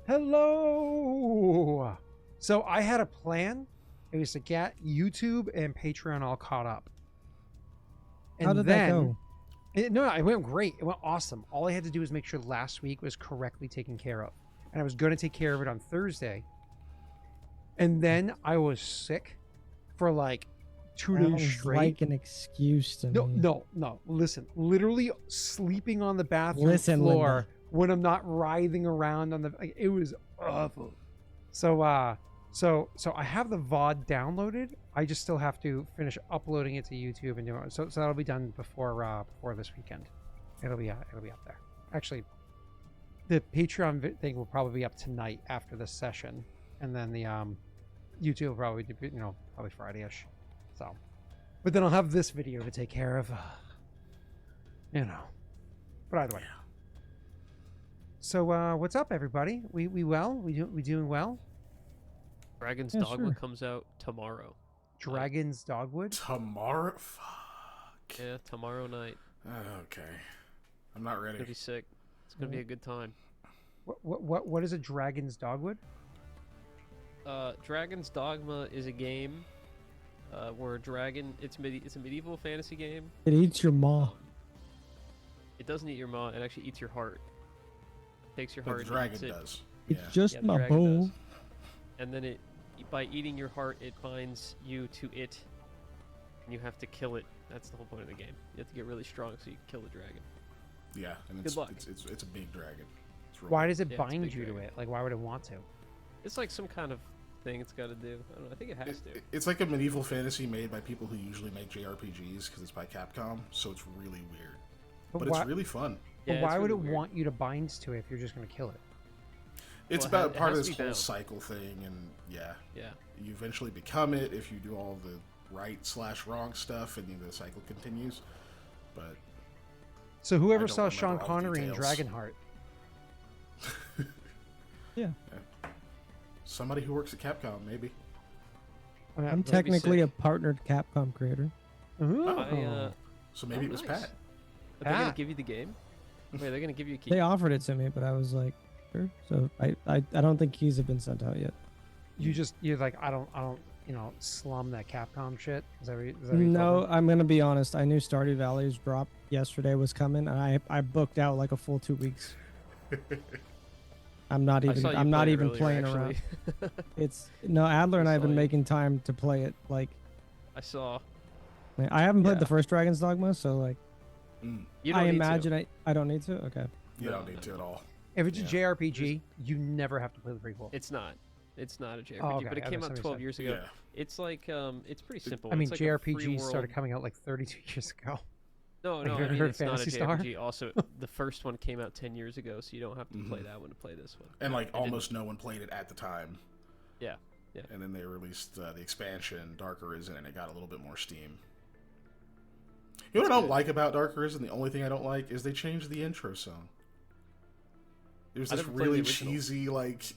Hello. So I had a plan. It was to get YouTube and Patreon all caught up. And How did that go? No, it went great. It went awesome. All I had to do was make sure last week was correctly taken care of. And I was going to take care of it on Thursday. And then I was sick for like 2 days straight. Like an excuse to me. No. Listen, literally sleeping on the bathroom floor Linda. when I'm not writhing around on the. It was awful. So I have the VOD downloaded. I just still have to finish uploading it to YouTube and doing it. So that'll be done before this weekend. It'll be up there. Actually, the Patreon thing will probably be up tonight after this session, and then the YouTube will probably be, probably Friday-ish. So, but then I'll have this video to take care of. But either way. So what's up, everybody? We well? We doing well? Dragon's Dogma comes out tomorrow. Dragon's Dogwood? Tomorrow? Fuck. Yeah, tomorrow night. Okay. I'm not ready. It's gonna be sick. It's gonna be a good time. What is a Dragon's Dogwood? Dragon's Dogma is a game where a dragon. It's a medieval fantasy game. It eats your maw. It doesn't eat your maw. It actually eats your heart. It takes your But heart. the dragon and eats does. It's Yeah. just Yeah, the my dragon bowl. does. And then by eating your heart, it binds you to it, and you have to kill it. That's the whole point of the game. You have to get really strong so you can kill the dragon. Yeah, and Good luck. it's a big dragon. It's real Why big. does it Yeah, it's bind big you to dragon. it? Like, why would it want to? It's like some kind of thing it's got to do. I don't know. I think it has to. It's like a medieval fantasy made by people who usually make JRPGs because it's by Capcom, so it's really weird. But why, it's really fun. but Yeah, why it's would really it weird. want you to bind to it if you're just going to kill it? It's Well, about it part of has to this be whole bound. cycle thing, and yeah, Yeah. you eventually become it if you do all the right/wrong stuff, and the cycle continues. But So whoever I don't saw remember Sean all the Connery in details. Dragonheart, Yeah. somebody who works at Capcom, maybe. I I'm be technically a sick. partnered Capcom creator. Ooh. So maybe Oh, it was nice. Pat. Are they gonna Pat. give you the game? Wait, they're gonna give you a key. They offered it to me, but I was like, sure. So I don't think keys have been sent out yet. You're like, I don't slum that Capcom shit. Is that what you told No, them? I'm gonna be honest. I knew Stardew Valley's drop yesterday was coming, and I booked out like a full 2 weeks. I'm not I saw even you I'm not play it even earlier, playing around. actually. It's no Adler and I have saw been you. making time to play it. Like I saw. I haven't played Yeah. the first Dragon's Dogma, so like You don't I need to. imagine I don't need to. Okay. You No, don't need to at all. If it's a Yeah. JRPG, you never have to play the prequel. It's not. It's not a JRPG, Oh, okay. but it I came out understand 12 what years you're ago. Yeah. It's like it's pretty simple. I mean, it's like a free JRPGs started world- coming out like 32 years ago. No, Have no, you I ever mean, heard of it's not a Phantasy Star? JRPG. Also, the first one came out 10 years ago, so you don't have to play that one to play this one. And like I didn't- almost no one played it at the time. Yeah, yeah. And then they released the expansion, Dark Arisen, and it got a little bit more steam. You know what I don't good. like about Dark Arisen? The only thing I don't like is they changed the intro song. It was I this never played the really original. cheesy, like,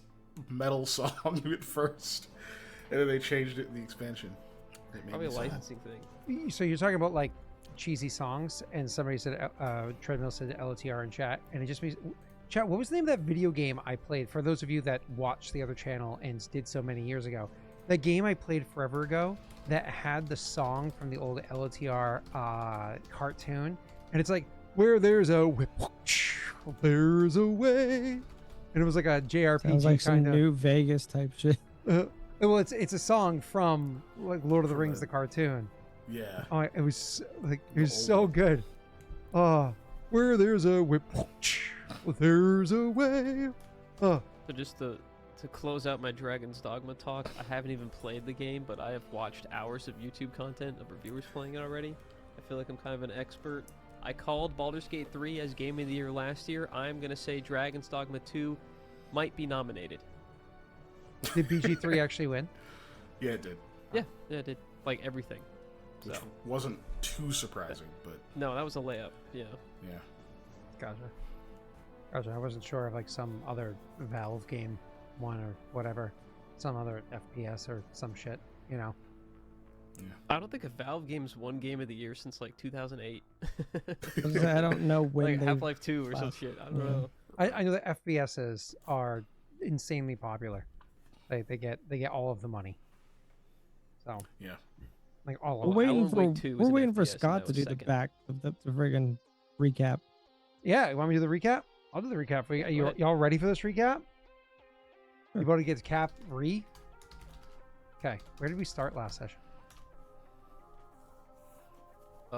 metal song at first. And then they changed it in the expansion. It made Probably a me sad. licensing thing. So you're talking about like cheesy songs, and somebody said, Treadmill said LOTR in chat, and it just means, chat, what was the name of that video game I played? For those of you that watched the other channel and did so many years ago, that game I played forever ago that had the song from the old LOTR cartoon, and it's like, where there's a whip, there's a way, and it was like a JRPG Sounds like some kind of. new Vegas type shit. Well, it's a song from like Lord of the From Rings, the- the cartoon. Yeah. Oh, it was like it was old so one. good. Where there's a whip, there's a way. So just to close out my Dragon's Dogma talk, I haven't even played the game, but I have watched hours of YouTube content of reviewers playing it already. I feel like I'm kind of an expert. I called Baldur's Gate 3 as Game of the Year last year. I'm going to say Dragon's Dogma 2 might be nominated. Did BG3 actually win? Yeah, it did. Yeah, it did. Like everything. So, Which wasn't too surprising, but no, that was a layup. Yeah. yeah. Gotcha. I wasn't sure if like some other Valve game won or whatever, some other FPS or some shit, you know. I don't think a Valve game's won Game of the Year since like 2008. I don't know when like they. Half-Life 2 or some Wow. shit. I don't Yeah. know. I know that FPSs are insanely popular. They get all of the money. So Yeah. like all We're of it. waiting Alan for Wake 2 was we're an waiting for FPS, and Scott that to was do the second. back of the friggin' recap. Yeah, you want me to do the recap? I'll do the recap for you. Yeah, go ahead. Y'all ready for this recap? Sure. You about to get to cap 3? Okay, where did we start last session?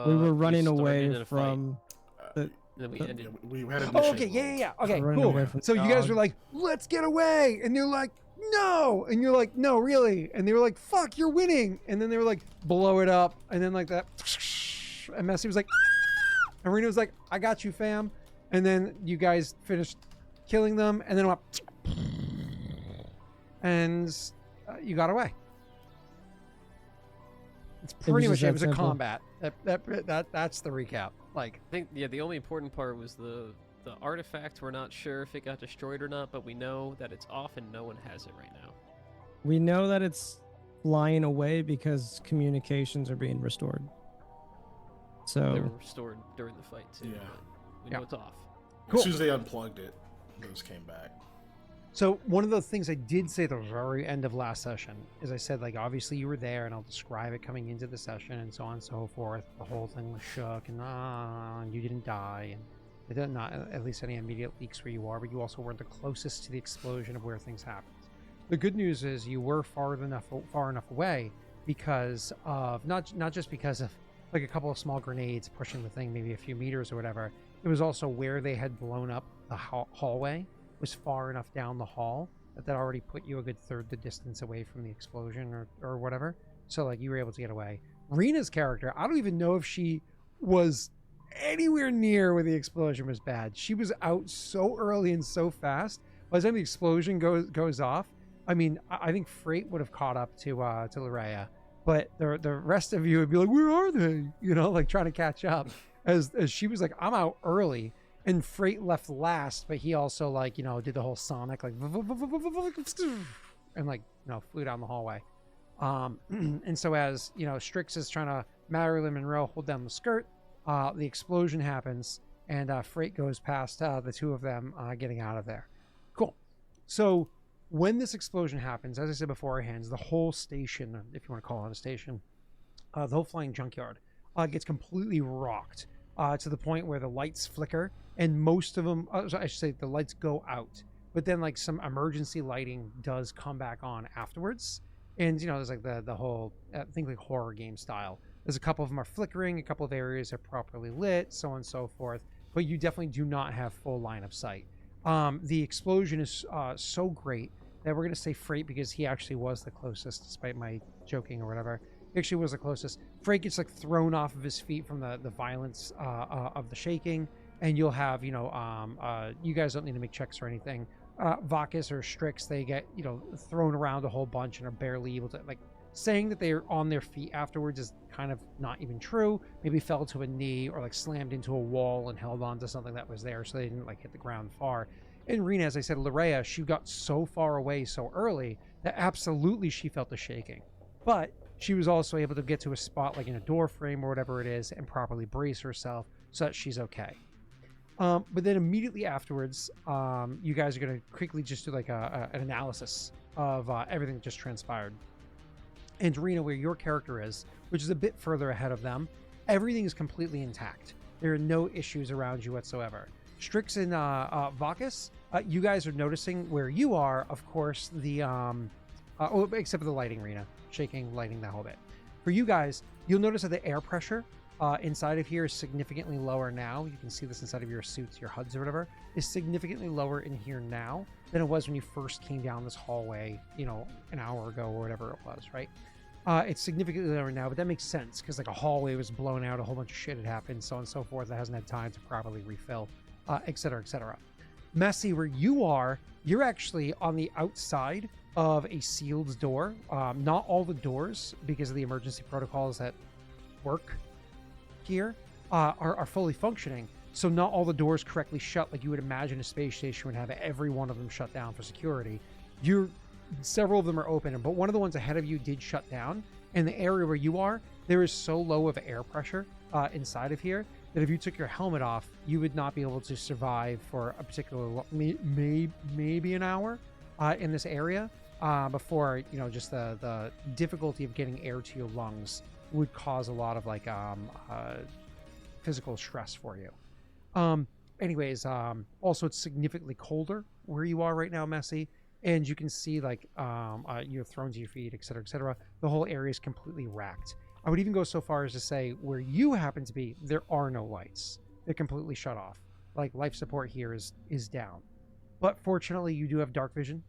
We were running started away in a fight, from the and then we the- ended. We had a Oh, mission okay, yeah. involved. Okay, Running cool. away from So the you guys dog. were like, let's get away. And they're like, no. And you're like, no, really. And they were like, fuck, you're winning. And then they were like, blow it up. And then like that. And Messi was like, and Rena was like, I got you, fam. And then you guys finished killing them. And then it went, and you got away. It's pretty was much it. just It was that a simple. combat. That's the recap. Like, I think the only important part was the artifact. We're not sure if it got destroyed or not, but we know that it's off and no one has it right now. we know that it's flying away because communications are being restored. They So were restored during the fight too. Yeah. But we Yeah. know it's off. Cool. As soon as they unplugged it, those came back. so one of the things I did say at the very end of last session is I said, like, obviously you were there and I'll describe it coming into the session and so on and so forth. The whole thing was shook and you didn't die. And it did not, at least any immediate leaks where you are, but you also weren't the closest to the explosion of where things happened. The good news is you were far enough away because of, not just because of like a couple of small grenades pushing the thing maybe a few meters or whatever. It was also where they had blown up the hallway was far enough down the hall that already put you a good third the distance away from the explosion or whatever. So like you were able to get away. Rena's character, I don't even know if she was anywhere near where the explosion was bad. She was out so early and so fast. By the time the explosion goes off, I mean, I think Frait would have caught up to Larrea, but the rest of you would be like, where are they? You know, like trying to catch up. As she was like, I'm out early. And Frait left last, but he also like, you know, did the whole Sonic like and like, you know, flew down the hallway. And so as, you know, Strix is trying to Marilyn Monroe hold down the skirt, the explosion happens and Frait goes past the two of them getting out of there. Cool. So when this explosion happens, as I said beforehand, the whole station, if you want to call it a station, the whole flying junkyard gets completely rocked to the point where the lights flicker and most of them, I should say the lights go out, but then like some emergency lighting does come back on afterwards. And, you know, there's like the whole, think like horror game style. There's a couple of them are flickering, a couple of areas are properly lit, so on and so forth, but you definitely do not have full line of sight. The explosion is so great that we're going to say Frait because he actually was the closest, despite my joking or whatever. He actually was the closest. Frait gets like thrown off of his feet from the violence of the shaking, and you'll have, you know, you guys don't need to make checks or anything. Vakas or Strix, they get, you know, thrown around a whole bunch and are barely able to, like, saying that they're on their feet afterwards is kind of not even true. Maybe fell to a knee or like slammed into a wall and held on to something that was there so they didn't like hit the ground far. And Rena, as I said, Larrea, she got so far away so early that absolutely she felt the shaking. But she was also able to get to a spot like in a door frame or whatever it is and properly brace herself so that she's okay. But then immediately afterwards, you guys are going to quickly just do like an analysis of everything that just transpired. And Rena, where your character is, which is a bit further ahead of them, everything is completely intact. There are no issues around you whatsoever. Strix and Vakas, you guys are noticing where you are, of course, the except for the lighting, Rena, shaking, lighting, that whole bit. For you guys, you'll notice that the air pressure inside of here is significantly lower now. You can see this inside of your suits, your HUDs or whatever, is significantly lower in here now than it was when you first came down this hallway, you know, an hour ago or whatever it was, right? It's significantly lower now, but that makes sense because like a hallway was blown out, a whole bunch of shit had happened, so on and so forth, that hasn't had time to properly refill, et cetera, et cetera. Messy, where you are, you're actually on the outside of a sealed door. Not all the doors, because of the emergency protocols that work here, are fully functioning. So not all the doors correctly shut like you would imagine a space station would have every one of them shut down for security. Several of them are open, but one of the ones ahead of you did shut down. And the area where you are, there is so low of air pressure inside of here that if you took your helmet off, you would not be able to survive for a particular maybe an hour. in this area before, just the difficulty of getting air to your lungs would cause a lot of like physical stress for you. Anyways, also it's significantly colder where you are right now, Messy, and you can see like you're thrown to your feet, etc., etc. The whole area is completely racked. I would even go so far as to say where you happen to be, there are no lights. They're completely shut off. Like life support here is down. But fortunately, you do have dark vision.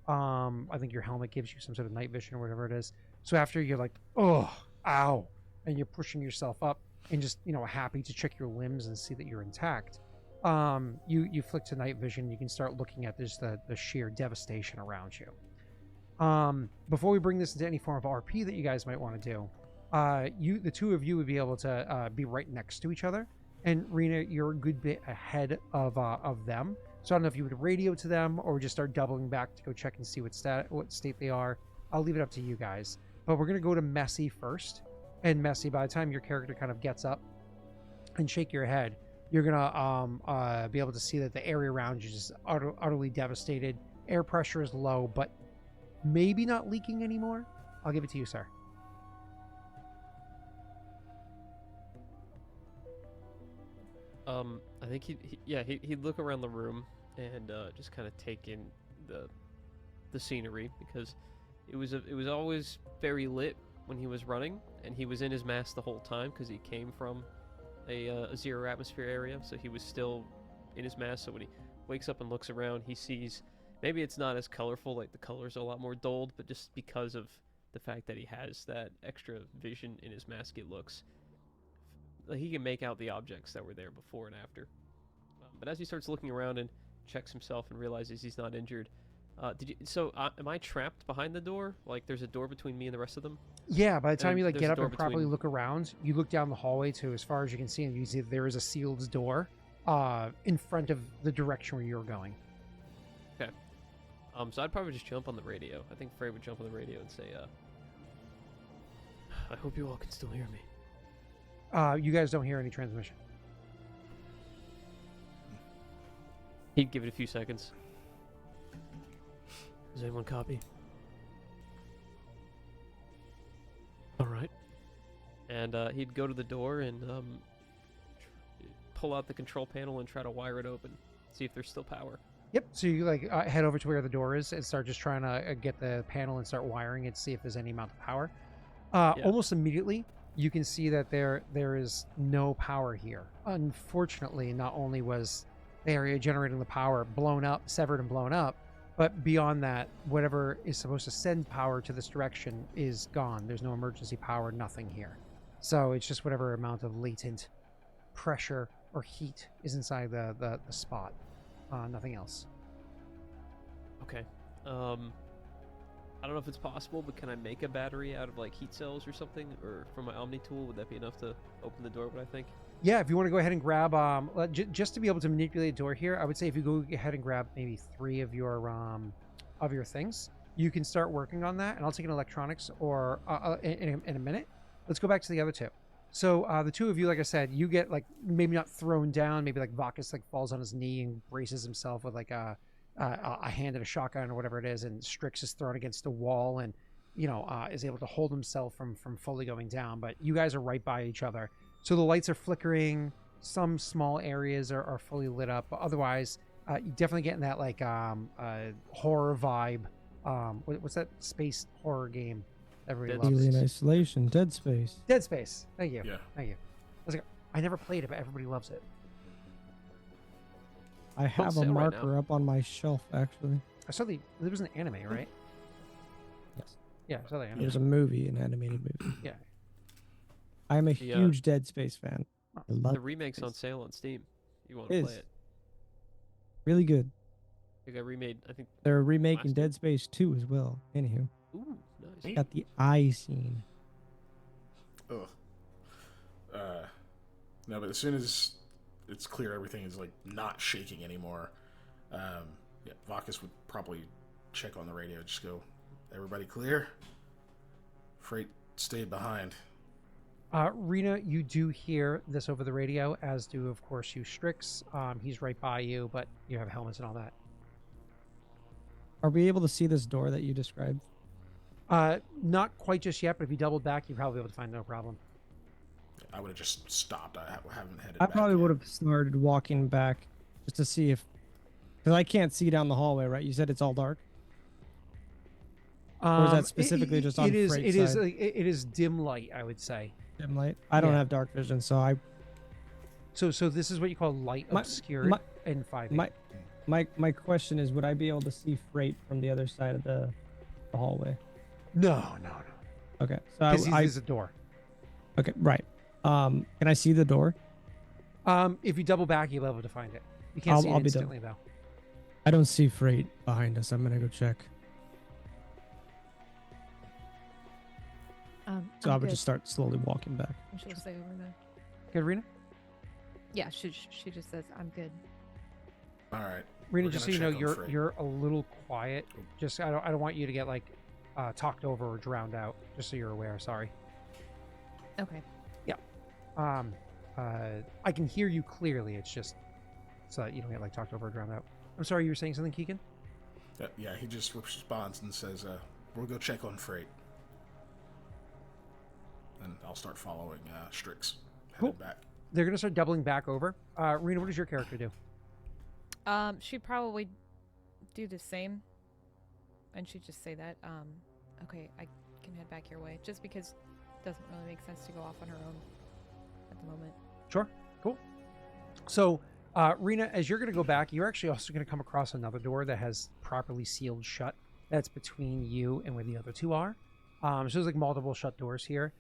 I think your helmet gives you some sort of night vision or whatever it is. So after you're like, oh, ow, and you're pushing yourself up and just, happy to check your limbs and see that you're intact, you flick to night vision. You can start looking at just the sheer devastation around you. Before we bring this into any form of RP that you guys might want to do, the two of you would be able to be right next to each other. And Rena, you're a good bit ahead of them. So I don't know if you would radio to them or just start doubling back to go check and see what state they are. I'll leave it up to you guys. But we're going to go to Messy first. And Messy, by the time your character kind of gets up and shake your head, you're going to be able to see that the area around you is just utterly devastated. Air pressure is low, but maybe not leaking anymore. I'll give it to you, sir. I think he'd look around the room and just kind of take in the scenery, because it was always very lit when he was running, and he was in his mask the whole time because he came from a zero atmosphere area, so he was still in his mask. So when he wakes up and looks around, he sees, maybe it's not as colorful, like the colors are a lot more dulled, but just because of the fact that he has that extra vision in his mask, it looks like he can make out the objects that were there before and after. But as he starts looking around and checks himself and realizes he's not injured, am I trapped behind the door? Like there's a door between me and the rest of them? Yeah, by the time you get up and properly between... look around, you look down the hallway to as far as you can see, and you see that there is a sealed door in front of the direction where you're going. Okay. So I'd probably just jump on the radio. I think Frait would jump on the radio and say, I hope you all can still hear me. You guys don't hear any transmission. He'd give it a few seconds. Does anyone copy? All right. And he'd go to the door and pull out the control panel and try to wire it open. See if there's still power. Yep. So you head over to where the door is and start just trying to get the panel and start wiring it, see if there's any amount of power. Almost immediately, you can see that there is no power here. Unfortunately, not only was the area generating the power blown up, severed and blown up, but beyond that, whatever is supposed to send power to this direction is gone. There's no emergency power, nothing here. So it's just whatever amount of latent pressure or heat is inside the spot. Nothing else. Okay. I don't know if it's possible, but can I make a battery out of like heat cells or something? Or from my Omni tool, would that be enough to open the door, what I think? Yeah, if you want to go ahead and grab, just to be able to manipulate the door here, I would say if you go ahead and grab maybe 3 of your things, you can start working on that. And I'll take an electronics or in a minute. Let's go back to the other 2. So the 2 of you, like I said, you get like maybe not thrown down, maybe like Vakas like falls on his knee and braces himself with like a hand and a shotgun or whatever it is, and Strix is thrown against a wall and is able to hold himself from fully going down. But you guys are right by each other. So the lights are flickering. Some small areas are fully lit up. But otherwise, you definitely getting that like horror vibe. What's that space horror game everybody loves? Alien Isolation, Dead Space. Dead Space. Thank you. Yeah. Thank you. I never played it, but everybody loves it. I have a marker up on my shelf, actually. I saw there was an anime, right? Yes. Yeah, I saw the anime. There's a movie, an animated movie. Yeah. I'm a huge Dead Space fan. I love the remake's on sale on Steam. You want to play it? Really good. They got remade, I think. They're remaking Dead Space 2 as well. Anywho. Ooh, nice. Got the eye scene. Ugh. No, but as soon as it's clear everything is like not shaking anymore, Vakas would probably check on the radio, just go, everybody clear? Frait stayed behind. Rena, you do hear this over the radio, as do, of course, you, Strix. He's right by you, but you have helmets and all that. Are we able to see this door that you described? Not quite just yet, but if you doubled back, you'd probably be able to find no problem. I would have just stopped. I haven't headed I back probably yet. would have started walking back just to see if, because I can't see down the hallway, right? You said it's all dark. Or is that specifically just on Freight's side? It is dim light, I would say. Dim light. I don't Yeah. have dark vision, so I. So this is what you call light obscured in 5e. My question is, would I be able to see Frait from the other side of the hallway? No. Okay, so Because he's a door. Okay, right. Can I see the door? If you double back, you'll be able to find it. You can't see it I'll be instantly, though. I don't see Frait behind us. I'm gonna go check. So I would just start slowly walking back. She'll stay over there. Good, Rena? Yeah, she just says, I'm good. All right. Rena, We're just so gonna you know, check on Frait. you're a little quiet. Just I don't want you to get like talked over or drowned out. Just so you're aware. Sorry. Okay. I can hear you clearly. It's just so that you don't get like talked over or drowned out. I'm sorry, you were saying something, Keegan? Yeah, he just responds and says, "We'll go check on Frait." And I'll start following Strix. Headed back. They're gonna start doubling back over. Rena, what does your character do? She'd probably do the same. And she'd just say that, okay, I can head back your way. Just because it doesn't really make sense to go off on her own at the moment. Sure. Cool. So, Rena, as you're going to go back, you're actually also going to come across another door that has properly sealed shut. That's between you and where the other two are. So there's like multiple shut doors here.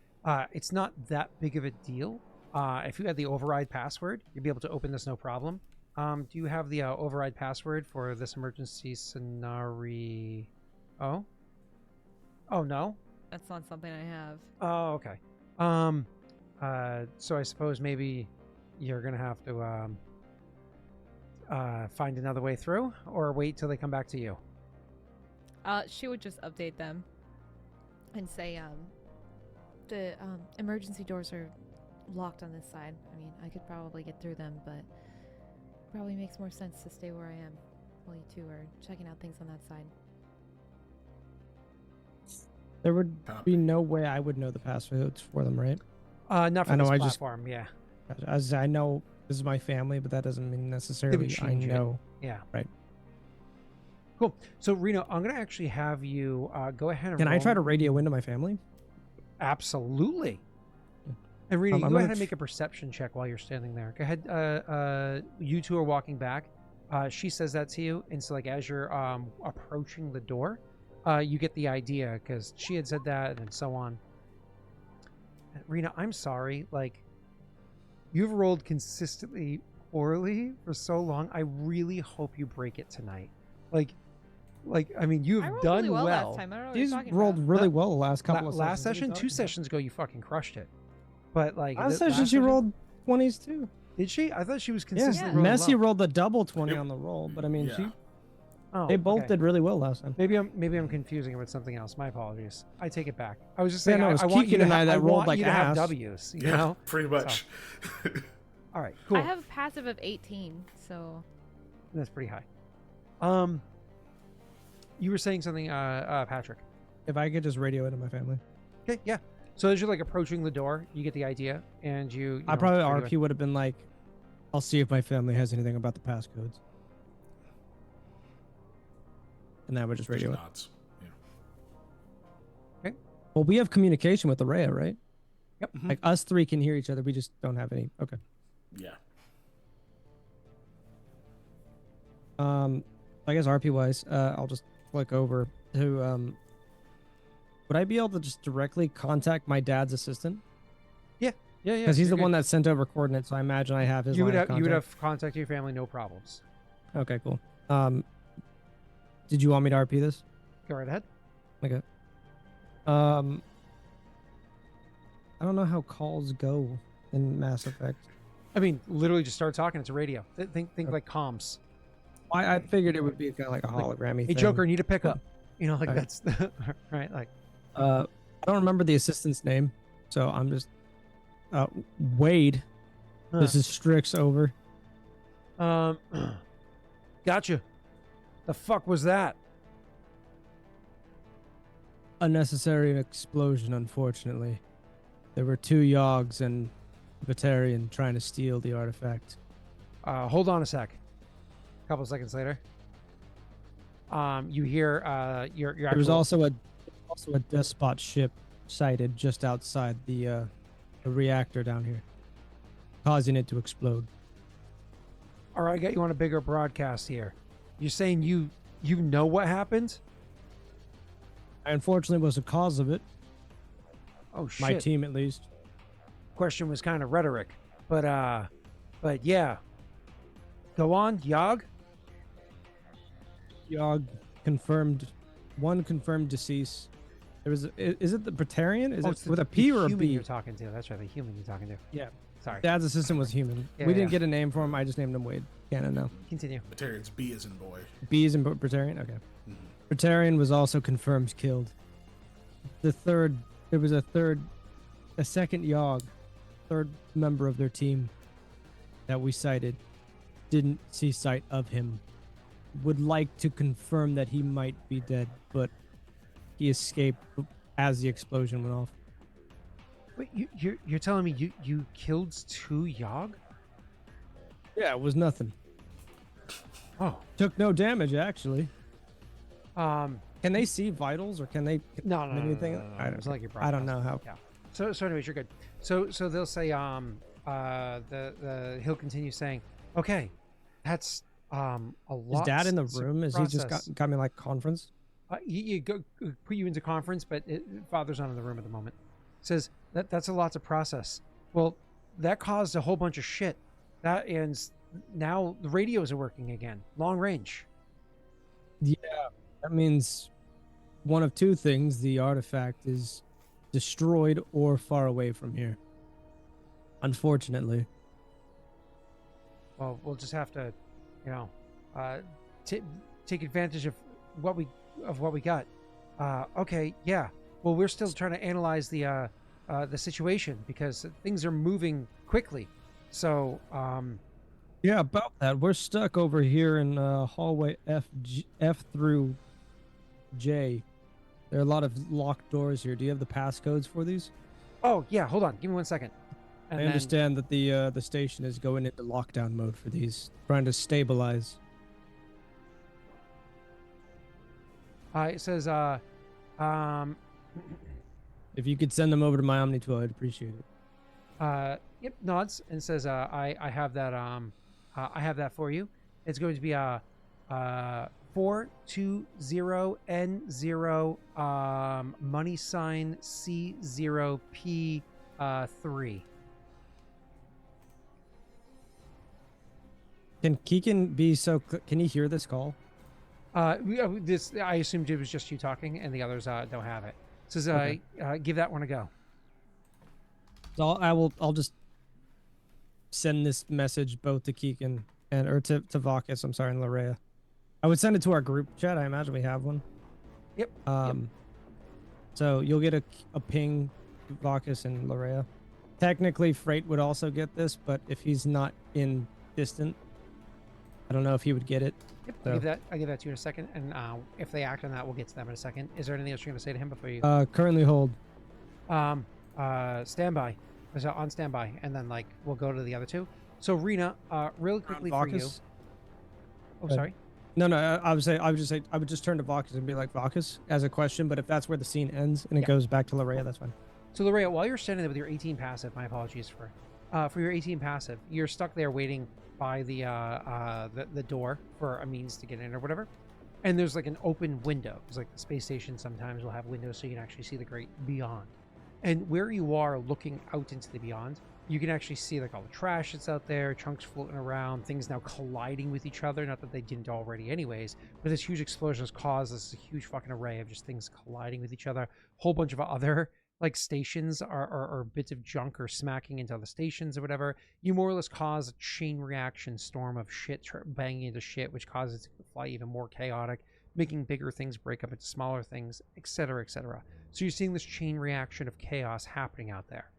It's not that big of a deal. If you had the override password, you'd be able to open this no problem. Do you have the override password for this emergency scenario? Oh, no. That's not something I have. Oh, okay. So I suppose maybe you're gonna have to find another way through, or wait till they come back to you. She would just update them and say, the emergency doors are locked on this side. I mean, I could probably get through them, but probably makes more sense to stay where I am while you two are checking out things on that side. There would be no way I would know the passwords for them, right? Not for I know, this I platform, yeah. As I know, this is my family, but that doesn't mean necessarily I change it. know. Yeah. Right. Cool. So, Reno, I'm going to actually have you go ahead and Can I roll- try to radio into my family? Absolutely. And Reno, you I'm go gonna ahead and make a perception check while you're standing there. Go ahead. You two are walking back. She says that to you, and so like as you're approaching the door, you get the idea because she had said that, and so on. Rena, I'm sorry. Like, you've rolled consistently poorly for so long. I really hope you break it tonight. Like I mean, you've I rolled done really well well. last time. I don't know what She's you're talking rolled about. really well the last couple of last sessions. What are session, you 2 talking sessions ago, you fucking crushed it. But like about? Last the session, she session- rolled 20s too. Did she? I thought she was Yeah, consistently rolling Messi low. rolled the double 20 on the roll, but I mean, Yeah. Oh, they both okay. did really well last time. Maybe I'm confusing it with something else. My apologies. I take it back. I was just Yeah, saying no, it was I want you Keegan to and I that rolled want like you to have ass. W's. You Yeah, know. pretty much. All right. Cool. I have a passive of 18, so That's pretty high. You were saying something, Patrick. If I could just radio into my family, Okay. Yeah. So as you're like approaching the door, you get the idea, and you I know, probably radio RP would have been like, "I'll see if my family has anything about the passcodes," and that would just radio it. nods. Yeah. Well, we have communication with Larrea, right? Yep. Mhm. Like us three can hear each other. We just don't have any. Okay. Yeah. I guess RP wise, I'll just click over to. Would I be able to just directly contact my dad's assistant? Yeah. Because he's you're the one good. that sent over coordinates, so I imagine I have his. You line would of have you would contact. have contacted your family, no problems. Okay, cool. Did you want me to RP this? Go right ahead. Okay. I don't know how calls go in Mass Effect. I mean, literally just start talking. It's a radio. Think like comms. I figured it would be kind of like a hologrammy Hey, thing. Joker, need a pickup. You know, like Okay. that's right. Like, I don't remember the assistant's name, so I'm just Wade. This is Strix over. gotcha. The fuck was that? unnecessary explosion, unfortunately. There were 2 Yogs and Batarian trying to steal the artifact. Hold on a sec. A couple seconds later, you hear your There was actual- also a Despot ship sighted just outside the reactor down here, causing it to explode. All right, I got you on a bigger broadcast here. You're saying you know what happened? I unfortunately was the cause of it. Oh shit. My team, at least. Question was kind of rhetoric, but yeah. Go on, Yog. Yog confirmed. One confirmed deceased. There was. Is it the Batarian? Is it's it with a P or a human B? you're talking to? That's right, the human you're talking to. Yeah. Sorry. Dad's assistant was human. Yeah, We didn't yeah. get a name for him. I just named him Wade. Can't know. Continue. Batarian's B as in boy. B is in Batarian. Okay. Mhm. Batarian was also confirmed killed. There was a second Yog, third member of their team that we sighted, didn't see sight of him. Would like to confirm that he might be dead, but he escaped as the explosion went off. Wait, you're telling me you killed 2 Yog? Yeah, it was nothing. Oh. Took no damage, actually. Um. Can they see vitals, or can they? No. Anything? No. I don't- It's like your I don't know how. Yeah. So anyways, you're good. So they'll say he'll continue saying, okay, that's a lot. Is Dad in the to room? Is he just process." got me like conference? You go put you into conference, but Father's not in the room at the moment. Says that's a lot to process. Well, that caused a whole bunch of shit. That and now the radios are working again, long range. Yeah, that means one of 2 things: the artifact is destroyed or far away from here. Unfortunately. Well, we'll just have to, take advantage of what we got. Okay, yeah. Well, we're still trying to analyze the situation because things are moving quickly. So, Yeah, about that. We're stuck over here in hallway F through J. There are a lot of locked doors here. Do you have the passcodes for these? oh yeah, hold on, give me 1 second. And I then- understand that the station is going into lockdown mode for these, trying to stabilize. It says, If you could send them over to my Omni tool, I'd appreciate it. yep, nods and says, I have that, I have that for you. It's going to be 420N0 money sign C0P3. Can Keegan be so? Can he hear this call? This I assumed it was just you talking, and the others don't have it. It says, Okay. give that one a go. So I'll just send this message both to Keegan or to Vakas. I'm sorry, and Larrea. I would send it to our group chat. I imagine we have one. Yep. So you'll get a ping, Vakas and Larrea. Technically, Frait would also get this, but if he's not in distant, I don't know if he would get it. Yep. So- I'll give that to you in a second, and if they act on that, we'll get to them in a second. Is there anything else you're going to say to him before you? Currently hold. Standby. So on standby, and then we'll go to the other 2. So Rena, really quickly for you. Vakas? Oh, Good. sorry. No, I would just turn to Vakas and be like, Vakas, as a question, but if that's where the scene ends and it Yeah. goes back to Larrea, that's fine. So Larrea, while you're standing there with your 18 passive, my apologies for your 18 passive, you're stuck there waiting by the door for a means to get in or whatever. And there's an open window. It's like the space station sometimes will have windows so you can actually see the great beyond. And where you are looking out into the beyond, you can actually see all the trash that's out there, chunks floating around, things now colliding with each other. Not that they didn't already anyways, but this huge explosion has caused this huge fucking array of just things colliding with each other. Whole bunch of other stations or bits of junk or smacking into other stations or whatever. You more or less cause a chain reaction storm of shit banging into shit, which causes it to fly even more chaotic, making bigger things break up into smaller things, etc., etc. So you're seeing this chain reaction of chaos happening out there.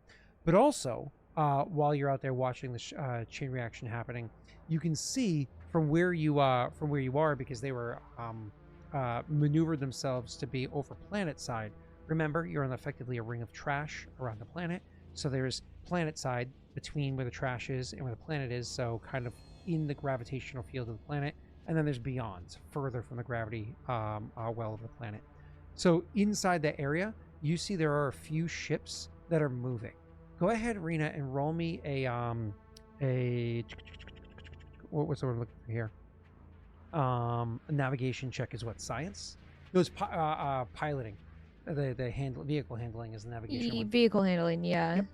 But also, while you're out there watching this chain reaction happening, you can see from where you are, because they were maneuvered themselves to be over planet side, Remember, you're on effectively a ring of trash around the planet. So there's planet side between where the trash is and where the planet is, so kind of in the gravitational field of the planet. And then there's beyond, further from the gravity well of the planet. So inside that area, you see there are a few ships that are moving. Go ahead, Rena, and roll me what's the word I'm looking for here? A navigation check is what? Science? It was piloting. The vehicle handling is the navigation one. Vehicle handling, yeah. Yep.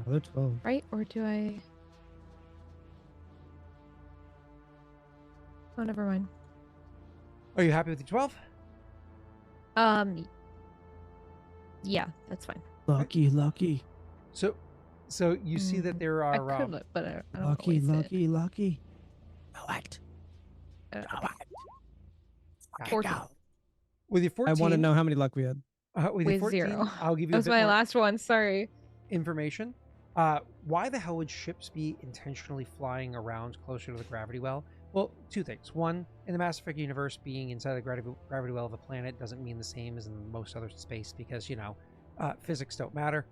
Another 12. Right? Or do I? Oh, never mind. Are you happy with the 12? Yeah, that's fine. Lucky. So you see that there I are could look, but I don't Lucky. always What? Gotcha. With your 14, I want to know how many luck we had. with your With 14, 0. I'll give you That a was bit my more last one. Sorry. information. Why the hell would ships be intentionally flying around closer to the gravity well? Well, two things. One, in the Mass Effect universe, being inside the gravity well of a planet doesn't mean the same as in most other space because, physics don't matter.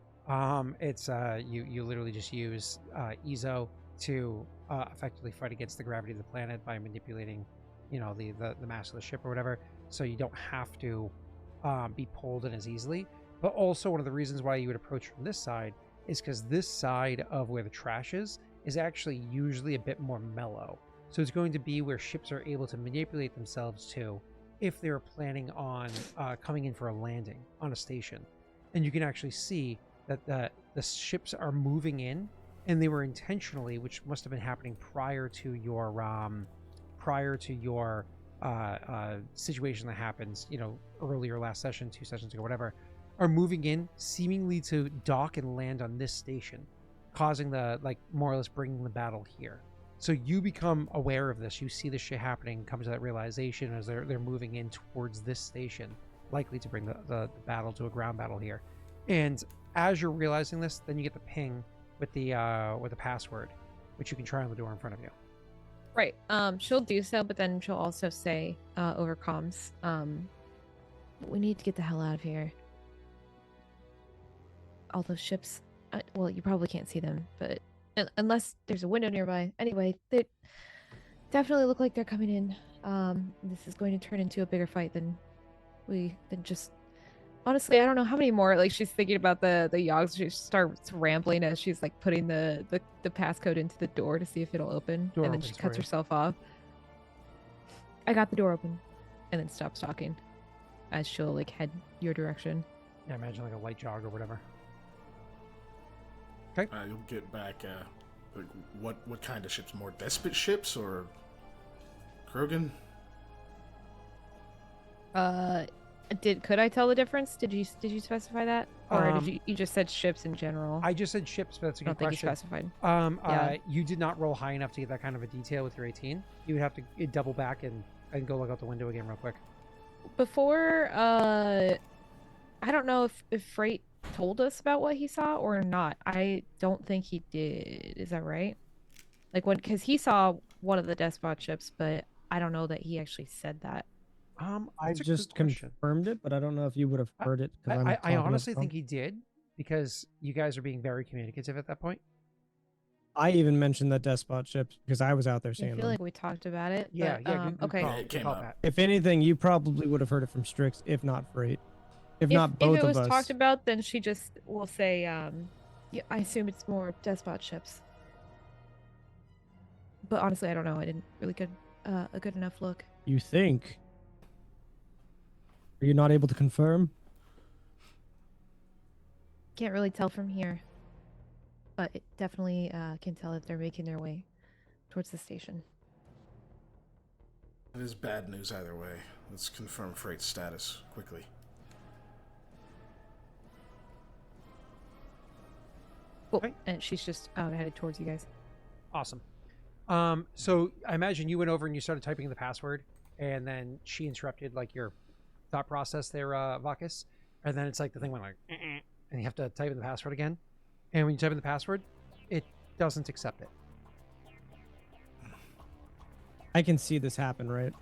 It's you literally just use EZO to effectively fight against the gravity of the planet by manipulating, the mass of the ship or whatever. So you don't have to be pulled in as easily. But also one of the reasons why you would approach from this side is because this side of where the trash is actually usually a bit more mellow. So it's going to be where ships are able to manipulate themselves to if they're planning on coming in for a landing on a station. And you can actually see that the ships are moving in, and they were intentionally, which must have been happening prior to your situation that happens, earlier last session, 2 sessions ago, whatever, are moving in seemingly to dock and land on this station, causing more or less bringing the battle here. So you become aware of this. You see this shit happening, come to that realization as they're moving in towards this station, likely to bring the battle to a ground battle here. And as you're realizing this, then you get the ping with the password, which you can try on the door in front of you. Right. She'll do so, but then she'll also say over comms, we need to get the hell out of here. All those ships, well, you probably can't see them, but unless there's a window nearby. Anyway, they definitely look like they're coming in. This is going to turn into a bigger fight than just. Honestly, I don't know how many more. Like, she's thinking about the yogs. She starts rambling as she's like putting the passcode into the door to see if it'll open, and then she cuts herself off. I got the door open, and then stops talking, as she'll like head your direction. Yeah, imagine like a light jog or whatever. Okay. You'll get back. What kind of ships? More despot ships or Krogan? Could I tell the difference? Did you specify that, or did you just said ships in general? I just said ships, but that's a good question. I don't think you specified. You did not roll high enough to get that kind of a detail with your 18. You would have to double back and go look out the window again real quick. Before, I don't know if Frait told us about what he saw or not. I don't think he did. Is that right? Because he saw one of the despot ships, but I don't know that he actually said that. I just confirmed it, but I don't know if you would have heard it. I honestly think he did, because you guys are being very communicative at that point. I even mentioned that despot ships because I was out there seeing I feel them. like we talked about it. Yeah, but, good okay. call, Yeah, it came call up. that. If anything, you probably would have heard it from Strix, if not Frait. If not both if it of was us. talked about, then she just will say, yeah, I assume it's more despot ships. But honestly, I don't know. I didn't really get a good enough look. You think? Are you not able to confirm? Can't really tell from here. But it definitely can tell that they're making their way towards the station. It is bad news either way. Let's confirm Freight's status quickly. Cool. Okay. And she's just headed towards you guys. Awesome. So I imagine you went over and you started typing the password, and then she interrupted your thought process there, Vakas. And then it's like the thing went and you have to type in the password again. And when you type in the password, it doesn't accept it. I can see this happen, right?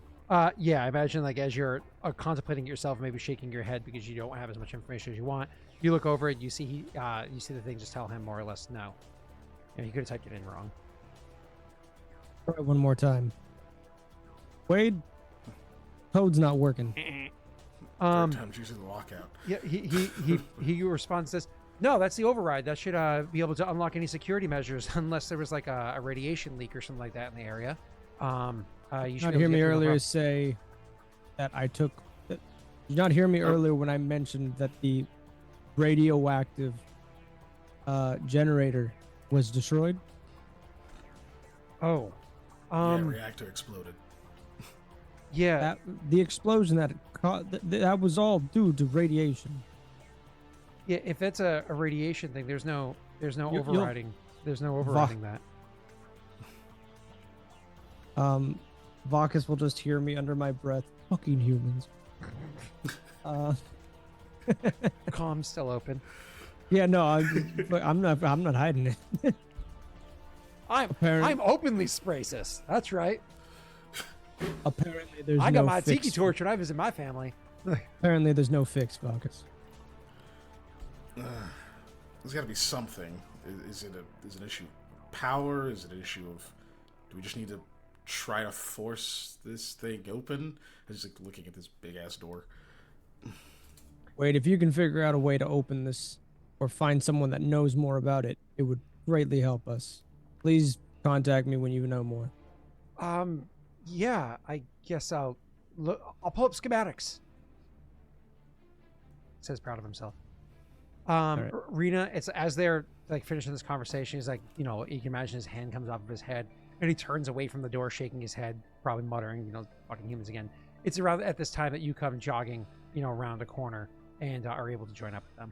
Yeah, I imagine like as you're contemplating it yourself, maybe shaking your head because you don't have as much information as you want. You look over it, you see you see the thing. Just tell him more or less no. You know, he could have typed it in wrong. Try it one more time. Wade, code's not working. Third time's using the lockout. Yeah, he responds to this. No, that's the override. That should be able to unlock any security measures unless there was like a radiation leak or something like that in the area. You should Not be able to hear me get through no earlier problem. say that I took. Did you not hear me earlier when I mentioned that the radioactive generator was destroyed? Oh, Yeah, reactor exploded. yeah. That the explosion that was all due to radiation. Yeah, if it's a radiation thing, there's no You'll- overriding. There's no overriding that. Vakas will just hear me under my breath. Fucking humans. Comm's still open. Yeah, no, I'm not hiding it. Apparently- I'm openly racist. That's right. Apparently, there's I got no my fix. tiki torch when I visit my family. Apparently, there's no fix, Vakas. There's got to be something. Is it an issue of power? Is it an issue of do we just need to try to force this thing open? I'm just like looking at this big ass door. Wait, if you can figure out a way to open this or find someone that knows more about it, it would greatly help us. Please contact me when you know more. Yeah, I guess I'll pull up schematics. Says proud of himself. right. Rena, it's as they're like finishing this conversation, he's like, you know, you can imagine his hand comes off of his head and he turns away from the door, shaking his head, probably muttering, you know, fucking humans again. It's around at this time that you come jogging, you know, around a corner and are able to join up with them.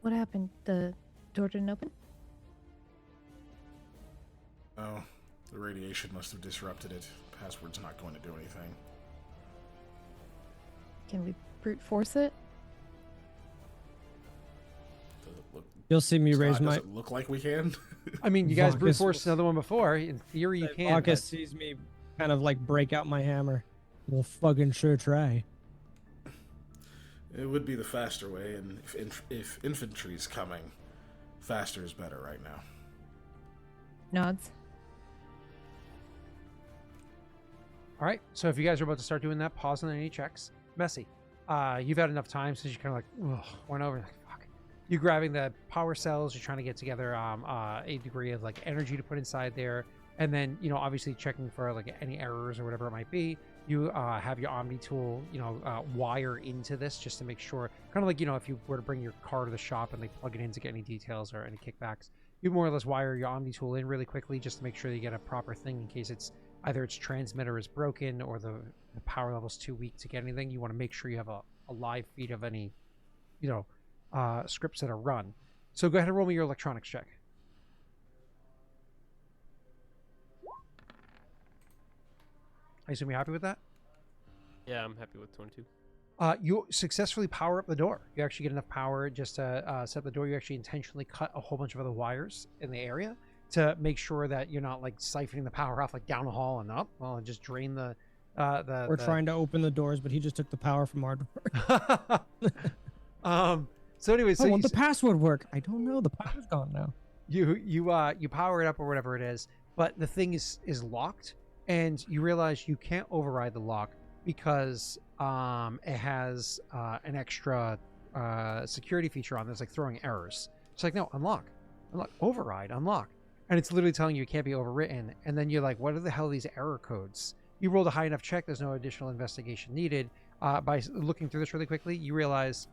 What happened? The door didn't open? Oh, the radiation must have disrupted it. Password's not going to do anything. Can we brute force it? Does it look? You'll see me raise Does my. it look like we can? I mean, you guys brute Vakas forced another one before. In theory, you can. Vakas but- sees me kind of like break out my hammer. We'll fucking sure try. It would be the faster way, and if infantry's coming, faster is better right now. Nods. All right. So if you guys are about to start doing that, pause on any checks. Messy. You've had enough time since you kind of like went over. Like, fuck. You're grabbing the power cells. You're trying to get together a degree of like energy to put inside there, and then you know obviously checking for like any errors or whatever it might be. You have your Omni tool, you know, wire into this just to make sure, kind of like, you know, if you were to bring your car to the shop and they plug it in to get any details or any kickbacks, you more or less wire your Omni tool in really quickly just to make sure you get a proper thing in case it's either its transmitter is broken or the power level's too weak to get anything. You want to make sure you have a live feed of any, you know, scripts that are run. So go ahead and roll me your electronics check. I assume you're happy with that? Yeah, I'm happy with 22. You successfully power up the door. You actually get enough power just to set the door. You actually intentionally cut a whole bunch of other wires in the area to make sure that you're not like siphoning the power off like down the hall and up. Well, and just drain the. We're trying to open the doors, but he just took the power from our door. So anyway, so Won't the password work? I don't know. The power's gone now. you power it up or whatever it is, but the thing is locked, and you realize you can't override the lock because it has an extra security feature on that's like throwing errors. It's like, no, unlock, override, unlock, and it's literally telling you it can't be overwritten. And then you're like, what are the hell are these error codes? You rolled a high enough check. There's no additional investigation needed. By looking through this really quickly, you realize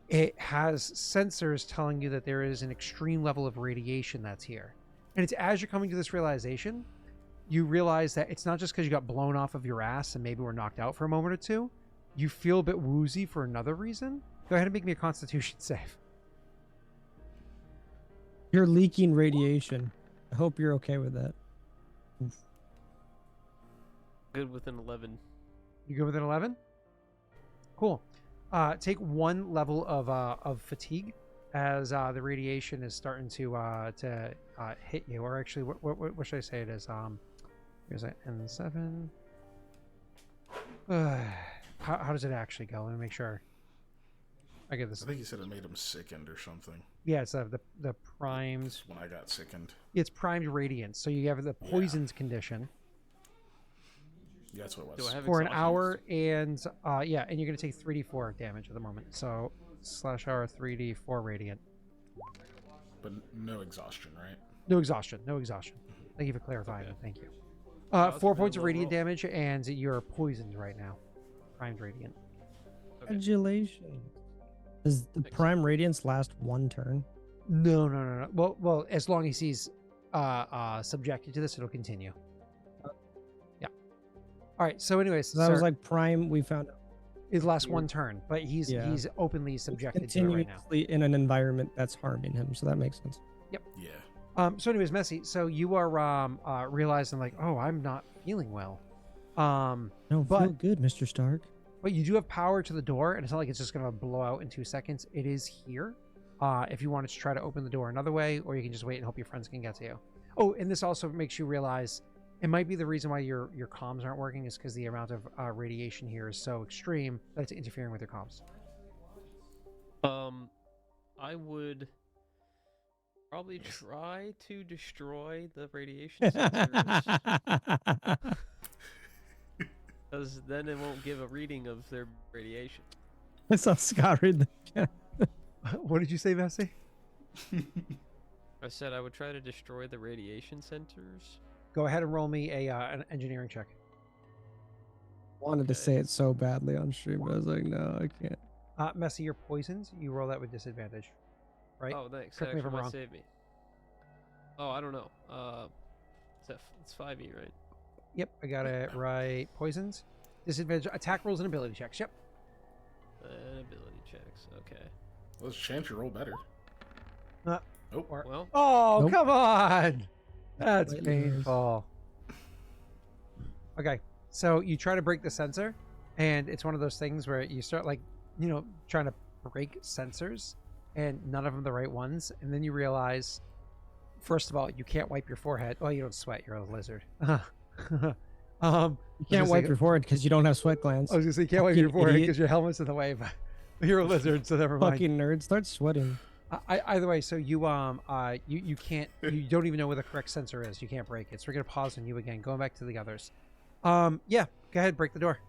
it has sensors telling you that there is an extreme level of radiation that's here. And it's as you're coming to this realization, you realize that it's not just because you got blown off of your ass and maybe were knocked out for a moment or two. You feel a bit woozy for another reason. Go ahead and make me a constitution save. You're leaking radiation. I hope you're okay with that. Good with an 11. You go with an 11? Cool. Take one level of fatigue. as the radiation is starting to hit you. Or actually, what should I say it is? Here's an N7. How does it actually go? Let me make sure. I get this. I think you said it made him sickened or something. Yeah, it's the primed. That's when I got sickened. It's primed radiance. So you have the poisons condition. Yeah, that's what it Do was. I have For an exhaustion? hour, and and you're gonna take 3d4 damage at the moment. So /hour 3d4 radiant. But no exhaustion, right? No exhaustion. No exhaustion. Thank you for clarifying. Okay. Thank you. That's 4 been a points of low radiant roll. damage, and you're poisoned right now. Primed radiant. Okay. Congratulations. Does the Thanks. prime radiance last 1 turn? No. Well, as long as he's subjected to this, it'll continue. Yeah. All right. So, anyways, So that was sir, like prime. We found out his last weird. 1 turn, but he's Yeah. openly subjected to it right now. continuously in an environment that's harming him. So that makes sense. Yeah. So, anyways, Messi. So you are realizing like, oh, I'm not feeling well. No, feel But- good, Mr. Stark. But you do have power to the door, and it's not like it's just going to blow out in 2 seconds. It is here. If you wanted to try to open the door another way, or you can just wait and hope your friends can get to you. Oh, and this also makes you realize it might be the reason why your comms aren't working is because the amount of radiation here is so extreme that it's interfering with your comms. I would probably try to destroy the radiation sensors, because then it won't give a reading of their radiation. I saw Scott read the What did you say, Messi? I said I would try to destroy the radiation centers. Go ahead and roll me an engineering check. wanted to Okay. say it so badly on stream, but I was like, no, I can't. Messi, you're poisoned. You roll that with disadvantage, right? Oh, thanks. Correct me if I'm That actually might wrong. save me. Oh, I don't know. It's 5e, right? Yep, I got it right. Poisons. Disadvantage. Attack rolls and ability checks. Yep. And ability checks. Okay. Let's chance your roll better. Or, Well, oh, Nope. come on. That's Wait, painful. Okay, so you try to break the sensor, and it's one of those things where you start trying to break sensors, and none of them the right ones, and then you realize, first of all, you can't wipe your forehead. Well, you don't sweat. You're a lizard. You gonna can't wipe say- your forehead because you don't have sweat glands. I was gonna say you can't wipe your Fucking forehead idiot. because your helmet's in the way, but you're a lizard, so never mind. Fucking nerd, start sweating. Either way, so you can't, you don't even know where the correct sensor is. You can't break it. So we're gonna pause on you again. Going back to the others. Yeah, go ahead, break the door.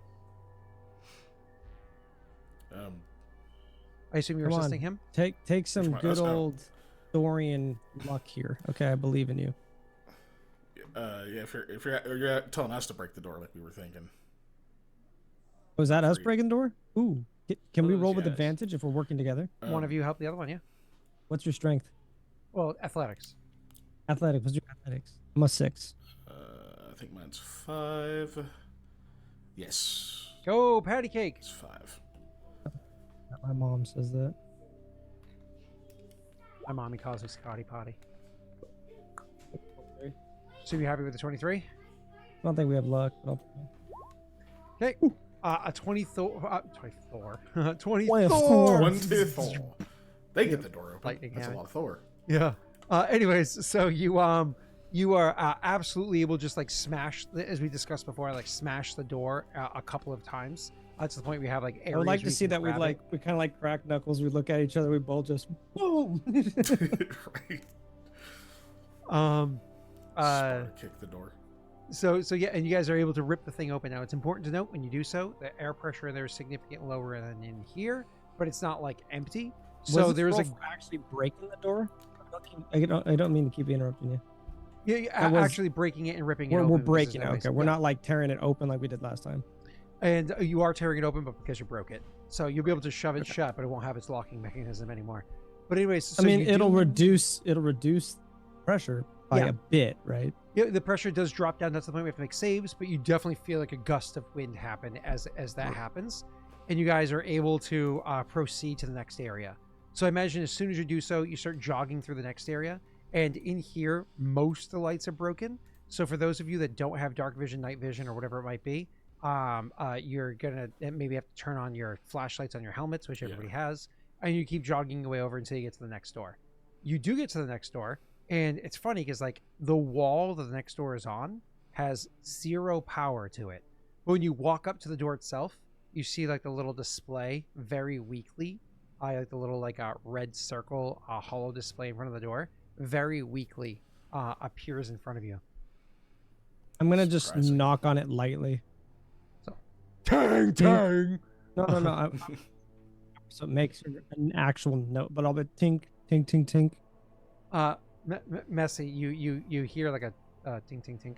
I assume you're Come on. assisting him. Take some one? good Let's go. old Dorian luck here. Okay, I believe in you. Yeah, if you're telling us to break the door like we were thinking. Was that us Free. breaking the door? Ooh. Can we Those roll with guys. advantage if we're working together? One of you help the other one. Yeah. What's your strength? Well, athletics. Athletic. What's your athletics? I'm a 6. I think mine's 5. Yes, Go, patty cake. it's 5. My mom says that. My mommy calls me Scotty Potty. So you happy with the 23? I don't think we have luck. But Okay. A 24. 24. 24. 24. 1, 2, Thor. They get the door open. Lightning That's a hammer. lot of Thor. Yeah. Anyways, so you are absolutely able to just like smash, as we discussed before, like smash the door a couple of times. To the point we have like areas I would like where to you see can that we grab it. kind of like crack knuckles. We look at each other. We both just boom. Right. Sparta kick the door. So yeah, and you guys are able to rip the thing open. Now it's important to note when you do so, the air pressure in there is significantly lower than in here, but it's not like empty. So Was there's a a actually breaking the door. I don't mean to keep interrupting you. yeah, that was- actually breaking it and ripping it We're open. because breaking it. there's no Okay, ways- we're yeah. not like tearing it open like we did last time. And you are tearing it open, but because you broke it, so you'll be able to shove it shut, but it won't have its locking mechanism anymore. But anyways, so I mean, you it'll do- reduce pressure by Yeah. a bit, right? Yeah, the pressure does drop down. That's the point we have to make saves, but you definitely feel like a gust of wind happen as that happens, and you guys are able to proceed to the next area. So I imagine as soon as you do so, you start jogging through the next area, and in here, most of the lights are broken. So for those of you that don't have dark vision, night vision, or whatever it might be, you're gonna maybe have to turn on your flashlights on your helmets, which everybody has, and you keep jogging your way over until you get to the next door. You do get to the next door, and it's funny because like the wall that the next door is on has 0 power to it. But when you walk up to the door itself, you see like the little display very weakly. Like the little like red circle hollow display in front of the door very weakly appears in front of you. I'm gonna just Surprising. knock on it lightly. So, tang tang. No. So it makes an actual note, but I'll be tink, tink, tink, tink. Messy, you hear like a tink tink tink.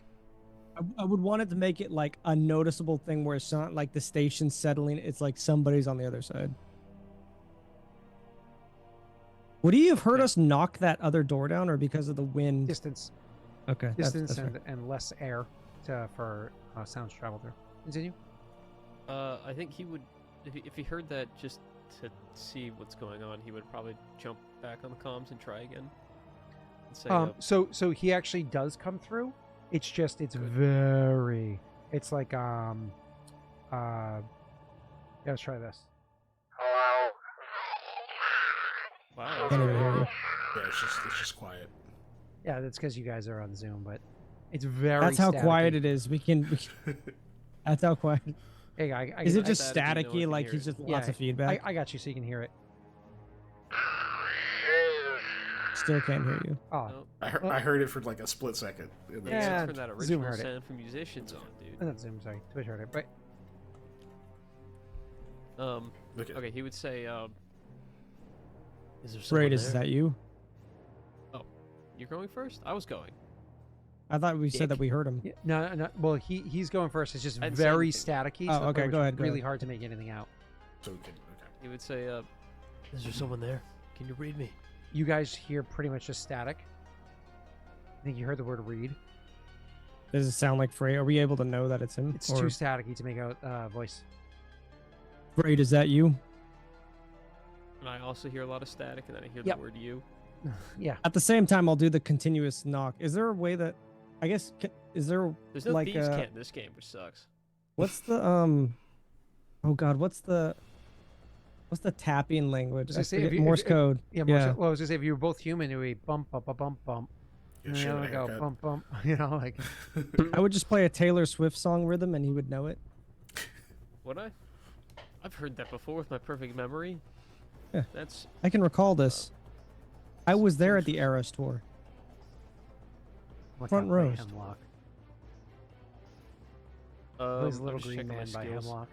I would want it to make it like a noticeable thing where it's not like the station's settling. It's like somebody's on the other side. Would he have heard us knock that other door down, or because of the wind? Distance. Okay. Distance that's right. and less air for sounds to travel through. Continue. I think he would, if he heard that just to see what's going on, he would probably jump back on the comms and try again. And say, So he actually does come through. It's just it's very. It's like yeah, let's try this. wow, Can't even hear you. Yeah, it's just quiet. Yeah, that's because you guys are on Zoom, but it's very. That's how staticky. quiet it is. We can. That's how quiet. Hey, Is it I just staticky, no one staticky? can Like hear he's it. just lots of feedback. I got you, so you can hear it. Still can't hear you. Oh, I heard it for like a split second. And then- Yeah, turn that Zoom original heard it. sound from musicians on, dude. not Zoom. Sorry, Twitch heard it. But Okay, he would say, is there someone Frait, is there? that you? You're going first? I was going. I thought we said Dick. that we heard him. yeah, no. Well, he's going first. It's just I'd say very anything. staticky. Oh, so okay, it's go ahead, go Really ahead. hard to make anything out. So we can, okay. He would say, is there someone there? Can you read me? You guys hear pretty much just static. I think you heard the word read. Does it sound like Frait? Are we able to know that it's him? It's Or too staticky to make out voice. Frait, is that you? And I also hear a lot of static, and then I hear Yep. the word you. Yeah. At the same time, I'll do the continuous knock. Is there a way that, I guess, is there There's no like thieves' cant in this game, which sucks. what's the oh god, what's the tapping language? Just I to say, forget, if you- Morse if- code. Yeah. Yeah. Well, I was gonna say if you were both human, it would be bump, bump, bump, bump. Yeah, And she then had it a would go haircut. bump, bump. You know, like I would just play a Taylor Swift song rhythm and he would know it. Would I? I've heard that before with my perfect memory. Yeah. That's I can recall this. I was there at the Eras tour. look Front out by rows. Hemlock. I'm Plays Little just Green checking my Man by skills, Hemlock.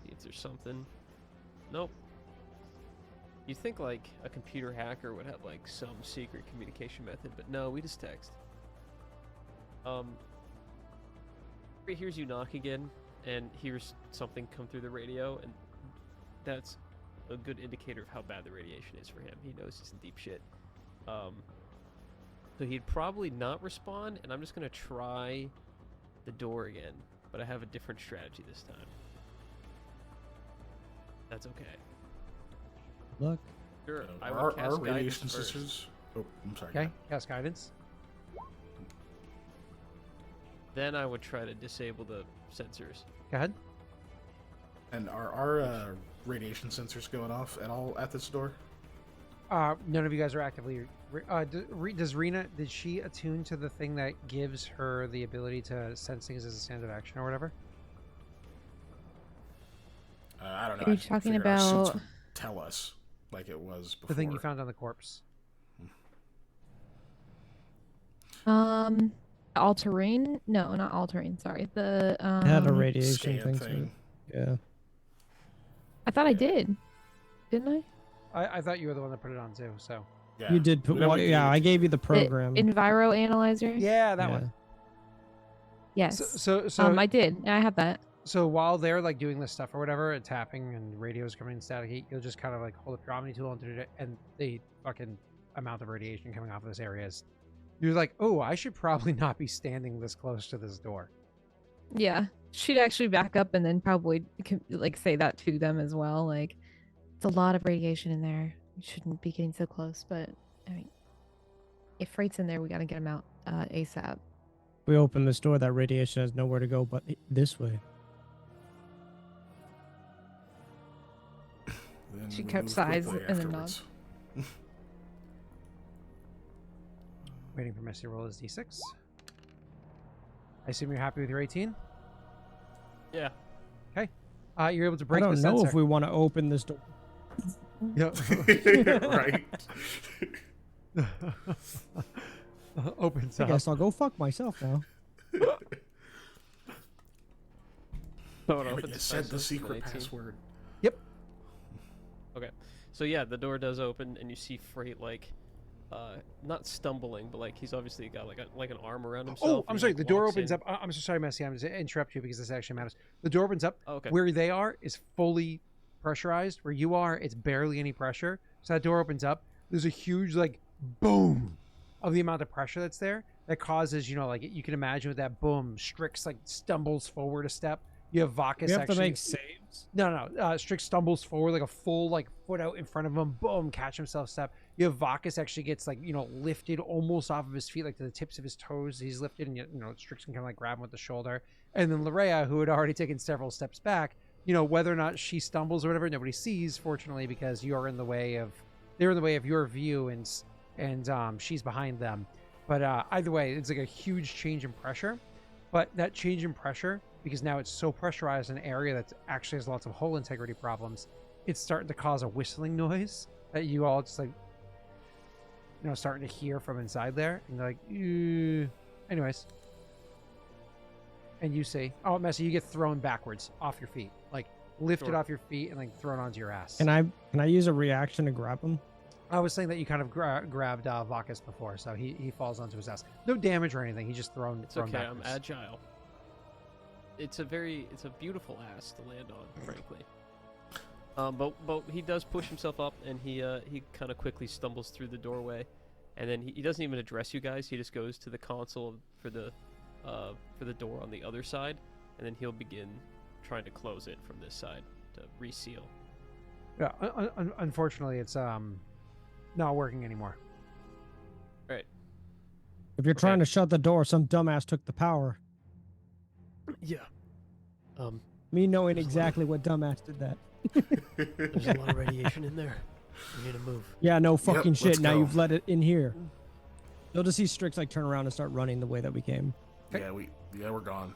see if there's something. Nope. You'd think like a computer hacker would have like some secret communication method, but no, we just text. He hears you knock again and hears something come through the radio, and that's a good indicator of how bad the radiation is for him. He knows he's in deep shit. So he'd probably not respond, and I'm just gonna try the door again, but I have a different strategy this time. That's okay. Look. Sure, I Our will cast radiation guidance first. sensors. Oh, I'm sorry. Okay. Cast guidance. Then I would try to disable the sensors. Go ahead. And are our radiation sensors going off at all at this door? None of you guys are actively. Does Rena? Did she attune to the thing that gives her the ability to sense things as a standard action or whatever? I don't know. Are you I talking figured our suits about- would tell us like it was before. The thing you found on the corpse. All terrain? No, not all terrain. Sorry. The It had a radiation Scan thing. thing. Yeah. I thought I did. Didn't I? I thought you were the one that put it on too. So Yeah. You did put Whatever well, you yeah, did. I gave you the program. Enviro analyzer? yeah, that Yeah. one. Yes. So I did. I have that. So while they're like doing this stuff or whatever, and tapping and radios coming in static, you'll just kind of like hold up your Omni tool and the fucking amount of radiation coming off of this area is. You're like, oh, I should probably not be standing this close to this door. Yeah. She'd actually back up and then probably like say that to them as well. Like, it's a lot of radiation in there. You shouldn't be getting so close. But I mean, if Freight's in there, we gotta get him out ASAP. We open this door, that radiation has nowhere to go but this way. then She we kept move sides quickly and then afterwards. Waiting for Messi to roll his d6. I assume you're happy with your 18? Yeah. You're able to I break the don't know sensor. if we want to open this door. Yep. Right. Opens I up. guess I'll go fuck myself now. So it Damn it, opens you said the faster, secret 18. password. Okay. So yeah, the door does open, and you see Frait like, not stumbling, but like he's obviously got like an arm around himself. Oh, and I'm he, sorry. like, The door walks opens in. up. I'm so sorry, Messi. I'm just going to interrupt you because this actually matters. The door opens up. Oh, okay. Where they are is fully pressurized. Where you are, it's barely any pressure. So that door opens up. There's a huge like boom of the amount of pressure that's there that causes, like you can imagine with that boom, Strix like stumbles forward a step. You have Vakas We have actually. to make saves. No. Strix stumbles forward like a full foot out in front of him. Boom, catch himself step. You have Vakas actually gets lifted almost off of his feet, like to the tips of his toes. He's lifted, and Strix can kind of like grab him with the shoulder. And then Larrea, who had already taken several steps back, whether or not she stumbles or whatever, nobody sees, fortunately, because they're in the way of your view, and she's behind them. But either way, it's like a huge change in pressure. But that change in pressure, because now it's so pressurized in an area that actually has lots of hull integrity problems, it's starting to cause a whistling noise that you all just starting to hear from inside there. And you're like, "Ew." Anyways. And you see, oh, Messi, you get thrown backwards off your feet. Like lifted Sure. off your feet and thrown onto your ass. Can I use a reaction to grab him? I was saying that you kind of grabbed Vakas before, so he falls onto his ass. No damage or anything. He's just thrown. It's thrown okay. backwards. I'm agile. It's a beautiful ass to land on, frankly. But he does push himself up, and he kind of quickly stumbles through the doorway, and then he doesn't even address you guys. He just goes to the console for the door on the other side, and then he'll begin trying to close it from this side to reseal. Yeah. Unfortunately, it's not working anymore. Right. If you're trying to shut the door, some dumbass took the power. Yeah. Me knowing exactly what dumbass did that. There's a lot of radiation in there. We need to move. Yeah, no fucking let's shit. Now go. you've let it in here. You'll just see Strix turn around and start running the way that we came. Yeah, we're gone.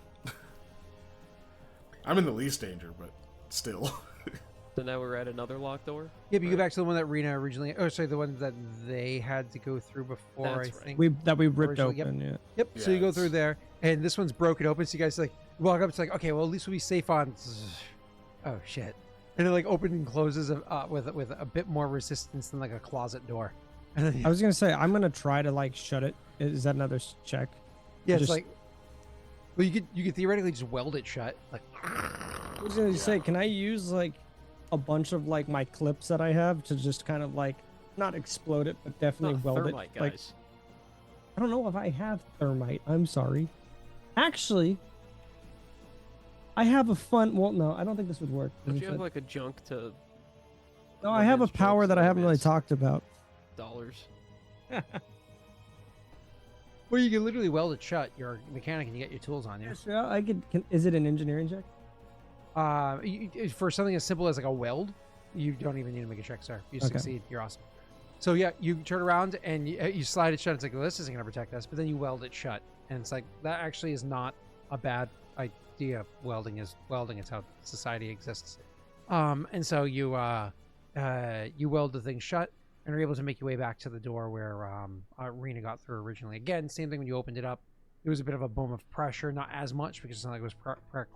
I'm in the least danger, but still. So now we're at another locked door. Yeah, but you go back to the one that Rena originally. Oh, sorry, the one that they had to go through before. That's I right. think. We ripped Originally, open. Yeah. Yep. So you Yeah, go it's- through there, and this one's broken open. So you guys walk up. It's like, okay, well at least we'll be safe on. Oh shit! And it opens and closes with a bit more resistance than a closet door. And then, I was gonna say I'm gonna try to shut it. Is that another check? yeah, it's just- well, you could theoretically just weld it shut. I was gonna say, can I use a bunch of my clips that I have to just kind of not explode it, but definitely Not weld thermite, it? guys. I don't know if I have thermite. I'm sorry. Actually, I have a fun. Well, no, I don't think this would work. Don't you have a junk to No, I have a romance power jokes that I and haven't really romance talked about. dollars? Well, you can literally weld it shut. You're a mechanic and you get your tools on you. Yeah, I could. Is it an engineering check? For something as simple as a weld, you don't even need to make a check, sir. You Okay. succeed. You're awesome. So yeah, you turn around and you slide it shut. It's like, well, this isn't going to protect us. But then you weld it shut, and it's like that actually is not a bad idea. Welding is welding. It's how society exists. And so you weld the thing shut, and are able to make your way back to the door where Rena got through originally. Again, same thing when you opened it up. It was a bit of a boom of pressure, not as much because it's not like it was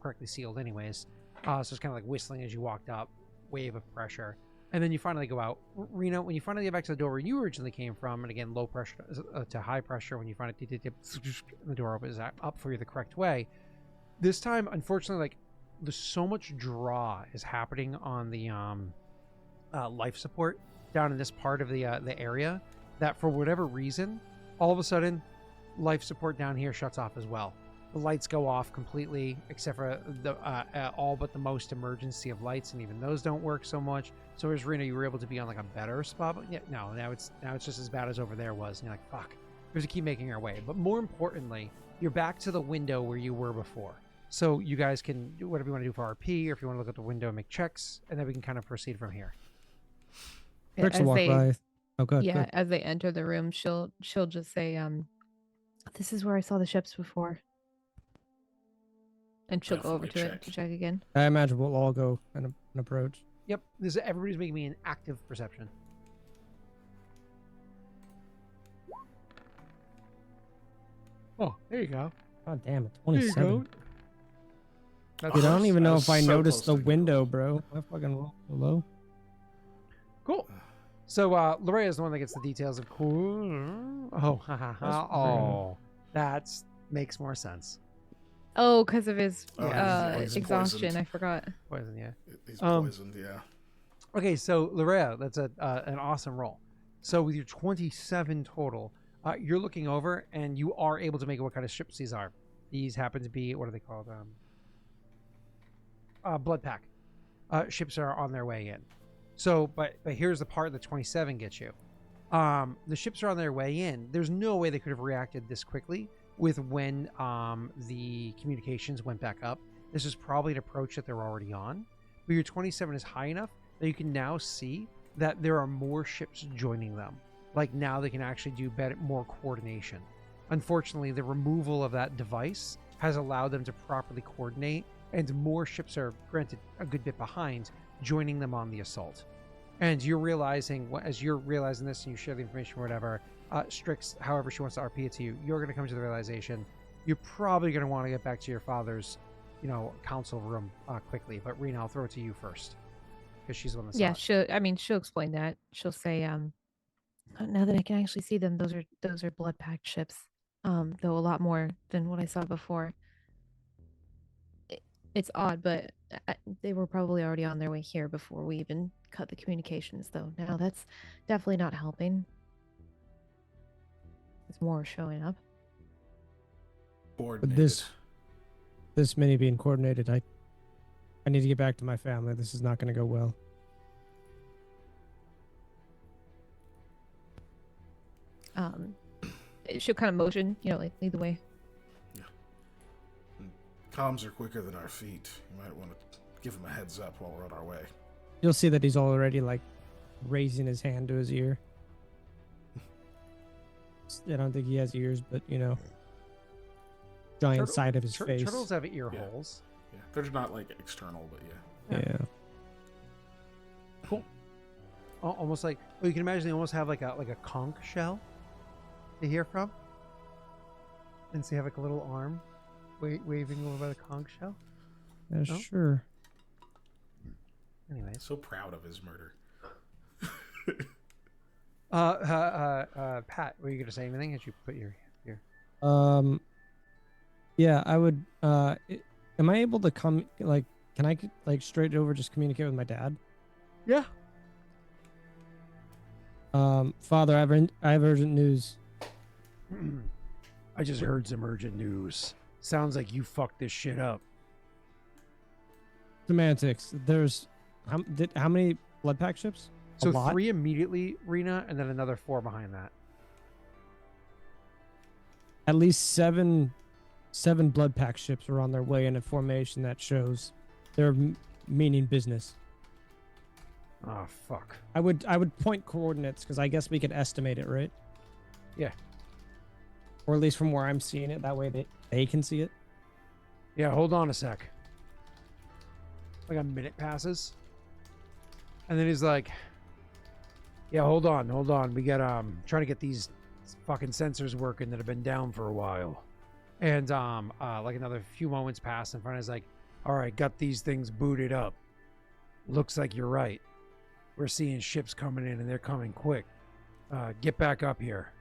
correctly sealed anyways. So it's kind of whistling as you walked up, wave of pressure. And then you finally go out. Rena, when you finally get back to the door where you originally came from, and again, low pressure to high pressure, when you find it, the door opens up for you the correct way. This time, unfortunately, there's so much draw is happening on the life support down in this part of the area that for whatever reason, all of a sudden, life support down here shuts off as well. The lights go off completely, except for the all but the most emergency of lights, and even those don't work so much. So as Rena, you were able to be on a better spot, but yeah, no, now it's just as bad as over there was. And you're like, fuck, we have to keep making our way. But more importantly, you're back to the window where you were before. So you guys can do whatever you want to do for RP, or if you want to look at the window and make checks, and then we can kind of proceed from here. Strix will walk by. Oh, good. yeah, Good. as they enter the room, she'll just say, "This is where I saw the ships before," and she'll go over to Definitely it to check again. I imagine we'll all go and approach. Yep. Everybody's making me an active perception. Oh, there you go. God damn it, There you 27. go. That's Dude, I don't even know was if I so noticed the close to window, bro. I fucking roll so low. cool. So Larrea is the one that gets the details of cool. Oh, ha ha ha. Oh, that makes more sense. Oh, because of his Oh, he's exhaustion. poisoned. I forgot. Poison, yeah. He's poisoned, yeah. Okay, so Larrea, that's an awesome roll. So with your 27 total, you're looking over and you are able to make what kind of ships these are. These happen to be, what are they called? Blood pack. Ships are on their way in. So, but here's the part that 27 gets you. The ships are on their way in. There's no way they could have reacted this quickly with when the communications went back up. This is probably an approach that they're already on. But your 27 is high enough that you can now see that there are more ships joining them. Like now they can actually do more coordination. Unfortunately, the removal of that device has allowed them to properly coordinate, and more ships are, granted, a good bit behind, joining them on the assault. And you're realizing, as you're realizing this and you share the information or whatever, Strix, however she wants to RP it to you, you're going to come to the realization you're probably going to want to get back to your father's, council room quickly. But Rena, I'll throw it to you first because she's the one that's Yeah, she'll explain that. She'll say, now that I can actually see them, those are blood packed ships. Though a lot more than what I saw before. It's odd, but they were probably already on their way here before we even cut the communications, though. Now that's definitely not helping. It's more showing up. But Coordinated. this many being coordinated, I need to get back to my family. This is not going to go well. She'll kind of motion, like lead the way. Comms are quicker than our feet. You might want to give him a heads up while we're on our way. You'll see that he's already like raising his hand to his ear. I don't think he has ears, but giant side of his face. Turtles have ear holes. Yeah, they're not like external, but yeah. Yeah. Cool. Almost like, you can imagine they almost have like a conch shell to hear from. And so you have like a little arm waving over by the conch shell. Yeah, No? sure. Anyways. So proud of his murder. Pat, were you going to say anything as you put your... Yeah, I would, am I able to come, like, can I, like, straight over just communicate with my dad? Yeah. Father, I have urgent news. I just heard some urgent news. Sounds like you fucked this shit up. Semantics. There's, how many blood pack ships? So A lot? 3 immediately, Rena, and then another 4 behind that. At least seven blood pack ships are on their way in a formation that shows they're meaning business. Oh, fuck. I would point coordinates because I guess we could estimate it, right? Yeah. Or at least from where I'm seeing it. That way they can see it. Yeah, hold on a sec. Like a minute passes. And then he's like, yeah, hold on. We got, trying to get these fucking sensors working that have been down for a while. And, like another few moments pass in front of us, like, all right, got these things booted up. Looks like you're right. We're seeing ships coming in and they're coming quick. Get back up here.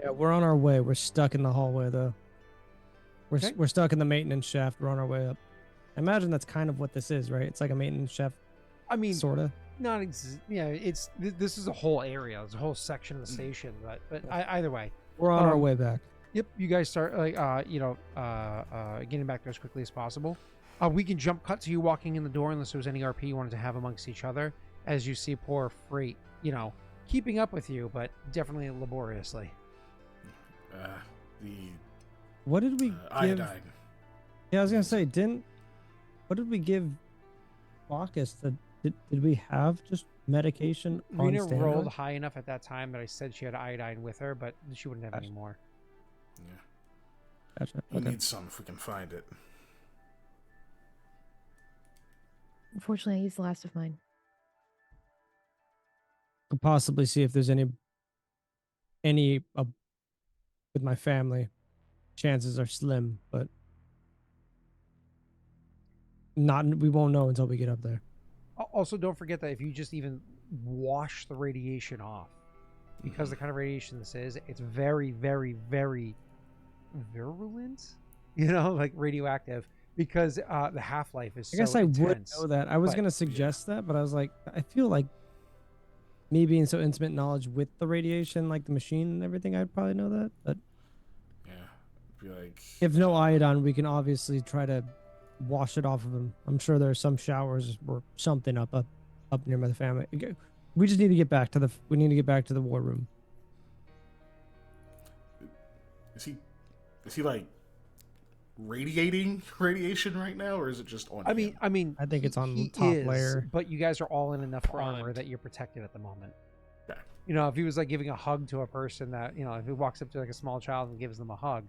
Yeah, we're on our way. We're stuck in the hallway though. We're stuck in the maintenance shaft. We're on our way up. I imagine that's kind of what this is, right? It's like a maintenance shaft. I mean, sorta. It's this is a whole area. It's a whole section of the station. But either way, We're on our way back. Yep, you guys start like getting back there as quickly as possible. We can jump cut to you walking in the door unless there was any RP you wanted to have amongst each other. As you see poor Frait, keeping up with you, but definitely laboriously. What did we give? Iodine. Yeah, I was gonna say, what did we give Vakas? Did we have just medication on Rena standby? rolled high enough at that time that I said she had iodine with her, but she wouldn't have Gotcha. any more. Yeah. Gotcha. We'll Okay. need some if we can find it. Unfortunately, I used the last of mine. Could possibly see if there's any with my family. Chances are slim, but not. We won't know until we get up there. Also, don't forget that if you just even wash the radiation off, because the kind of radiation this is, it's very, very, very virulent. You know, like radioactive, because the half-life is I guess so I intense. would know that. I was but- gonna suggest that, but I was like, I feel like me being so intimate knowledge with the radiation, like the machine and everything, I'd probably know that. But Yeah. Be like, if no iodine, we can obviously try to wash it off of him. I'm sure there are some showers or something up near the family. We just need to get back to the war room. is he like radiating radiation right now, or is it just on? I mean, I think it's on he top is, layer. but you guys are all in enough armor Primed. that you're protected at the moment. Okay. You know, if he was like giving a hug to a person that, you know, if he walks up to like a small child and gives them a hug,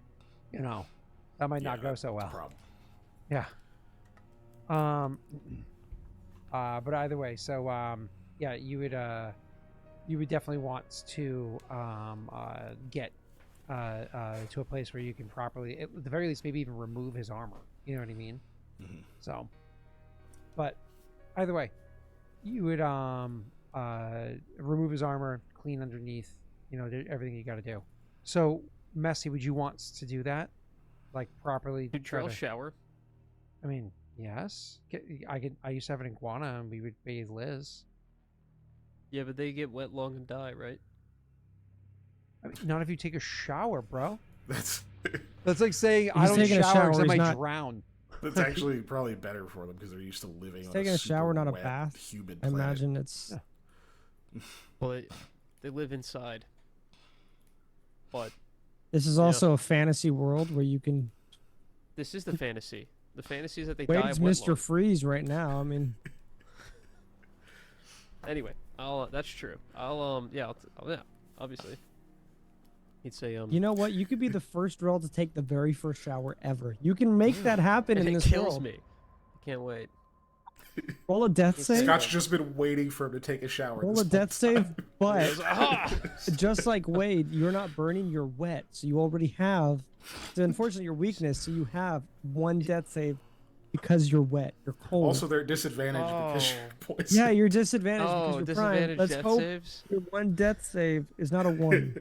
you know, that might not go so well. Problem. Yeah. But either way, so yeah, you would definitely want to get to a place where you can properly, at the very least, maybe even remove his armor. You know what I mean? Mm-hmm. So, but either way, you would remove his armor, clean underneath, you know, do everything you got to do. So, Messy, would you want to do that, like properly? Did try Trail to- shower? I mean, yes. I used to have an iguana, and we would bathe Liz. Yeah, but they get wet, long, and die, right? I mean, not if you take a shower, bro. That's That's like saying I He's don't taking a shower shower, because I he's might not- drown. that's actually probably better for them because they're used to living He's on taking a super shower, not a wet, bath. humid I planet. imagine it's Well, they live inside. But this is Yeah. also a fantasy world where you can. this is the fantasy. The fantasy is that they die Wade's of wet Mr. lung. Freeze right now. I mean, Anyway, that's true. Yeah, obviously. He'd say you know what? You could be the first girl to take the very first shower ever. You can make that happen and in it this kills world. me. I can't wait. Roll a death It's save. Scott's just been waiting for him to take a shower. Roll this a whole death save, time. but Ah! just like Wade, you're not burning, you're wet. So you already have, so unfortunately, your weakness. So you have one death save because you're wet. You're cold. Also, they're disadvantaged because Oh. you're poisoned. yeah, you're disadvantaged Oh, because you're primed. disadvantage Let's death hope saves? your one death save is not a one.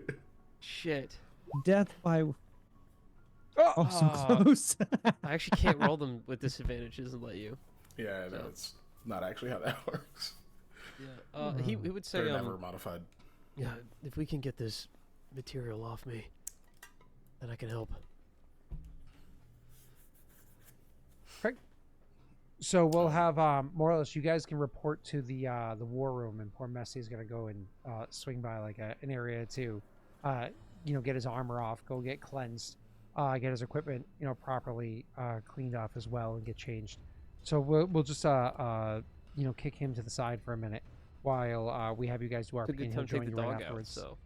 Shit. Death by oh, so Ah. close. I actually can't roll them with disadvantages and let you. Yeah, no, So. it's not actually how that works. Yeah. He would say, They're never modified. yeah, if we can get this material off me, then I can help. So we'll have more or less. You guys can report to the war room, and poor Messi is gonna go and swing by like an area to, you know, get his armor off, go get cleansed, get his equipment, you know, properly cleaned off as well, and get changed. So we'll just you know, kick him to the side for a minute while we have you guys do It's a RP, good and he'll time to take join the you right dog out, afterwards. so.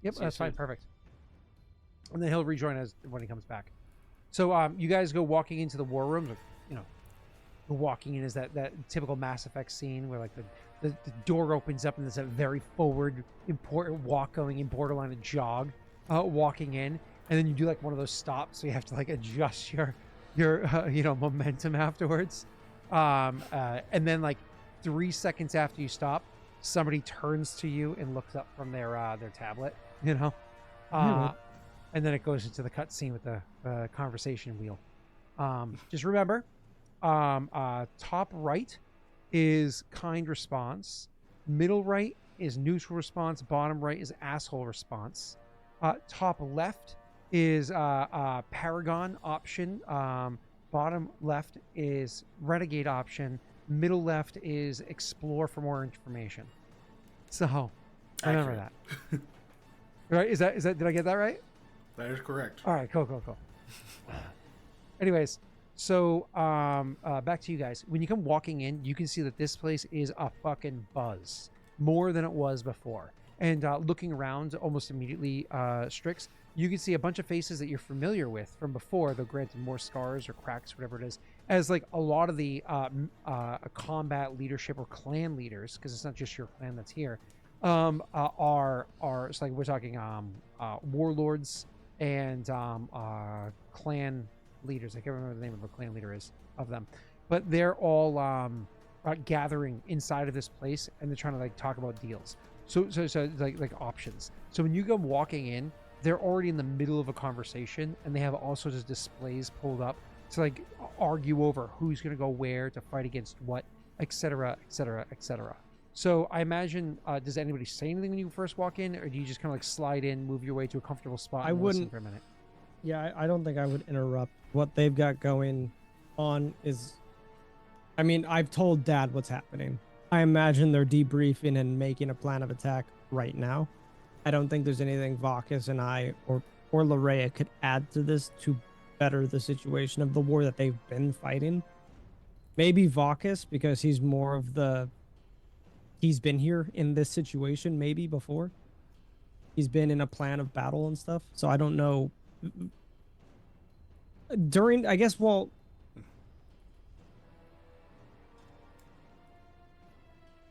Yep, See you that's fine, soon. perfect. And then he'll rejoin us when he comes back. So you guys go walking into the war room. You know, walking in is that typical Mass Effect scene where like the door opens up and there's a very forward, important walk going in, borderline a jog, walking in, and then you do like one of those stops, so you have to like adjust your you know, momentum afterwards. And then like 3 seconds after you stop, somebody turns to you and looks up from their tablet, you know. And then it goes into the cutscene with the conversation wheel. Just remember, top right is kind response, middle right is neutral response, bottom right is asshole response, top left is paragon option, bottom left is renegade option, middle left is explore for more information. So remember that. Right? Is that did I get that right? That is correct. All right, cool. Anyways, so back to you guys. When you come walking in, you can see that this place is a fucking buzz. more than it was before. And looking around almost immediately, Strix, you can see a bunch of faces that you're familiar with from before, though granted more scars or cracks, whatever it is, as like a lot of the combat leadership or clan leaders, because it's not just your clan that's here, are it's like we're talking warlords and clan leaders. I can't remember the name of a clan leader is of them, but they're all gathering inside of this place, and they're trying to like talk about deals. So like options. So when you go walking in, they're already in the middle of a conversation, and they have all sorts of displays pulled up to like argue over who's going to go where to fight against what, etc., etc., etc. So I imagine, does anybody say anything when you first walk in, or do you just kind of like slide in, move your way to a comfortable spot, and listen for a minute? Yeah, I don't think I would interrupt. What they've got going on is, I mean, I've told Dad what's happening. I imagine they're debriefing and making a plan of attack right now. I don't think there's anything Vakas and I or Larrea could add to this to better the situation of the war that they've been fighting. Maybe Vakas, because he's more of he's been here in this situation maybe before. He's been in a plan of battle and stuff. So I don't know. I guess, well,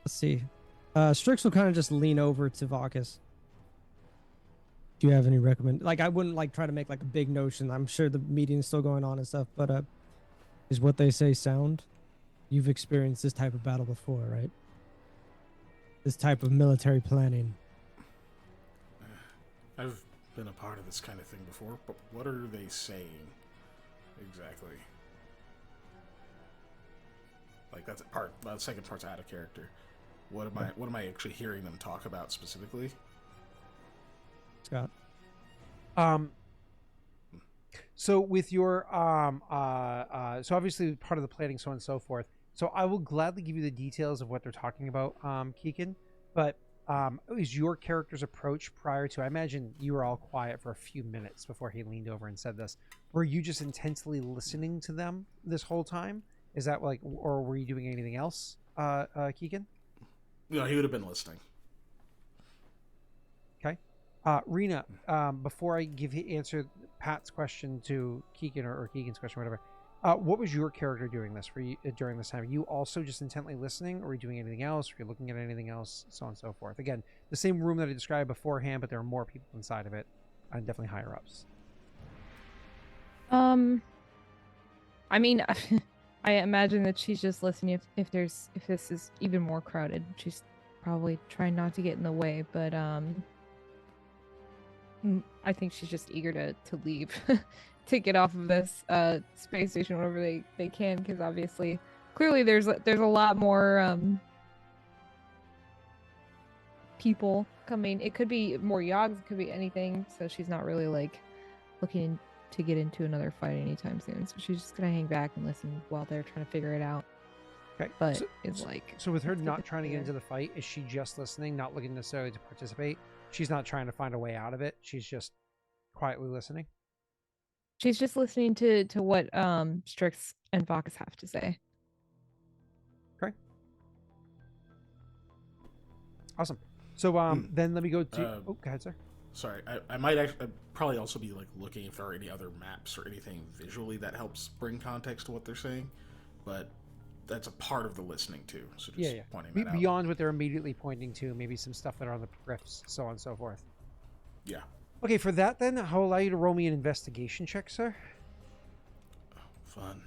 let's see. Strix will kind of just lean over to Vakas. Do you have any like, I wouldn't like try to make like a big notion. I'm sure the meeting's still going on and stuff, but is what they say sound? You've experienced this type of battle before, right? This type of military planning. I've been a part of this kind of thing before, but what are they saying exactly? Like that's the second part's out of character. What am I actually hearing them talk about specifically? Scott. So with your so obviously part of the planning, so on and so forth. So I will gladly give you the details of what they're talking about, Kiken. But is your character's approach prior to? I imagine you were all quiet for a few minutes before he leaned over and said this. Were you just intensely listening to them this whole time? Is that like, or were you doing anything else, Kiken? No, he would have been listening. Okay. Rena, before I answer Pat's question to Kiken or Keegan's question, or whatever, what was your character doing this for you during this time? Were you also just intently listening, or were you doing anything else? Were you looking at anything else, so on and so forth? Again, the same room that I described beforehand, but there are more people inside of it, and definitely higher ups. I mean, I imagine that she's just listening. If this is even more crowded, she's probably trying not to get in the way. But I think she's just eager to leave, to get off of this space station whenever they can, because obviously, clearly there's a lot more people coming. It could be more Yogs, it could be anything. So she's not really like looking to get into another fight anytime soon. So she's just gonna hang back and listen while they're trying to figure it out. Okay. But it's like, so with her not trying to get into the fight, is she just listening, not looking necessarily to participate? She's not trying to find a way out of it. She's just quietly listening. She's just listening to what Strix and Vakas have to say. Okay. Awesome. So then let me go to. Go ahead, sir. Sorry, I might actually probably also be like looking if there are any other maps or anything visually that helps bring context to what they're saying, but that's a part of the listening too. So just pointing that out. Beyond what they're immediately pointing to, maybe some stuff that are on the riffs, so on and so forth. Yeah. Okay, for that then, I'll allow you to roll me an investigation check, sir. Fun.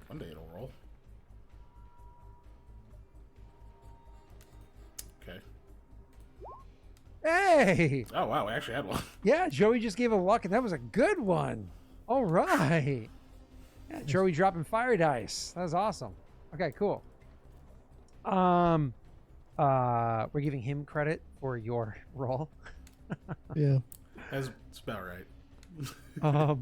One day it'll roll. Okay. Hey! Oh wow, I actually had one. Yeah, Joey just gave a luck, and that was a good one. All right. Yeah, Joey dropping fire dice. That was awesome. Okay, cool. We're giving him credit for your roll. Yeah. That's about right.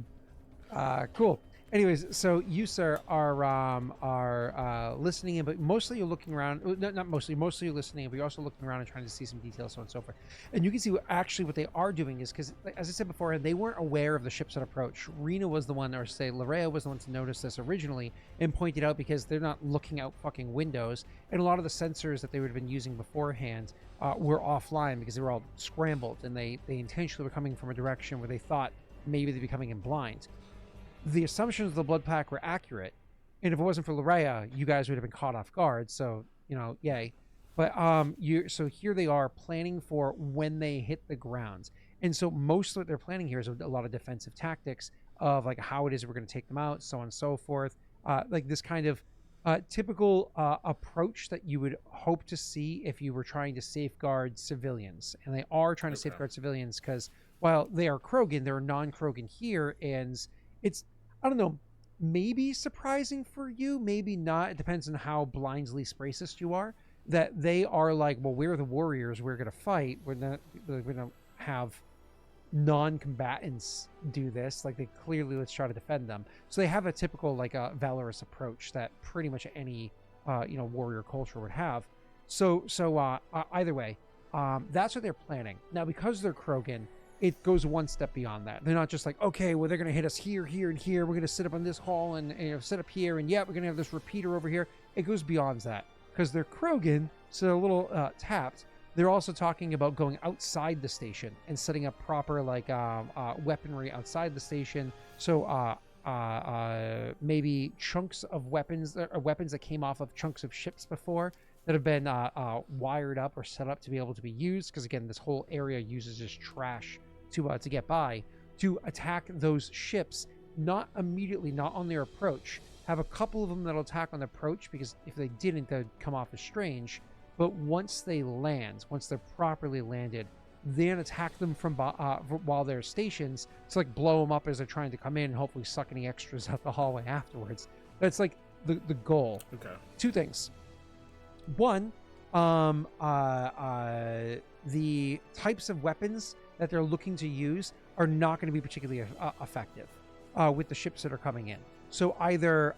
Cool. Anyways, so you, sir, are listening in, but mostly you're looking around. Not mostly you're listening, but you're also looking around and trying to see some details, so on and so forth. And you can see what they are doing is, because as I said before, they weren't aware of the ships at approach. Rena was the one, or say Larrea was the one to notice this originally and point it out, because they're not looking out fucking windows, and a lot of the sensors that they would have been using beforehand were offline because they were all scrambled, and they intentionally were coming from a direction where they thought maybe they'd be coming in blind. The assumptions of the blood pack were accurate, and if it wasn't for Larrea, you guys would have been caught off guard. So, yay. But so here they are planning for when they hit the ground. And so most of what they're planning here is a lot of defensive tactics of like how it is we're going to take them out, so on and so forth. Like this kind of typical approach that you would hope to see if you were trying to safeguard civilians. And they are trying to safeguard civilians because while they are Krogan, they're non-Krogan here, and it's, I don't know, maybe surprising for you, maybe not. It depends on how blindly racist you are, that they are like, well, we're the warriors, we're going to fight. We're going to have non-combatants do this. Like, they clearly, let's try to defend them. So they have a typical, like, a valorous approach that pretty much any, warrior culture would have. So either way, that's what they're planning. Now, because they're Krogan, it goes one step beyond that. They're not just like, okay, well, they're going to hit us here, here, and here. We're going to sit up on this hall and sit up here. And yeah, we're going to have this repeater over here. It goes beyond that because they're Krogan, so they're a little tapped. They're also talking about going outside the station and setting up proper like weaponry outside the station. So maybe chunks of weapons that came off of chunks of ships before that have been wired up or set up to be able to be used. Because again, this whole area uses just trash to get by, to attack those ships, not immediately, not on their approach. Have a couple of them that'll attack on the approach, because if they didn't, they'd come off as strange. But once they land, once they're properly landed, then attack them from while they're stations to like blow them up as they're trying to come in, and hopefully suck any extras out the hallway afterwards. That's like the goal. Okay. Two things. One, the types of weapons that they're looking to use are not going to be particularly effective with the ships that are coming in. So either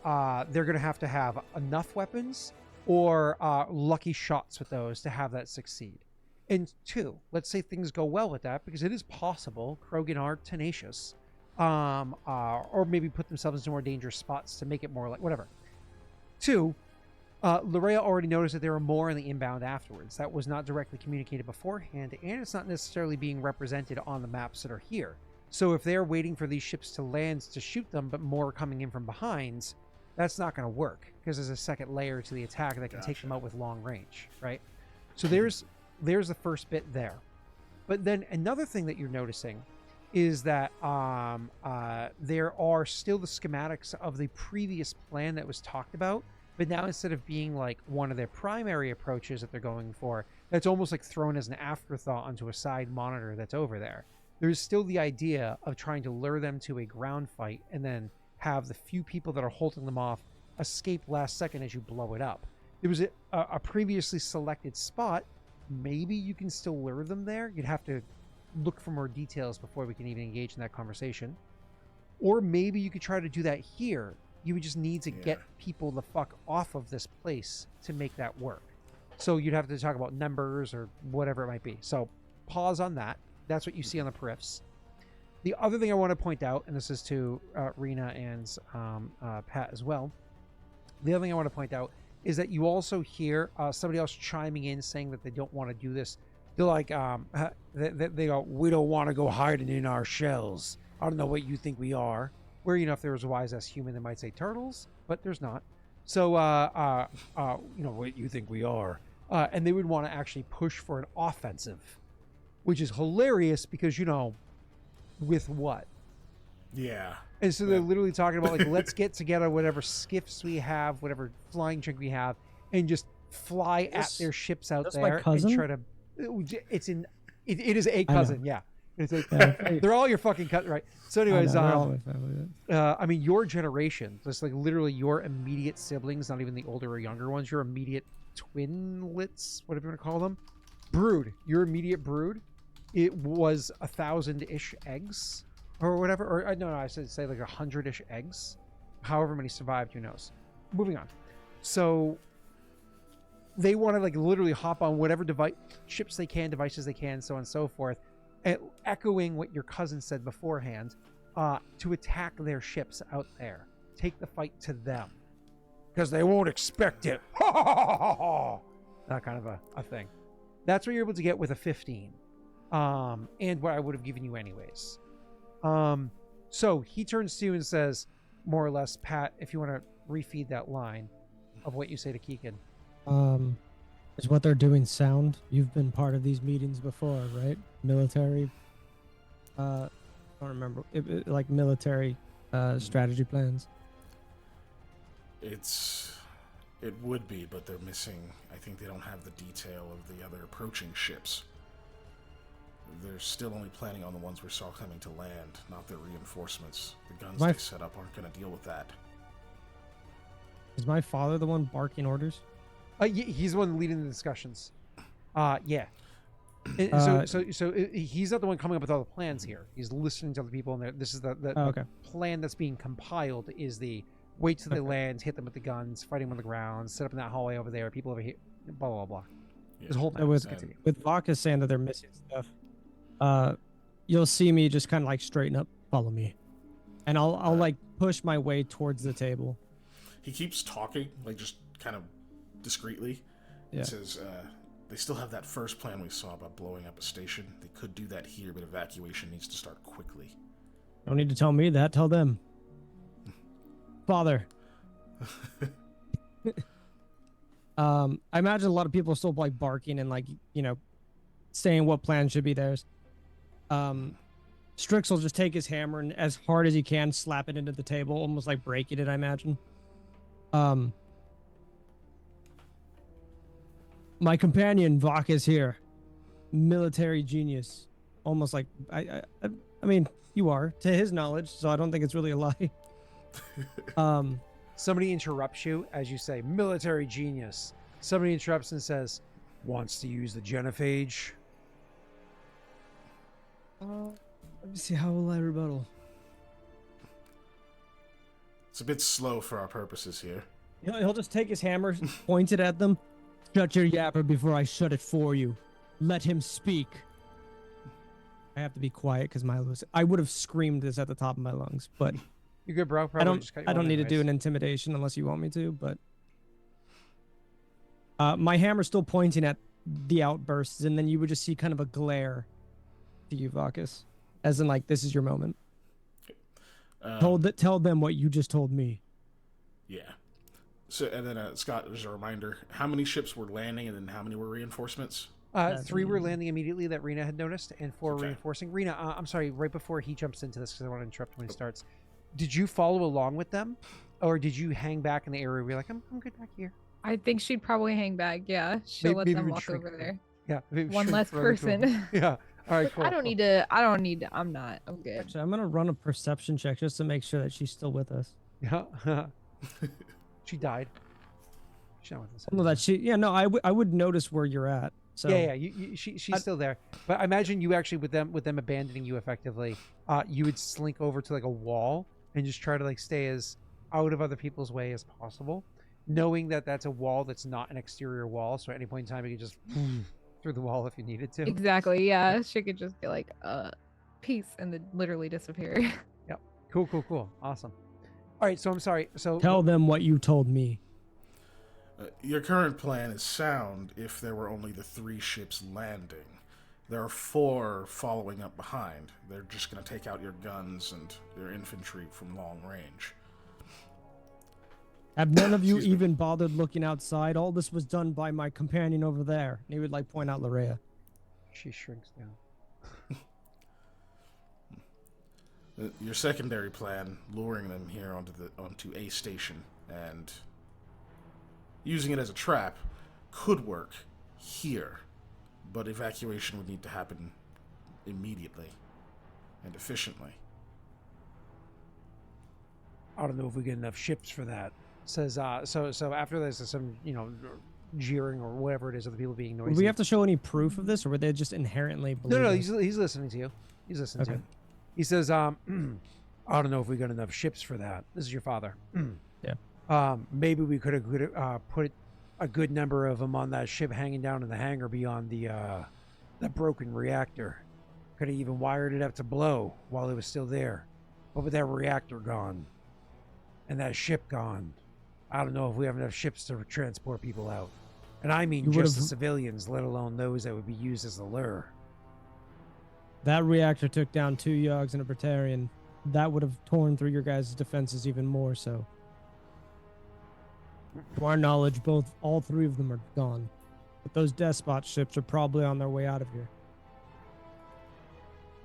they're going to have enough weapons or lucky shots with those to have that succeed. And two, let's say things go well with that, because it is possible Krogan are tenacious, or maybe put themselves into more dangerous spots to make it more like whatever. Two, Larrea already noticed that there were more in the inbound afterwards. That was not directly communicated beforehand, and it's not necessarily being represented on the maps that are here. So if they're waiting for these ships to land to shoot them, but more coming in from behind, that's not going to work, because there's a second layer to the attack that can take them out with long range, right? So there's the first bit there. But then another thing that you're noticing is that there are still the schematics of the previous plan that was talked about, but now instead of being like one of their primary approaches that they're going for, that's almost like thrown as an afterthought onto a side monitor that's over there. There's still the idea of trying to lure them to a ground fight and then have the few people that are holding them off escape last second as you blow it up. There was a previously selected spot. Maybe you can still lure them there. You'd have to look for more details before we can even engage in that conversation. Or maybe you could try to do that here. You would just need to get people the fuck off of this place to make that work. So you'd have to talk about numbers or whatever it might be. So pause on that. That's what you see on the periffs. The other thing I want to point out, and this is to Rena and Pat as well. The other thing I want to point out is that you also hear somebody else chiming in saying that they don't want to do this. They're like, they go, we don't want to go hiding in our shells. I don't know what you think we are. Where, if there was a wise-ass human, they might say turtles, but there's not. So, what you think we are. And they would want to actually push for an offensive, which is hilarious because, with what? Yeah. And so they're literally talking about, like, let's get together whatever skiffs we have, whatever flying trick we have, and just fly at their ships out there and try to... It is a cousin, yeah. It's like, they're all your fucking cut, right? So anyways, your generation, just like literally your immediate siblings, not even the older or younger ones, your immediate twinlets, whatever you want to call them, brood, your immediate brood, it was 1,000-ish eggs or whatever, or no, I should say like 100-ish eggs. However many survived, who knows? Moving on. So they want to like literally hop on whatever ships they can, devices they can, so on and so forth, and echoing what your cousin said beforehand, to attack their ships out there, take the fight to them, because they won't expect it. That kind of a thing. That's what you're able to get with a 15, and what I would have given you anyways. So he turns to you and says, more or less, Pat, if you want to refeed that line of what you say to Kiken. Is what they're doing sound? You've been part of these meetings before, right? Military. I don't remember. Like military strategy plans. It would be, but they're missing. I think they don't have the detail of the other approaching ships. They're still only planning on the ones we saw coming to land, not their reinforcements. The guns they set up aren't going to deal with that. Is my father the one barking orders? He's the one leading the discussions. Yeah. So he's not the one coming up with all the plans here. He's listening to other people, and this is the plan that's being compiled. Is the wait till they land, hit them with the guns, fight them on the ground, set up in that hallway over there, people over here, blah blah blah. Yeah. This whole with Vakas saying that they're missing stuff, you'll see me just kind of like straighten up, follow me, and I'll like push my way towards the table. He keeps talking, like just kind of discreetly. Yeah. It says, they still have that first plan we saw about blowing up a station. They could do that here, but evacuation needs to start quickly. Don't need to tell me that. Tell them. Father. I imagine a lot of people are still like barking and like, saying what plan should be theirs. Strix will just take his hammer and as hard as he can slap it into the table, almost like breaking it, I imagine. My companion Vakas here, military genius, almost like I mean you are to his knowledge, so I don't think it's really a lie. Somebody interrupts you as you say military genius. Somebody interrupts and says, wants to use the genophage. Let me see, how will I rebuttal? It's a bit slow for our purposes here. He'll just take his hammer, point it at them. Shut your yapper before I shut it for you. Let him speak. I have to be quiet because I would have screamed this at the top of my lungs, but You're good, bro. I don't need to do an intimidation unless you want me to, but my hammer's still pointing at the outbursts, and then you would just see kind of a glare to you, Vakas, as in like, this is your moment. Tell them what you just told me. Yeah. So, and then Scott, there's a reminder: how many ships were landing, and then how many were reinforcements? 3 were landing immediately that Rena had noticed, and 4 were reinforcing. Rena, I'm sorry, right before he jumps into this, because I want to interrupt when he starts. Did you follow along with them, or did you hang back in the area where you're like, I'm good back here? I think she'd probably hang back. Yeah, she'll let them walk over there. Yeah, one less person. Yeah. All right, cool. I don't need. I'm not. I'm good. Actually, I'm gonna run a perception check just to make sure that she's still with us. Yeah. She died. She's not with us. No, that she. Yeah, no, I would notice where you're at. So yeah. She's still there. But I imagine you actually with them abandoning you effectively, you would slink over to like a wall and just try to like stay as out of other people's way as possible, knowing that that's a wall that's not an exterior wall. So at any point in time, you could just through the wall if you needed to. Exactly. Yeah, she could just be like, peace, and then literally disappear. Yep. Cool. Awesome. All right. So I'm sorry. So tell them what you told me. Your current plan is sound if there were only the 3 ships landing. There are 4 following up behind. They're just going to take out your guns and your infantry from long range. Have none of you even bothered looking outside? All this was done by my companion over there. And he would like point out Larrea. She shrinks down. Your secondary plan, luring them here onto a station and using it as a trap, could work here, but evacuation would need to happen immediately and efficiently. I don't know if we get enough ships for that. Says so after this, some jeering or whatever it is of the people being noisy. Would we have to show any proof of this, or would they just inherently believe? No, he's listening to you. He's listening to you. He says, I don't know if we got enough ships for that. This is your father. Yeah. Maybe we could have put a good number of them on that ship hanging down in the hangar beyond the broken reactor. Could have even wired it up to blow while it was still there. But with that reactor gone and that ship gone, I don't know if we have enough ships to transport people out. And I mean just the civilians, let alone those that would be used as a lure. That reactor took down 2 Yogs and a Batarian. That would have torn through your guys' defenses even more so. To our knowledge, all 3 of them are gone. But those Despot ships are probably on their way out of here.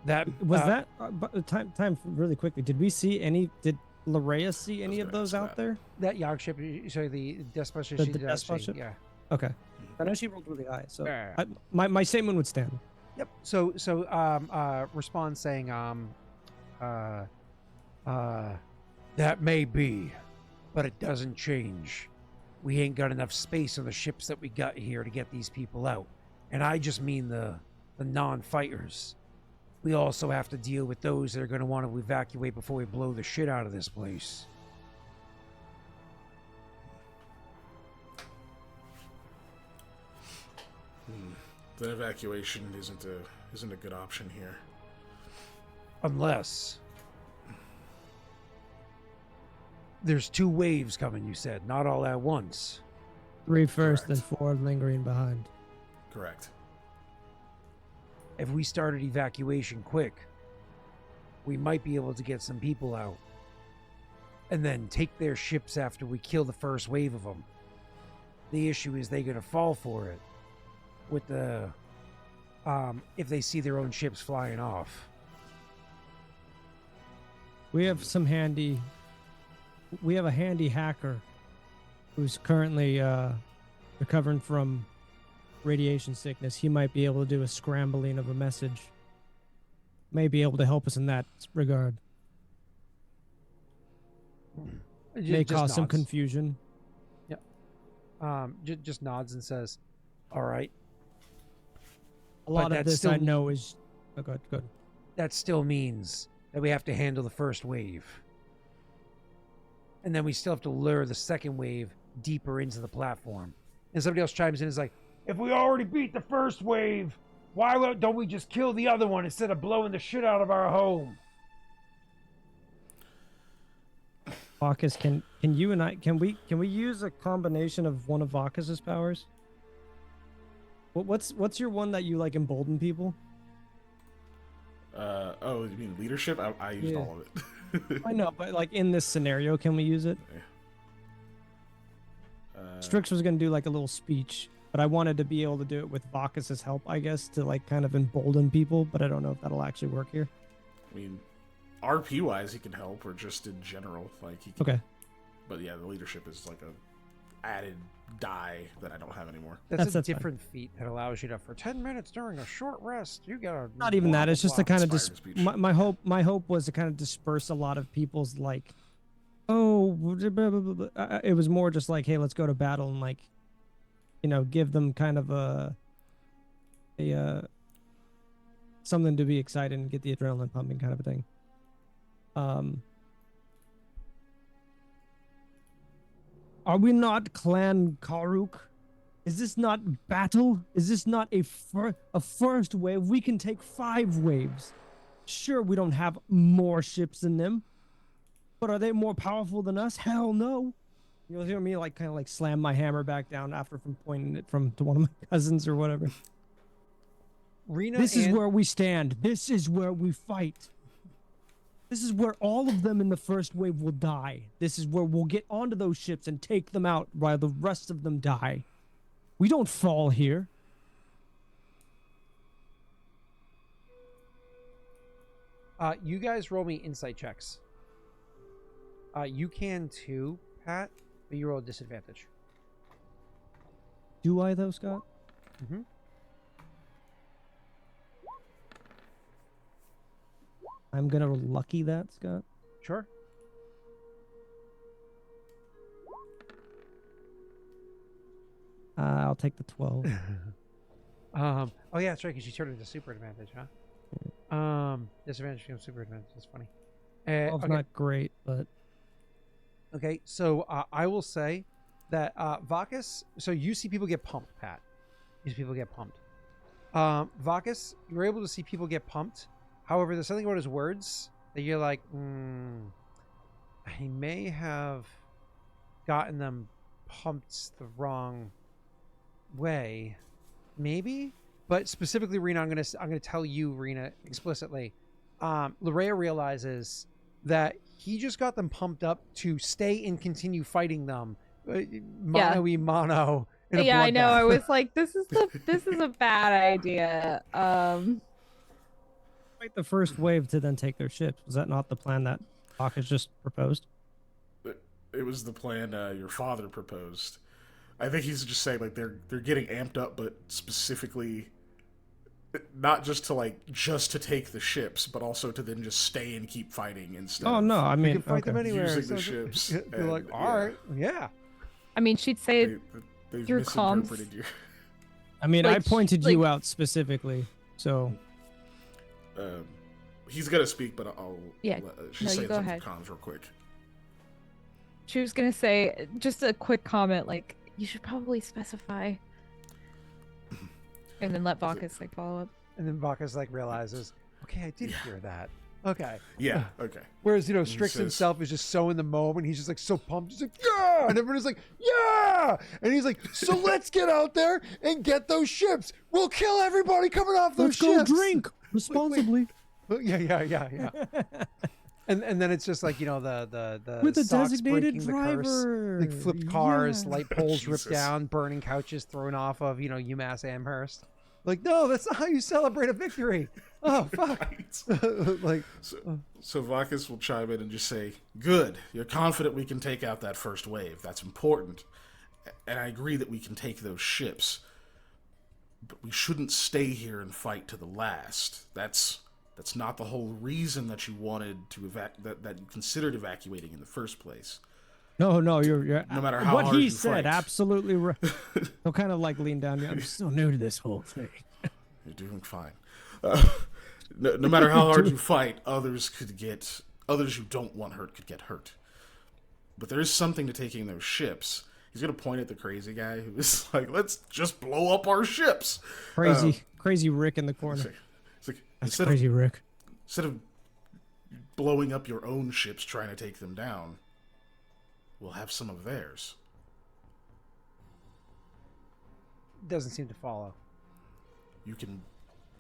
That was time really quickly. Did Larrea see any of those out there? That Yog ship, sorry, the Despot ship. The Despot ship? Yeah. Okay. I know she rolled really high, so Yeah. my statement would stand. Yep. So respond saying that may be, but it doesn't change. We ain't got enough space on the ships that we got here to get these people out. And I just mean the non-fighters. We also have to deal with those that are going to want to evacuate before we blow the shit out of this place. The evacuation isn't a good option here. Unless there's 2 waves coming, you said, not all at once. 3 first Correct. and 4 lingering behind. Correct. If we started evacuation quick, we might be able to get some people out. And then take their ships after we kill the first wave of them. The issue is they're going to fall for it. With the... if they see their own ships flying off. We have a handy hacker who's currently recovering from radiation sickness. He might be able to do a scrambling of a message. May be able to help us in that regard. May cause some confusion. Yep. Just nods and says, all right. A lot of this I know is... Oh, good. That still means that we have to handle the first wave. And then we still have to lure the second wave deeper into the platform. And somebody else chimes in and is like, if we already beat the first wave, why don't we just kill the other one instead of blowing the shit out of our home? Vakas, can you and I... Can we use a combination of one of Vakas's powers? What's your one that you like embolden people? You mean leadership? I used all of it. I know, but like in this scenario, can we use it? Strix was gonna do like a little speech, but I wanted to be able to do it with Vakas's help, I guess, to like kind of embolden people, but I don't know if that'll actually work here. I mean, RP wise, he can help, or just in general, like he can. Okay. But yeah, the leadership is like a added die that I don't have anymore. That's a different feat that allows you to, for 10 minutes during a short rest, you gotta... Not even that, it's just to kind of... My hope was to kind of disperse a lot of people's like, it was more just like, hey, let's go to battle and like, give them kind of a something to be excited and get the adrenaline pumping kind of a thing. Are we not Clan Karruk? Is this not battle? Is this not a first wave? We can take 5 waves. Sure, we don't have more ships than them, but are they more powerful than us? Hell no. You'll hear me like kind of like slam my hammer back down after from pointing it to one of my cousins or whatever. Rena, this is where we stand. This is where we fight. This is where all of them in the first wave will die. This is where we'll get onto those ships and take them out while the rest of them die. We don't fall here. You guys roll me insight checks. You can too, Pat, but you roll a disadvantage. Do I though, Scott? Mm-hmm. I'm gonna lucky that, Scott. Sure. I'll take the 12. Oh yeah, that's right, because you turned it into super advantage, huh? Disadvantage becomes super advantage. That's funny. It's okay. not great, but Okay, so I will say that Vakas. So you see people get pumped, Pat. You see people get pumped. Vakas, you were able to see people get pumped. However, there's something about his words that you're like, he may have gotten them pumped the wrong way, maybe. But specifically, Rena, I'm gonna tell you, Rena, explicitly. Larrea realizes that he just got them pumped up to stay and continue fighting them, mano. Yeah, I know. I was like, this is a bad idea. Fight the first wave to then take their ships. Was that not the plan that Vakas just proposed? It was the plan your father proposed. I think he's just saying like they're getting amped up, but specifically not just to take the ships, but also to then just stay and keep fighting instead. Oh no, I mean, you can fight them anywhere. Using the ships. They're like, all right, yeah. I mean, she'd say They've through misinterpreted comms. you. I mean, Like, I pointed like- you out specifically, so He's gonna speak, but I'll Yeah, she's no, you saying go something ahead. for comms real quick. she was gonna say just a quick comment, like you should probably specify, and then let Vakas like follow up. And then Vakas like realizes, okay, I did hear that. Okay. Yeah. Okay. Whereas, Strix says- himself is just so in the moment. He's just like so pumped. He's like, yeah! And everyone's like, yeah! And he's like, so let's get out there and get those ships. We'll kill everybody coming off those ships. responsibly. Yeah. And then it's just like, the With a socks designated breaking the curse, driver. like flipped cars, Yeah. light poles ripped Jesus. down, burning couches thrown off of, UMass Amherst. Like, no, that's not how you celebrate a victory. Oh, fuck. Right. Like, So Vakas will chime in and just say, "Good, you're confident we can take out that first wave. That's important, and I agree that we can take those ships. But we shouldn't stay here and fight to the last. That's not the whole reason that you wanted to that you considered evacuating in the first place. No, you're No matter how what hard he you said, fight. absolutely right. He'll kind of like lean down. I'm still new to this whole thing. You're doing fine. No matter how hard you fight, others who don't want hurt could get hurt. But there is something to taking those ships." He's gonna point at the crazy guy who is like, "Let's just blow up our ships." Crazy Rick in the corner. It's like That's crazy Rick. instead of blowing up your own ships trying to take them down, we'll have some of theirs. doesn't seem to follow. You can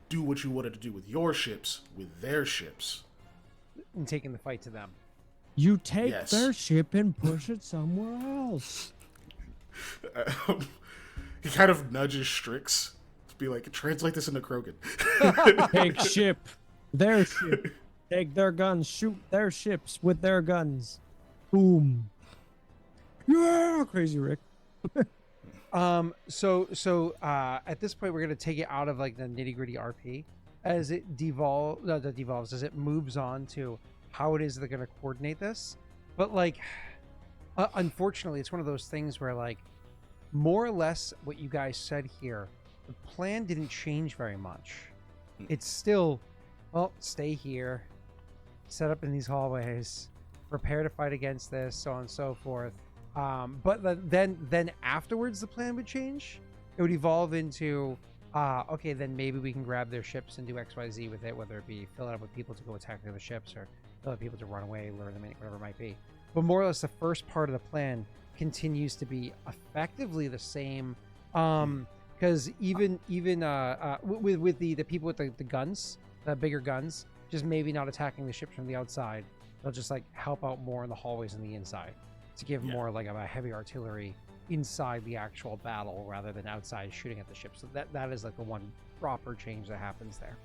do what you wanted to do with your ships with their ships. And taking the fight to them. You take Yes. their ship and push it somewhere else. He kind of nudges Strix to be like, "Translate this into Krogan." Take ship, their ship. Take their guns, shoot their ships with their guns. Boom. Yeah, crazy Rick. So at this point we're gonna take it out of like the nitty-gritty RP as it as it moves on to how it is they're gonna coordinate this. But like unfortunately it's one of those things where like more or less what you guys said here, the plan didn't change very much. It's still, well, stay here, set up in these hallways, prepare to fight against this, so on and so forth. But then afterwards the plan would change. It would evolve into okay, then maybe we can grab their ships and do XYZ with it, whether it be fill it up with people to go attack the other ships or fill up people to run away, lure them in, whatever it might be. But more or less the first part of the plan continues to be effectively the same. Because even with the people with the guns, the bigger guns, just maybe not attacking the ships from the outside, they'll just like help out more in the hallways and the inside to give more like a heavy artillery inside the actual battle rather than outside shooting at the ships. So that is like the one proper change that happens there.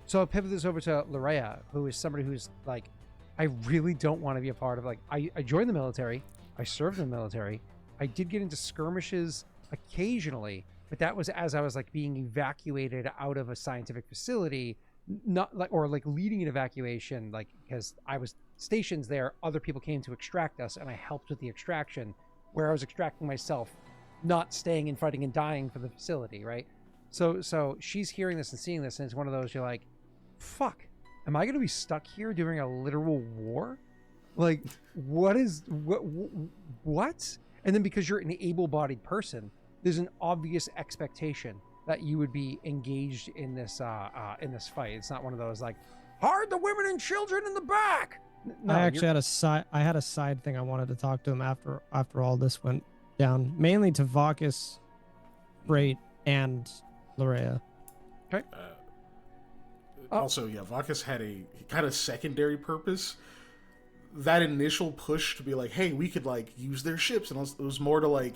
So I'll pivot this over to Larrea, who is somebody who's like, I really don't want to be a part of, like, I joined the military, I served in the military, I did get into skirmishes occasionally, but that was as I was like being evacuated out of a scientific facility, not like, or like leading an evacuation, like, because I was stationed there, other people came to extract us and I helped with the extraction, where I was extracting myself, not staying and fighting and dying for the facility, right? So she's hearing this and seeing this, and it's one of those, you're like, fuck, am I going to be stuck here during a literal war? Like, what is what? And then because you're an able-bodied person, there's an obvious expectation that you would be engaged in this fight. It's not one of those like, hide the women and children in the back. No, I actually had a side thing I wanted to talk to him after all this went down, mainly to Vakas, Frait, and Larrea. Okay. Also, yeah, Vakas had a kind of secondary purpose. That initial push to be like, hey, we could like use their ships, and it was more to like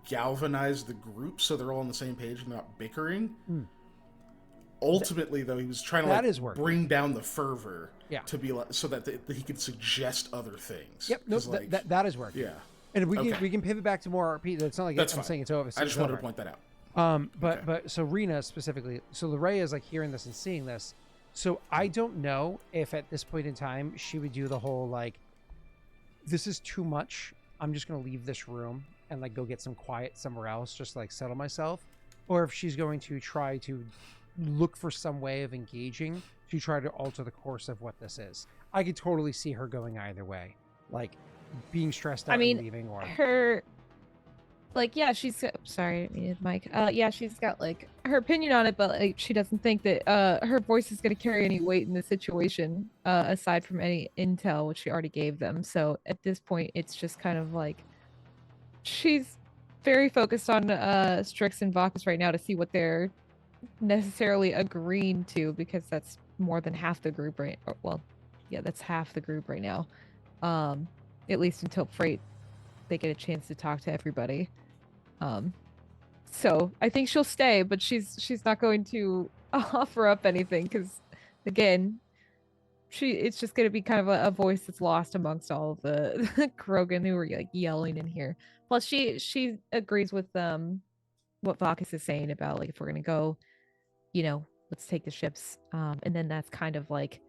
galvanize the group so they're all on the same page and not bickering. Ultimately, though, he was trying to like bring down the fervor. Yeah. To be like, so that he could suggest other things. Yep. No, like, that is working. Yeah. And we can pivot back to more RP. It's not like I'm saying it's over. I just wanted to point that out. But so Rena specifically, so Larrea is like hearing this and seeing this. So I don't know if at this point in time she would do the whole like, this is too much. I'm just gonna leave this room and like go get some quiet somewhere else, just like settle myself, or if she's going to try to look for some way of engaging to try to alter the course of what this is. I could totally see her going either way, like being stressed out and leaving, or her. Like, yeah, she's sorry, I muted Mike. Yeah, she's got like her opinion on it, but like she doesn't think that her voice is going to carry any weight in the situation, aside from any intel which she already gave them. So at this point, it's just kind of like she's very focused on Strix and Vakas right now to see what they're necessarily agreeing to, because that's more than half the group well, yeah, that's half the group right now. At least until Frait they get a chance to talk to everybody. So I think she'll stay, but she's not going to offer up anything, because again, it's just going to be kind of a voice that's lost amongst all of the Krogan who are like yelling in here. Plus she agrees with what Vakas is saying about like, if we're going to go, let's take the ships, and then that's kind of like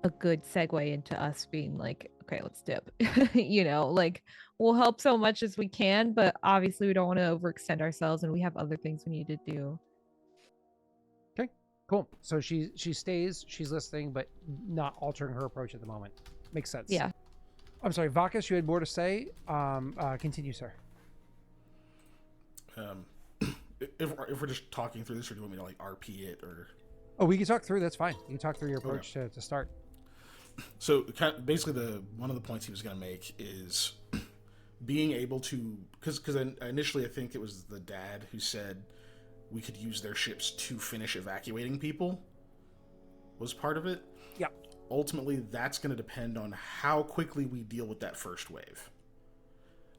a good segue into us being like, okay, let's dip. Like we'll help so much as we can, but obviously we don't want to overextend ourselves, and we have other things we need to do. Okay, cool. So she stays, she's listening, but not altering her approach at the moment. Makes sense. Yeah. I'm sorry, Vakas, you had more to say. Continue, sir. If we're just talking through this, or do you want me to like RP it, or? Oh, we can talk through. That's fine. You can talk through your approach to start. So basically, one of the points he was going to make is being able to, because initially I think it was the dad who said we could use their ships to finish evacuating people, was part of it. Yeah. Ultimately, that's going to depend on how quickly we deal with that first wave.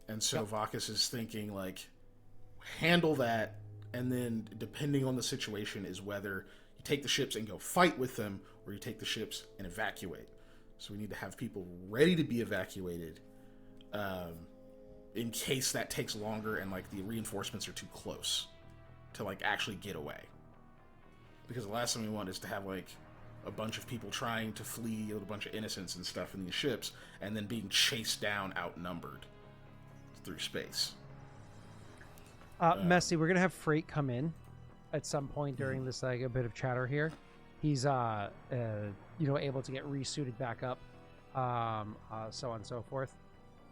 And so Vakas is thinking like, handle that, and then depending on the situation is whether you take the ships and go fight with them, or you take the ships and evacuate. So we need to have people ready to be evacuated, in case that takes longer and like the reinforcements are too close to like actually get away. Because the last thing we want is to have like a bunch of people trying to flee with a bunch of innocents and stuff in these ships, and then being chased down outnumbered through space. Messy, we're gonna have Frait come in at some point during this like a bit of chatter here. He's able to get resuited back up, so on and so forth.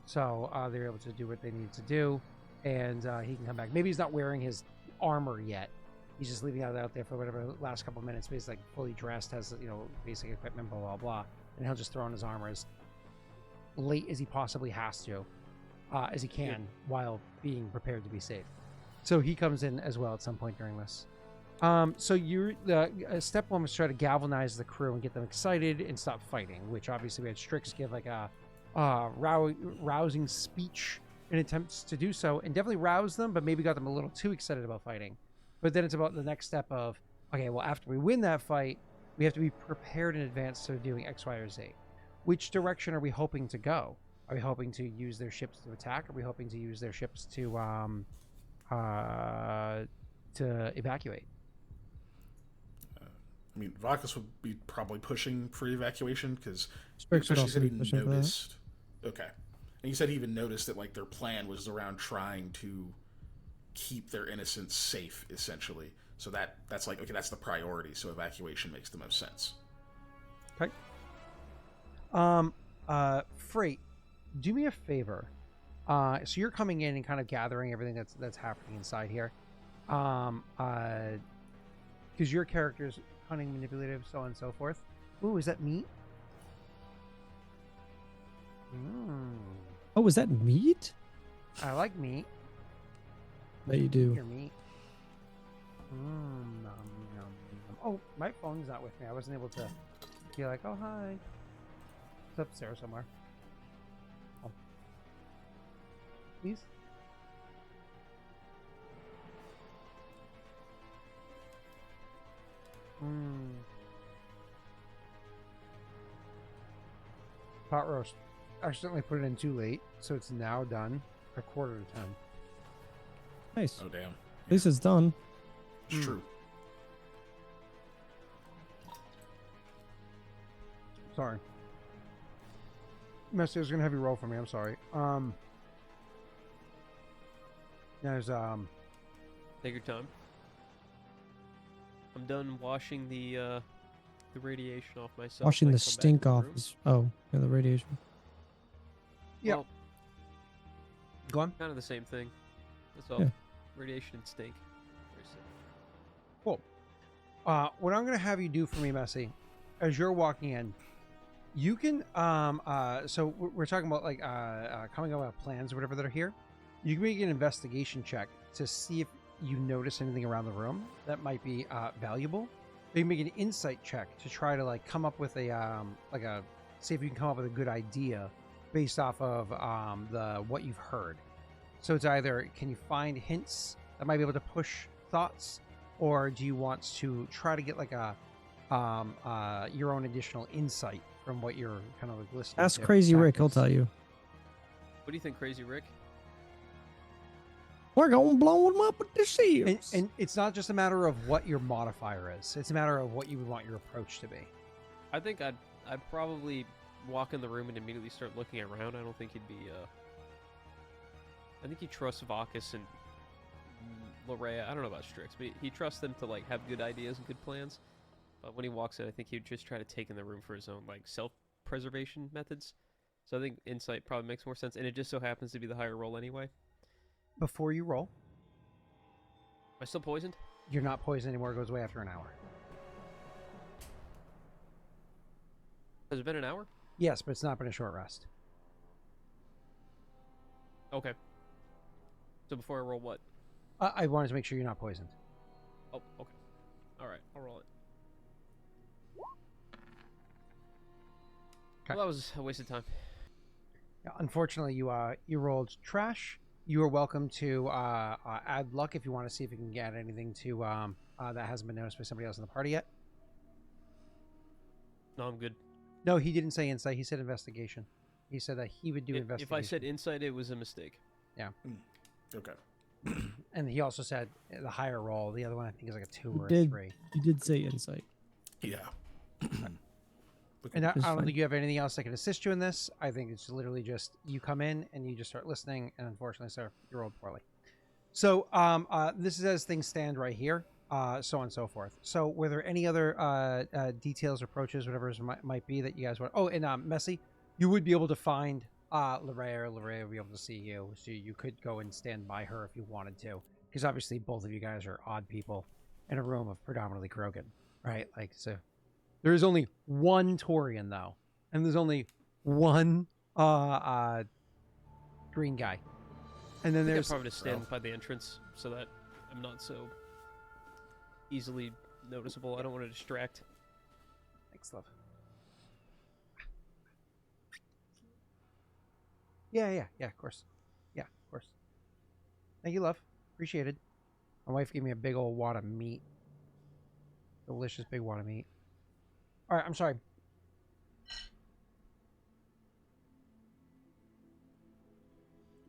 So they're able to do what they need to do, and he can come back. Maybe he's not wearing his armor yet. He's just leaving it out there for whatever last couple of minutes. But he's like fully dressed, has basic equipment, blah blah blah, and he'll just throw on his armor as late as he possibly has to, as he can, while being prepared to be safe. So he comes in as well at some point during this. So step one was try to galvanize the crew and get them excited and stop fighting, which obviously we had Strix give like a rousing speech in attempts to do so, and definitely roused them, but maybe got them a little too excited about fighting. But then it's about the next step of, okay, well, after we win that fight, we have to be prepared in advance to doing X, Y, or Z. Which direction are we hoping to go? Are we hoping to use their ships to attack? Are we hoping to use their ships to evacuate? I mean, Vakas would be probably pushing for evacuation, because Strix would he also said be he pushing for that. noticed. Okay, and he said he even noticed that like their plan was around trying to keep their innocents safe, essentially. So that's like, okay, that's the priority. So evacuation makes the most sense. Okay. Frait, do me a favor. So you're coming in and kind of gathering everything that's happening inside here. Because your character's cunning, manipulative, so on and so forth. Ooh, is that meat? Oh, is that meat? I like meat. That you do. Your meat. Nom, nom, nom. Oh, my phone's not with me. I wasn't able to be like, oh, hi. It's upstairs somewhere. Oh. Please? Pot roast. I accidentally put it in too late, so it's now done. A 9:45. Nice. Oh, damn. At least it's done. It's true. Sorry. Messy, I was gonna have you roll for me. I'm sorry. There's Take your time. I'm done washing the radiation off myself. Washing I the come back stink to the off room. is. Oh, yeah, the radiation. Yep. Well, go on. kind of the same thing. That's all. Yeah. Radiation and stink. Very simple. Cool. What I'm gonna have you do for me, Messy, as you're walking in, you can so we're talking about like coming up with plans or whatever that are here. You can make an investigation check to see if you notice anything around the room that might be valuable. Or you can make an insight check to try to like come up with a see if you can come up with a good idea based off of the what you've heard. So it's either can you find hints that might be able to push thoughts, or do you want to try to get like a your own additional insight from what you're kind of like listening Ask to? Crazy Rick, he'll Tactics. tell you. What do you think, Crazy Rick? We're gonna blow him up with the shields. And it's not just a matter of what your modifier is; it's a matter of what you would want your approach to be. I think I'd probably walk in the room and immediately start looking around. I don't think he'd be. I think he trusts Vakas and Larrea. I don't know about Strix, but he trusts them to like have good ideas and good plans. But when he walks in, I think he'd just try to take in the room for his own like self-preservation methods. So I think insight probably makes more sense, and it just so happens to be the higher roll anyway. Before you roll, Am I still poisoned? you're not poisoned anymore. It goes away after an hour. Has it been an hour? Yes, but it's not been a short rest. Okay. So before I roll what? I wanted to make sure you're not poisoned. Oh, okay. All right, I'll roll it. Okay. Well, that was a waste of time. Yeah, unfortunately, you rolled trash. You are welcome to add luck if you want to see if you can get anything to that hasn't been noticed by somebody else in the party yet. No, I'm good. No, he didn't say insight. He said investigation. He said that he would do investigation. If I said insight, it was a mistake. Okay. And he also said the higher roll. The other one I think is like a 2 or a did. 3. You did say insight. Yeah. And I It's don't fine. think you have anything else that can assist you in this. I think it's literally just you come in and you just start listening, and unfortunately, sir, you rolled poorly. So this is as things stand right here, so on and so forth. So were there any other details, approaches, whatever it might be that you guys want? Oh, and Messy, you would be able to find Larrea. Larrea would be able to see you, so you could go and stand by her if you wanted to, because obviously both of you guys are odd people in a room of predominantly Krogan, right? Like so. There is only one Taurian, though, and there's only one green guy. And then I think there's I'm probably just stand by the entrance so that I'm not so easily noticeable. I don't want to distract. Thanks, love. Yeah, of course. Yeah, of course. Thank you, love. Appreciated. My wife gave me a big old wad of meat. Delicious big wad of meat. All right, I'm sorry.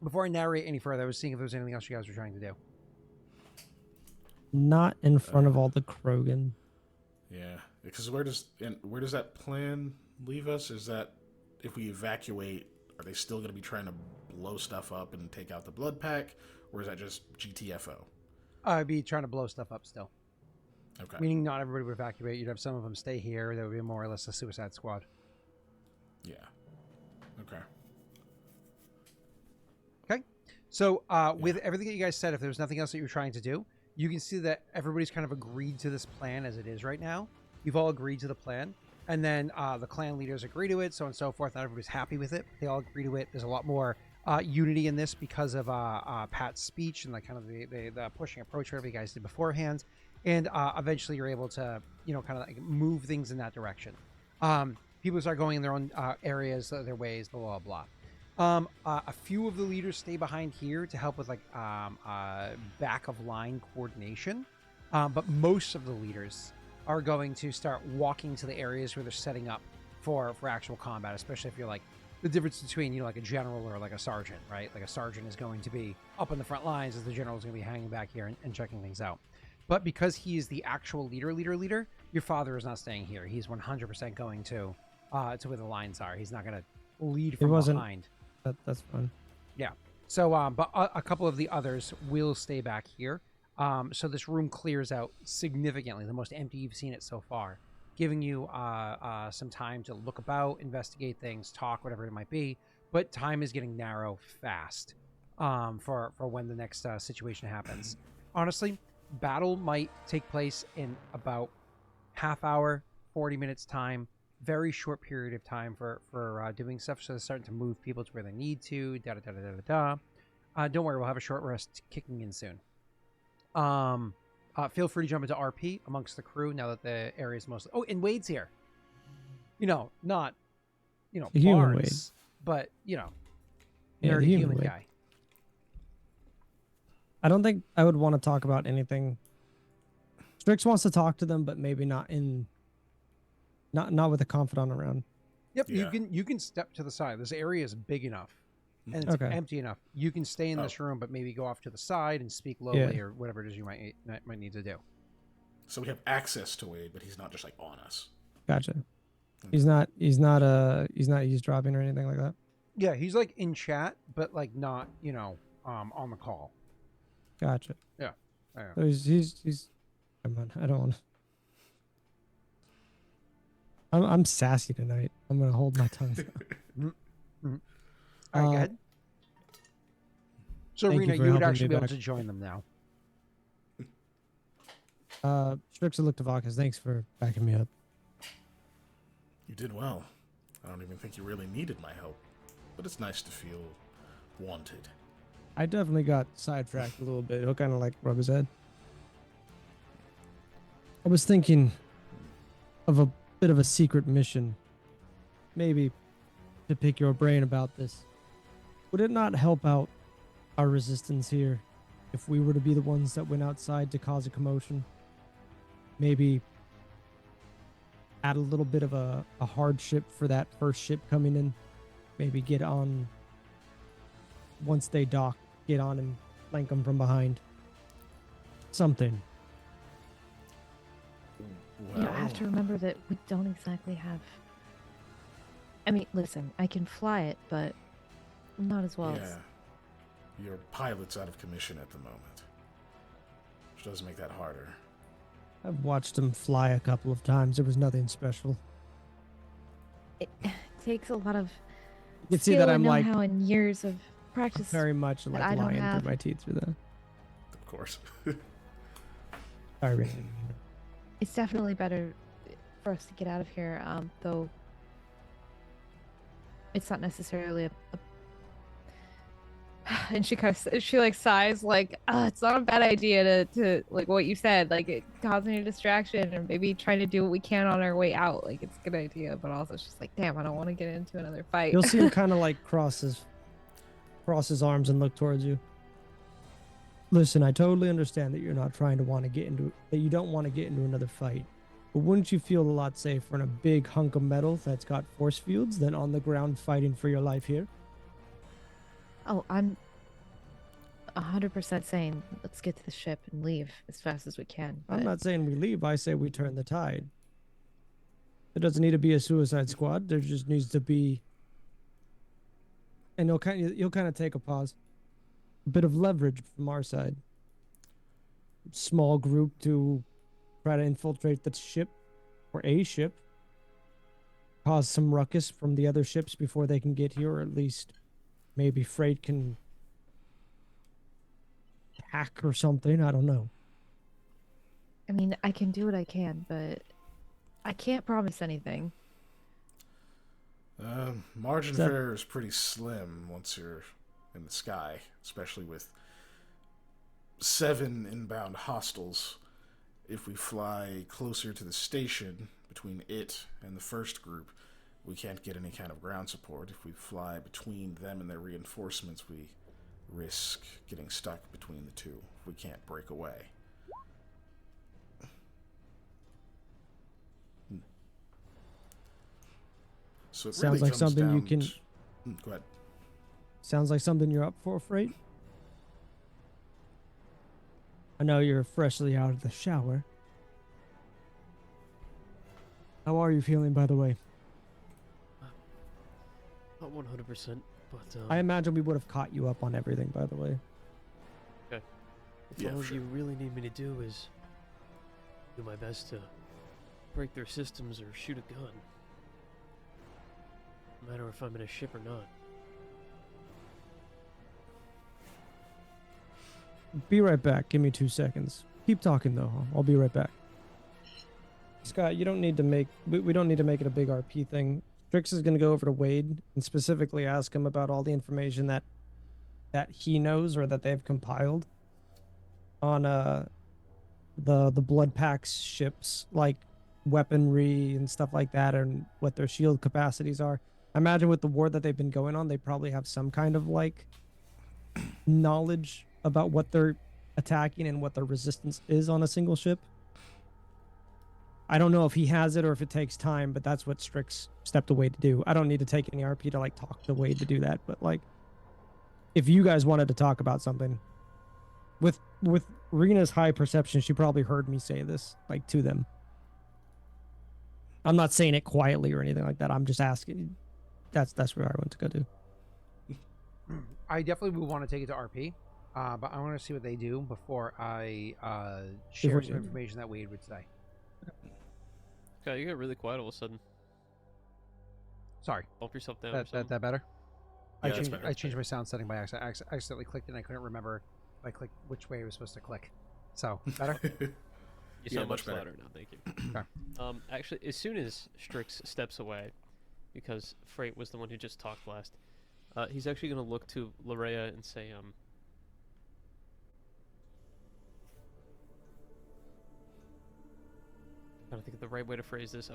Before I narrate any further, I was seeing if there was anything else you guys were trying to do. Not in front of all the Krogan. Yeah, because where does that plan leave us? Is that if we evacuate, are they still going to be trying to blow stuff up and take out the blood pack, or is that just GTFO? I'd be trying to blow stuff up still. Okay. Meaning not everybody would evacuate. You'd have some of them stay here. There would be more or less a suicide squad. Yeah. Okay. So with everything that you guys said, if there was nothing else that you were trying to do, you can see that everybody's kind of agreed to this plan as it is right now. You've all agreed to the plan. And then the clan leaders agree to it, so on and so forth. Not everybody's happy with it. They all agree to it. There's a lot more unity in this because of Pat's speech and like kind of the pushing approach, whatever you guys did beforehand. And eventually you're able to, you know, kind of like move things in that direction. People start going in their own areas, their ways, blah, blah, blah. A few of the leaders stay behind here to help with like back of line coordination. But most of the leaders are going to start walking to the areas where they're setting up for actual combat, especially if you're like the difference between, you know, like a general or like a sergeant, right? Like a sergeant is going to be up on the front lines as the general is going to be hanging back here and checking things out. But because he is the actual leader, your father is not staying here. He's 100% going to where the lines are. He's not going to lead from behind. That's fun. Yeah. So, but a couple of the others will stay back here. So this room clears out significantly, the most empty you've seen it so far, giving you some time to look about, investigate things, talk, whatever it might be. But time is getting narrow fast for when the next situation happens. Honestly, battle might take place in about half hour, 40 minutes time. Very short period of time for doing stuff. So they're starting to move people to where they need to. Don't worry, we'll have a short rest kicking in soon. Feel free to jump into RP amongst the crew now that the area is mostly. Oh, and Wade's here. You know, not The human Barnes, but you know, Yeah, nerdy the human human Wade. guy. I don't think I would want to talk about anything. Strix wants to talk to them, but maybe not with a confidant around. Yep, Yeah. you can step to the side. This area is big enough and it's Okay. empty enough. You can stay in this room, but maybe go off to the side and speak lowly or whatever it is you might need to do. So we have access to Wade, but he's not just like on us. Gotcha. He's not eavesdropping or anything like that. Yeah, he's like in chat, but like not on the call. Gotcha. Yeah. So he's come on, I don't want to. I'm sassy tonight. I'm gonna hold my tongue. All right, go ahead. So, thank you Rena, for you would helping actually me be able back. to join them now. Strix and look to Vakas. Thanks for backing me up. You did well. I don't even think you really needed my help, but it's nice to feel wanted. I definitely got sidetracked a little bit. He'll kind of like rub his head. I was thinking of a bit of a secret mission. Maybe to pick your brain about this. Would it not help out our resistance here if we were to be the ones that went outside to cause a commotion? Maybe add a little bit of a hardship for that first ship coming in. Maybe get on, once they dock, get on and flank them from behind. Something. You have to remember that we don't exactly have. I mean, listen, I can fly it, but not as well as. Yeah. Your pilot's out of commission at the moment, which does make that harder. I've watched him fly a couple of times. There was nothing special. It takes a lot of You can see skill that I'm and like know-how and years of practice. very much like I don't lying have. through my teeth through that. Of course. Sorry, Rena. It's definitely better for us to get out of here, though it's not necessarily a and she like sighs like it's not a bad idea to like what you said, like it causing a distraction or maybe trying to do what we can on our way out, like it's a good idea, but also it's just like, damn, I don't want to get into another fight. You'll see him kind of like cross his arms and look towards you. Listen, I totally understand that you're not trying to you don't want to get into another fight. But wouldn't you feel a lot safer in a big hunk of metal that's got force fields than on the ground fighting for your life here? Oh, I'm 100% saying let's get to the ship and leave as fast as we can. I'm but- not saying we leave. I say we turn the tide. There doesn't need to be a suicide squad. There just needs to be, and you'll kind of take a pause, a bit of leverage from our side. Small group to try to infiltrate the ship or a ship. cause some ruckus from the other ships before they can get here, or at least maybe Frait can hack or something. I don't know. I mean, I can do what I can, but I can't promise anything. Margin That- for error is pretty slim once you're in the sky, especially with 7 inbound hostiles. If we fly closer to the station between it and the first group, we can't get any kind of ground support. If we fly between them and their reinforcements, we risk getting stuck between the two. We can't break away. So it Sounds really like comes something you down can- Go ahead. Sounds like something you're up for, Frait. I know you're freshly out of the shower. How are you feeling, by the way? Not 100%, but I imagine we would have caught you up on everything, by the way. if Yeah, all for sure. you really need me to do is do my best to break their systems or shoot a gun, no matter if I'm in a ship or not. Be right back. Give me 2 seconds. Keep talking though. I'll be right back. Scott, you don't need to make. We don't need to make it a big RP thing. Strix is going to go over to Wade and specifically ask him about all the information that he knows or that they've compiled on the blood packs ships, like weaponry and stuff like that, and what their shield capacities are. I imagine with the war that they've been going on, they probably have some kind of like knowledge about what they're attacking and what their resistance is on a single ship. I don't know if he has it or if it takes time, but that's what Strix stepped away to do. I don't need to take any RP to like talk to Wade to do that, but like if you guys wanted to talk about something with Rena's high perception, she probably heard me say this like to them. I'm not saying it quietly or anything like that. I'm just asking. That's where I want to go to. I definitely would want to take it to RP, but I want to see what they do before I share Before some you- information that Wade would say. God, you got really quiet all of a sudden. Sorry, Bump yourself down or that something. better? Yeah, that's better, I that's changed better. my sound setting by accident. I accidentally clicked it and I couldn't remember if I clicked which way it was supposed to click. So, better? You Yeah, sound much much better. louder now, thank you. Okay. Actually, as soon as Strix steps away, because Frait was the one who just talked last, he's actually going to look to Larrea and say, trying to think of the right way to phrase this.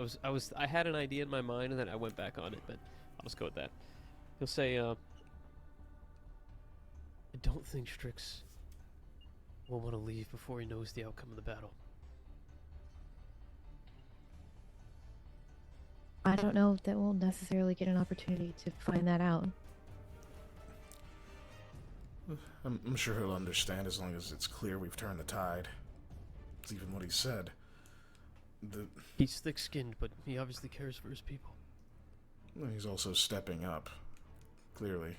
I had an idea in my mind and then I went back on it, but I'll just go with that. He'll say, I don't think Strix will want to leave before he knows the outcome of the battle. I don't know if that we'll necessarily get an opportunity to find that out. I'm sure he'll understand as long as it's clear we've turned the tide. It's even what he said. He's thick-skinned, but he obviously cares for his people. He's also stepping up, clearly.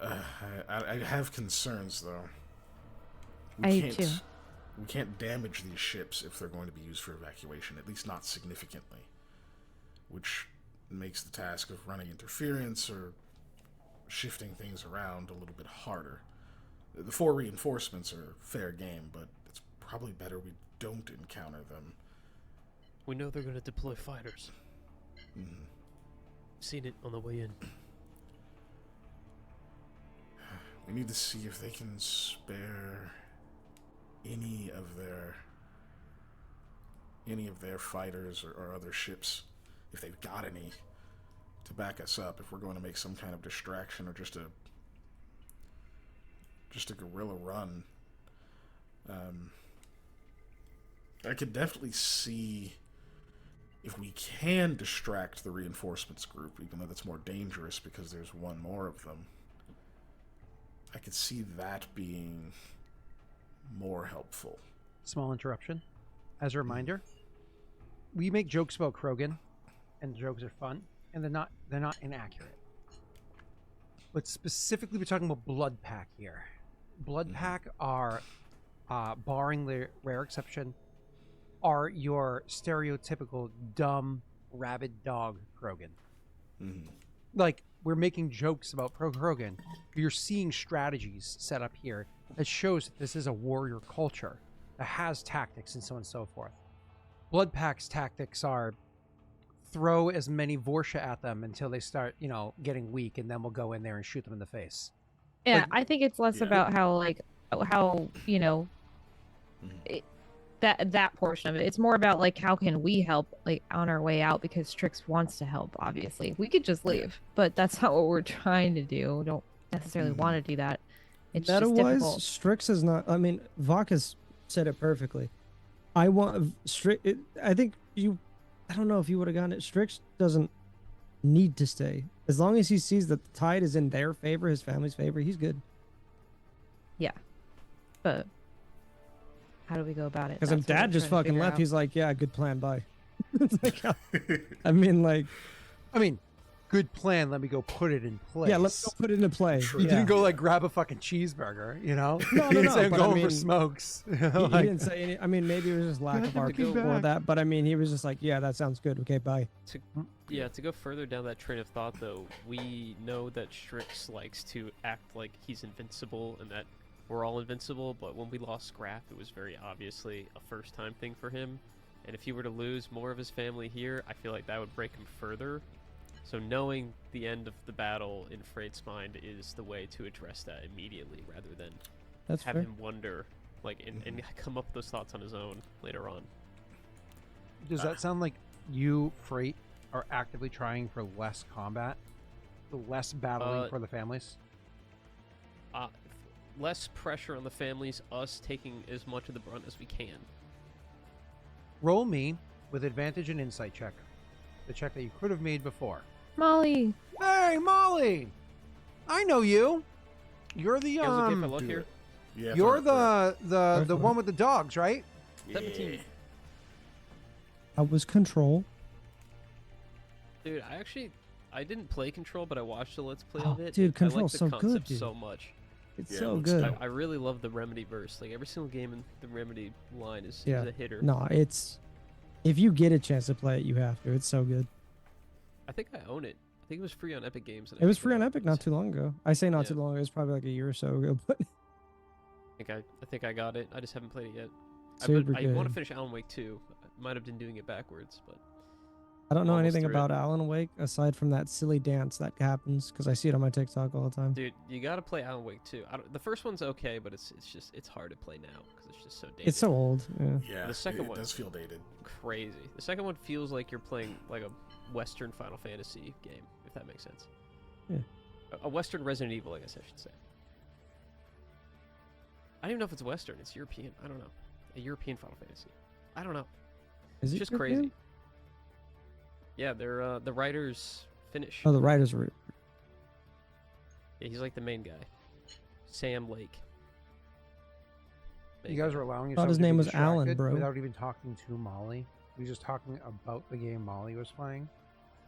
I have concerns, though. I do too. We can't damage these ships if they're going to be used for evacuation, at least not significantly. Which makes the task of running interference or shifting things around a little bit harder. The 4 reinforcements are fair game, but it's probably better we don't encounter them. We know they're going to deploy fighters. Mhm. Seen it on the way in. We need to see if they can spare any of their fighters or other ships, if they've got any, to back us up if we're going to make some kind of distraction or just a guerrilla run. I could definitely see if we can distract the reinforcements group, even though that's more dangerous because there's one more of them. I could see that being more helpful. Small interruption. As a reminder, we make jokes about Krogan, and jokes are fun, and they're not inaccurate. But specifically, we're talking about Blood Pack here. Blood Pack are, barring the rare exception, are your stereotypical dumb rabid dog Krogan. Mhm. Like, we're making jokes about pro Krogan, but you're seeing strategies set up here that shows that this is a warrior culture that has tactics and so on and so forth. Bloodpack's tactics are throw as many Vorsha at them until they start, getting weak, and then we'll go in there and shoot them in the face. Yeah, Like- I think it's less Yeah. about how Mhm. that portion of it. It's more about like how can we help like on our way out, because Strix wants to help. Obviously, we could just leave, but that's not what we're trying to do. We don't necessarily want to do that. It's just Meta-wise, difficult. Strix is not. I mean, Vakas said it perfectly. I want Strix. I think you. I don't know if you would have gotten it. Strix doesn't need to stay as long as he sees that the tide is in their favor, his family's favor. He's good. But how do we go about it? Because That's if what Dad we're just trying to fucking figure left, out. he's like, "Yeah, good plan, bye." It's like, I mean, like, I mean, good plan. Let me go put it in place. yeah, let's go put it into play. You Yeah. didn't go like grab a fucking cheeseburger, No, he no, didn't no, say I'm but I going for mean, smokes. He Like, didn't say any. I mean, maybe it was just lack of Good our looking for back. that. But I mean, he was just like, "Yeah, that sounds good. Okay, bye." Yeah, to go further down that train of thought, though, we know that Strix likes to act like he's invincible and that we're all invincible, but when we lost Graff, it was very obviously a first-time thing for him. And if he were to lose more of his family here, I feel like that would break him further. So knowing the end of the battle in Freight's mind is the way to address that immediately, rather than That's have fair. him wonder, like, and come up with those thoughts on his own later on. does that sound like you, Freight, are actively trying for less combat, less battling for the families? Less pressure on the families, us taking as much of the brunt as we can. Roll me with advantage and insight check, the check that you could have made before. Molly. Hey, Molly, I know you. You're the It was okay if I look do here. it. Yeah, you're throw the for it. one with the dogs, right? it. 17. I was control. Dude, I didn't play Control, but I watched the Let's Play Oh, of it. dude, I like Control's the so good, concept dude. so much. It's Yeah, it so looks good. dope. I really love the Remedy verse. Like, every single game in the Remedy line is Yeah. a hitter. No, it's if you get a chance to play it, you have to. It's so good. I think I own it. I think it was free on Epic Games. and It was picked free on up. Epic not too long ago. I say not Yeah. too long ago. It was probably like a year or so ago. But I think I got it. I just haven't played it yet. super I want good. to finish Alan Wake 2. I might have been doing it backwards, but I don't know almost anything through it. about Alan Wake aside from that silly dance that happens because I see it on my TikTok all the time. dude, you got to play Alan Wake 2. The first one's okay, but it's hard to play now because it's just so dated. It's so old. Yeah. Yeah, The second it one. does feel dated. crazy. The second one feels like you're playing like a Western Final Fantasy game, if that makes sense. Yeah. A Western Resident Evil, I guess I should say. I don't even know if it's Western. It's European. I don't know. A European Final Fantasy. I don't know. Is It's it just European? crazy. Yeah, they're the writers Finnish. Oh, the writers were. Yeah, he's like the main guy. Sam Lake. You guys are allowing Thought yourself his to be name was Alan, distracted bro. without even talking to Molly. He was just talking about the game Molly was playing,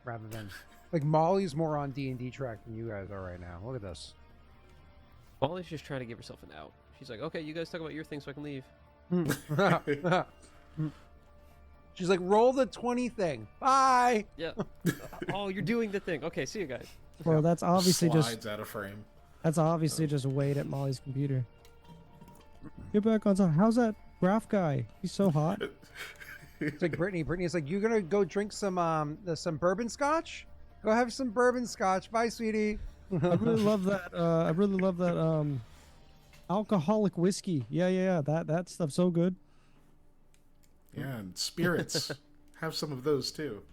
rather than like Molly's more on D&D track than you guys are right now. Look at this. Molly's just trying to give herself an out. She's like, okay, you guys talk about your thing so I can leave. She's like, roll the 20 thing. Bye. Yeah. Oh, you're doing the thing. Okay, see you guys. Well, that's obviously Slides just out of frame. a wait at Molly's computer. Get back on top. How's that Graff guy? He's so hot. It's like Brittany. Brittany's like, you gonna go drink some bourbon scotch? Go have some bourbon scotch. Bye, sweetie. I really love that. I really love that. Alcoholic whiskey. Yeah. That stuff's so good. Yeah, and spirits. Have some of those too.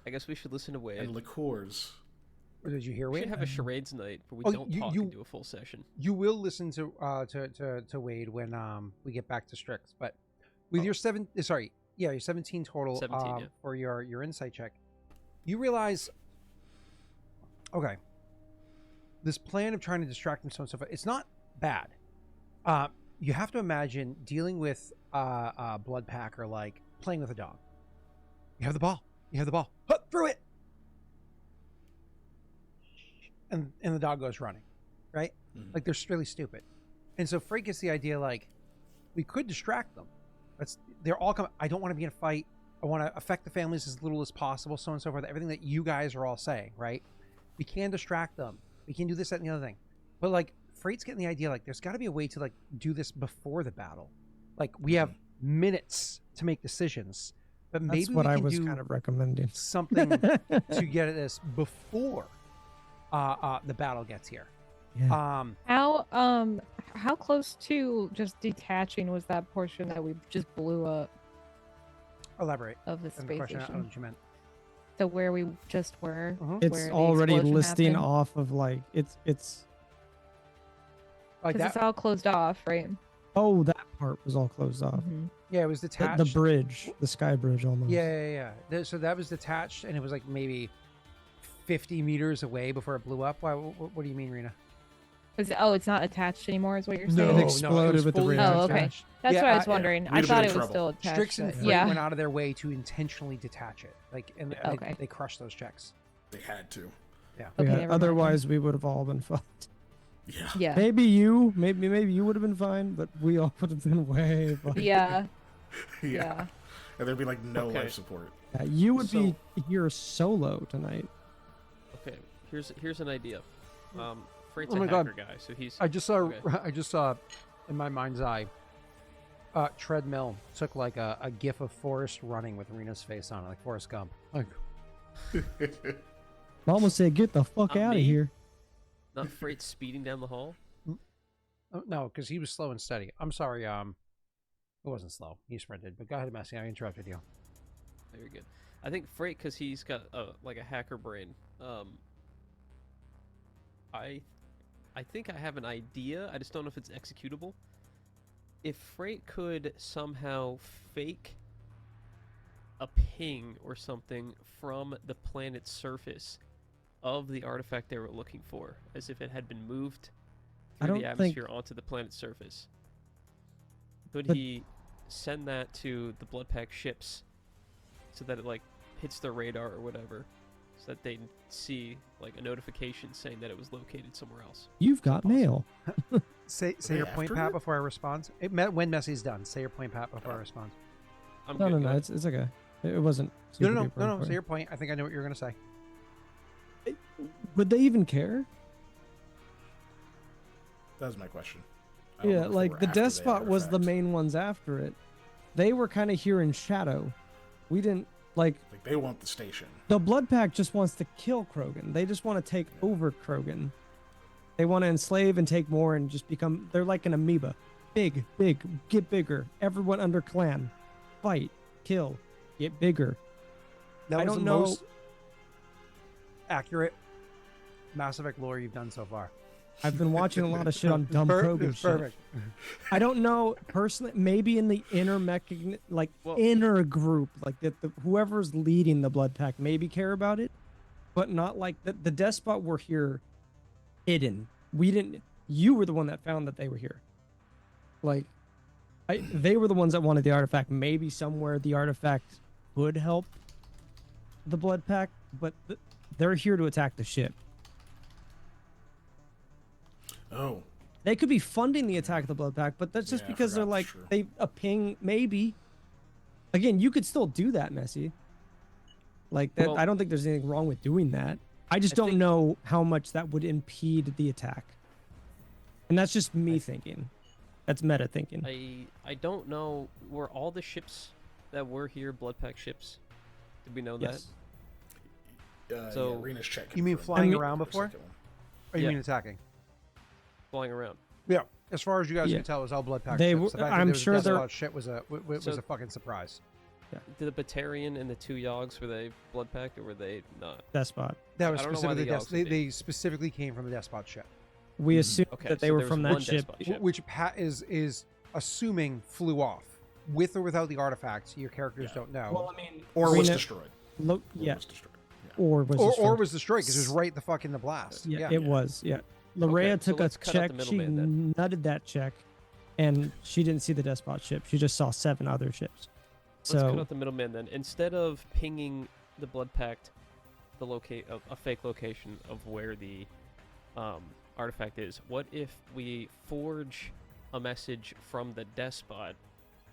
I guess we should listen to Wade. And liqueurs. Or did you hear We Wade? should have a charades night where we Oh, don't you- talk you- and do a full session. You will listen to Wade when we get back to Strix, but with your 17 total 17, yeah. for your insight check, you realize, okay, this plan of trying to distract them so on and so forth, it's not bad. You have to imagine dealing with blood pack or like playing with a dog. You have the ball. Hut through it. And the dog goes running, right? Mhm. Like they're really stupid. And so Frait gets the idea like we could distract them. They're all coming. I don't want to be in a fight. I want to affect the families as little as possible, so on and so forth. Everything that you guys are all saying, right? We can distract them. We can do this, that, and the other thing. But like, Freight's getting the idea. Like, there's got to be a way to like do this before the battle. Like, we have minutes to make decisions, but maybe That's what we I can was do kind of recommending. something to get at this before the battle gets here. Yeah. How close to just detaching was that portion that we just blew up Elaborate. of the And the space question, I don't know station? what you meant. So where we just were. Mhm. It's where the already explosion listing happened? off of like it's. Like Because that. it's all closed off, right? Oh, that part was all closed off. Mhm. Yeah, it was The, detached. the bridge, the sky bridge, almost. Yeah. So that was detached, and it was like maybe 50 meters away before it blew up. Why? What do you mean, Rena? It's not attached anymore, is what you're No, saying? It no, it exploded was with the fully reactor. Oh, okay. detached. That's Yeah, what I was yeah. wondering. We'd I have thought been it in was trouble. still attached. Strix and but- Freight yeah. went out of their way to intentionally detach it. Like, and Okay. they crushed those checks. They had to. Yeah. Okay, Yeah, never mind otherwise we would have all been fucked. Yeah. Yeah. Maybe you would have been fine, but we all would have been way fucked. Yeah. Yeah. Yeah. And there'd be like no Okay. life support. Yeah, you would be So- here solo tonight. Okay, here's an idea. Freight's Oh a my God. hacker guy, so he's. I just saw. Okay. I just saw, in my mind's eye, Treadmill took like a gif of Forrest running with Rena's face on it, like Forrest Gump. Like, Mama said, "Get the fuck Not out of me. here." Not Freight speeding down the hall. oh, no, because he was slow and steady. I'm sorry. It wasn't slow. He sprinted. But go ahead, Messi. I interrupted you. Very good. I think Freight, because he's got like a hacker brain. I think I have an idea. I just don't know if it's executable. If Freight could somehow fake a ping or something from the planet's surface of the artifact they were looking for, as if it had been moved I through the don't think- atmosphere onto the planet's surface, could But- he send that to the blood pack ships so that it like hits their radar or whatever, so that they see like a notification saying that it was located somewhere else? You've got mail. Say Are your they point, after Pat, it? before I respond. When Messi's done, say your point, Pat, before I respond. I'm No, good, no, go no. ahead. It's okay. It wasn't. No, super no, duper no. Say important. your point. I think I know what you're gonna say. Would they even care? That was my question. I don't know Yeah, if they like were the after despot was the artifact. main ones after it. They were kind of here in shadow. We didn't like Like they want the station. the blood pack just wants to kill Krogan. They just want to take over Krogan. They want to enslave and take more and just become. They're like an amoeba. Big, get bigger. Everyone under clan. Fight, kill, get bigger. That I was don't the know. most accurate Mass Effect lore you've done so far. I've been watching a lot of shit on dumb Krogan shit. Perfect. I don't know personally. Maybe in the inner inner group, like the whoever's leading the blood pack, maybe care about it, but not like the despot were here, hidden. We didn't. You were the one that found that they were here. Like, they were the ones that wanted the artifact. Maybe somewhere the artifact would help the blood pack, but they're here to attack the ship. Oh, They could be funding the attack of the blood pack, but that's just Yeah, I because they're forgot, like true. a ping maybe. Again, you could still do that, Messi. Like that, Well- I don't think there's anything wrong with doing that. I just don't think- know how much that would impede the attack. And that's just me thinking. That's meta thinking. I don't know. Were all the ships that were here blood pack ships? Did we know Yes. So- yeah, Rena's checking. You mean for flying the around before? second one. Or you Yeah. mean attacking? that? Flying around. Yeah. As far as you guys Yeah. can tell, it was all blood pack They ships. were- The fact that I'm there was sure a they're- despot shit was was So- a fucking surprise. Did the Batarian and the two Yogs, were they blood packed or were they not? Despot. That was I don't know why specifically the Yogs would be. they specifically came from the despot ship, We Mhm. assumed Okay, that they so were there from was that one ship. despot ship. which Pat is assuming flew off with or without the artifacts. Your characters Yeah. don't know, Well, I mean, Or was Rena- destroyed. Lo- Or yeah, was destroyed. Yeah. or was or destroyed. was destroyed because it was right the fuck in the blast. Yeah, Yeah. it was. Yeah. Larrea Okay, so took a let's cut out check. the She middleman nutted that check, and she didn't see the despot ship. She just saw 7 other ships. Let's cut So out the middleman then. Instead of pinging the blood pact, a fake location of where the artifact is, what if we forge a message from the despot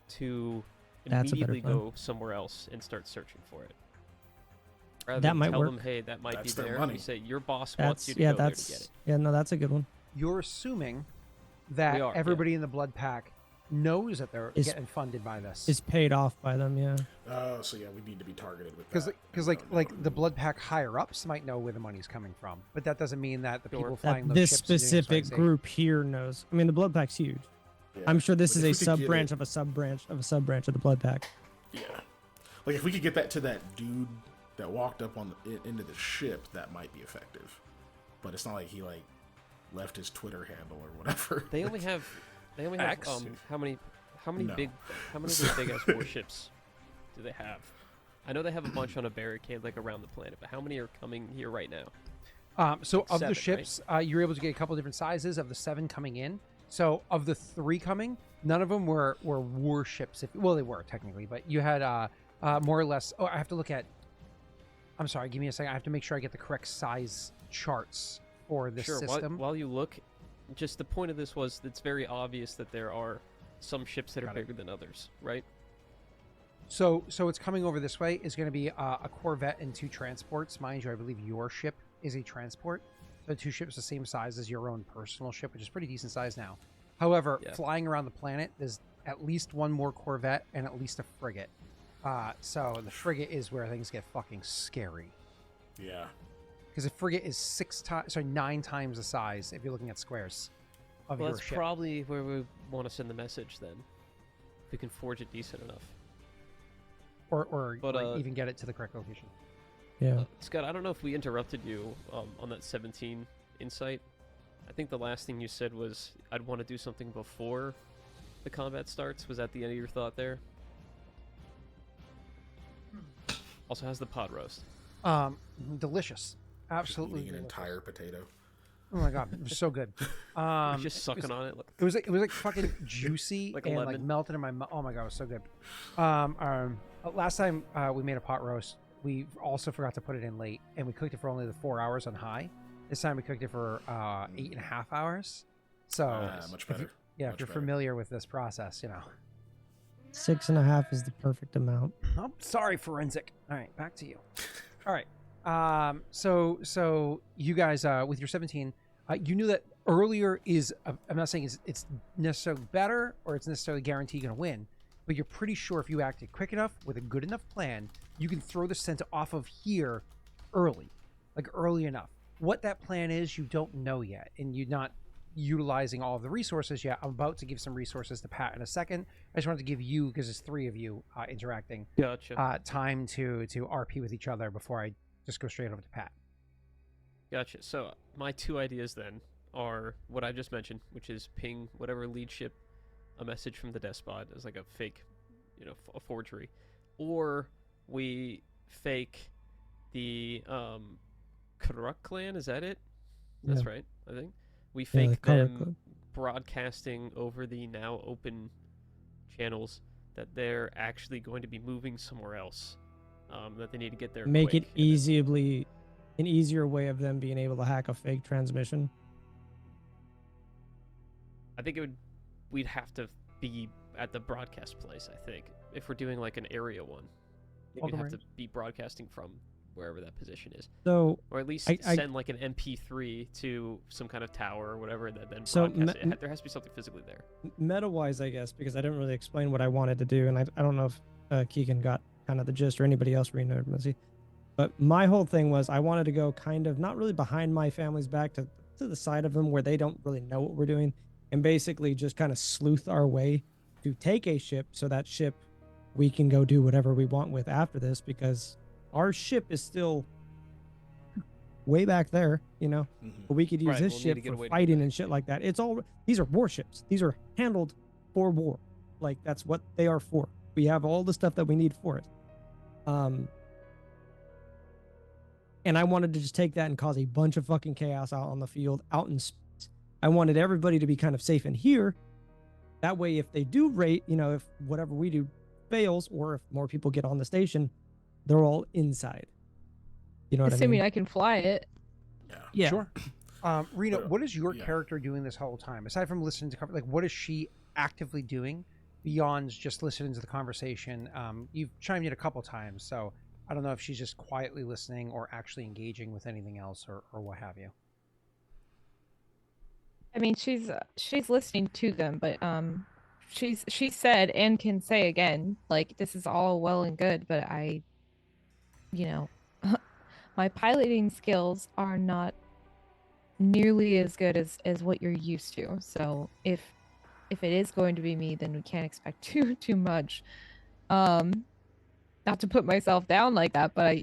to That's a better immediately plan. go somewhere else and start searching for it. Rather That than might tell work. them, hey, that might That's be their there. money. You say your boss wants That's you to go there to get that's it. no, that's a good one. You're assuming that We are, yeah. everybody in the blood pack knows that they're Is- getting funded by this. Is paid off by them, yeah. Oh, so yeah, we need to be targeted with Because that. like the blood pack higher ups might know where the money's coming from, but that doesn't mean that the Sure. people That flying those this ships are doing specific XYZ. group here knows. I mean, the blood pack's huge. Yeah. I'm sure this Like, is if a we could sub get branch it- of a sub branch of a sub branch of the blood pack. Yeah, like if we could get that to that dude that walked up on into the ship, that might be effective. But it's not like he like left his Twitter handle or whatever. They only have X? how many No. big of these big ass warships do they have? I know they have a bunch on a barricade like around the planet, but how many are coming here right now? So of 7, the ships, you're able to get a couple different sizes of the 7 coming in. So of the 3 coming, none of them were warships. Well, they were technically, but you had more or less. Oh, I have to look at. I'm sorry. Give me a second. I have to make sure I get the correct size charts for this Sure. system. While you look, just the point of this was it's very obvious that there are some ships that are Got it. bigger than others, right? So it's coming over this way is going to be a Corvette and 2 transports. Mind you, I believe your ship is a transport. So 2 ships the same size as your own personal ship, which is pretty decent size now. However, Yeah. flying around the planet, there's at least 1 more Corvette and at least a frigate. So the frigate is where things get fucking scary. Yeah, Because a frigate is 9 times the size if you're looking at squares of Well, your that's ship. probably where we want to send the message then. If we can forge it decent enough. or But, even get it to the correct location. Yeah. Scott, I don't know if we interrupted you on that 17 insight. I think the last thing you said was I'd want to do something before the combat starts. Was that the end of your thought there? Also, how's the pod roast? Delicious. Absolutely eating an delicious. entire potato. Oh my god, it was so good. You're just sucking on it. Look, It was like fucking juicy Like a and like lemon. melted in my mouth. Oh my god, it was so good. Last time we made a pot roast, we also forgot to put it in late, and we cooked it for only the 4 hours on high. This time we cooked it for 8.5 hours. So Much if you- better. yeah, Much if you're better. familiar with this process, you know. 6.5 is the perfect amount. Oh, sorry, forensic. All right, back to you. All right. So you guys with your 17, you knew that earlier is. I'm not saying it's necessarily better or it's necessarily guaranteed you're gonna win, but you're pretty sure if you acted quick enough with a good enough plan, you can throw the scent off of here early, like early enough. What that plan is, you don't know yet, and you're not utilizing all of the resources yet. I'm about to give some resources to Pat in a second. I just wanted to give you, because there's 3 of you interacting, gotcha. time to RP with each other before I just go straight over to Pat. Gotcha. So my 2 ideas then are what I just mentioned, which is ping whatever lead ship a message from the despot as like a fake, a forgery, or we fake the Karruk clan. Is that it? That's Yeah. right. I think we Yeah, fake the Karruk them clan. broadcasting over the now open channels that they're actually going to be moving somewhere else. That they need to get there. Make quick, it and then- an easier way of them being able to hack a fake transmission. I think we'd have to be at the broadcast place. I think if we're doing like an area one, we'd Welcome have to range. be broadcasting from wherever that position is, So or at least I- send like an MP3 to some kind of tower or whatever that then So broadcast it. There has to be something physically there. meta-wise, I guess, because I didn't really explain what I wanted to do, and I don't know if Keegan got kind of the gist or anybody else Rena or Missy. But my whole thing was I wanted to go kind of not really behind my family's back to the side of them where they don't really know what we're doing, and basically just kind of sleuth our way to take a ship, so that ship we can go do whatever we want with after this, because our ship is still way back there, Mhm. but we could use Right, this we'll need ship to get for away to fighting get and shit like that. These are warships. These are handled for war. Like that's what they are for. We have all the stuff that we need for it. And I wanted to just take that and cause a bunch of fucking chaos out on the field, out in space. I wanted everybody to be kind of safe in here. That way, if they do rate, if whatever we do fails, or if more people get on the station, they're all inside. You know what I Assuming mean? I can fly it. Yeah. Sure. Rena, But, what is your yeah. character doing this whole time? Aside from listening to cover, like, what is she actively doing beyond just listening to the conversation. You've chimed in a couple times, so I don't know if she's just quietly listening or actually engaging with anything else or what have you. I mean, she's listening to them, but she said and can say again, like, this is all well and good, but I, you know, my piloting skills are not nearly as good as what you're used to. So if it is going to be me, then we can't expect too much. Not to put myself down like that, but I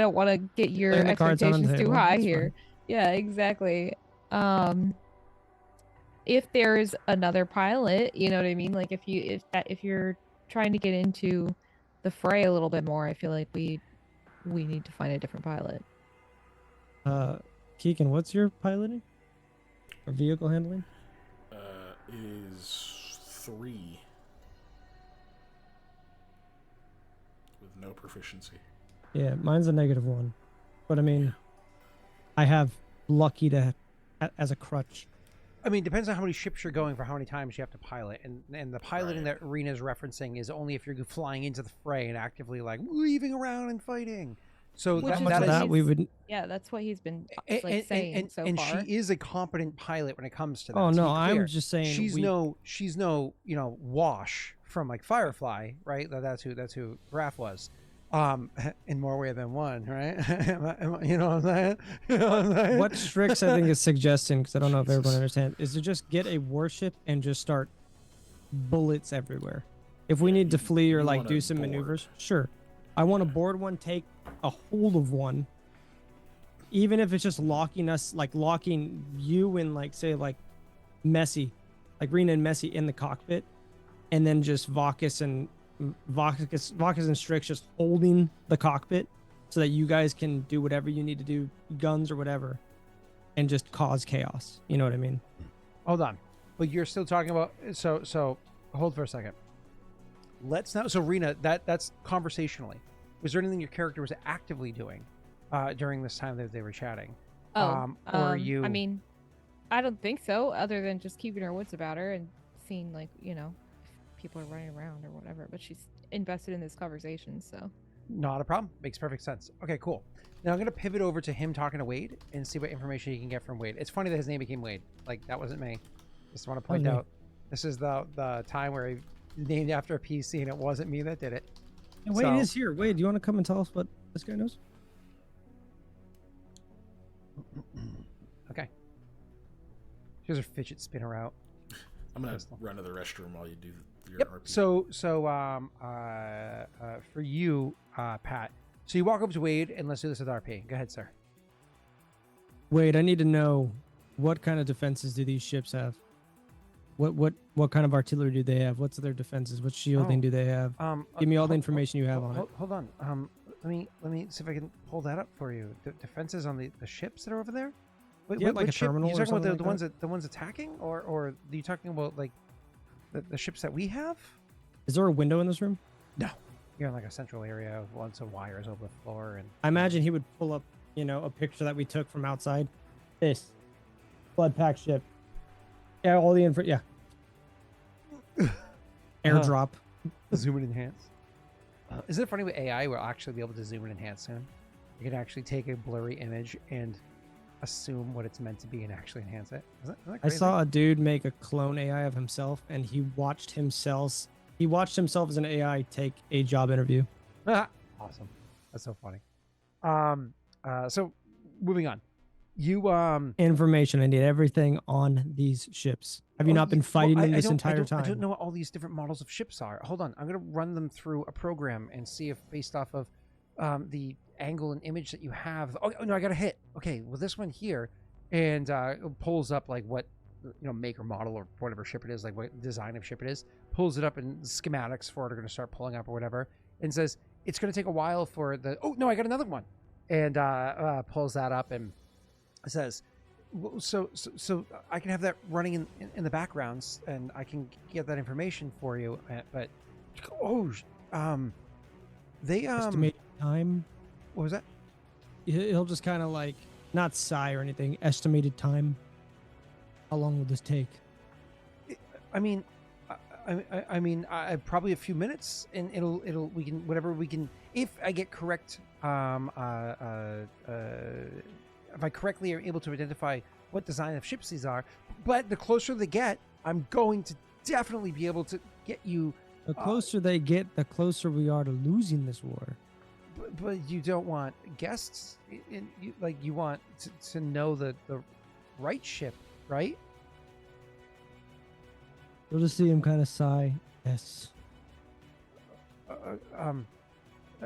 don't want to get your Laying the cards on the expectations too table, high that's here. fine. Yeah, exactly. If there's another pilot, you know what I mean? Like if you're trying to get into the fray a little bit more, I feel like we need to find a different pilot. Keegan, what's your piloting or vehicle handling? Is 3 with no proficiency. Yeah, mine's a -1, but I mean, I have lucky to as a crutch. I mean, depends on how many ships you're going for, how many times you have to pilot, and the piloting Right. that Rena's referencing is only if you're flying into the fray and actively like weaving around and fighting. So Which How is much what of that we he's- would? Yeah, that's what he's been and, saying so and far. she is a competent pilot when it comes to that. Oh to no, be clear. I'm just saying she's no Wash from like Firefly, right? That's who Graff was. In more ways than one, right? You know what I'm saying? You know what I'm saying? What Strix I think is suggesting, because I don't know if everyone Jesus. understands, is to just get a warship and just start bullets everywhere. If we Yeah, need to you- flee or you like wanna do some board. maneuvers, sure. I want to board one, take a hold of one, even if it's just locking us, like locking you and like say like Messi, like Rena and Messi in the cockpit, and then just Vakas and Strix just holding the cockpit so that you guys can do whatever you need to do, guns or whatever, and just cause chaos. You know what I mean? Hold on, but you're still talking about so. Hold for a second. Let's now. So Rena, that's conversationally. Was there anything your character was actively doing during this time that they were chatting? Or you? I mean, I don't think so, other than just keeping her wits about her and seeing if people are running around or whatever. But she's invested in this conversation, so. Not a problem. Makes perfect sense. Okay, cool. Now I'm gonna pivot over to him talking to Wade and see what information he can get from Wade. It's funny that his name became Wade. Like that wasn't me. Just want to point Wasn't me. out this is the time where he named after a PC and it wasn't me that did it. And Wade So- is here. Wade, do you want to come and tell us what this guy knows? Okay. Here's a fidget spinner out. I'm gonna Crystal. run to the restroom while you do your Yep. RP. For you, Pat. So you walk up to Wade and let's do this with RP. Go ahead, sir. Wade, I need to know what kind of defenses do these ships have? What kind of artillery do they have? What's their defenses? What shielding do they have? Give me all the information you have on it. Hold on. Let me see if I can pull that up for you. Defenses on the ships that are over there. Yeah, like a which ship? terminal You or talking about something like the ones attacking, or are you talking about like the ships that we have? Is there a window in this room? No. You're in like a central area of lots of wires over the floor and. I imagine he would pull up, a picture that we took from outside. This blood pack ship. Yeah, all the info. Yeah. Airdrop. Zoom and enhance. Isn't it funny with AI? We'll actually be able to zoom and enhance soon. You can actually take a blurry image and assume what it's meant to be and actually enhance it. Isn't that I crazy? saw a dude make a clone AI of himself, and he watched himself as an AI take a job interview. Awesome. That's so funny. So moving on. You Information. I need everything on these ships. Have you not been fighting them this entire time? I don't know what all these different models of ships are. Hold on. I'm going to run them through a program and see if based off of the angle and image that you have. Oh, no, I got a hit. Okay, well, this one here, and it pulls up like what, make or model or whatever ship it is, like what design of ship it is, pulls it up and schematics for it are going to start pulling up or whatever, and says it's going to take a while for the, oh, no, I got another one. And pulls that up and says, so I can have that running in the backgrounds and I can get that information for you. But, they, Estimate time. what was that? He'll just kind of like not sigh or anything. Estimated time. How long will this take? I mean, I mean, probably a few minutes, and we can whatever we can. If I get correct, if I correctly are able to identify what design of ships these are, but the closer they get, I'm going to definitely be able to get you. The closer they get, the closer we are to losing this war. But you don't want guests. You want to know the right ship, right? You'll just see him kind of sigh. Yes.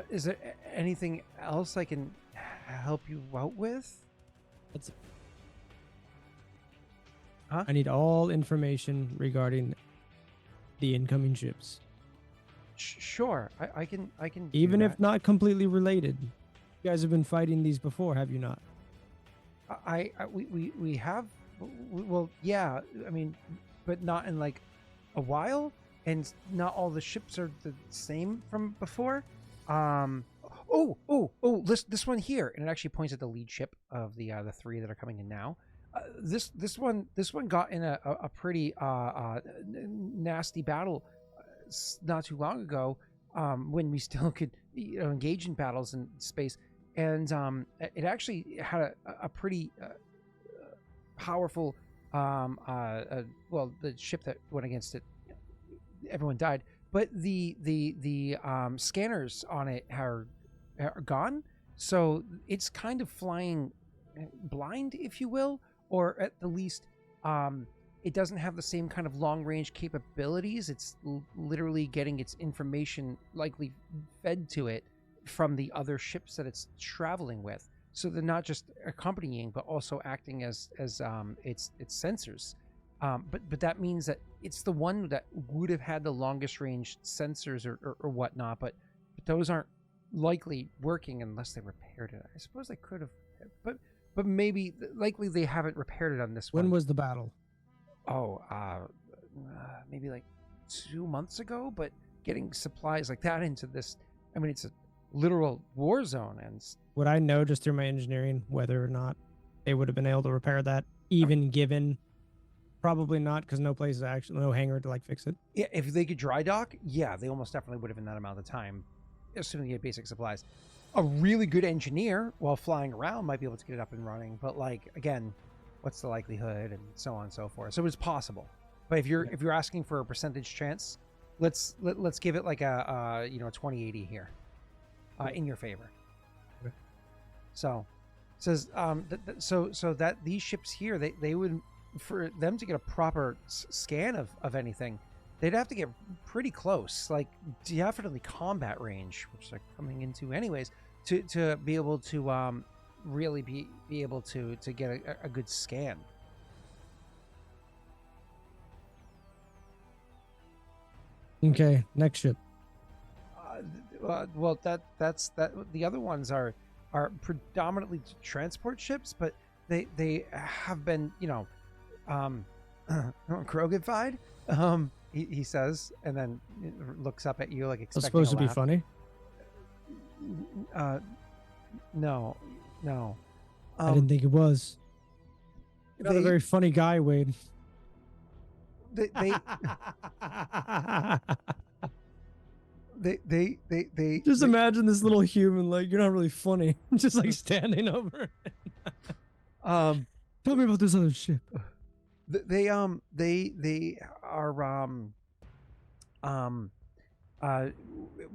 Is there anything else I can help you out with? That's it. Huh? I need all information regarding the incoming ships. Sure, I can. Do Even if that. not completely related. You guys have been fighting these before, have you not? We have. Well, yeah. I mean, but not in like a while, and not all the ships are the same from before. This one here, and it actually points at the lead ship of the 3 that are coming in now. This one got in a pretty nasty battle not too long ago, when we still could engage in battles in space, and it actually had a pretty powerful the ship that went against it, everyone died, but the scanners on it are gone, so it's kind of flying blind, if you will, or at the least it doesn't have the same kind of long range capabilities. It's literally getting its information likely fed to it from the other ships that it's traveling with, so they're not just accompanying but also acting as its sensors. But that means that it's the one that would have had the longest range sensors or whatnot, but those aren't likely working unless they repaired it. I suppose they could have, but maybe likely they haven't repaired it on this one. When was the battle? Maybe like 2 months ago, but getting supplies like that into this, I mean, it's a literal war zone. And Would I know just through my engineering whether or not they would have been able to repair that, even given? Probably not, because no place is actually, no hangar to like fix it. Yeah, if they could dry dock, yeah, they almost definitely would have in that amount of time, assuming you had basic supplies. A really good engineer, while flying around, might be able to get it up and running, but like, again, what's the likelihood, and so on and so forth. So it's possible, but if you're asking for a percentage chance, let's give it like a 20/80 here, in your favor. Okay. So says so that these ships here, they would, for them to get a proper scan of anything, they'd have to get pretty close, like definitely combat range, which they're coming into anyways, to be able to really be able to get a good scan. Okay, next ship. Well, that's the other ones are predominantly transport ships, but they have been Krogified, he says, and then looks up at you like It's expecting supposed a to be laugh. funny. No. I didn't think it was. You're not a They- very funny guy, Wade. They Just imagine this little human, like, you're not really funny. Just like standing over. Tell me about this other ship. they are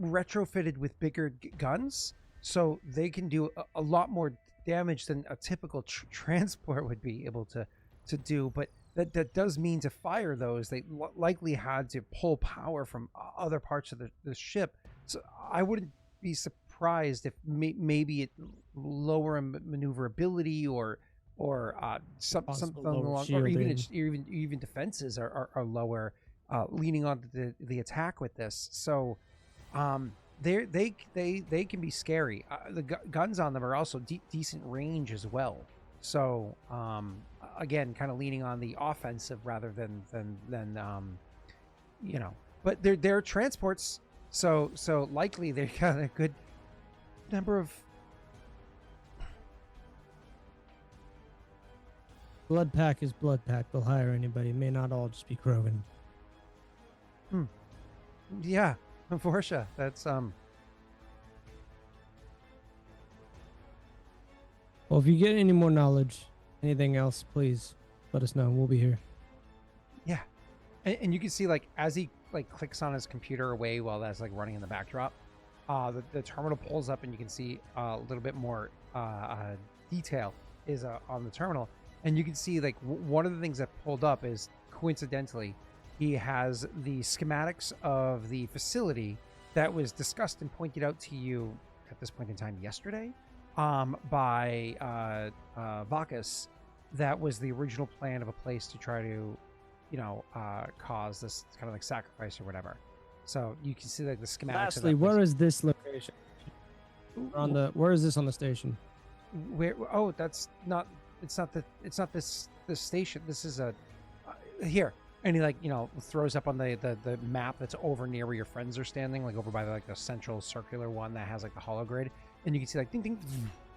retrofitted with bigger guns, so they can do a lot more damage than a typical transport would be able to do. But that does mean to fire those, they likely had to pull power from other parts of the ship. So I wouldn't be surprised if maybe it lower maneuverability or something lower along, or even shielding. even defenses are lower, leaning on the attack with this. So they can be scary. The guns on them are also decent range as well. So again, kind of leaning on the offensive rather than but they're transports, so likely they got a good number of. Blood pack is blood pack. They'll hire anybody. It may not all just be Krogan. Yeah, Portia. That's Well, if you get any more knowledge, anything else, please let us know. We'll be here. yeah, and you can see like as he like clicks on his computer away while that's like running in the backdrop, the terminal pulls up and you can see a little bit more detail is on the terminal, and you can see like one of the things that pulled up is coincidentally he has the schematics of the facility that was discussed and pointed out to you at this point in time yesterday by Vakas. That was the original plan of a place to try to, cause this kind of like sacrifice or whatever. So you can see like the schematics. Lastly, of that where place. is this location? Where is this on the station? Where? Oh, that's not. It's not this station. This is a here. And he throws up on the map that's over near where your friends are standing, like over by the central circular one that has like the hologrid, and you can see like ding ding,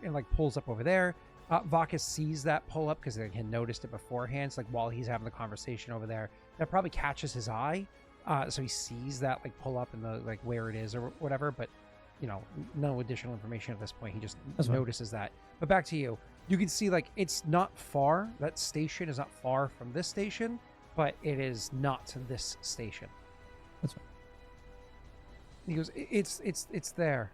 and like pulls up over there. Vakas sees that pull up because he had noticed it beforehand. So like while he's having the conversation over there, that probably catches his eye. So he sees that like pull up in the like where it is or whatever, but no additional information at this point. He just notices that. But back to you. You can see like it's not far. That station is not far from this station, but it is not to this station. That's fine. He goes, it's there.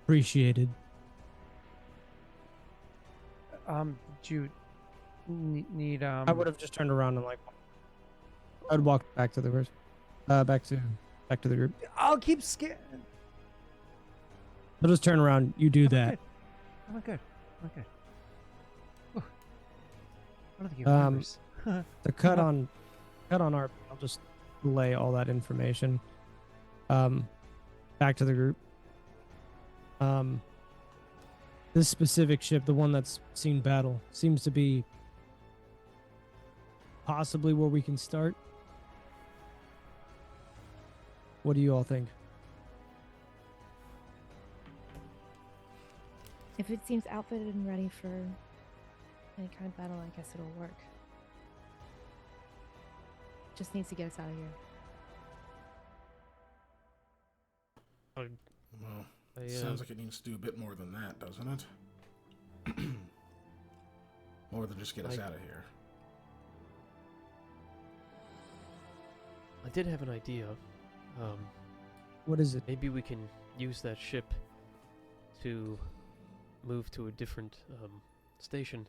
Appreciated. Do you need I would have just turned around and I'd walk back to the first, back to the group. I'll keep scaring. I'll just turn around. You do that. I'm good. Okay. I don't think he remembers. The cut on our. I'll just relay all that information. Back to the group. This specific ship, the one that's seen battle, seems to be possibly where we can start. What do you all think? If it seems outfitted and ready for any kind of battle, I guess it'll work. Just needs to get us out of here. Well, sounds like it needs to do a bit more than that, doesn't it? More than just get us out of here. I did have an idea. What is it? Maybe we can use that ship to move to a different station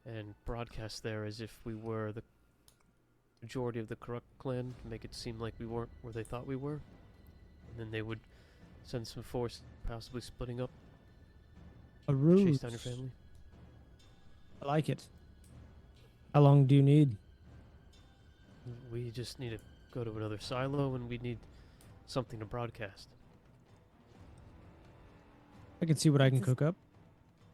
and broadcast there as if we were the majority of the Karruk clan, make it seem like we weren't where they thought we were, and then they would send some force, possibly splitting up, A ruse. chase down your family. I like it. How long do you need? We just need to go to another silo, and we need something to broadcast. I can see what I can cook up.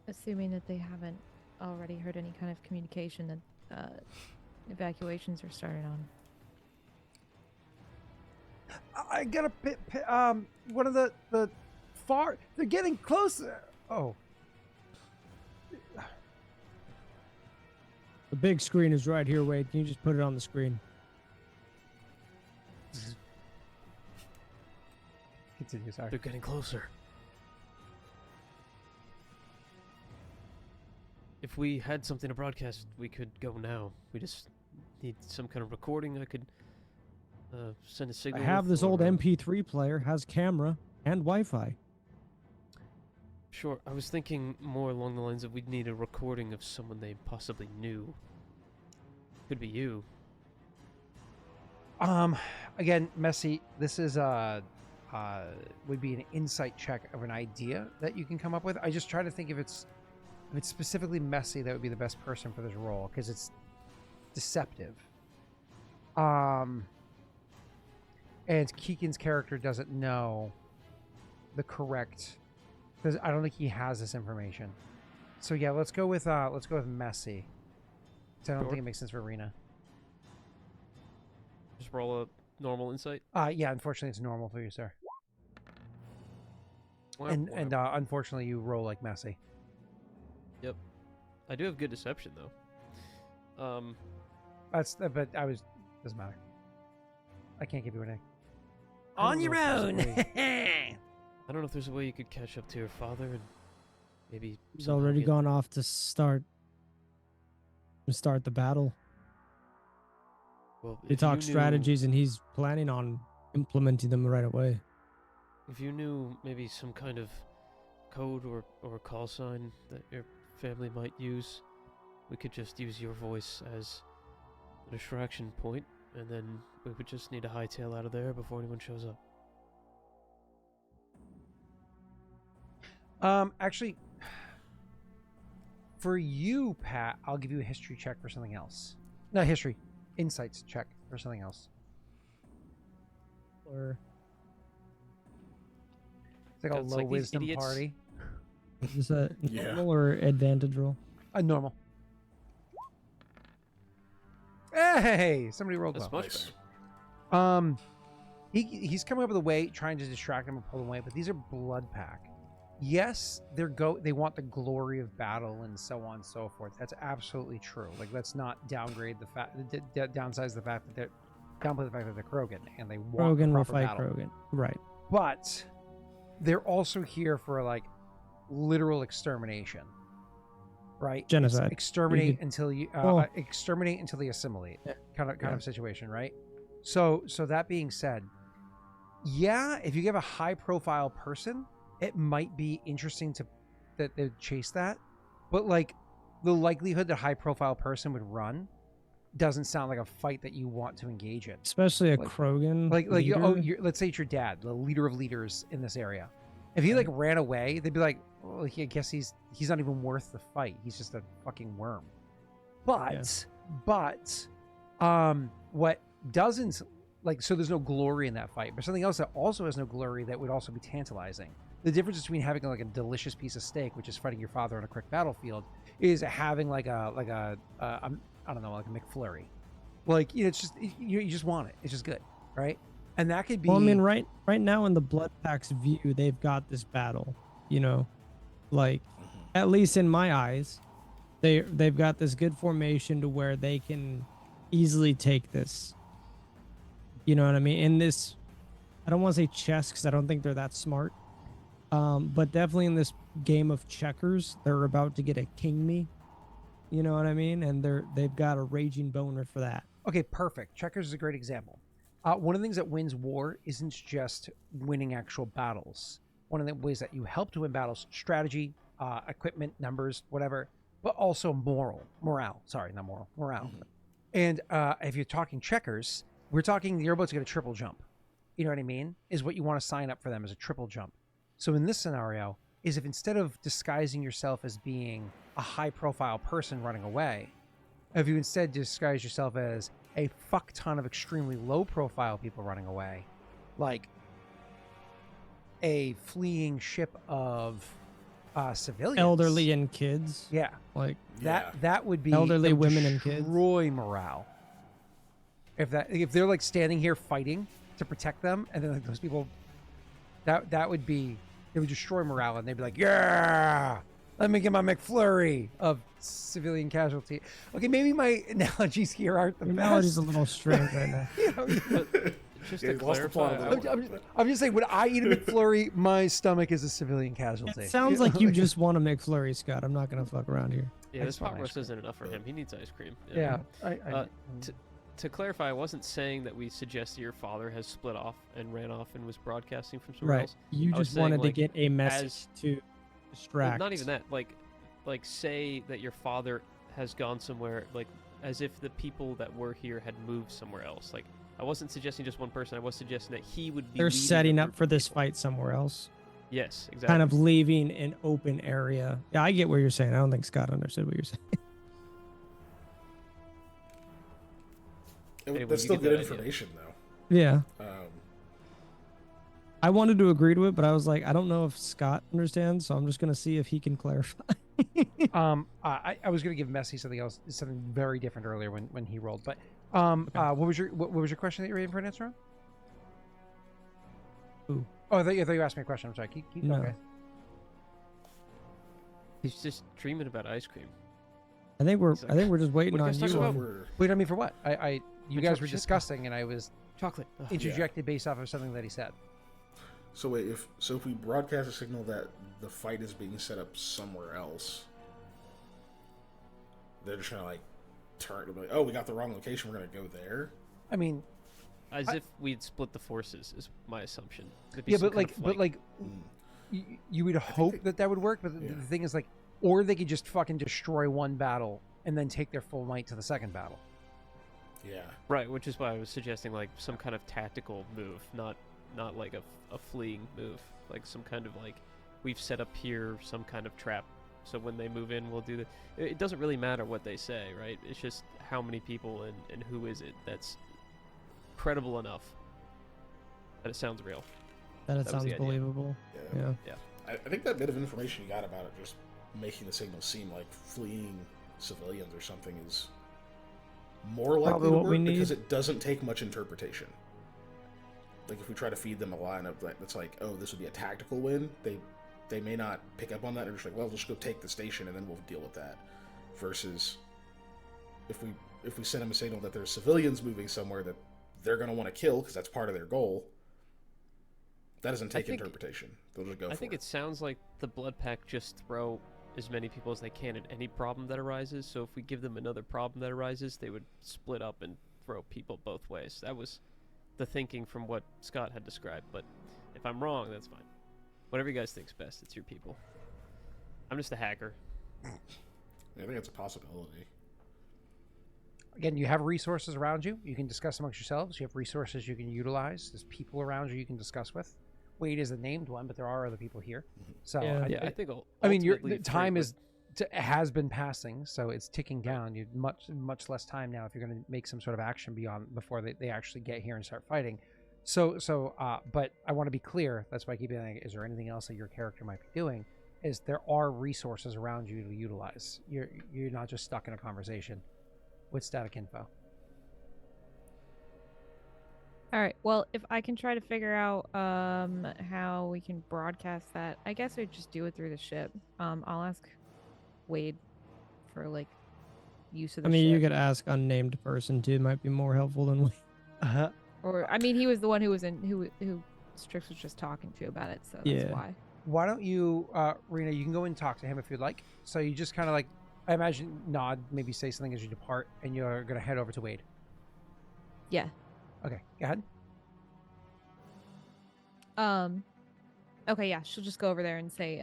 Assuming that they haven't already heard any kind of communication that evacuations are started on. I got a bit. One of the far. They're getting closer. Oh. The big screen is right here, Wade. Can you just put it on the screen? Continue. Sorry. They're getting closer. If we had something to broadcast, we could go now. We just need some kind of recording. I could send a I signal. have with, this old or, MP3 player, has camera and Wi-Fi. Sure. I was thinking more along the lines of we'd need a recording of someone they possibly knew. Could be you. Again, Messy, this is would be an insight check of an idea that you can come up with. I just try to think if it's specifically Messy, that would be the best person for this role because it's deceptive. And Keegan's character doesn't know the correct, because I don't think he has this information. So yeah, let's go with Messy. 'Cause I don't Sure. think it makes sense for Rena. Just roll a normal insight. Yeah, unfortunately it's normal for you, sir. Wow, And wow. unfortunately you roll like Messy. I do have good deception though. But I was Doesn't matter. I can't give you an A. I don't On your know if own. there's I don't know if there's a way you could catch up to your father and maybe He's somehow already get- gone off to start the battle. Well, They if you talk knew- strategies, and he's planning on implementing them right away. If you knew maybe some kind of code or call sign that your family might use, we could just use your voice as a distraction point, and then we would just need to hightail out of there before anyone shows up. Actually, for you, Pat, I'll give you a history check for something else. No, history. Insights check for something else. Or It's like a It's low like these wisdom idiots- party. is this a Yeah. normal or advantage roll? Normal. Hey, somebody rolled That's well. much Nice. better. He's coming up with a way, trying to distract him and pull him away, but these are blood pack. Yes, they want the glory of battle and so on and so forth. That's absolutely true. Like, let's not downgrade the fact, downsize the fact that they're downplay the fact that they're Krogan and they want Krogan will proper fight battle. Krogan. Right. But they're also here for like literal extermination, right? It's Genocide. exterminate could- until you Oh. exterminate until they assimilate. Yeah. Kind Yeah. of situation, right? So that being said, yeah, if you give a high profile person, it might be interesting that they chase that, but like the likelihood that a high profile person would run doesn't sound like a fight that you want to engage in. Especially a Like- Krogan. Like leader. let's say it's your dad, the leader of leaders in this area. If he like ran away, they'd be like, well, I guess he's not even worth the fight. He's just a fucking worm. But what doesn't, like, so there's no glory in that fight, but something else that also has no glory that would also be tantalizing. The difference between having like a delicious piece of steak, which is fighting your father on a quick battlefield, is having like a I don't know, like a McFlurry. Like, you know, it's just you just want it. It's just good, right? And that could be. Well, I mean, right now in the Blood Pack's view, they've got this battle. You know, like at least in my eyes, they've got this good formation to where they can easily take this. You know what I mean? In this, I don't want to say chess because I don't think they're that smart. But definitely in this game of checkers, they're about to get a king me. You know what I mean? And they've got a raging boner for that. Okay, perfect. Checkers is a great example. One of the things that wins war isn't just winning actual battles. One of the ways that you help to win battles, strategy, equipment, numbers, whatever, but also morale. Sorry, not moral, morale. And if you're talking checkers, we're talking you're about to get a triple jump. You know what I mean? Is what you want to sign up for them as a triple jump. So in this scenario, is if instead of disguising yourself as being a high-profile person running away, if you instead disguise yourself as a fuck ton of extremely low-profile people running away, like a fleeing ship of civilians, Elderly and kids. yeah, Like that would be Elderly that would women and kids. destroy morale. If they're like standing here fighting to protect them, and then like those people, that would be, it would destroy morale, and they'd be like, yeah, let me get my McFlurry of civilian casualty. Okay, maybe my analogies here aren't the your best. knowledge is a little strange right now. You know, Just Yeah, to you lost the plot clarify, of that one. I'm just saying, when I eat a McFlurry, my stomach is a civilian casualty. It sounds like you just want a McFlurry, Scott. I'm not gonna fuck around here. yeah, I this just want pot ice roast cream. isn't enough for him. He needs ice cream. Yeah. To clarify, I wasn't saying that we suggested your father has split off and ran off and was broadcasting from somewhere Right. else. You I was just saying, wanted to like, get a message as- to Well, distract. not even that. Like say that your father has gone somewhere, like as if the people that were here had moved somewhere else. Like I wasn't suggesting just one person. I was suggesting that he would be. They're leading a setting up group for of this people. fight somewhere else. Yes, exactly. Kind of leaving an open area. Yeah, I get what you're saying. I don't think Scott understood what you're saying. Anyway, That's you still get good that idea. information, though. Yeah. Um, I wanted to agree to it, but I was like, I don't know if Scott understands, so I'm just gonna see if he can clarify. I was gonna give Messi something very different earlier when he rolled, but what was your question that you were waiting for an answer on? Who? Oh, I thought you asked me a question. I'm sorry. Keep No. okay. He's just dreaming about ice cream. I think we're Exactly. just waiting What are on you guys you. talking on- about? we're Wait on me for what? I you guys were discussing, and I was Chocolate. Ugh. interjected based off of something that he said. So wait, if we broadcast a signal that the fight is being set up somewhere else, they're just trying to like turn to be like, oh, we got the wrong location, we're gonna go there. I mean, As if we'd split the forces, is my assumption. yeah, but like, you would hope that would work, but the thing is, like, or they could just fucking destroy one battle and then take their full might to the second battle. Yeah. Right, which is why I was suggesting like some kind of tactical move, not like a fleeing move, like some kind of like we've set up here some kind of trap, so when they move in, we'll do that. It doesn't really matter what they say, right? It's just how many people and who is it that's credible enough that it sounds real. That sounds believable. Yeah. I think that bit of information you got about it just making the signal seem like fleeing civilians or something is more likely to work because it doesn't take much interpretation. Like if we try to feed them a line of that's like, oh, this would be a tactical win, they may not pick up on that. They're just like, well, just go take the station and then we'll deal with that. Versus if we send them a signal that there's civilians moving somewhere that they're going to want to kill because that's part of their goal, that doesn't take interpretation. They'll just go for it. I think it sounds like the Blood Pack just throw as many people as they can at any problem that arises. So if we give them another problem that arises, they would split up and throw people both ways. That was the thinking from what Scott had described. But if I'm wrong, that's fine. Whatever you guys think's best, it's your people. I'm just a hacker. I think it's a possibility. Again, you have resources around you. You can discuss amongst yourselves. You have resources you can utilize. There's people around you can discuss with. Wade is a named one, but there are other people here. So I think. I mean, your time has been passing, so it's ticking down. You much less time now if you're going to make some sort of action before they actually get here and start fighting. But I want to be clear. That's why I keep being like, is there anything else that your character might be doing? Is there are resources around you to utilize. You're not just stuck in a conversation with static info. All right. Well, if I can try to figure out how we can broadcast that, I guess I'd just do it through the ship. I'll ask Wade for like use of the ship. You could ask unnamed person too. It might be more helpful than Wade. Or he was the one who was who Strix was just talking to about it, so that's why. Why don't you, Rena? You can go and talk to him if you'd like. So you just kind of like, I imagine, nod, maybe say something as you depart, and you're gonna head over to Wade. Yeah. Okay, go ahead. Okay, yeah, she'll just go over there and say,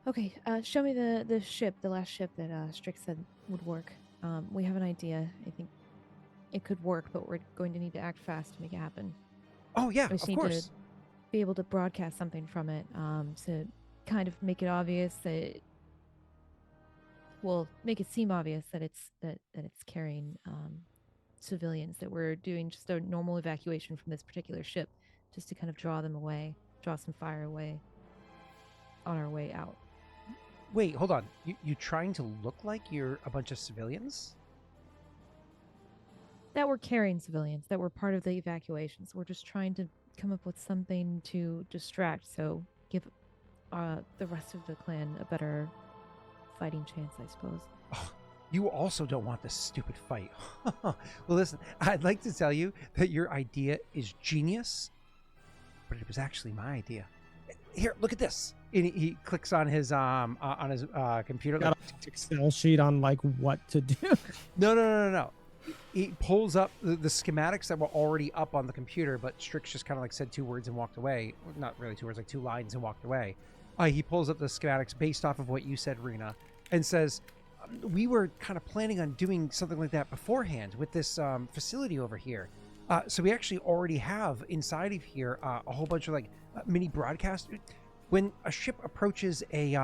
okay, show me the ship, the last ship that Strix said would work. We have an idea. I think it could work, but we're going to need to act fast to make it happen. Oh yeah, we just of need course. to be able to broadcast something from it, to kind of make it obvious that, well, make it seem obvious that it's carrying civilians, that we're doing just a normal evacuation from this particular ship, just to kind of draw some fire away on our way out. Wait, hold on. You trying to look like you're a bunch of civilians? That we're carrying civilians, that we're part of the evacuations. We're just trying to come up with something to distract, so give the rest of the clan a better fighting chance, I suppose. Oh, you also don't want this stupid fight. Well, listen, I'd like to tell you that your idea is genius, but it was actually my idea. Here, look at this. And he clicks on his computer. Got an Excel sheet on like what to do. No. He pulls up the schematics that were already up on the computer, but Strix just kind of like said 2 words and walked away. Not really 2 words, like 2 lines and walked away. He pulls up the schematics based off of what you said, Rena, and says, we were kind of planning on doing something like that beforehand with this facility over here. So we actually already have inside of here a whole bunch of like mini broadcast. When a ship approaches a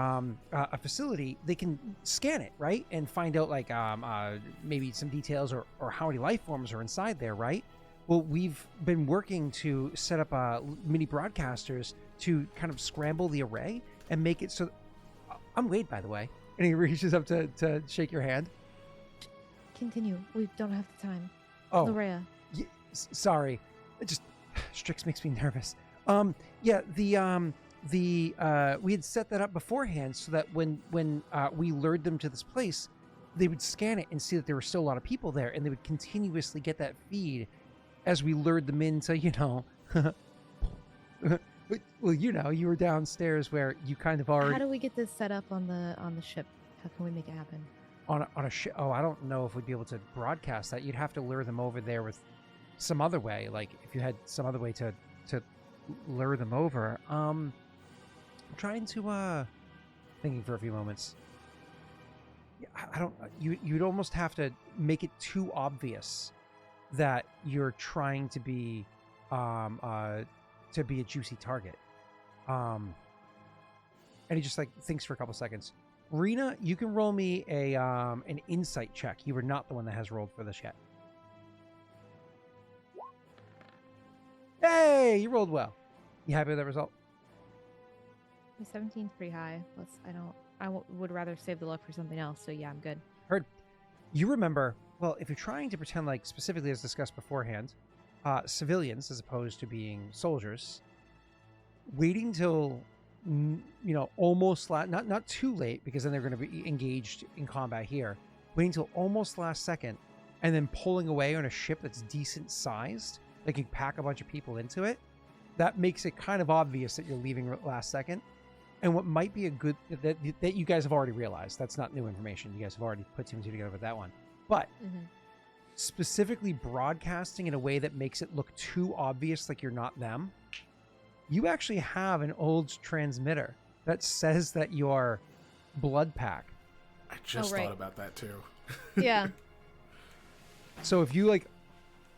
facility, they can scan it, right? And find out like maybe some details or how many life forms are inside there, right? Well, we've been working to set up mini broadcasters to kind of scramble the array and make it so... I'm Wade, by the way. And he reaches up to shake your hand. Continue. We don't have the time. Oh. Larrea. Sorry. Strix makes me nervous. We had set that up beforehand so that when we lured them to this place, they would scan it and see that there were still a lot of people there, and they would continuously get that feed as we lured them into, well, you were downstairs where you kind of already How do we get this set up on the ship? How can we make it happen? on a ship. Oh, I don't know if we'd be able to broadcast that. You'd have to lure them over there with some other way. Like if you had some other way to lure them over. I'm trying to thinking for a few moments. I don't. You'd almost have to make it too obvious that you're trying to be a juicy target. And he just like thinks for a couple seconds. Rena, you can roll me an insight check. You were not the one that has rolled for this yet. Hey, you rolled well. You happy with that result? My 17's pretty high. Plus, would rather save the luck for something else. So yeah, I'm good. Heard. You remember, well, if you're trying to pretend like specifically as discussed beforehand, civilians as opposed to being soldiers, waiting till almost not too late, because then they're going to be engaged in combat here, waiting till almost last second and then pulling away on a ship that's decent sized, like you pack a bunch of people into it, that makes it kind of obvious that you're leaving last second. And what might be a good that you guys have already realized, that's not new information, you guys have already put two and two together with that one, but specifically broadcasting in a way that makes it look too obvious like you're not them. You actually have an old transmitter that says that you're blood pack. I just thought about that too. Yeah. So if you like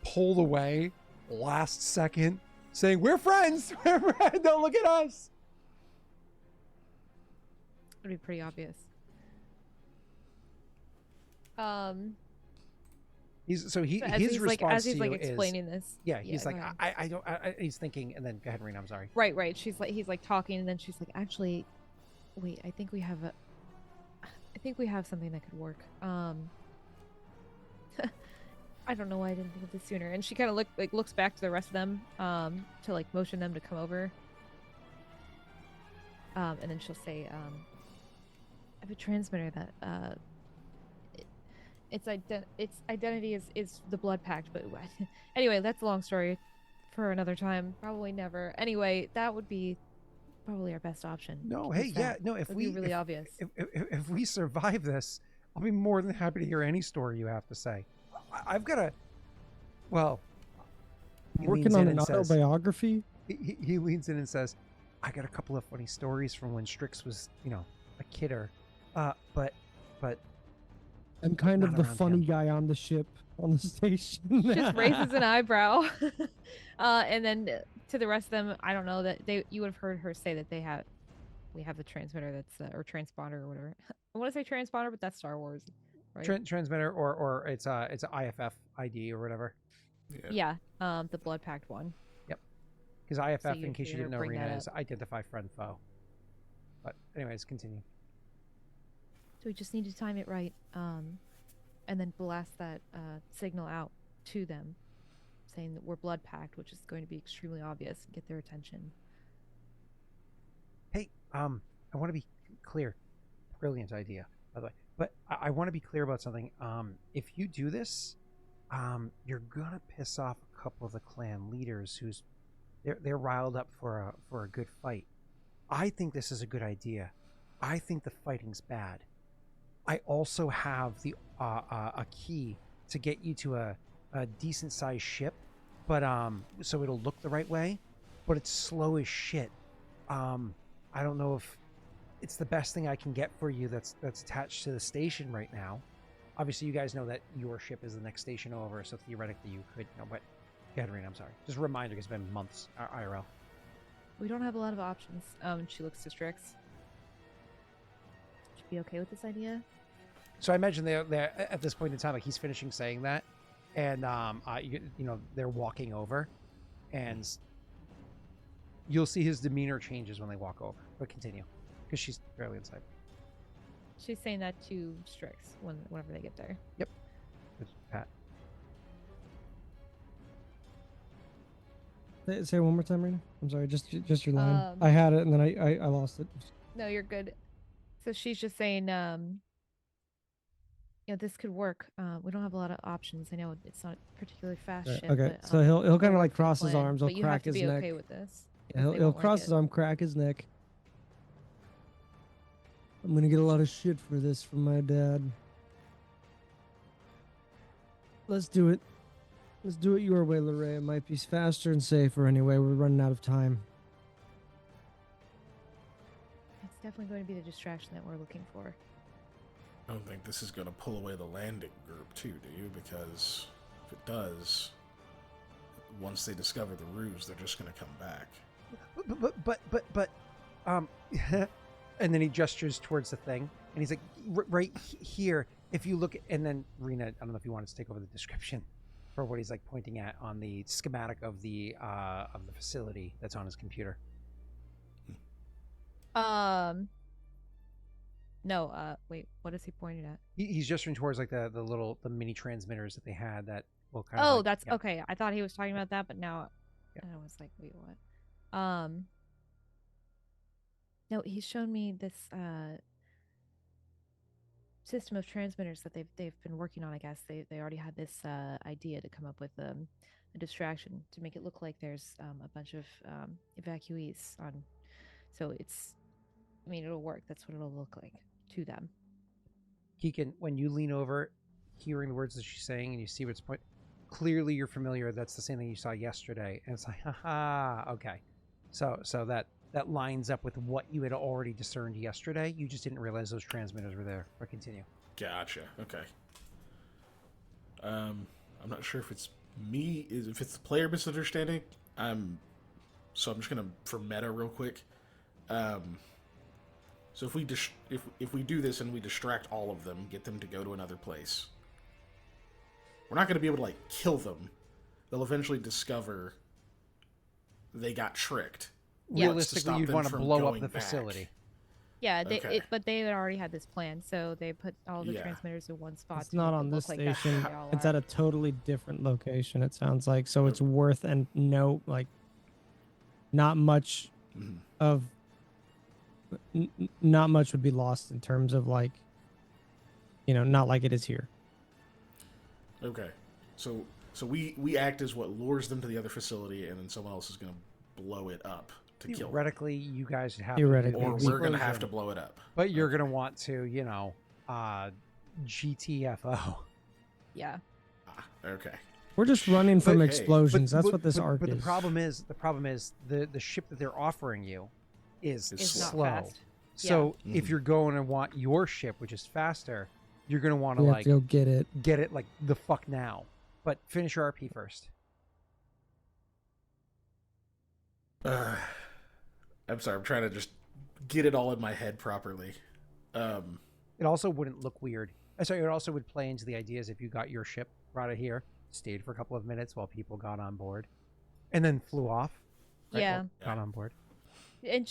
pulled away last second saying, we're friends, don't look at us. It'd be pretty obvious. His as response he's to you explaining is, this. he's go like, ahead. he's thinking, and then go ahead, Rena, I'm sorry. Right. He's like talking, and then she's like, actually, wait, I think we have something that could work. I don't know why I didn't think of this sooner. And she kind of looks back to the rest of them, to like motion them to come over. And then she'll say, I have a transmitter that its identity is the blood pact, but anyway, that's a long story for another time. Probably never. Anyway, that would be probably our best option. No, because hey, that yeah, no. If would we be really obvious. If we survive this, I'll be more than happy to hear any story you have to say. I've got a, well, he Working leans on in an and says- autobiography. He leans in and says, I got a couple of funny stories from when Strix was, a kidder. But I'm kind of not the around funny him. guy on the ship, on the station. Just raises an eyebrow. And then to the rest of them, I don't know that you would have heard her say that we have the transmitter that's or transponder or whatever. I want to say transponder, but that's Star Wars, right? transmitter or it's an IFF ID or whatever. Yeah, the blood pact one. Because IFF, So you in case you hear didn't know, bring that Rena is up. identify friend foe. But anyways, continue. So we just need to time it right, and then blast that signal out to them, saying that we're blood pact, which is going to be extremely obvious and get their attention. Hey, I want to be clear. Brilliant idea, by the way. But I want to be clear about something. If you do this, you're gonna piss off a couple of the clan leaders who's they're riled up for a good fight. I think this is a good idea. I think the fighting's bad. I also have the a key to get you to a decent sized ship, but so it'll look the right way, but it's slow as shit. I don't know if it's the best thing I can get for you that's attached to the station right now. Obviously, you guys know that your ship is the next station over, so theoretically you could, but go ahead, Rena, I'm sorry. Just a reminder, because it's been months, IRL. We don't have a lot of options. She looks to Strix. Should be okay with this idea? So I imagine they're at this point in time, like he's finishing saying that, and they're walking over, and you'll see his demeanor changes when they walk over. But continue, because she's barely inside. She's saying that to Strix whenever they get there. Yep. It's Pat. Say it one more time, Rena. I'm sorry, just your line. I had it and then I lost it. No, you're good. So she's just saying, this could work. We don't have a lot of options. I know it's not a particularly fast Right, ship. okay, But, so he'll it'll kind of work like for the cross his plan, arms, he'll but you have crack to his be neck. okay with this. Yeah, 'Cause they he'll won't like cross it. his arm, crack his neck. I'm gonna get a lot of shit for this from my dad. Let's do it. Let's do it your way, Larrea. It might be faster and safer anyway. We're running out of time. It's definitely going to be the distraction that we're looking for. I don't think this is going to pull away the landing group, too, do you? Because if it does, once they discover the ruse, they're just going to come back. But and then he gestures towards the thing, and he's like, right here. If you look, and then Rena, I don't know if you wanted to take over the description for what he's like pointing at on the schematic of the facility that's on his computer. No. Wait. What is he pointing at? He's gesturing towards like the mini transmitters that they had that will kind of. Oh, like, that's yeah. okay. I thought he was talking about that, but now Yeah. I was like, wait, what? No, he's shown me this system of transmitters that they've been working on. I guess they already had this idea to come up with a distraction to make it look like there's a bunch of evacuees on. So I mean, it'll work. That's what it'll look like to them. Keegan, when you lean over, hearing the words that she's saying, and you see what's point, clearly you're familiar. That's the same thing you saw yesterday, and it's like, haha, okay. So that lines up with what you had already discerned yesterday. You just didn't realize those transmitters were there. But continue. Gotcha. Okay. I'm not sure if it's me, if it's the player misunderstanding. So I'm just gonna, for meta real quick. So if we do this and we distract all of them, get them to go to another place, we're not gonna be able to like kill them. They'll eventually discover they got tricked. Yeah. Realistically, you'd want to blow up the facility. Yeah, Okay. but they had already had this plan, so they put all the Yeah. transmitters in one spot. It's to not make it on look this like that's station. where they all It's are. at a totally different location, it sounds like. So it's worth and no, like, not much Mhm. of, not much would be lost in terms of like, not like it is here. Okay. So we act as what lures them to the other facility, and then someone else is gonna blow it up to kill them. Theoretically, you guys would have Theoretically. to Or do the we're gonna have to explosion, blow it up. but you're Okay. gonna want to, GTFO. Yeah. Okay. We're just running from Okay. explosions. That's what this arc but is. the problem is the ship that they're offering you is It's It's not slow. fast. So if Mhm. you're going to want your ship, which is faster, you're going to want to We have like to go get it. get it like the fuck now. But finish your RP first. I'm sorry. I'm trying to just get it all in my head properly. It also wouldn't look weird. Sorry, it also would play into the ideas if you got your ship brought it here, stayed for a couple of minutes while people got on board, and then flew off. Right? Yeah. Well, got on board. And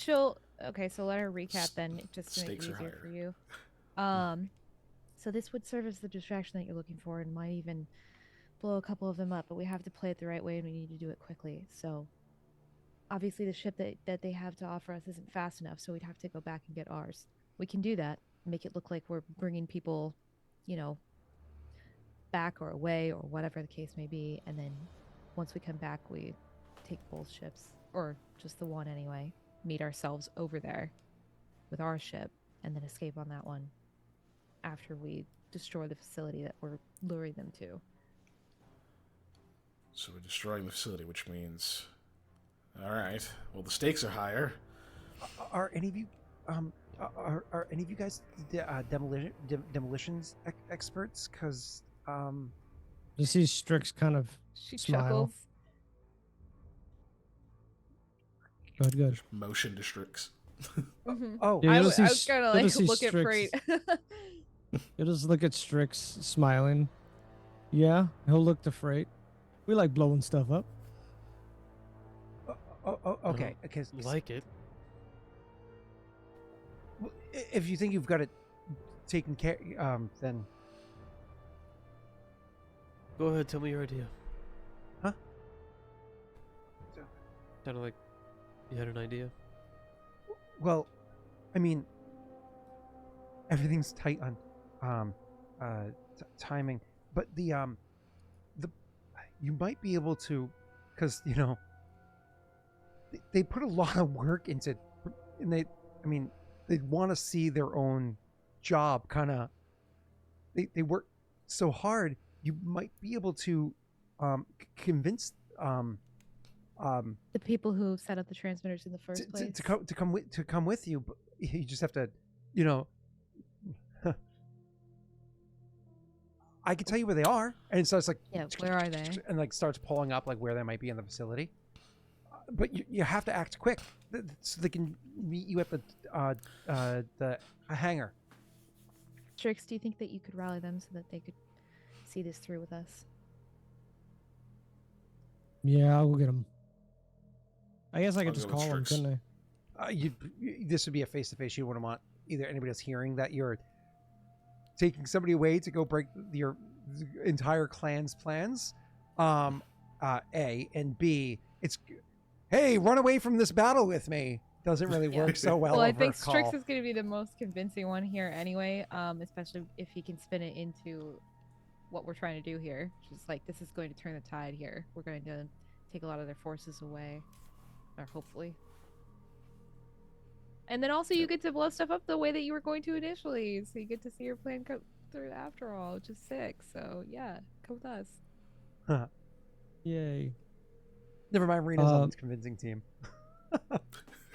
okay, so let her recap then, just to make it Stakes are easier higher. for you. So this would serve as the distraction that you're looking for, and might even blow a couple of them up. But we have to play it the right way, and we need to do it quickly. So obviously, the ship that they have to offer us isn't fast enough, so we'd have to go back and get ours. We can do that, make it look like we're bringing people, back or away or whatever the case may be, and then once we come back, we take both ships, or just the one anyway, meet ourselves over there with our ship, and then escape on that one after we destroy the facility that we're luring them to. So we're destroying the facility, which means, all right. Well, the stakes are higher. Are any of you are any of you guys demolitions experts? Because You see Strix kind of She smile. chuckles. Good. Motion districts. oh, Yeah, I you'll was see gonna you'll see look at Strix. Frait. You'll just look at Strix smiling. Yeah, he'll look to Freight. We like blowing stuff up. okay. Okay. Like it. If you think you've got it taken care, then Go ahead, tell me your idea. Huh? Sounded like you had an idea. well, I mean, everything's tight on timing, but the you might be able to, because they put a lot of work into, and they want to see their own job kind of. They work so hard. You might be able to convince The people who set up the transmitters in the first place. to come with you, but you just have to, I can tell you where they are, and so it's like, Yeah, where are they? and like starts pulling up like where they might be in the facility, but you have to act quick so they can meet you at the hangar. Strix, do you think that you could rally them so that they could see this through with us? Yeah, I'll go get him. I guess I could I'll just go with call him, Strix. couldn't I? This would be a face-to-face. You wouldn't want either anybody else hearing that you're taking somebody away to go break your entire clan's plans. A and B, it's, hey, run away from this battle with me. Doesn't really work so well. Well, I over think a call. Strix is going to be the most convincing one here anyway, especially if he can spin it into what we're trying to do here. Just like, this is going to turn the tide here. We're going to take a lot of their forces away, or hopefully. And then also you get to blow stuff up the way that you were going to initially, so you get to see your plan go through after all, which is sick. So yeah, come with us. Yay. Never mind, Rena's on this convincing team.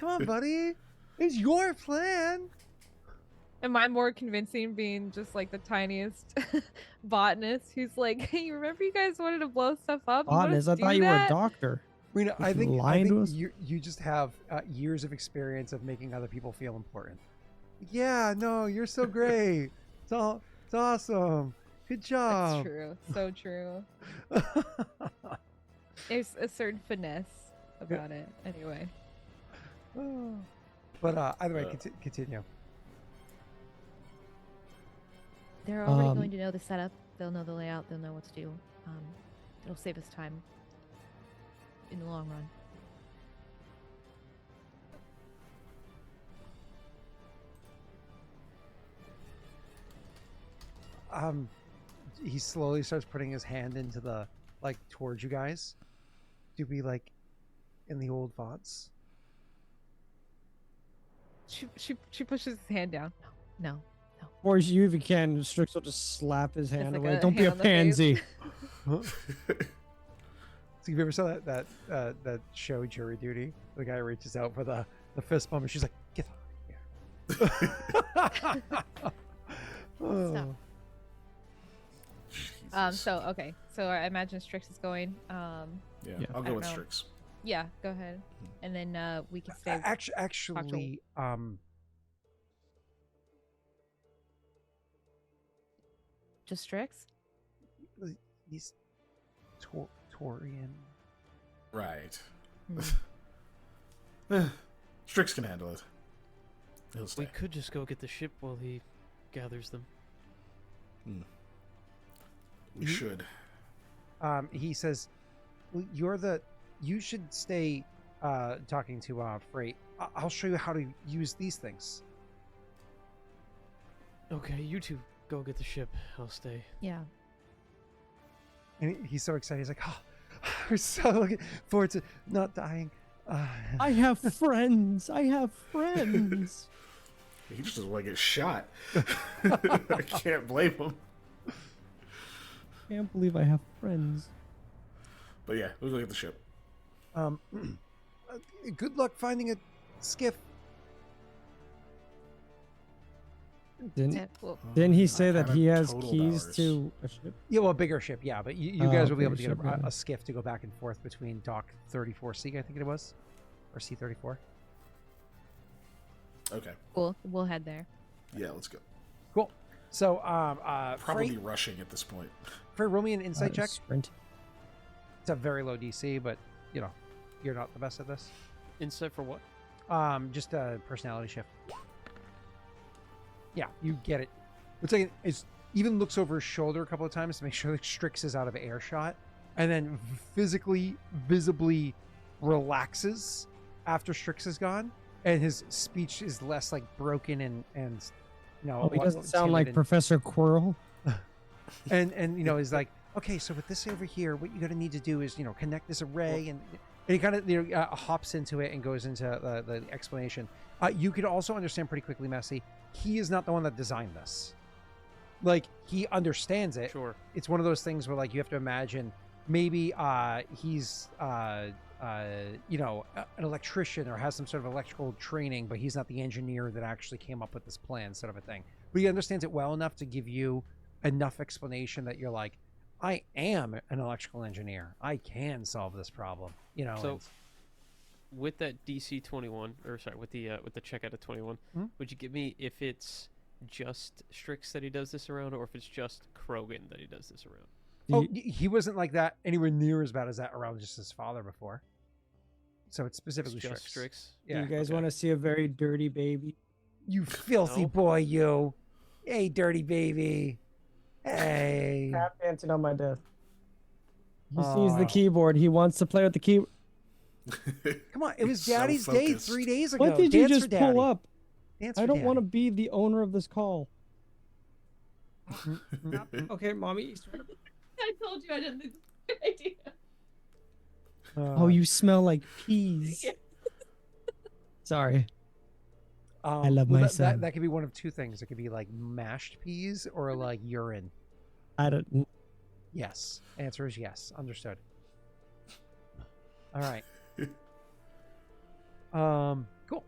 Come on, buddy. It's your plan. Am I more convincing being just like the tiniest botanist who's like, hey, remember you guys wanted to blow stuff up? You want us Honest, I to thought do you were a that?" doctor. Rena, I You think lying to us? you just have years of experience of making other people feel important. Yeah, no, you're so great. It's awesome. Good That's job. true. So true. There's a certain finesse about it. Anyway. But either way, continue. They're already going to know the setup. They'll know the layout. They'll know what to do. It'll save us time in the long run. He slowly starts putting his hand into the, like, towards you guys. To be like in the old VODs. She pushes his hand down. No. Or as you even can, Strix will just slap his hand like away. a Don't be hand a on the face. pansy. So you ever saw that show Jury Duty? The guy reaches out for the fist bump and she's like, get out of here. Stop. Jesus. So I imagine Strix is going. Yeah, Yeah. I'll I go don't with know. Strix. Yeah, go ahead. And then we can stay. Actually, Just Strix? he's Torian. Right. Hmm. Strix can handle it. He'll stay. We could just go get the ship while he gathers them. We should. He says, well, you should stay talking to Frait. I'll show you how to use these things. Okay, you two go get the ship. I'll stay. Yeah. And he's so excited. He's like, oh, we're so looking forward to not dying. I have friends. I have friends. He just doesn't want to get shot. I can't blame him. Can't believe I have friends. But yeah, we'll go get the ship. Good luck finding a skiff. Didn't Well, he say I've that had he a has total keys hours. to a ship? Yeah, well, a bigger ship, yeah. But you Oh, guys will be able bigger to get ship, okay. a skiff to go back and forth between Dock 34C, I think it was, or C34. Okay. cool. We'll head there. Yeah, let's go. Cool. So, Probably Frait, rushing at this point. roll me an insight check. Sprint. It's a very low DC, but you're not the best at this. Insight for what? Just a personality shift. Yeah, you get it. It's like it's even looks over his shoulder a couple of times to make sure that Strix is out of earshot, and then visibly relaxes after Strix is gone, and his speech is less like broken and Oh, he doesn't sound like Professor Quirrell. and is like, okay, so with this over here, what you're gonna need to do is connect this array, and he kind of hops into it and goes into the explanation. You could also understand pretty quickly, Messi. He is not the one that designed this. Like, he understands it. Sure. It's one of those things where, like, you have to imagine maybe he's an electrician or has some sort of electrical training, but he's not the engineer that actually came up with this plan, sort of a thing. But he understands it well enough to give you enough explanation that you're like, I am an electrical engineer. I can solve this problem. So, with that DC 21, or sorry, with the checkout of 21, would you give me if it's just Strix that he does this around, or if it's just Krogan that he does this around? Oh, he wasn't like that anywhere near as bad as that around just his father before. So it's specifically It's just Strix. Strix. Do you guys want to see a very dirty baby? You filthy boy, you. Hey, dirty baby. Hey. Tap dancing on my desk. He sees the keyboard. He wants to play with the keyboard. Come on, it was He's so Daddy's Day focused. 3 days ago. What did you Dance just for pull Daddy. up? Dance I for don't want to Daddy. be the owner of this call. Okay, mommy. I told you I didn't think this was a good idea. Oh, you smell like peas. Sorry. I love my son. That could be one of two things. It could be like mashed peas or like urine. I don't. Yes. Answer is yes. Understood. All right. Cool.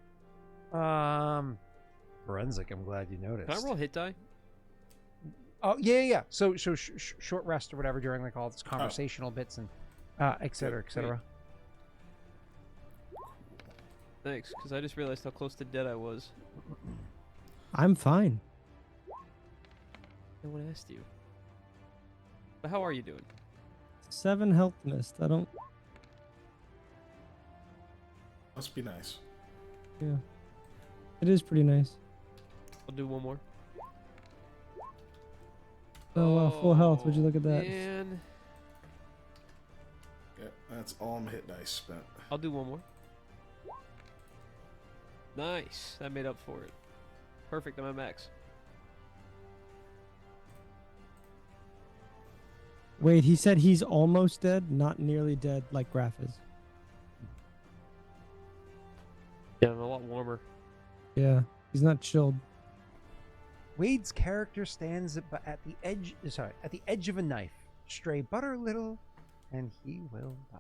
Forensic. I'm glad you noticed. Can I roll hit die? Oh yeah. So short rest or whatever during like all this conversational bits and et cetera, et cetera. Thanks, because I just realized how close to dead I was. I'm fine. No one asked you. But how are you doing? 7 health mist. I don't. Must be nice. Yeah. It is pretty nice. I'll do one more. Oh wow, full health. Would you look at that? Man. Yeah, that's all my hit dice spent. I'll do one more. Nice. That made up for it. Perfect. I'm at max. Wait, he said he's almost dead, not nearly dead like Graff is. Yeah, I'm a lot warmer. Yeah, he's not chilled. Wade's character stands at the edge. Sorry, at the edge of a knife. Stray butter a little, and he will die.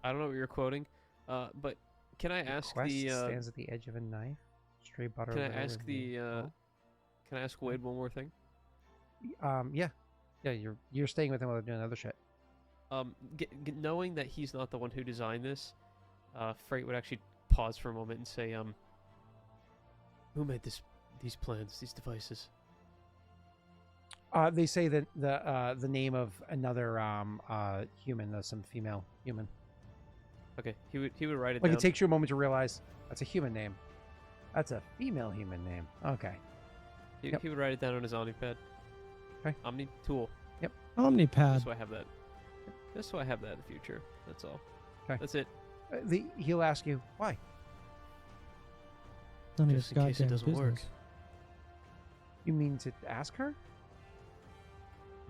I don't know what you're quoting, but can I ask Quest the? stands at the edge of a knife. Stray butter. Can a I little, ask and the? he will- Can I ask Wade one more thing? Yeah. You're staying with him while they're doing other shit. Knowing that he's not the one who designed this, Frait would actually pause for a moment and say, who made these plans, these devices? They say that the name of another human, some female human. Okay, he would write it Like down. it takes you a moment to realize that's a human name. That's a female human name. Okay. He would write it down on his Omnipad. Okay. Omni tool. Omnipad. Just so I have that. Just so I have that in the future. That's all. Okay. That's it. He'll ask you why. None of Just his in case it goddamn doesn't work. business. You mean to ask her?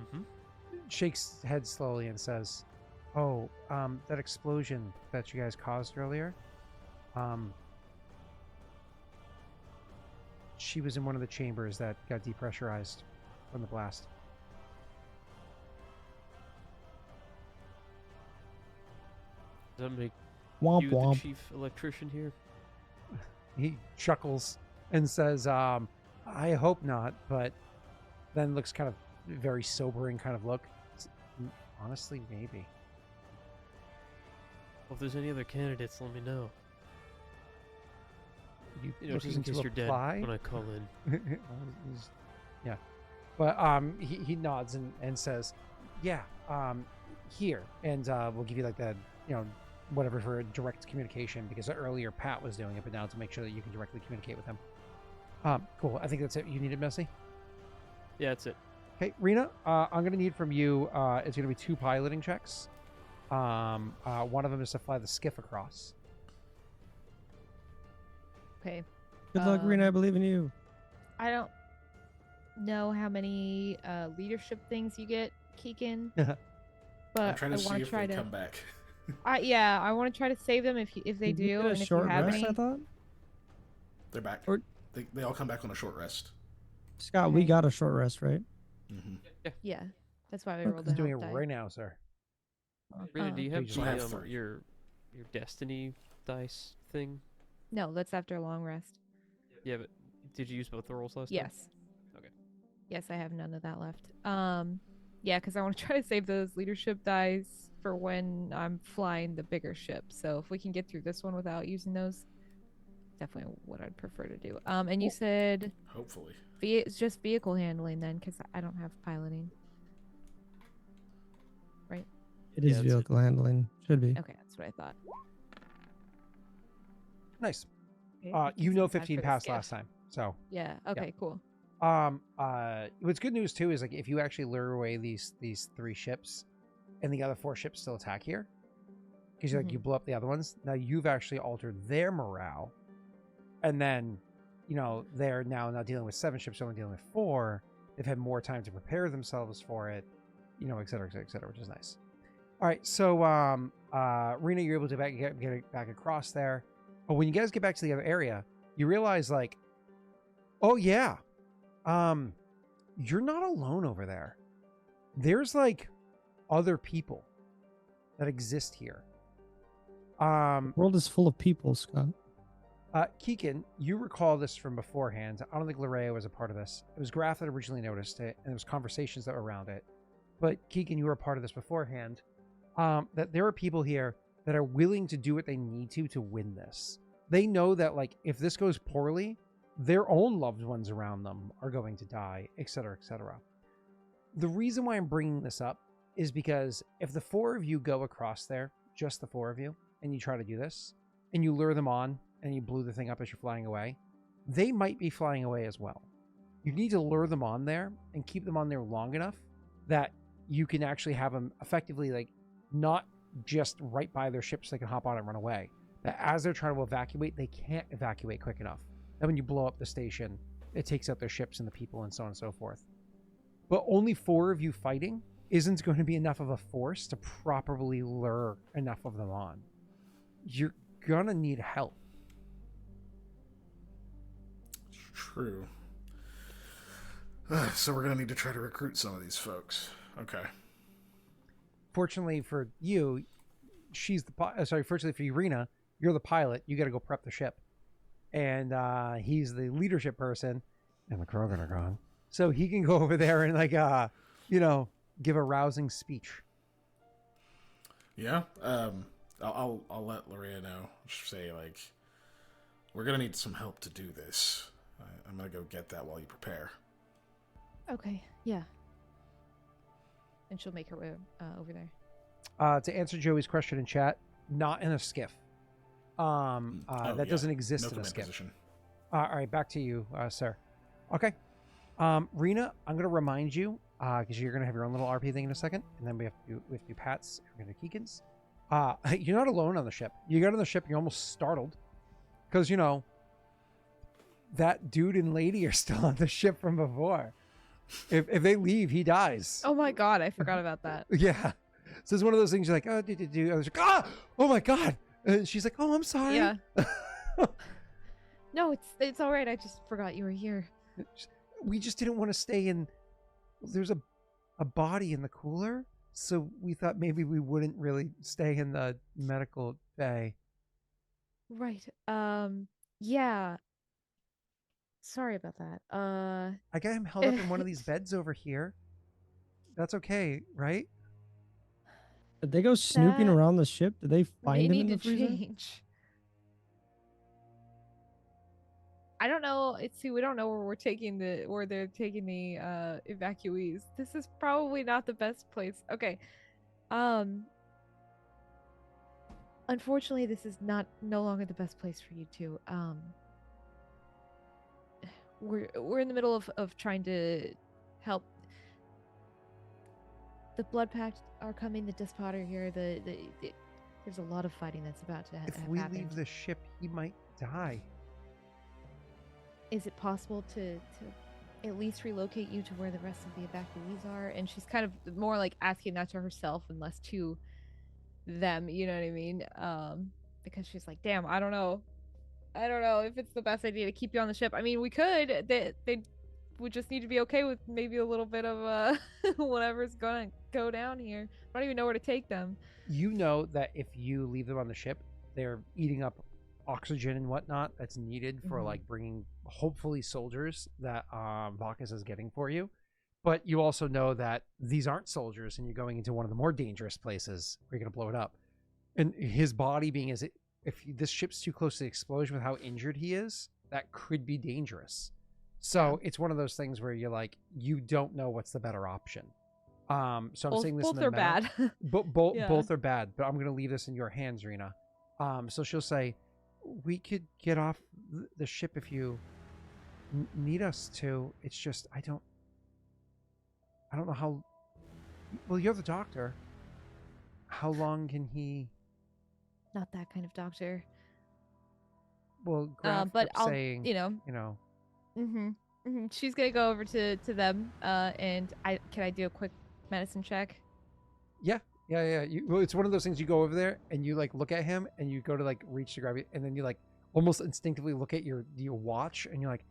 Mm-hmm. Shakes head slowly and says, "Oh, that explosion that you guys caused earlier. She was in one of the chambers that got depressurized from the blast." Does that make Womp you womp. the chief electrician here? He chuckles and says, "I hope not," but then looks kind of very sobering kind of look. Honestly, maybe. Well, if there's any other candidates, let me know. You You know, just in looking case to you're dead apply? when I call in. Yeah. But he nods and says, "Yeah, here, and we'll give you like the whatever for direct communication, because earlier Pat was doing it, but now to make sure that you can directly communicate with him." Cool. I think that's it. You need it, Messi. Yeah, that's it. Okay, Rena, I'm gonna need from you. It's gonna be 2 piloting checks. One of them is to fly the skiff across. Okay. Good luck, Rena. I believe in you. I don't. know how many leadership things you get, Keegan. I'm But trying I to see want if to try they to. come back. I want to try to save them if they Did we do, get a and if you short have rest, any. I thought. They're back. Or- They all come back on a short rest. Scott, we Okay. got a short rest, right? Yeah, that's why we Okay. rolled He's the doing help it die. right now, sir. Rena, do you have Please just- I have the, three. your destiny dice thing? No, that's after a long rest. Yeah, but did you use both the rolls last time? Yes. Okay. Yes, I have none of that left. Yeah, because I want to try to save those leadership dice for when I'm flying the bigger ship. So if we can get through this one without using those, definitely what I'd prefer to do. And you said Hopefully. it's just vehicle handling then, because I don't have piloting. Right? It is that's it. vehicle handling. Should be. Okay, that's what I thought. Nice. Okay, You 15 know seems high 15 for the passed skiff. last time, so. Yeah. Okay. Cool. What's good news too is like if you actually lure away these 3 ships, and the other 4 ships still attack here, because like you blow up the other ones. Now you've actually altered their morale, and then, you know, they're now not dealing with 7 ships, only dealing with 4. They've had more time to prepare themselves for it, you know, et cetera, et cetera, et cetera, which is nice. All right, so Rena, you're able to get it back across there. But when you guys get back to the other area, you realize like, oh yeah, you're not alone over there. There's like other people that exist here. The world is full of people, Scott. Keegan, you recall this from beforehand. I don't think Larrea was a part of this. It was Graff that originally noticed it, and there was conversations that were around it. But Keegan, you were a part of this beforehand. That there are people here that are willing to do what they need to win this. They know that like if this goes poorly, their own loved ones around them are going to die, etc., etc. The reason why I'm bringing this up is because if the 4 of you go across there, just the 4 of you, and you try to do this, and you lure them on, and you blew the thing up as you're flying away, they might be flying away as well. You need to lure them on there and keep them on there long enough that you can actually have them effectively like not just right by their ship so they can hop on it and run away. That as they're trying to evacuate, they can't evacuate quick enough. And when you blow up the station, it takes out their ships and the people and so on and so forth. But only 4 of you fighting isn't going to be enough of a force to properly lure enough of them on. You're gonna need help. It's true. So we're gonna need to try to recruit some of these folks. Okay. Fortunately for you, she's the fortunately for you, Rena, you're the pilot. You got to go prep the ship, and he's the leadership person, and the Krogan are gone, so he can go over there and like you know, give a rousing speech. Yeah. I'll let Larrea know. Just say like, we're gonna need some help to do this. I'm gonna go get that while you prepare. Okay. Yeah. And she'll make her way over there. To answer Joey's question in chat, not in a skiff. That doesn't exist No in a command skiff. position. All right, back to you, sir. Okay. Rena, I'm going to remind you, because you're going to have your own little RP thing in a second, and then we have to do Pat's, we're going to do Keegan's. You're not alone on the ship. You got on the ship, and you're almost startled, because, you know, that dude and lady are still on the ship from before. If they leave, he dies. Oh my god, I forgot about that. Yeah. So it's one of those things you're like, oh, do. I was like, oh my god. And she's like, oh, I'm sorry. Yeah. No, it's all right. I just forgot you were here. We just didn't want to stay in. There's a body in the cooler, so we thought maybe we wouldn't really stay in the medical bay. Right. Yeah. Sorry about that. I got him held up in one of these beds over here. That's okay, right? Did they go snooping That around the ship? Did they may find him in need the to freezer? change. I don't know. See, we don't know where they're taking the evacuees. This is probably not the best place. Okay. Unfortunately, this is no longer the best place for you two. We're in the middle of trying to help. The Blood Pact are coming. The Despot are here. There's a lot of fighting that's about to If have we happened. leave the ship, he might die. Is it possible to at least relocate you to where the rest of the evacuees are. And she's kind of more like asking that to herself and less to them, you know what I mean? Because she's like, damn, I don't know if it's the best idea to keep you on the ship. I mean, we could. They would just need to be okay with maybe a little bit of whatever's gonna go down here. I don't even know where to take them. You know that if you leave them on the ship, they're eating up oxygen and whatnot that's needed for like bringing hopefully soldiers that Vakas is getting for you. But you also know that these aren't soldiers, and you're going into one of the more dangerous places where you're going to blow it up. And his body being as if this ship's too close to the explosion with how injured he is, that could be dangerous. So it's one of those things where you're like, you don't know what's the better option. So I'm saying this. Both are bad. Both are bad. But I'm going to leave this in your hands, Rena. So she'll say, we could get off the ship if you need us to. It's just I don't know how. Well, you're the doctor. How long can he? Not that kind of doctor. Well, Graff but kept I'll, saying, you know. She's gonna go over to them. And can I do a quick medicine check? Yeah. Well, it's one of those things. You go over there and you like look at him and you go to like reach to grab it, and then you like almost instinctively look at your watch and you're like,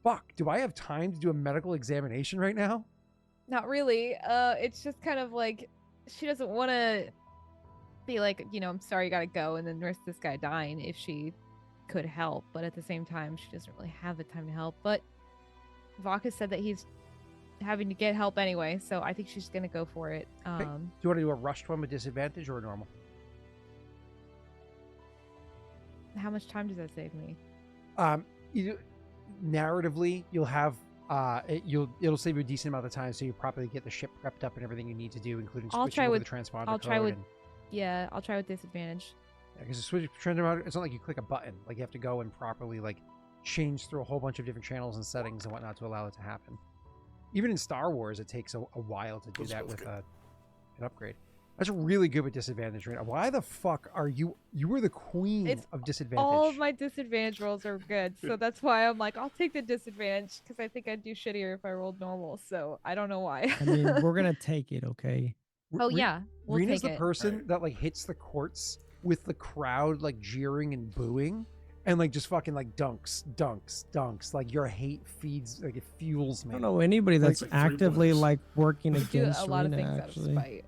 "Fuck, do I have time to do a medical examination right now?" Not really. It's just kind of like she doesn't want to be like, I'm sorry, you gotta go, and then risk this guy dying if she could help. But at the same time, she doesn't really have the time to help. But Vakas said that he's having to get help anyway, so I think she's gonna go for it. Okay. Do you want to do a rushed one with disadvantage or a normal? How much time does that save me? Narratively, you'll have it'll save you a decent amount of time, so you properly get the ship prepped up and everything you need to do, including switching over the transponder code. I'll try with disadvantage. Yeah, because the switch transponder, it's not like you click a button. Like you have to go and properly like change through a whole bunch of different channels and settings and whatnot to allow it to happen. Even in Star Wars, it takes a while to do that with an upgrade. That's really good with disadvantage right now. Why the fuck are you? You were the queen of disadvantage. All of my disadvantage rolls are good, so that's why I'm like, I'll take the disadvantage because I think I'd do shittier if I rolled normal. So I don't know why. I mean, we're gonna take it, okay? Oh yeah, we'll Rena's take the it. person that like hits the courts with the crowd like jeering and booing, and like just fucking like dunks. Like your hate feeds, like it fuels me. I don't know anybody that's like 3 actively points. like working We do against a lot Rena, of things actually. out of spite.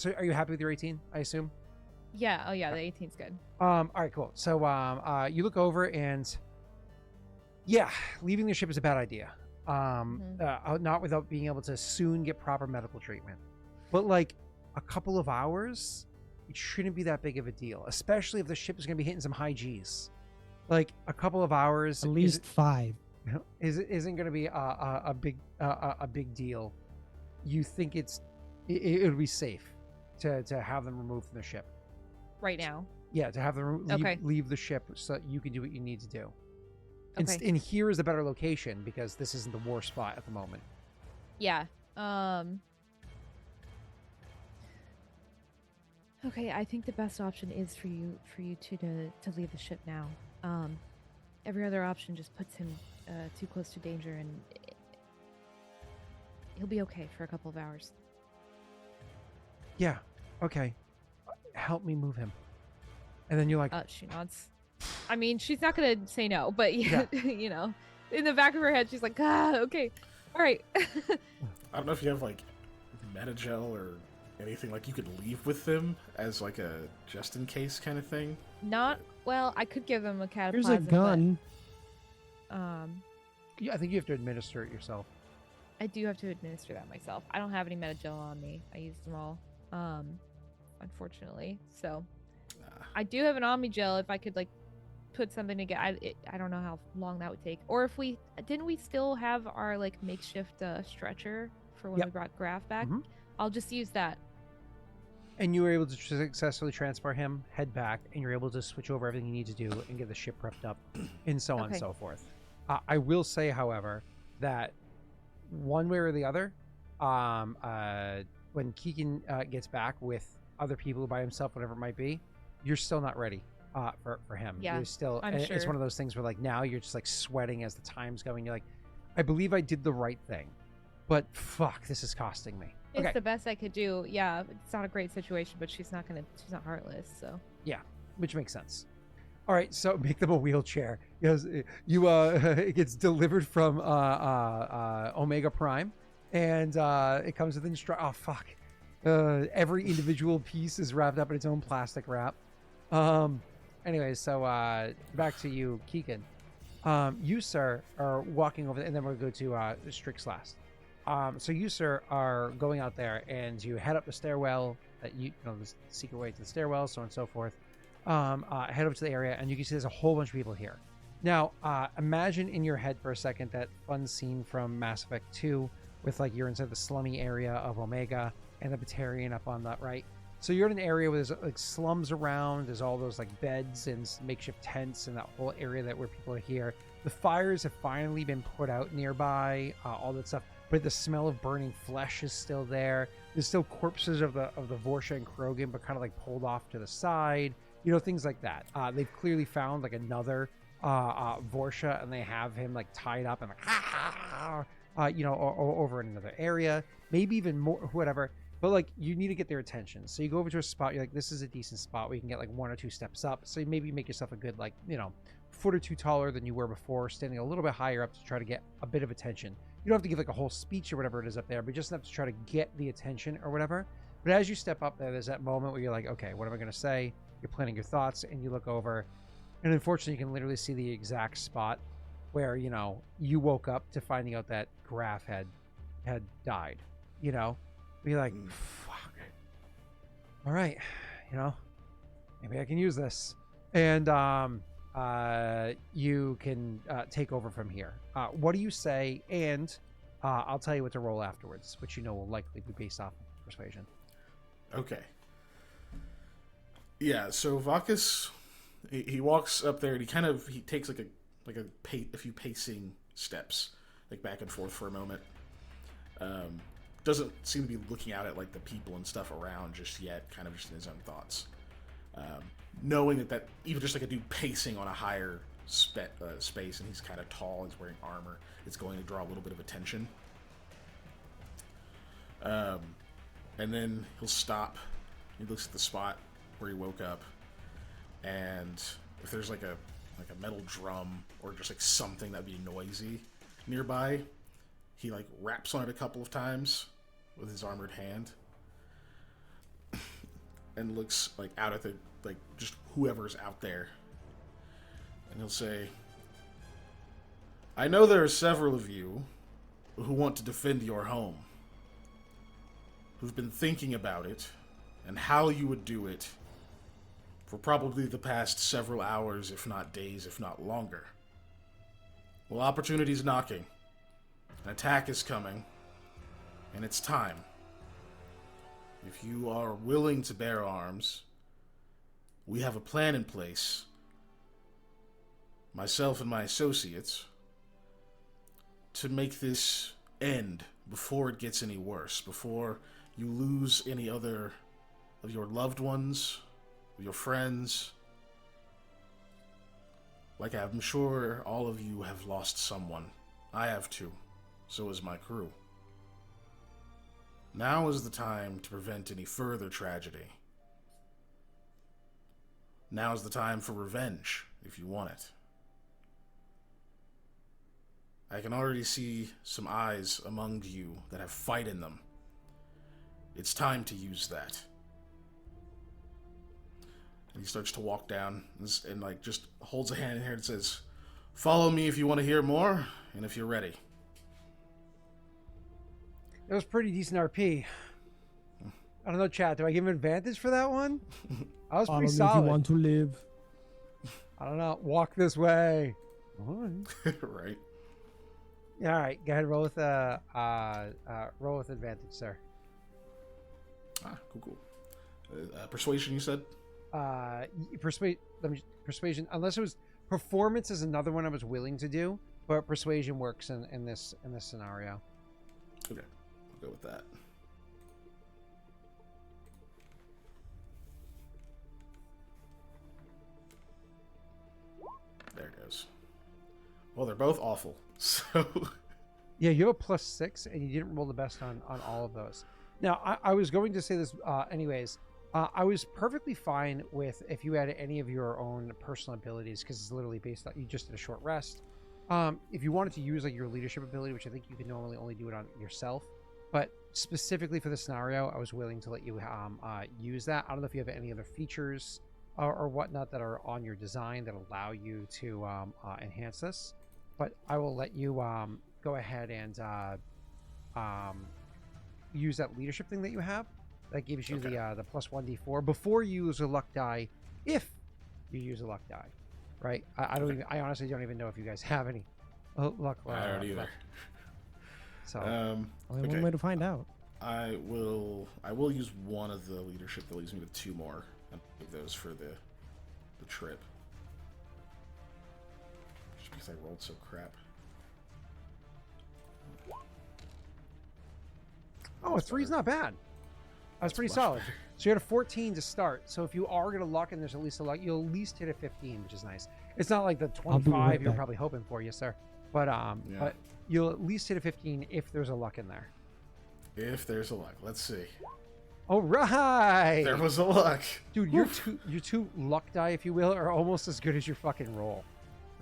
So are you happy with your 18? I assume. Yeah. Oh yeah, the 18's good. All right, cool. So you look over and yeah, leaving the ship is a bad idea. Not without being able to soon get proper medical treatment. But like a couple of hours, it shouldn't be that big of a deal, especially if the ship is going to be hitting some high G's. Like a couple of hours, At least 5. isn't going to be a big deal. You think it would be safe to have them removed from the ship Right now. Yeah, to have them leave the ship so that you can do what you need to do. Okay. And here is the better location because this isn't the war spot at the moment. Yeah. Okay, I think the best option is for you to leave the ship now. Every other option just puts him too close to danger, and he'll be okay for a couple of hours. Yeah. Okay. Help me move him. And then you're like, She nods. I mean, she's not gonna say no, but in the back of her head, she's like, okay, all right. I don't know if you have like Metagel or anything like you could leave with them as like a just in case kind of thing. Not well. I could give them a cataplasm. Here's a gun. But, yeah, I think you have to administer it yourself. I do have to administer that myself. I don't have any Metagel on me. I used them all, unfortunately. So I do have an Omnigel. If I could like put something together, I don't know how long that would take. Or if we still have our like makeshift stretcher for when we brought Graff back. Mm-hmm. I'll just use that. And you were able to successfully transport him, head back, and you're able to switch over everything you need to do and get the ship prepped up, and so on and so forth. I will say, however, that one way or the other, when Keegan gets back with other people by himself, whatever it might be, you're still not ready for him. Yeah, you're still. I'm It's sure. one of those things where like now you're just like sweating as the time's going. You're like, I believe I did the right thing. But fuck, this is costing me. It's Okay. the best I could do. Yeah, it's not a great situation, but she's not heartless, so. Yeah, which makes sense. All right, so make them a wheelchair. Yes, you it gets delivered from Omega Prime, and it comes with oh fuck, every individual piece is wrapped up in its own plastic wrap. Anyways, so back to you, Keegan. You, sir, are walking over, and then we'll go to Strix last. So you, sir, are going out there, and you head up the stairwell. That you know, the secret way to the stairwell, so on and so forth. Head over to the area, and you can see there's a whole bunch of people here. Now, imagine in your head for a second that fun scene from Mass Effect 2 with like you're inside the slummy area of Omega and the Batarian up on that right. So you're in an area where there's like slums around. There's all those like beds and makeshift tents and that whole area where people are here. The fires have finally been put out nearby, all that stuff. But the smell of burning flesh is still there. There's still corpses of the Vorsha and Krogan, but kind of like pulled off to the side. You know, things like that. They've clearly found like another Vorsha, and they have him like tied up and like, you know, over in another area, maybe even more, whatever. But like, you need to get their attention. So you go over to a spot. You're like, this is a decent spot where you can get like 1 or 2 steps up. So you maybe make yourself a good, like, you know, foot or two taller than you were before, standing a little bit higher up to try to get a bit of attention. You don't have to give like a whole speech or whatever it is up there, but just enough to try to get the attention or whatever. But as you step up there, there's that moment where you're like, okay, what am I going to say? You're planning your thoughts, and you look over, and unfortunately you can literally see the exact spot where, you know, you woke up to finding out that Graff had died. You know, be like, fuck, all right, you know, maybe I can use this. And you can take over from here. What do you say? And I'll tell you what to roll afterwards, which you know will likely be based off of persuasion. Okay. Yeah, so Vakas, he walks up there and he takes like a few pacing steps, like back and forth for a moment. Doesn't seem to be looking out at like the people and stuff around just yet, kind of just in his own thoughts. Knowing that even just like a dude pacing on a higher space, and he's kind of tall, he's wearing armor, it's going to draw a little bit of attention. And then he'll stop. He looks at the spot where he woke up, and if there's like a metal drum or just like something that'd be noisy nearby, he like raps on it a couple of times with his armored hand, and looks like out at the like just whoever's out there, and he'll say, "I know there are several of you who want to defend your home, who've been thinking about it and how you would do it for probably the past several hours, if not days, if not longer. Well, opportunity's knocking. An attack is coming, and it's time. If you are willing to bear arms, we have a plan in place, myself and my associates, to make this end before it gets any worse, before you lose any other of your loved ones, your friends. Like I'm sure all of you have lost someone. I have too. So has my crew. Now is the time to prevent any further tragedy. Now is the time for revenge, if you want it. I can already see some eyes among you that have fight in them. It's time to use that." And he starts to walk down and like just holds a hand in here and says, "Follow me if you want to hear more, and if you're ready." That was pretty decent RP. I don't know, chat. Do I give him advantage for that one? I was pretty solid. If you want to live. I don't know. Walk this way. All right. Right. Yeah, all right. Go ahead. Roll with advantage, sir. Cool. Persuasion, you said? Persuasion. Unless it was performance, is another one I was willing to do, but persuasion works in this scenario. Okay, we'll go with that. There it goes. Well, they're both awful, so Yeah, you have a +6, and you didn't roll the best on all of those. Now, I was going to say this anyways. I was perfectly fine with if you had any of your own personal abilities, because it's literally based on you just did a short rest. If you wanted to use like your leadership ability, which I think you can normally only do it on yourself, but specifically for the scenario, I was willing to let you use that. I don't know if you have any other features or whatnot that are on your design that allow you to enhance this, but I will let you go ahead and use that leadership thing that you have. That gives you the +1d4 before you use a luck die, if you use a luck die, right? I don't even. I honestly don't even know if you guys have any luck. I don't either. So only one way to find out. I will use one of the leadership that leaves me with 2 more, and leave those for the trip. Just because I rolled so crap. a 3's not bad. That's pretty much solid. better. So you had a 14 to start. So if you are gonna luck and there's at least a luck, you'll at least hit a 15, which is nice. It's not like the I'll be 25 right you're back. probably hoping for, yes sir. But but you'll at least hit a 15 if there's a luck in there. If there's a luck, let's see. All right, There was a luck, dude. Your two luck die, if you will, are almost as good as your fucking roll.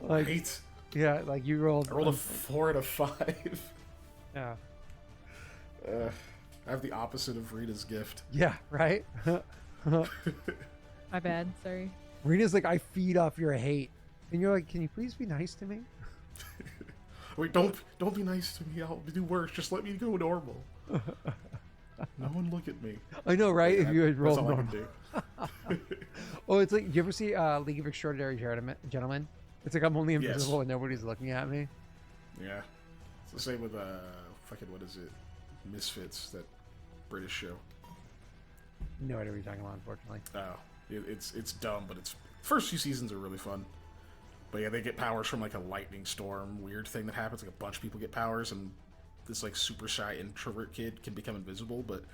Like, right? yeah, like you rolled. I rolled a 4 and a 5. Yeah. I have the opposite of Rena's gift. Yeah. Right. My bad. Sorry. Rena's like, I feed off your hate, and you're like, can you please be nice to me? Wait, don't be nice to me. I'll do worse. Just let me go normal. No one look at me. I know, right? If you had That's rolled all I normal. can do. Oh, it's like, do you ever see League of Extraordinary Gentlemen? It's like I'm only Yes. invisible and nobody's looking at me. Yeah. It's the same with fucking what is it? Misfits, that British show. No idea what you're talking about, unfortunately. Oh, it's dumb, but it's first few seasons are really fun. But yeah, they get powers from like a lightning storm weird thing that happens. Like a bunch of people get powers, and this like super shy introvert kid can become invisible, but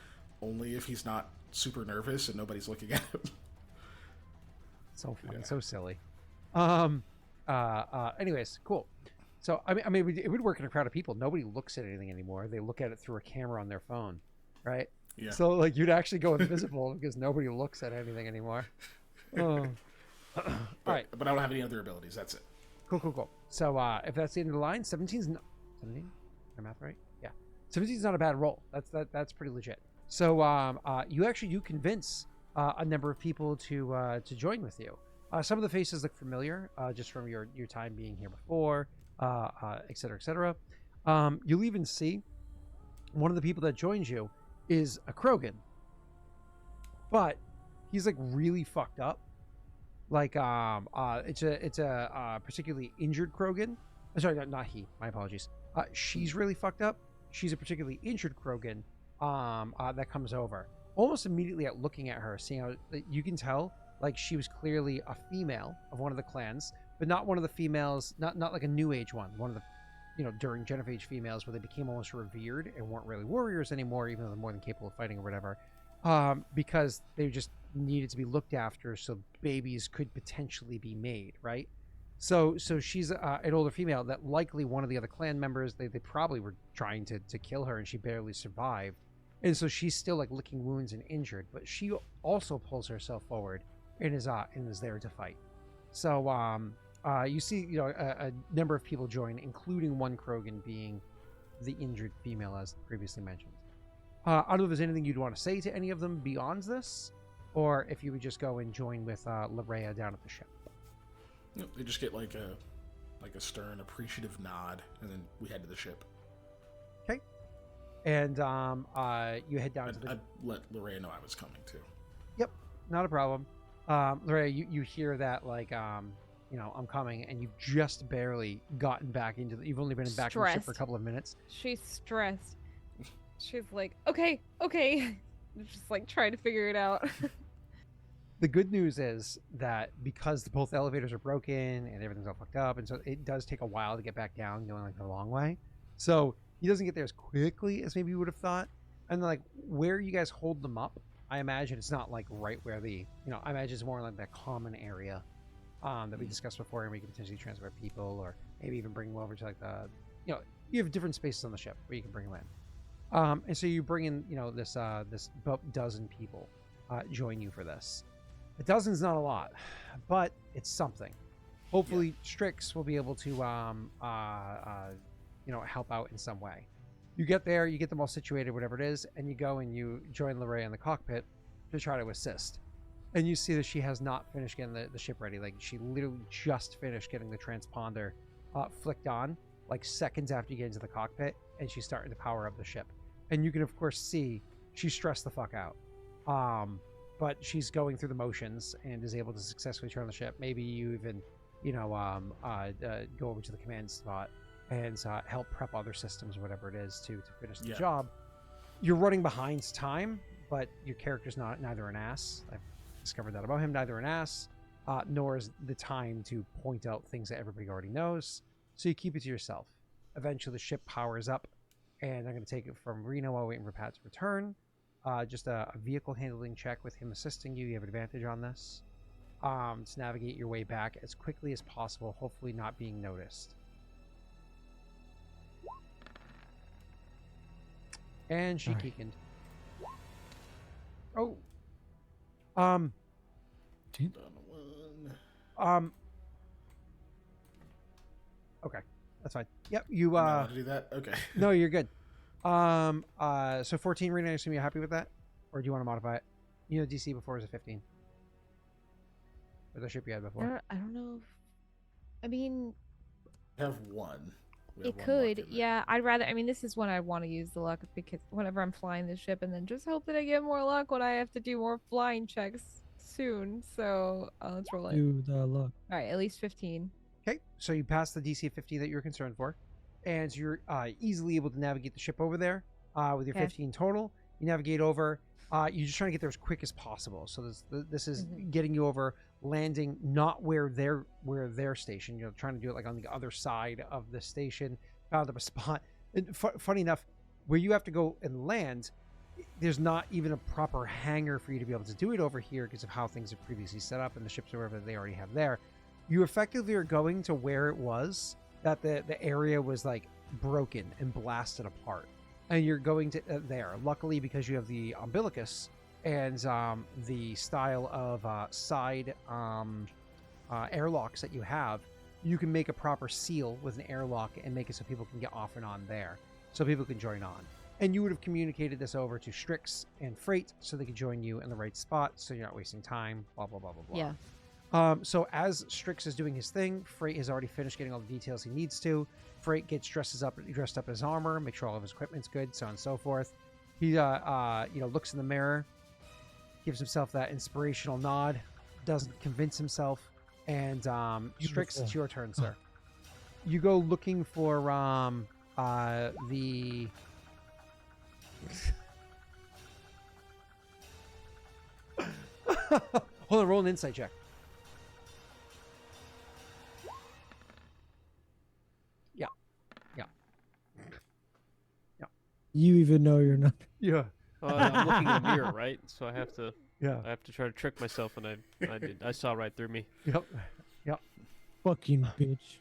only if he's not super nervous and nobody's looking at him. So funny, Yeah. so silly. Anyways, cool. So I mean, it would work in a crowd of people. Nobody looks at anything anymore. They look at it through a camera on their phone, right? Yeah. So like you'd actually go invisible because nobody looks at anything anymore. Oh. All right. But I don't have any other abilities. That's it. Cool. So if that's the end of the line, 17's not 17. My math right? Yeah. 17's not a bad roll. That's pretty legit. So you convince a number of people to join with you. Some of the faces look familiar, just from your time being here before, et cetera, et cetera. You'll even see one of the people that joins you is a Krogan, but he's like really fucked up. Like it's a particularly injured Krogan. Sorry, not he. My apologies. She's really fucked up. She's a particularly injured Krogan that comes over. Almost immediately at looking at her, seeing how you can tell, like she was clearly a female of one of the clans, but not one of the females, not like a New Age one. One of the, during Gen of Age females where they became almost revered and weren't really warriors anymore, even though they're more than capable of fighting or whatever, because they just needed to be looked after so babies could potentially be made, right? So she's an older female that likely one of the other clan members, they probably were trying to kill her and she barely survived. And so she's still like licking wounds and injured, but she also pulls herself forward and is there to fight. So you see, a number of people join, including one Krogan being the injured female, as previously mentioned. I don't know if there's anything you'd want to say to any of them beyond this, or if you would just go and join with Larrea down at the ship. Nope, they just get like a stern, appreciative nod, and then we head to the ship. Okay. And you head down to the... I'd let Larrea know I was coming too. Yep, not a problem. Larrea, you hear that, like, I'm coming, and you've just barely gotten back into the... You've only been back in the ship for a couple of minutes. She's stressed. She's like, okay. Just like trying to figure it out. The good news is that because both elevators are broken and everything's all fucked up, and so it does take a while to get back down, going like the long way. So he doesn't get there as quickly as maybe you would have thought. And like where you guys hold them up, I imagine it's not like right where the, I imagine it's more like that common area that we discussed before, and we can potentially transfer people, or maybe even bring them over to like the, you have different spaces on the ship where you can bring them in. And so you bring in, this about dozen people join you for this. A dozen's not a lot, but it's something. Hopefully, Strix will be able to, help out in some way. You get there, you get them all situated, whatever it is, and you go and you join Larrea in the cockpit to try to assist. And you see that she has not finished getting the ship ready. Like, she literally just finished getting the transponder flicked on, like seconds after you get into the cockpit, and she's starting to power up the ship. And you can, of course, see she's stressed the fuck out. But she's going through the motions and is able to successfully turn the ship. Maybe you even, go over to the command spot and help prep other systems, whatever it is, to finish the job. You're running behind time, but your character's neither an ass. I've discovered that about him. Neither an ass, nor is the time to point out things that everybody already knows. So you keep it to yourself. Eventually, the ship powers up, and I'm going to take it from Rena while waiting for Pat to return. Just a vehicle handling check with him assisting you. You have advantage on this. To navigate your way back as quickly as possible, hopefully not being noticed. And she keekened. Oh. Okay, that's fine. Yep, you to do that. Okay. No, you're good. So 14, Rena, I assume you're happy with that, or do you want to modify it? DC before was a 15. Or the ship you had before. I don't know. I mean, We have one. it could. Yeah, I'd rather. I mean, this is when I want to use the luck, because whenever I'm flying the ship, and then just hope that I get more luck when I have to do more flying checks soon. So let's roll it. Do the luck. All right, at least 15. Okay, so you pass the DC of 50 that you're concerned for, and you're easily able to navigate the ship over there with your 15 total. You navigate over. You're just trying to get there as quick as possible. So this is getting you over, landing not where they're stationed. You're trying to do it like on the other side of the station. Found up a spot. And funny enough, where you have to go and land, there's not even a proper hangar for you to be able to do it over here because of how things are previously set up and the ships or whatever they already have there. You effectively are going to where it was that the area was like broken and blasted apart. And you're going to there. Luckily, because you have the umbilicus and the style of side airlocks that you have, you can make a proper seal with an airlock and make it so people can get off and on there, so people can join on. And you would have communicated this over to Strix and Frait so they could join you in the right spot, so you're not wasting time. Blah blah blah blah blah. Yeah. So as Strix is doing his thing, Frait has already finished getting all the details he needs to. Frait gets dressed up in his armor, make sure all of his equipment's good, so on and so forth. He looks in the mirror, gives himself that inspirational nod, doesn't convince himself, and Strix, it's your turn, sir. You go looking for the hold on, roll an insight check. You even know you're not. Yeah. I'm looking in the mirror, right? So I have to try to trick myself, and I did. I saw right through me. Yep. Fucking bitch.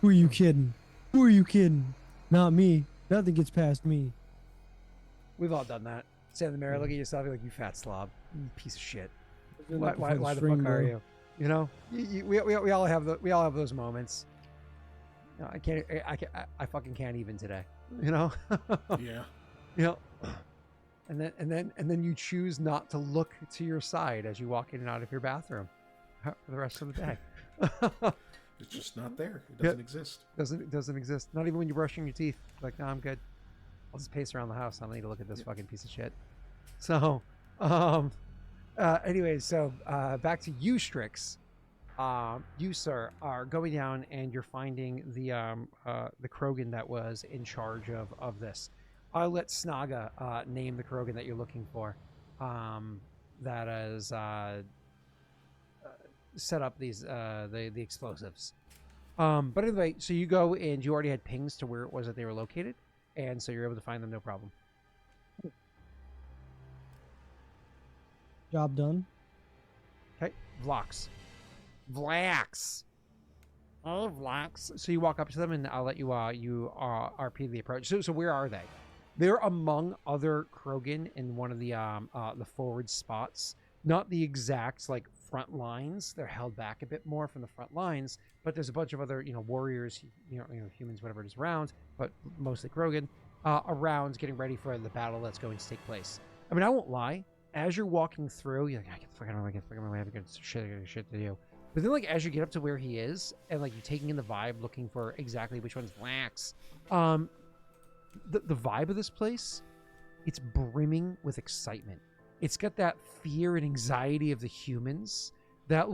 Who are you kidding? Who are you kidding? Not me. Nothing gets past me. We've all done that. Stand in the mirror, look at yourself, you're like, you fat slob, you piece of shit. Why the fuck are you? You know, we all have those moments. No, I fucking can't even today. You know. Yeah. You know. And then you choose not to look to your side as you walk in and out of your bathroom for the rest of the day. It's just not there. It doesn't exist. Doesn't exist. Not even when you're brushing your teeth. Like, no, I'm good. I'll just pace around the house. I don't need to look at this fucking piece of shit. So, anyway, so back to you, Strix. You, sir, are going down and you're finding the Krogan that was in charge of this. I'll let Snaga name the Krogan that you're looking for. That is set up these the explosives. But anyway, so you go and you already had pings to where it was that they were located, and so you're able to find them no problem. Job done. Okay, Vlax. "Oh, Vlax." So you walk up to them, and I'll let you RP the approach. So where are they? They're among other Krogan in one of the forward spots. Not the exact like front lines. They're held back a bit more from the front lines, but there's a bunch of other warriors, humans, whatever it is around, but mostly Krogan around, getting ready for the battle that's going to take place. I mean, I won't lie. As you're walking through, you're like, I get the fuck out of my way. I have shit to do. But then, like, as you get up to where he is, and like you're taking in the vibe, looking for exactly which one's Wax, the vibe of this place, it's brimming with excitement. It's got that fear and anxiety of the humans, that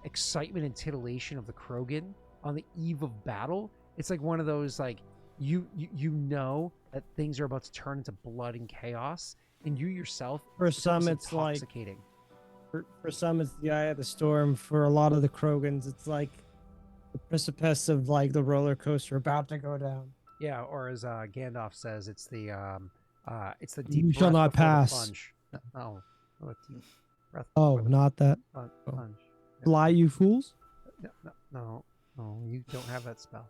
excitement and titillation of the Krogan on the eve of battle. It's like one of those like you know that things are about to turn into blood and chaos, and you yourself. For some, it's intoxicating. For some, it's the eye of the storm. For a lot of the Krogans, it's like the precipice of like the roller coaster about to go down. Yeah, or as Gandalf says, it's the deep. You shall not pass. Plunge. No, deep breath. Oh, not that. Plunge. Fly, you fools! No, you don't have that spell.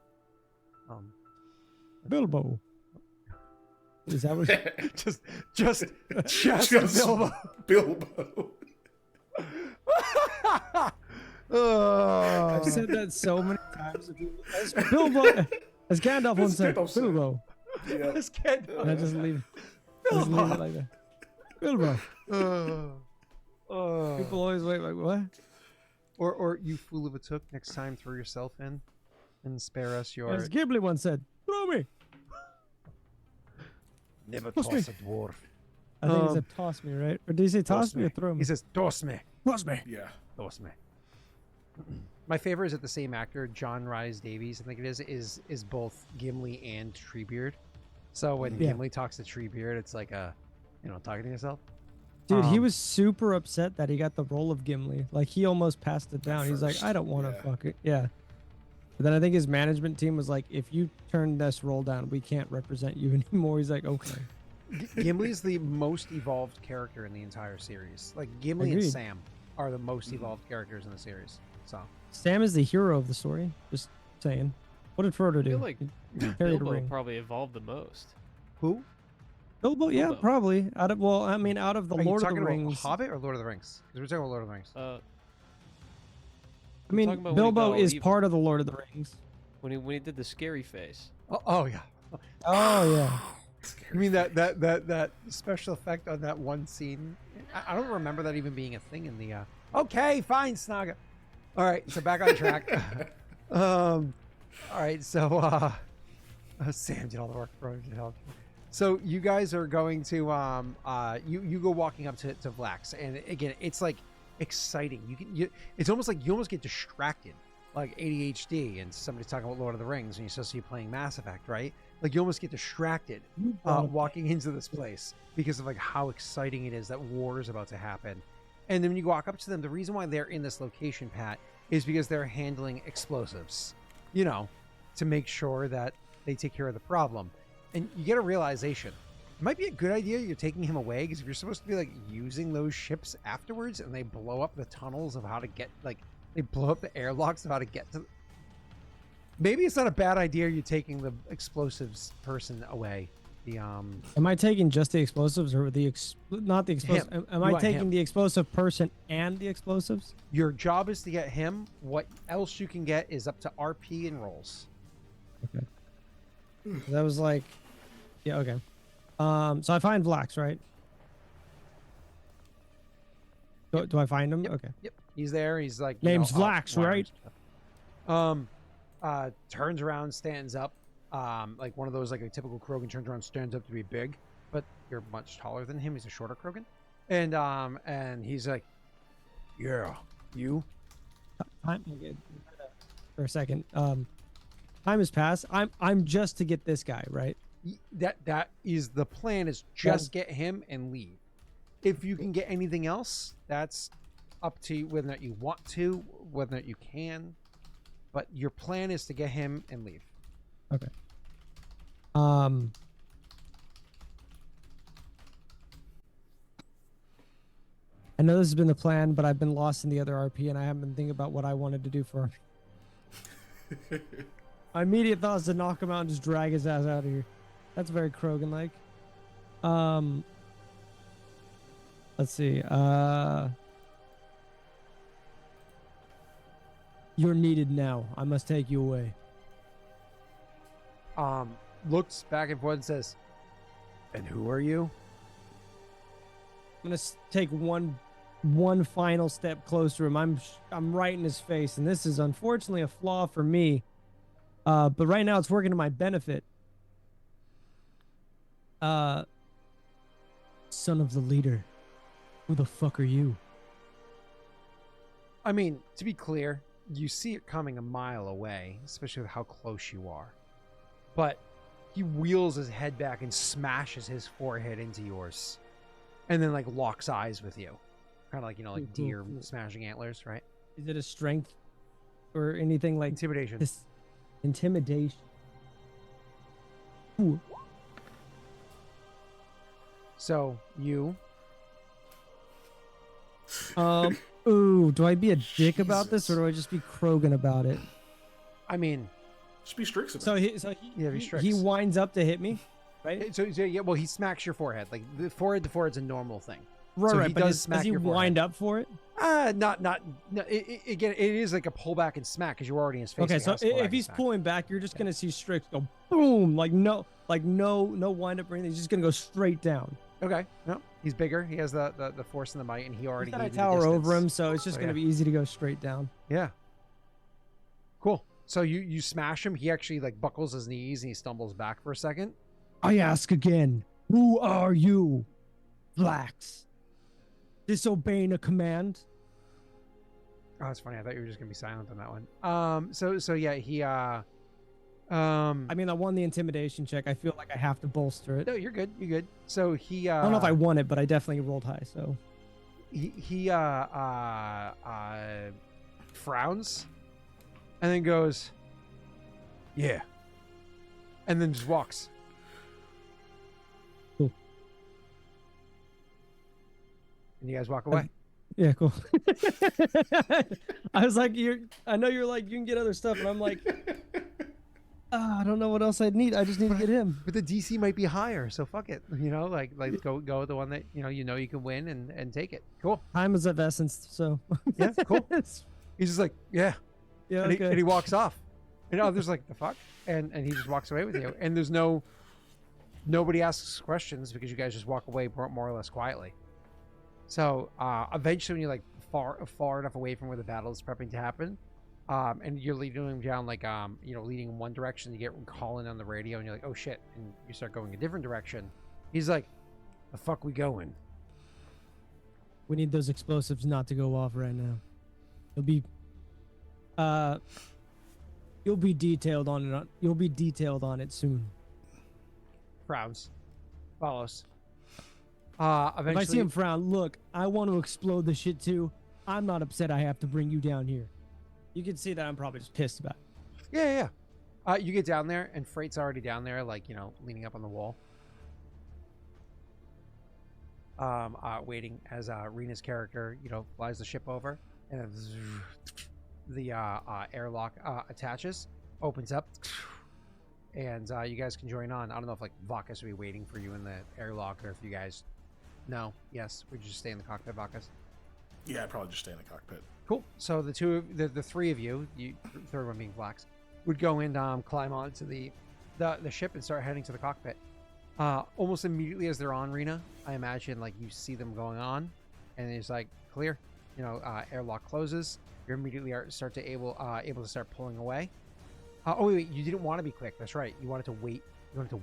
Bilbo. Is that what? just Bilbo. Bilbo. I've said that so many times. As Bilbo, as Gandalf once said, Bilbo. Yeah. And I just leave it like that. Bilbo. People always wait like, what? Or you fool of a took, next time throw yourself in and spare us your... As Ghibli once said, throw me. Never toss toss me. a dwarf. I think he said toss me, right? Or did he say toss me or throw me? He says toss me. Toss me. Yeah. Toss me. My favorite is that the same actor, John Rhys Davies, I think it is both Gimli and Treebeard. So when Gimli talks to Treebeard, it's like talking to yourself. Dude, he was super upset that he got the role of Gimli. Like, he almost passed it down. He's like, I don't want to fuck it. Yeah. But then I think his management team was like, if you turn this role down, we can't represent you anymore. He's like, okay. Gimli's the most evolved character in the entire series. Like, Gimli and Sam are the most evolved characters in the series. So Sam is the hero of the story. Just saying. What did Frodo do? I feel like Bilbo probably evolved the most. Who? Bilbo, yeah, probably. Out of the Lord of the Rings. Hobbit or Lord of the Rings? Because we're talking about Lord of the Rings. I mean, Bilbo is part of the Lord of the Rings. When he did the scary face. Oh yeah. Oh yeah. You mean that special effect on that one scene? I don't remember that even being a thing in the. Okay, fine, Snaga. All right, so back on track. All right, so Sam did all the work for him to help. So you guys are going to you go walking up to Vlax, and again, it's like exciting. It's almost like you almost get distracted, like ADHD, and somebody's talking about Lord of the Rings, and you're supposed to be playing Mass Effect, right? Like you almost get distracted walking into this place because of like how exciting it is that war is about to happen. And then when you walk up to them, the reason why they're in this location, Pat, is because they're handling explosives, to make sure that they take care of the problem. And you get a realization. It might be a good idea you're taking him away, because if you're supposed to be like using those ships afterwards and they blow up the tunnels of how to get, like, they blow up the airlocks of how to get to... Maybe it's not a bad idea you're taking the explosives person away. Am I taking just the explosives or not the explosives? Am I taking the explosive person and the explosives? Your job is to get him. What else you can get is up to RP and rolls. Okay. That was like, yeah, okay. So I find Vlax, right? Do I find him? Yep. Okay. Yep. He's there. He's like name's Vlax, right? Turns around, stands up. Like one of those, like a typical Krogan turns around, stands up to be big, but you're much taller than him. He's a shorter Krogan, and he's like, "Yeah, you." For a second. Time has passed. I'm just to get this guy, right? That is the plan. Is just get him and leave. If you can get anything else, that's up to you, whether or not you want to, whether or not you can. But your plan is to get him and leave. Okay. I know this has been the plan, but I've been lost in the other RP, and I haven't been thinking about what I wanted to do for him. My immediate thought is to knock him out and just drag his ass out of here. That's very Krogan-like. Let's see. You're needed now. I must take you away. Looks back and forth and says, "And who are you?" I'm gonna take one final step closer to him. I'm right in his face, and this is unfortunately a flaw for me. But right now it's working to my benefit. Son of the leader, who the fuck are you? I mean, to be clear, you see it coming a mile away, especially with how close you are. But he wheels his head back and smashes his forehead into yours, and then like locks eyes with you, kind of like, you know, like deer smashing antlers, right? Is it a strength or anything like Intimidation. this? Intimidation. Ooh. So you, Ooh, do I be a dick about this, or Jesus. do I just be Krogan about it? I mean, Just be Strix about So it. Yeah, be he Strix. winds up to hit me, right? so yeah, well, he smacks your forehead. Like the forehead to forehead's a normal thing. Right, so right. he But does does smack he your forehead. wind up for it? Not. No, again, it is like a pullback and smack because you're already in his face. Okay, so so he has to pull back if and he's smack. pulling back, you're just gonna see Strix go boom, like no wind up or anything. He's just gonna go straight down. Okay, no, he's bigger. He has the force and the might, and he already He's got a gave you the tower over distance. him, so it's just So, gonna yeah. be easy to go straight down. Yeah. Cool. So you smash him. He actually like buckles his knees and he stumbles back for a second. I ask again, who are you, Flax? Disobeying a command? Oh, that's funny. I thought you were just gonna be silent on that one. So yeah, he I mean, I won the intimidation check. I feel like I have to bolster it. no, you're good. You're good. So he I don't know if I won it, but I definitely rolled high. So he frowns and then goes, yeah, and then just walks. Cool. And you guys walk away. yeah, cool. I was like, I know you're like, you can get other stuff, and I'm like, I don't know what else I'd need. I just need to get him. But the DC might be higher, so fuck it. You know, like go with the one that you know you can win and take it. Cool. Time is of essence, so Yeah, cool. He's just like, yeah, yeah, and, okay. he walks off. And others like, the fuck, and he just walks away with you. And there's nobody asks questions because you guys just walk away more or less quietly. So eventually, when you're like far enough away from where the battle is prepping to happen, and you're leading him down like leading in one direction, you get calling on the radio, and you're like, oh shit, and you start going a different direction. He's like, the fuck we going? We need those explosives not to go off right now. You'll be detailed on it. You'll be detailed on it soon. Frowns, follows. If I Eventually, see him frown, look, I want to explode the shit too. I'm not upset I have to bring you down here. You can see that I'm probably just pissed about it. yeah. You get down there, and Freight's already down there, like, leaning up on the wall. Waiting as Rena's character, flies the ship over, and then the airlock attaches, opens up, and you guys can join on. I don't know if like Vakas will be waiting for you in the airlock, or if you guys, no, yes, would you just stay in the cockpit, Vakas? Yeah, I'd probably just stay in the cockpit. Cool. So the three of you, third one being Flax, would go and climb onto the ship and start heading to the cockpit. Almost immediately as they're on, Rena, I imagine like you see them going on, and it's like clear. Airlock closes. You're immediately able to start pulling away. Wait, you didn't want to be quick. That's right. You wanted to wait. You wanted to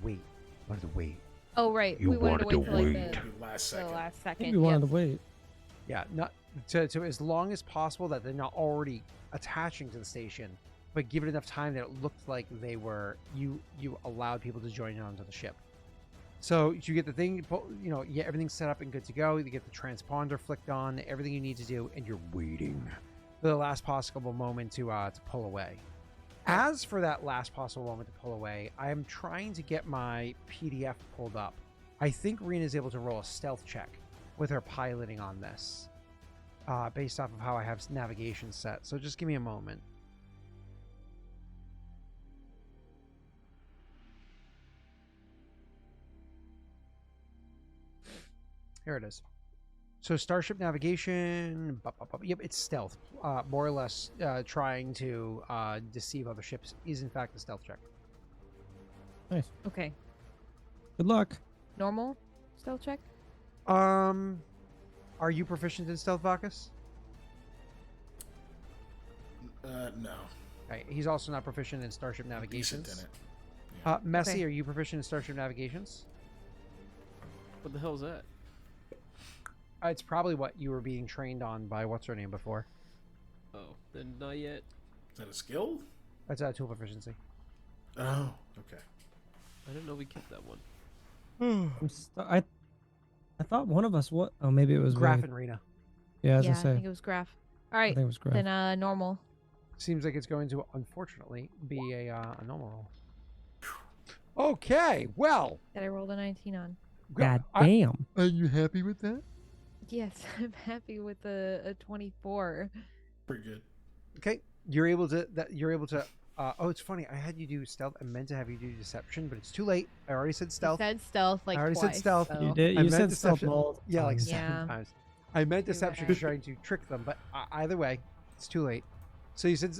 wait. Oh right, You we wanted to wanted wait to till wait. like Maybe last the second. last I second. think we wanted to wait. Yeah, not to as long as possible that they're not already attaching to the station, but give it enough time that it looked like they were you allowed people to join onto the ship. So you get the thing, everything's set up and good to go. You get the transponder flicked on, everything you need to do, and you're waiting for the last possible moment to pull away. As for that last possible moment to pull away, I am trying to get my PDF pulled up. I think Rena is able to roll a stealth check with her piloting on this. based off of how I have navigation set. So just give me a moment. Here it is. So starship navigation, yep, it's stealth. More or less trying to deceive other ships is in fact a stealth check. Nice. Okay. Good luck. Normal stealth check? Are you proficient in stealth, Vakas? No. Okay, he's also not proficient in starship Decent navigations. in it. Yeah. Messi, Okay. are you proficient in starship navigations? What the hell is that? It's probably what you were being trained on by what's her name before. Oh, then not yet. Is that a skill? That's tool proficiency. Oh, okay. I didn't know we kept that one. I thought one of us. What? Oh, maybe it was Graff Wade. and Rena. Yeah, as Yeah, I I say, think it was Graff. All I right, think it was Graff. then normal. Seems like it's going to, unfortunately, be a normal roll. Okay, well. That I rolled a 19 on. God damn. Are you happy with that? Yes, I'm happy with a 24. Pretty good. Okay, you're able to. Oh, it's funny. I had you do stealth. I meant to have you do deception, but it's too late. I already said stealth. You said stealth like I already twice. said stealth. so- You did. I You meant said stealth deception. multiple Yeah, like times. 7 Yeah. times. I meant Too deception, bad. trying to trick them, but either way, it's too late. So you said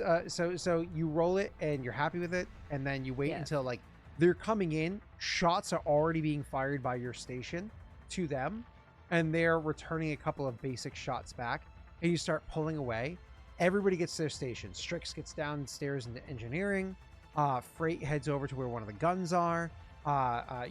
so you roll it and you're happy with it, and then you wait Yes. until like they're coming in. Shots are already being fired by your station to them, and they're returning a couple of basic shots back. And you start pulling away. Everybody gets to their station. Strix gets downstairs into engineering. Frait heads over to where one of the guns are.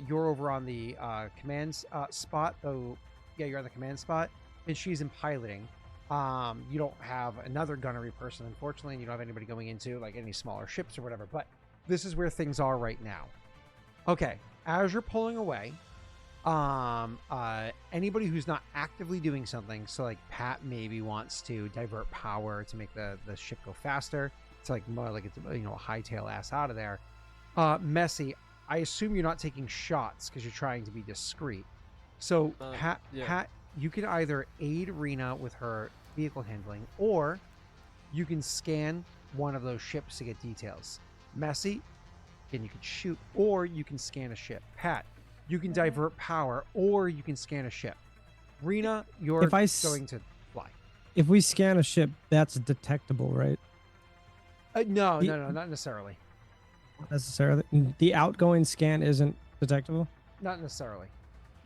You're over on the command spot. Oh, yeah, you're on the command spot, and she's in piloting. You don't have another gunnery person, unfortunately, and you don't have anybody going into like any smaller ships or whatever. But this is where things are right now. Okay, as you're pulling away, anybody who's not actively doing something, so like Pat maybe wants to divert power to make the ship go faster. It's like more like it's hightail ass out of there. Messy, I assume you're not taking shots because you're trying to be discreet. So Yeah. Pat, you can either aid Rena with her vehicle handling, or you can scan one of those ships to get details. Messy, again, you can shoot, or you can scan a ship. Pat, you can divert power, or you can scan a ship. Rena, you're If I going to fly. If we scan a ship, that's detectable, right? No, The- not necessarily. Not necessarily. The outgoing scan isn't detectable. Not necessarily.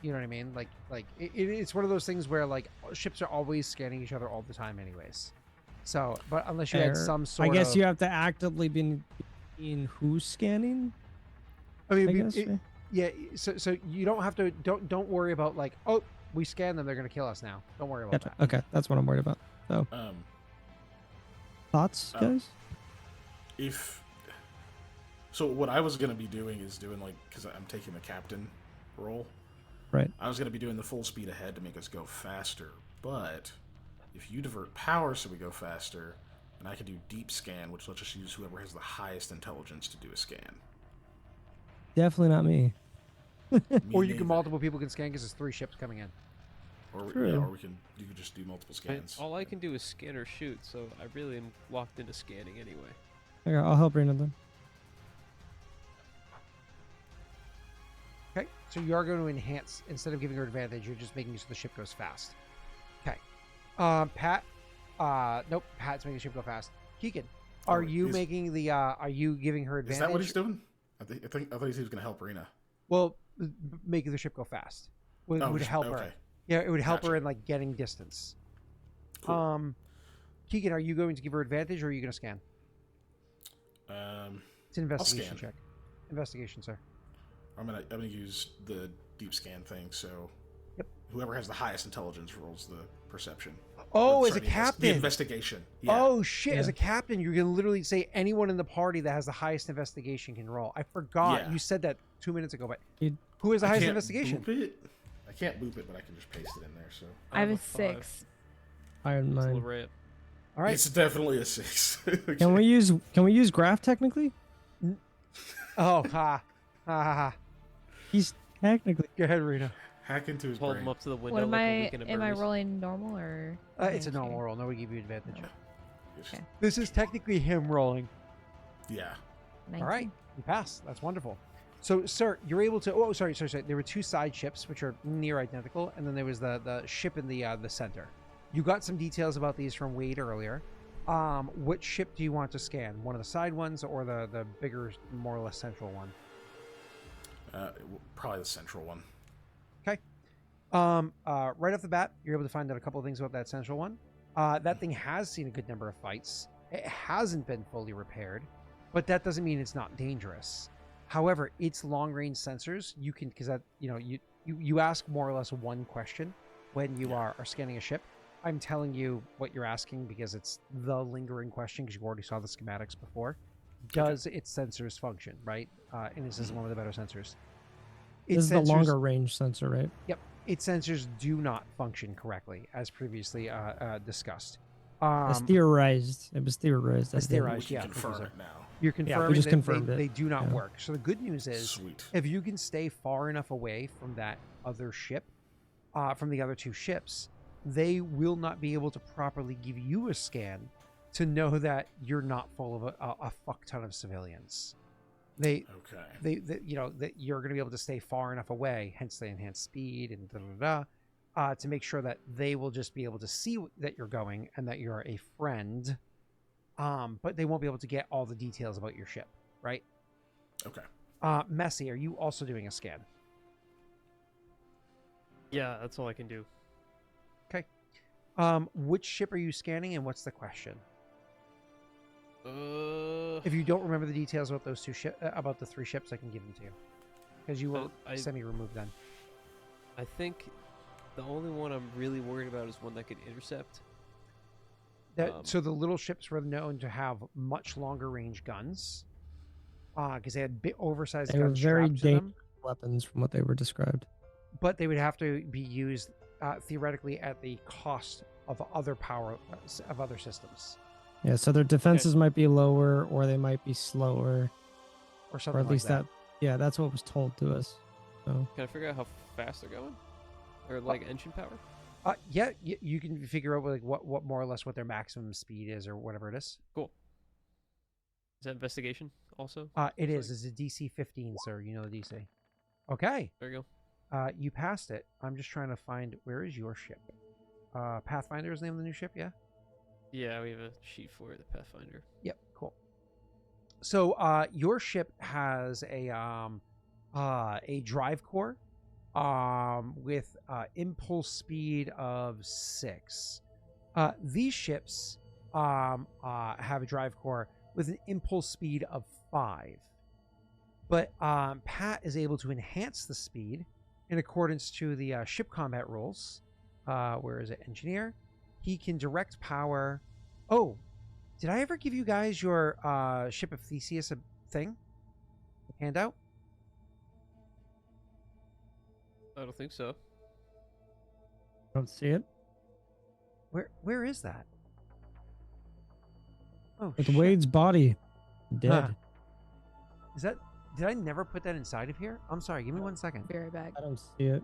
You know what I mean? Like it's one of those things where like ships are always scanning each other all the time, anyways. So, but unless you had Fair. some sort I guess of, you have to actively be in who's scanning. I mean, I guess. yeah. So you don't have to. Don't worry about like, oh, we scanned them, they're gonna kill us now. Don't worry about Gotcha. that. Okay, that's what I'm worried about. So, thoughts, Oh. guys? So what I was gonna be doing is doing like, because I'm taking the captain role. Right. I was gonna be doing the full speed ahead to make us go faster, but if you divert power so we go faster, then I can do deep scan, which lets us use whoever has the highest intelligence to do a scan. Definitely not me. Me Or you can neither. multiple people can scan because there's 3 ships coming in. Or True. yeah, or you can just do multiple scans. All I can do is scan or shoot, so I really am locked into scanning anyway. Okay, I'll help Rena then. Okay, so you are going to enhance instead of giving her advantage. You're just making it so the ship goes fast. Okay, Pat. Nope, Pat's making the ship go fast. Keegan, are you he's- making the? Are you giving her advantage? Is that what he's doing? I thought he was gonna help Rena. Well, making the ship go fast would just- help her. okay. Yeah, it would help her Gotcha. in like getting distance. Cool. Keegan, are you going to give her advantage or are you going to scan? It's an investigation scan. check. Investigation, sir. I'm gonna use the deep scan thing. So Yep. whoever has the highest intelligence rolls the perception. Oh, Or, as a sorry, the captain. investigation. Yeah. Oh shit! As Yeah. a captain, you're gonna literally say anyone in the party that has the highest investigation can roll. I forgot Yeah. you said that 2 minutes ago. But You- who has the I highest can't investigation? boop it. I can't boop it, but I can just paste it in there. So I have a five. 6. Iron It's Mine. Larrea. All right. it's definitely a 6. Okay. Can we use Graff technically? Oh ha ha ha ha. He's technically Go ahead, Rena. Hack into his Hold brain. him up to the window What am like a I? weekend at Am I Bernie's. rolling normal or? It's a advantage normal here? roll. Nobody give you advantage. Yeah. Yes. Okay. This is technically him rolling. Yeah. 19. All right, you pass. That's wonderful. So, sir, you're able to. Oh, sorry. There were two side ships which are near identical, and then there was the ship in the center. You got some details about these from Wade earlier. Which ship do you want to scan? One of the side ones or the bigger, more or less central one? Probably the central one. Okay. Right off the bat, you're able to find out a couple of things about that central one. That thing has seen a good number of fights. It hasn't been fully repaired, but that doesn't mean it's not dangerous. However, its long-range sensors, you can, because that, you ask more or less one question when you are scanning a ship. I'm telling you what you're asking because it's the lingering question because you already saw the schematics before. Does its sensors function, right? And this is one of the better sensors. This is the longer range sensor, right? Yep. Its sensors do not function correctly, as previously discussed. It's theorized. It was theorized. It's that day. theorized, We yeah. can confirm it now. You're we confirming just that confirmed it. they do not Yeah. work. So the good news is, Sweet. if you can stay far enough away from that other ship, from the other two ships, they will not be able to properly give you a scan to know that you're not full of a fuck ton of civilians. Okay. That you're going to be able to stay far enough away, hence the enhanced speed and to make sure that they will just be able to see that you're going and that you're a friend, but they won't be able to get all the details about your ship, right? Okay. Messi, are you also doing a scan? Yeah, that's all I can do. Which ship are you scanning and what's the question? Uh, If you don't remember the details about those about the three ships, I can give them to you because you were I semi-removed then. I think the only one I'm really worried about is one that could intercept. So the little ships were known to have much longer range guns because they had oversized They were guns very strapped to them, weapons from what they were described. but they would have to be used theoretically at the cost of other power of other systems Yeah, so their defenses might be lower, or they might be slower, or or something at least like that. Yeah, that's what was told to us. So Can I figure out how fast they're going? Or like engine power? Yeah, you can figure out like what more or less what their maximum speed is or whatever it is. Cool. Is that investigation also? It is. It's a DC 15, sir. You know the DC. Okay. There you go. You passed it. I'm just trying to find where is your ship. Pathfinder is the name of the new ship. Yeah. Yeah, we have a sheet for it, the Pathfinder. Yep. Cool. So your ship has a drive core with impulse speed of 6. These ships have a drive core with an impulse speed of 5. But Pat is able to enhance the speed in accordance to the ship combat rules. Where is it? Engineer. He can direct power. Oh, did I ever give you guys your Ship of Theseus thing? Handout? I don't think so. don't see it. Where is that? Oh, With shit. Wade's body dead. Huh. Is that? Did I never put that inside of here? I'm sorry. Give me 1 second. Be right back. I don't see it.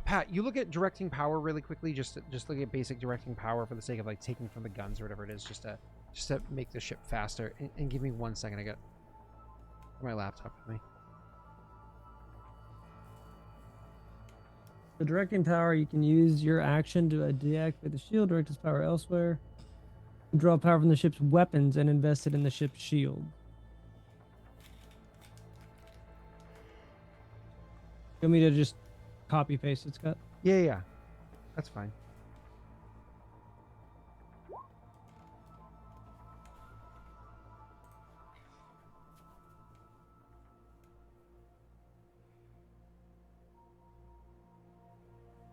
Pat, you look at directing power really quickly. Just look at basic directing power for the sake of like taking from the guns or whatever it is, just to make the ship faster. And give me 1 second. I got my laptop with me. The directing power, you can use your action to deactivate the shield, direct its power elsewhere. Draw power from the ship's weapons and invest it in the ship's shield. You want me to just copy paste it, Scott? Yeah. That's fine.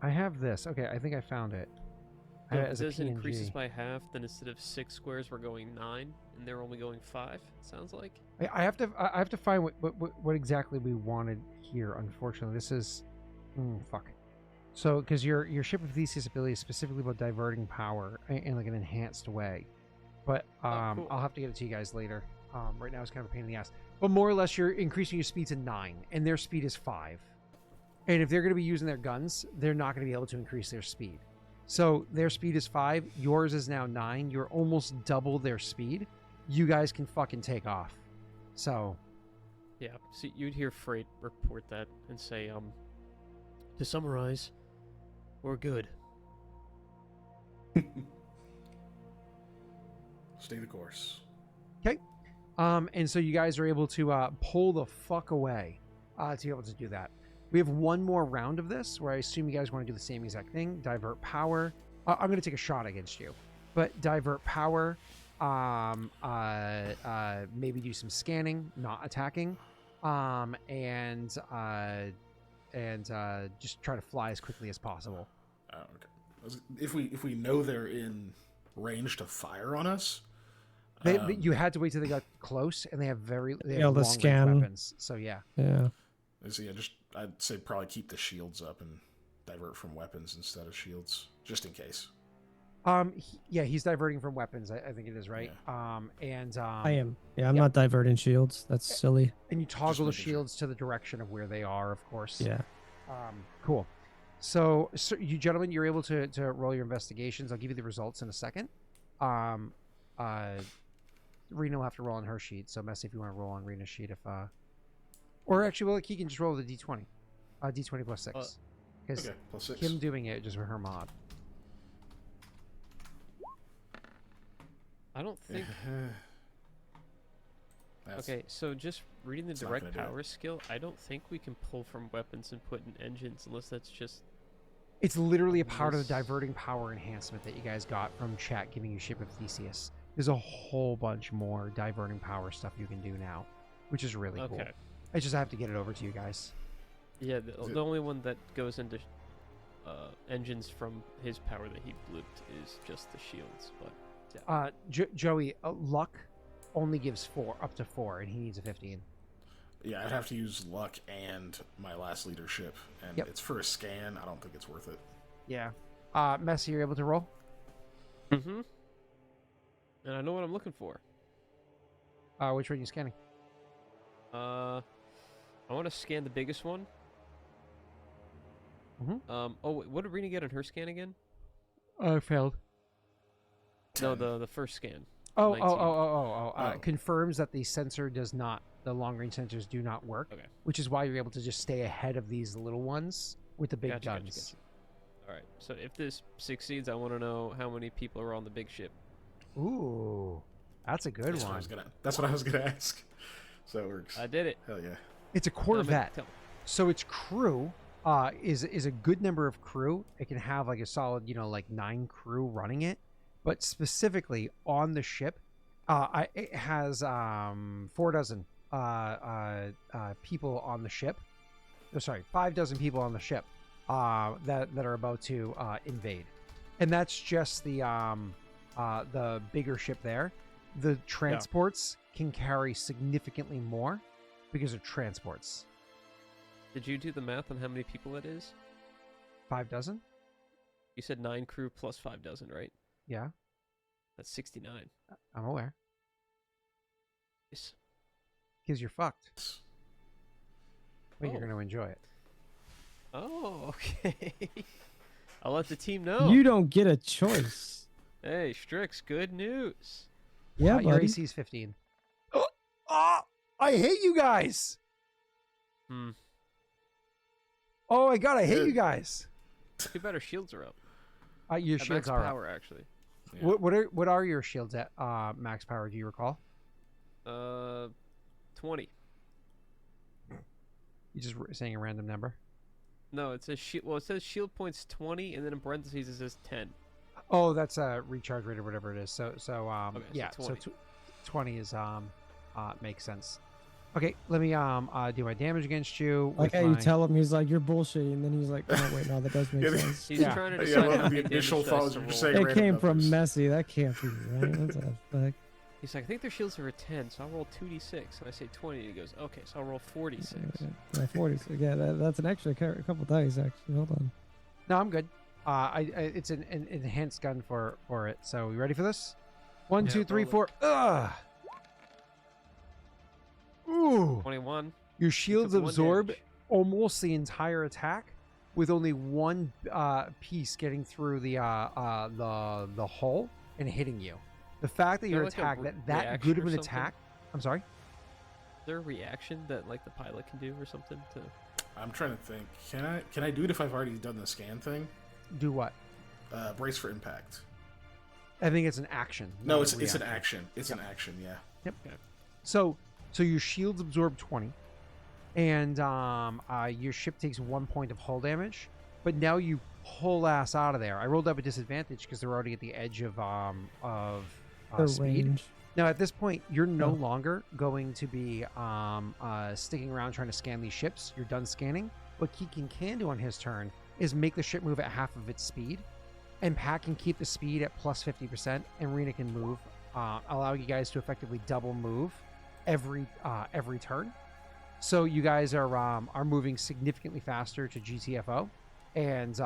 I have this. Okay, I think I found it. I So have it if as a this increases PNG. by half, then instead of 6 squares, we're going 9, and they're only going 5. It sounds like. I have to find what exactly we wanted here. Unfortunately, this is fuck. So because your Ship of Theseus ability is specifically about diverting power in like an enhanced way, but cool. I'll have to get it to you guys later. Right now it's kind of a pain in the ass, but more or less you're increasing your speed to 9, and their speed is 5. And if they're going to be using their guns, they're not going to be able to increase their speed. So their speed is 5. Yours is now 9. You're almost double their speed. You guys can fucking take off. So, Yeah, so you'd hear Frait report that and say, to summarize, we're good. Stay the course. and so you guys are able to pull the fuck away to be able to do that. We have one more round of this where I assume you guys want to do the same exact thing. Divert power. I'm going to take a shot against you, but divert power. Maybe do some scanning, not attacking, and just try to fly as quickly as possible. Okay. If we know they're in range to fire on us, You had to wait till they got close, and they have Yeah, long the range scan. weapons. So yeah. Yeah. so yeah, I'd say probably keep the shields up and divert from weapons instead of shields, just in case. He's diverting from weapons. I think it is right. Yeah. I am. Yeah, I'm Yep. not diverting shields. That's silly. And you toggle the making sure. shields to the direction of where they are, of course. Yeah. Cool. So you gentlemen, you're able to roll your investigations. I'll give you the results in a second. Rena will have to roll on her sheet. So Messi, if you want to roll on Rena's sheet, or actually, well, he can just roll the d20. D20 plus 6. Because Okay, plus 6. him doing it just with her mod. I don't think... That's- Okay, so just reading the It's not direct gonna do it. power skill, I don't think we can pull from weapons and put in engines unless that's just... It's literally a part of the Yes. diverting power enhancement that you guys got from chat giving you Ship of Theseus. There's a whole bunch more diverting power stuff you can do now, which is really cool. Okay. I just have to get it over to you guys. Yeah, Is it- the only one that goes into engines from his power that he blooped is just the shields, but... Yeah. Joey, luck only gives 4, up to 4, and he needs a 15. Yeah, I'd have to use luck and my last leadership, and Yep. it's for a scan. I don't think it's worth it. Yeah. Messi, you're able to roll? Mm-hmm. And I know what I'm looking for. Which one are you scanning? I want to scan the biggest one. Mhm. What did Rena get on her scan again? Failed. No, 10. the first scan. Oh. 19. Oh. Confirms that the sensor does not, the long range sensors do not work, Okay. which is why you're able to just stay ahead of these little ones with the big Gotcha, guns. All right. So if this succeeds, I want to know how many people are on the big ship. Ooh, that's a good That's what I one. was that's what I was gonna ask. So it works. I did it. Hell yeah. It's a Tell me- Corvette. tell- So its crew is a good number of crew. It can have like a solid, like 9 crew running it, but specifically on the ship, it has 4 dozen people on the ship. Oh, sorry, 5 dozen people on the ship that are about to invade, and that's just the bigger ship there. The transports can carry significantly more because they're transports. Did you do the math on how many people that is? 5 dozen? You said 9 crew plus 5 dozen, right? Yeah, That's 69. I'm aware. Yes. Because you're fucked, but you're Oh. going to enjoy it. Oh, okay. I'll let the team know. You don't get a choice. Hey, Strix, good news. Yeah, Your buddy. AC is 15. I hate you guys. Hmm. Oh my god, I hate Good. you guys. Too bad our shields are up. Your At shields max are up. power, actually. Yeah. What are your shields at max power? Do you recall? 20. You just saying a random number? No, it says shield. Well, it says shield points 20, and then in parentheses it says 10. Oh, that's a recharge rate or whatever it is. So Okay, so yeah, so 20. 20 is makes sense. Okay, let me do my damage against you. Like with how you my- tell him, he's like, you're bullshitting. And then he's like, oh, wait, no, that does make Yeah, sense. He's Yeah. trying to Yeah, decide well, how the many initial damage thought dice was to you're roll. saying- It random came from numbers. Messi. That can't be right. What the fuck? He's like, I think their shields are a 10, so I'll roll 2d6. And I say 20, and he goes, okay, so I'll roll 46. Yeah, 40. So yeah, that's an extra couple dice, actually. Hold on. No, I'm good. It's an enhanced gun for it. So you ready for this? 1, Yeah, 2, 3, roll 4. Ugh. Ooh. 21. Your shields took one absorb damage. almost the entire attack with only one piece getting through the hull and hitting you. The fact that Is your there, like, a attack that reaction good of or an something? attack. I'm sorry. Is there a reaction that like the pilot can do or something to? I'm trying to think. Can I do it if I've already done the scan thing? Do what? Brace for impact. I think it's an action. No, not a it's an reaction. action. It's an action. Yeah. Yep. So your shields absorb 20, and your ship takes 1 point of hull damage. But now you pull ass out of there. I rolled up a disadvantage because they're already at the edge of The speed. range. Now at this point, you're no Oh. longer going to be sticking around trying to scan these ships. You're done scanning. What Keegan can do on his turn is make the ship move at half of its speed, and Pat can keep the speed at plus 50%, and Rena can move, allowing you guys to effectively double move every turn. So you guys are moving significantly faster to GTFO, and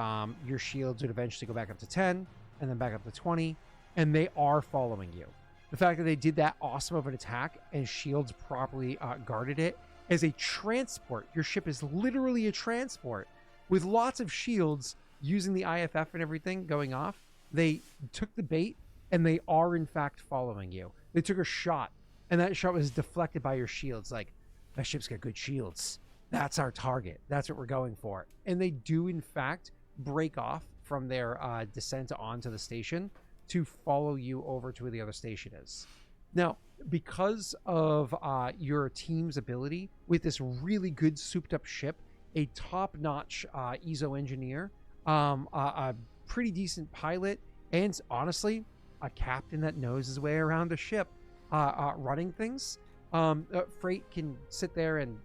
your shields would eventually go back up to 10, and then back up to 20, and they are following you. The fact that they did that awesome of an attack and shields properly guarded it as a transport. Your ship is literally a transport with lots of shields using the IFF and everything going off. They took the bait and they are in fact following you. They took a shot and that shot was deflected by your shields. Like, that ship's got good shields. That's our target. That's what we're going for. And they do in fact break off from their descent onto the station to follow you over to where the other station is. Now, because of your team's ability with this really good souped up ship, a top-notch EZO engineer, a pretty decent pilot, and honestly, a captain that knows his way around a ship running things, Frait can sit there and,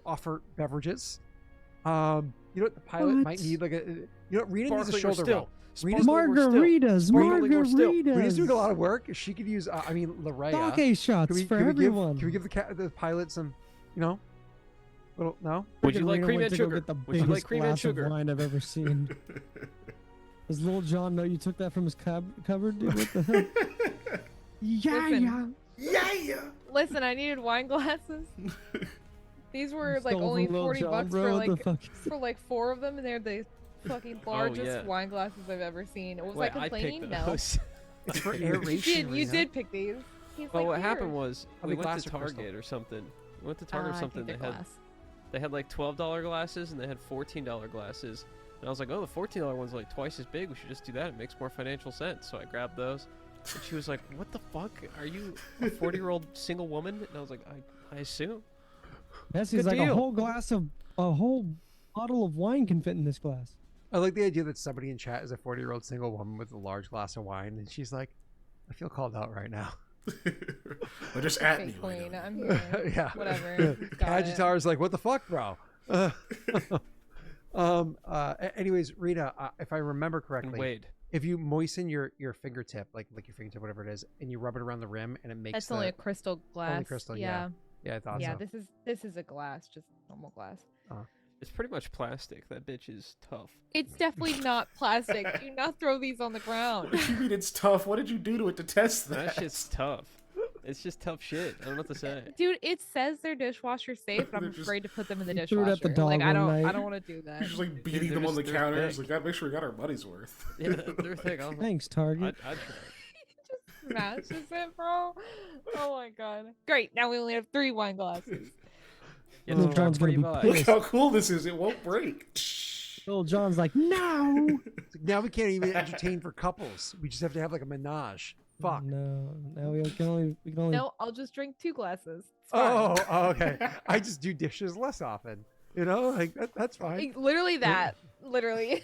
offer beverages. You know what? The pilot What? might need like a, Rena needs a Sparkling or shoulder still? roll. Sparkling or still? Margaritas, Sparkling or still? Rena's doing a lot margaritas. of work. She could use, Larrea. Sake shots Can we, for can we everyone. Give, can we give the pilot some, little, no? Would you Freaking like Rena cream went and to go sugar? get the Would you like biggest cream and glass of sugar? wine I've ever seen. Does little John know you took that from his cupboard, dude? What the hell? Yeah, Listen. Yeah. Listen, I needed wine glasses. These were like Stole only from Lil 40 Jon, bucks bro, for what the like fuck? for like 4 of them, and they're the fucking largest yeah. wine glasses I've ever seen. Was Wait, I complaining? picked No. those. It's for You aeration. you Rena. did pick these. He's Well, like, what "Here." happened was How we many went to glass or crystal? Target or something. We went to Target or I something. think They they're had glass. like $12 glasses and they had $14 glasses. And I was like, oh, the $14 one's like twice as big. We should just do that. It makes more financial sense. So I grabbed those. And she was like, what the fuck? Are you a 40-year-old single woman? And I was like, I assume. That Good seems like deal. a whole bottle of wine can fit in this glass. I like the idea that somebody in chat is a 40-year-old single woman with a large glass of wine, and she's like, I feel called out right now. Or just at me. Okay, right queen. now. I'm here. Yeah. Whatever. Got it. Kajitar's like, what the fuck, bro? Anyways, Rena, if I remember And correctly, Wade. if you moisten your fingertip, like your fingertip, whatever it is, and you rub it around the rim, and it makes That's only a crystal glass. crystal, Yeah. yeah, I thought Yeah. so. This is a glass, just normal glass. It's pretty much plastic. That bitch is tough. It's definitely not plastic. Do not throw these on the ground. What do you mean it's tough? What did you do to it to test That that? shit's tough. It's just tough shit. I don't know what to say. Dude, it says they're dishwasher safe, but I'm They're just- afraid to put them in the You dishwasher. threw it at the dog like I one don't night. want to do that. You're just like beating they're them on the just- they're counter. thick. It's like, gotta make sure we got our money's worth. Yeah, they're thick. I'll, Thanks, Target. I'd try. Smashes it, bro. Oh my god. Great. Now we only have 3 wine glasses. Yeah, Little it's John's before gonna you be buy. Look pissed. how cool this is. It won't break. Little John's like, no. It's like, now we can't even entertain for couples. We just have to have like a menage. Fuck. No, now we can only No, I'll just drink 2 glasses. It's fine. Oh, okay. I just do dishes less often. Like that's fine. Like, literally that. Literally.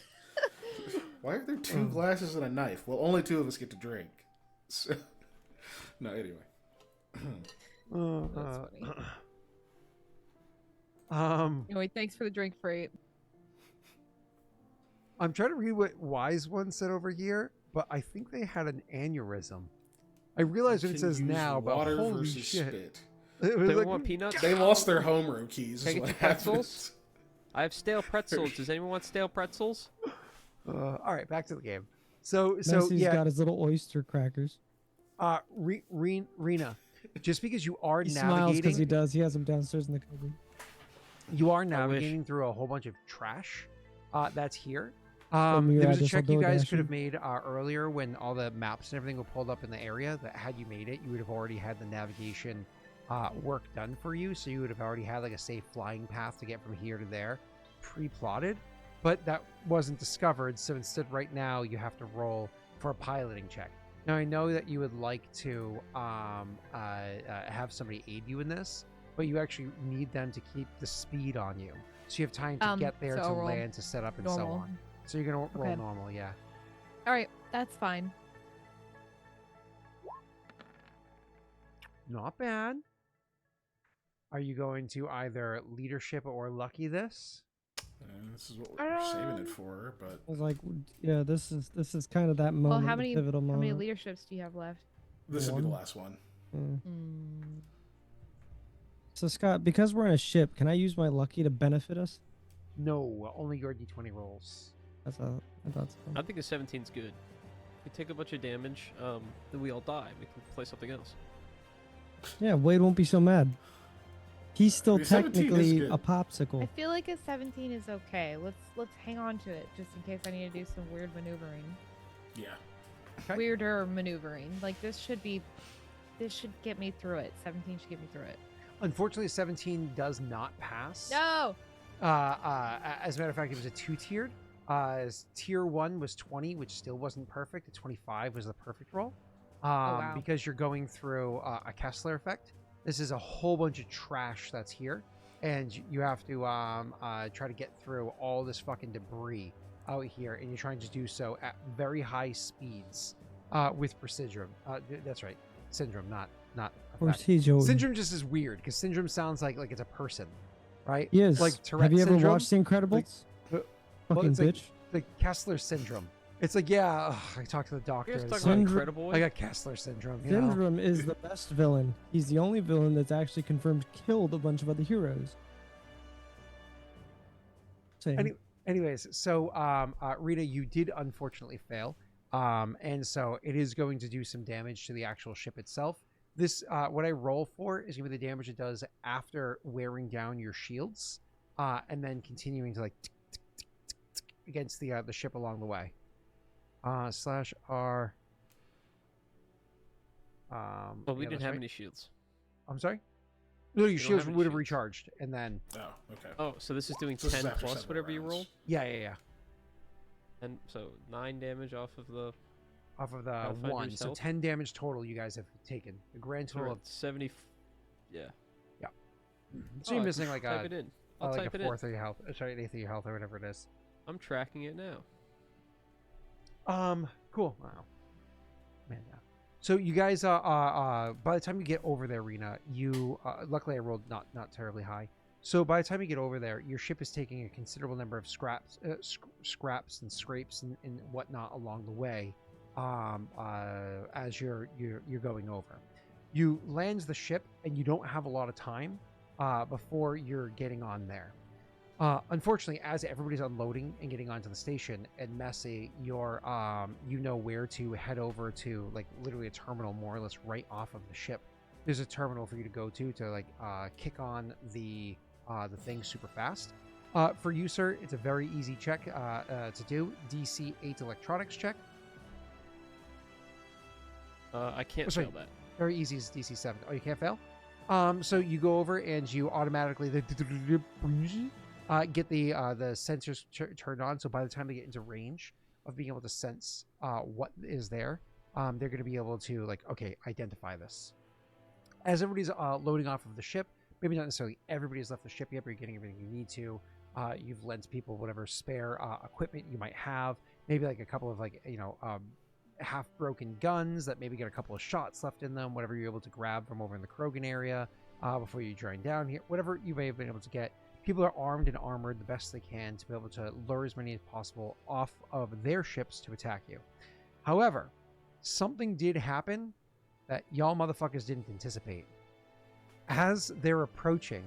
Why are there 2 glasses and a knife? Well, only 2 of us get to drink. So... No, anyway. That's funny. Anyway, thanks for the drink, Frait. I'm trying to read what Wise One said over here, but I think they had an aneurysm. I realize what it Can says use now, but water holy versus shit. spit. It was They like, want peanuts? They lost their homeroom keys. Can I Is get what the pretzels? happens. I have stale pretzels. Does anyone want stale pretzels? all right, back to the game. So Messi's yeah, got his little oyster crackers. Rena, just because you are He smiles because navigating, he does. He has them downstairs in the cupboard. You are wish. navigating through a whole bunch of trash that's here. me your There was a address, I'll check you do it, guys Ashley. could have made earlier when all the maps and everything were pulled up in the area. That had you made it, you would have already had the navigation work done for you. So you would have already had like a safe flying path to get from here to there, pre-plotted. But that wasn't discovered. So instead, right now, you have to roll for a piloting check. Now I know that you would like to have somebody aid you in this, but you actually need them to keep the speed on you, so you have time to get there so to I'll roll land, to set up, and so normal. on. So you're gonna roll Okay. normal, yeah. All right, that's fine. Not bad. Are you going to either leadership or lucky this? And this is what we're saving it for, but I was like, yeah, this is kind of that moment, Well, the how many pivotal moment. leaderships do you have left? this would be the One. last one. Mm. Mm, So Scott, because we're in a ship, can I use my lucky to benefit us? No, only your d20 rolls. I thought so. I think a 17's good. If we take a bunch of damage, then we all die. We can play something else. Yeah, Wade won't be so mad. He's still I mean, 17 is technically good. a popsicle. I feel like a 17 is okay. Let's hang on to it just in case I need to do some weird maneuvering. Yeah. Okay. Weirder maneuvering. Like this should get me through it. 17 should get me through it. Unfortunately, 17 does not pass. No. As a matter of fact, it was a 2-tiered. Tier 1 was 20, which still wasn't perfect. A 25 was the perfect roll. Wow. Because you're going through a Kessler effect. This is a whole bunch of trash that's here, and you have to try to get through all this fucking debris out here, and you're trying to do so at very high speeds with precision. That's right, syndrome, not effect. Procedural. Syndrome just is weird because syndrome sounds like it's a person, right? Yes. Like Tourette Have you ever syndrome? watched The Incredibles? well, Fucking it's like- bitch. The Kessler syndrome. It's like, yeah, ugh, I talked to the doctor. You guys and talking it's about like, Syndrome- Incredible? I got Kessler syndrome. You know? Syndrome is the best villain. He's the only villain that's actually confirmed killed a bunch of other heroes. Same. Anyways, so Rita, you did unfortunately fail, and so it is going to do some damage to the actual ship itself. This, what I roll for is going to be the damage it does after wearing down your shields, and then continuing to like tick, tick, tick, tick, tick against the ship along the way. /R. Well, we yeah, didn't that's have right. any shields. I'm sorry. No, your We don't shields have any would have shields. recharged, and then Oh, okay. Oh, so this is doing So this is 10 after plus seven whatever you rounds. roll? yeah. And so 9 damage off of the Off of the Pathfinder's 1, so health? 10 damage total you guys have taken. The grand so total we're of at 70. Yeah. so Oh, you're I can missing like type a it in. I'll type it in. fourth of your health. Sorry, an eighth of your health or whatever it is. I'm tracking it now. Cool. Wow. Man, yeah. So you guys, by the time you get over there, Rena, you luckily I rolled not terribly high. So by the time you get over there, your ship is taking a considerable number of scraps and scrapes and whatnot along the way, as you're going over. You land the ship and you don't have a lot of time before you're getting on there. Unfortunately, as everybody's unloading and getting onto the station, and Messy, you're you know where to head over to, like literally a terminal more or less right off of the ship. There's a terminal for you to go to like kick on the thing super fast. For you, sir, it's a very easy check to do. DC 8 electronics check. I can't sorry. fail that. Very easy is DC 7. Oh, you can't fail? So you go over and you automatically get the sensors turned on. So by the time they get into range of being able to sense what is there, they're going to be able to like, okay, identify this. As everybody's loading off of the ship, maybe not necessarily everybody's left the ship yet, but you're getting everything you need to. You've lent people whatever spare equipment you might have. Maybe like a couple of like, half broken guns that maybe get a couple of shots left in them, whatever you're able to grab from over in the Krogan area before you join down here, whatever you may have been able to get. People are armed and armored the best they can to be able to lure as many as possible off of their ships to attack you. However, something did happen that y'all motherfuckers didn't anticipate. As they're approaching,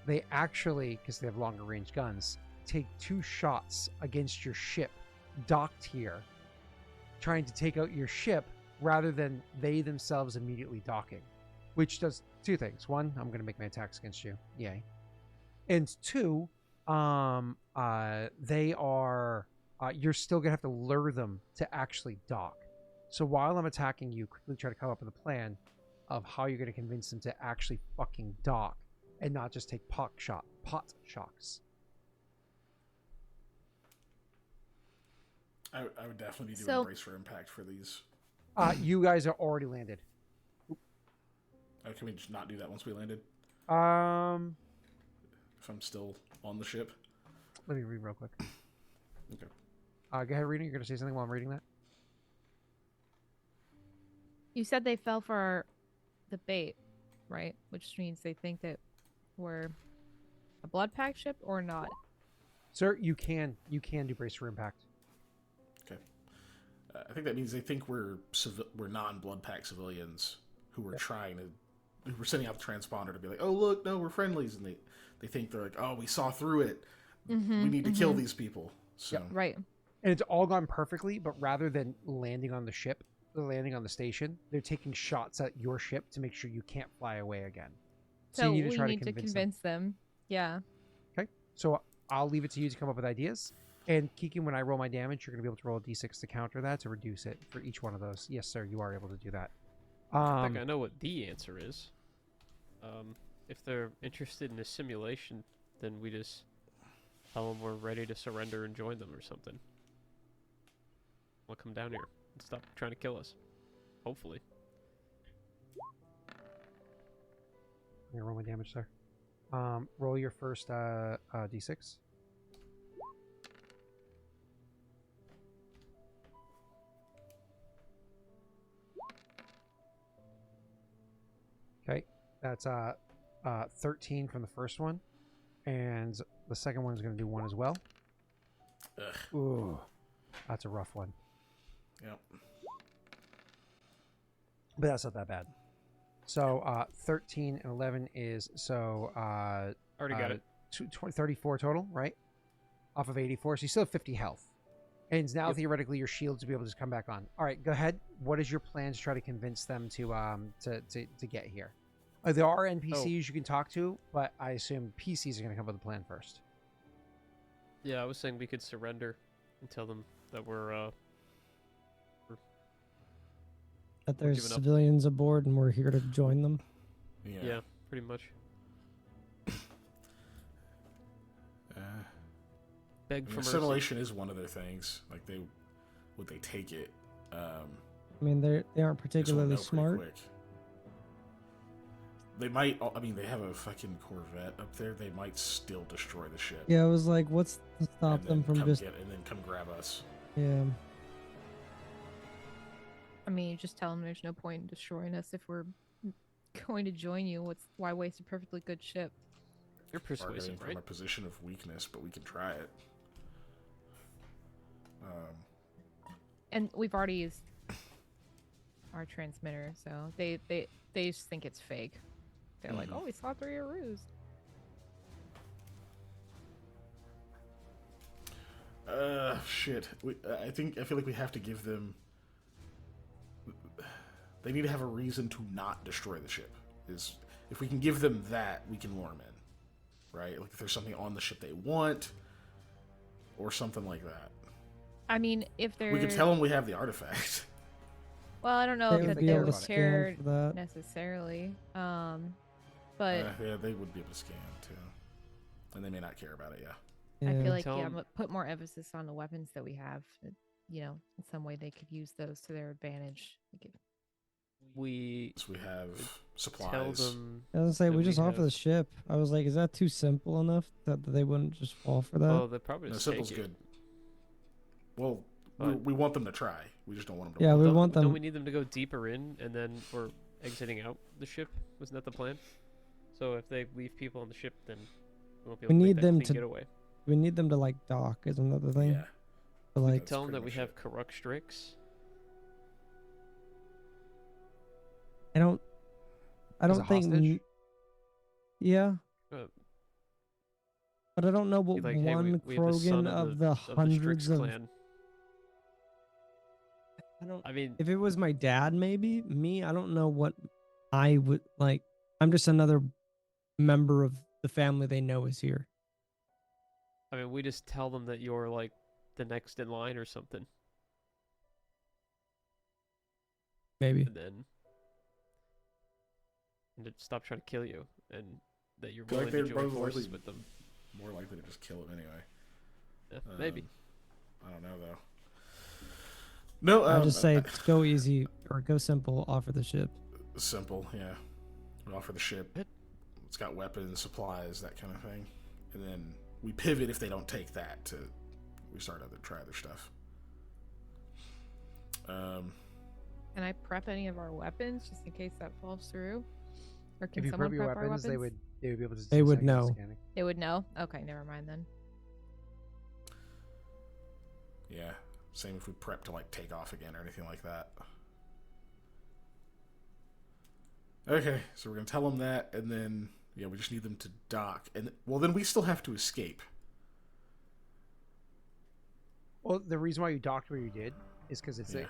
they actually, because they have longer range guns, take 2 shots against your ship docked here, trying to take out your ship rather than they themselves immediately docking, which does 2 things. 1, I'm going to make my attacks against you. Yay. And two, they are you're still gonna have to lure them to actually dock. So while I'm attacking you, quickly try to come up with a plan of how you're gonna convince them to actually fucking dock and not just take pot shocks. I would definitely be doing So- brace for impact for these. You guys are already landed. Can we just not do that once we landed? If I'm still on the ship. Let me read real quick. Okay. Go ahead, Rena. You're gonna say something while I'm reading that. You said they fell for the bait, right? Which means they think that we're a blood pact ship or not. Sir, you can do brace for impact. Okay. I think that means they think we're non-blood pack civilians who were who were sending out the transponder to be like, oh look, no, we're friendlies, and they think they're like, oh, we saw through it. We need to kill these people. So Right. And it's all gone perfectly, but rather than landing on the ship, landing on the station, they're taking shots at your ship to make sure you can't fly away again. So you need we to try need to convince them. Yeah. Okay, so I'll leave it to you to come up with ideas. And Kiken, when I roll my damage, you're going to be able to roll a d6 to counter that, to reduce it for each one of those. Yes, sir, you are able to do that. I think I know what the answer is. If they're interested in a simulation, then we just tell them we're ready to surrender and join them or something. We'll come down here and stop trying to kill us. Hopefully. I'm going to roll my damage, sir. Roll your first d6. Okay, that's 13 from the first one, and the second one is going to do 1 as well. Ugh. Ooh, that's a rough one, Yep. but that's not that bad. So 13 and 11 is Already got it. 34 total, right? Off of 84, so you still have 50 health. And now Yep. theoretically your shields will be able to just come back on. All right, go ahead. What is your plan to try to convince them to get here? There are NPCs you can talk to, but I assume PCs are going to come up with a plan first. Yeah, I was saying we could surrender and tell them that we're That there's giving up. civilians aboard and we're here to join them. yeah, pretty much. Beg for mercy. Assimilation is one of their things. Like would they take it? I mean, they aren't particularly smart. Quick. They might. I mean, they have a fucking Corvette up there. They might still destroy the ship. Yeah, I was like, what's to stop and them then from come just? and then come grab us. Yeah. I mean, you just tell them there's no point in destroying us if we're going to join you. Why waste a perfectly good ship? You're Bargaining persuasive, from right? a position of weakness, but we can try it. And we've already used our transmitter, so they just think it's fake. They're like, oh, we saw through your ruse. Shit. I feel like we have to give them. They need to have a reason to not destroy the ship. If we can give them that, we can lure them in, right? Like if there's something on the ship they want, or something like that. I mean, if they're... We can tell them we have the artifact. Well, I don't know They if would that be they able would to scan care for that. necessarily. But Yeah, they would be able to scan too, and they may not care about it. Yeah. I Yeah. feel like Tell 'em- put more emphasis on the weapons that we have. You know, in some way they could use those to their advantage. We So we have tell supplies. them. I was gonna say that we just offer have- the ship. I was like, is that too simple enough that they wouldn't just fall for that? Well, they probably No, just take simple's it. good. Well, But- we want them to try. We just don't want them to. Yeah, we Don't- want them. Don't we need them to go deeper in, and then we're exiting out the ship? Wasn't that the plan? So if they leave people on the ship, then we won't be able We to need make that them clean to getaway. We need them to like dock is another thing. Yeah. But like, That's Tell them pretty that we much have it. Karruk Strix. I don't As a think. hostage? Yeah, Uh, but I don't know what be like, hey, one we have the son Krogan of the Strix hundreds of. clan. I don't. I mean, If it was my dad, maybe me. I don't know what I would like. I'm just another member of the family they know is here. I mean, we just tell them that you're like the next in line or something, Maybe. and to stop trying to kill you, and that you're I feel willing like to they're join both forces likely- with them. More likely to just kill him anyway. Yeah, maybe. I don't know though. No, I'll just say go easy or go simple. Offer the ship. simple. Yeah, we offer the ship. It's got weapons, supplies, that kind of thing, and then we pivot if they don't take that to we try other stuff. Can I prep any of our weapons just in case that falls through? Or can If you someone prep your prep our weapons, weapons? they would be able to. They would detect know. scanning. They would know? Okay, never mind then. Yeah, same if we prep to like take off again or anything like that. Okay, so we're gonna tell them that, and then yeah, we just need them to dock, and well, then we still have to escape. Well, the reason why you docked where you did is because it's Yeah.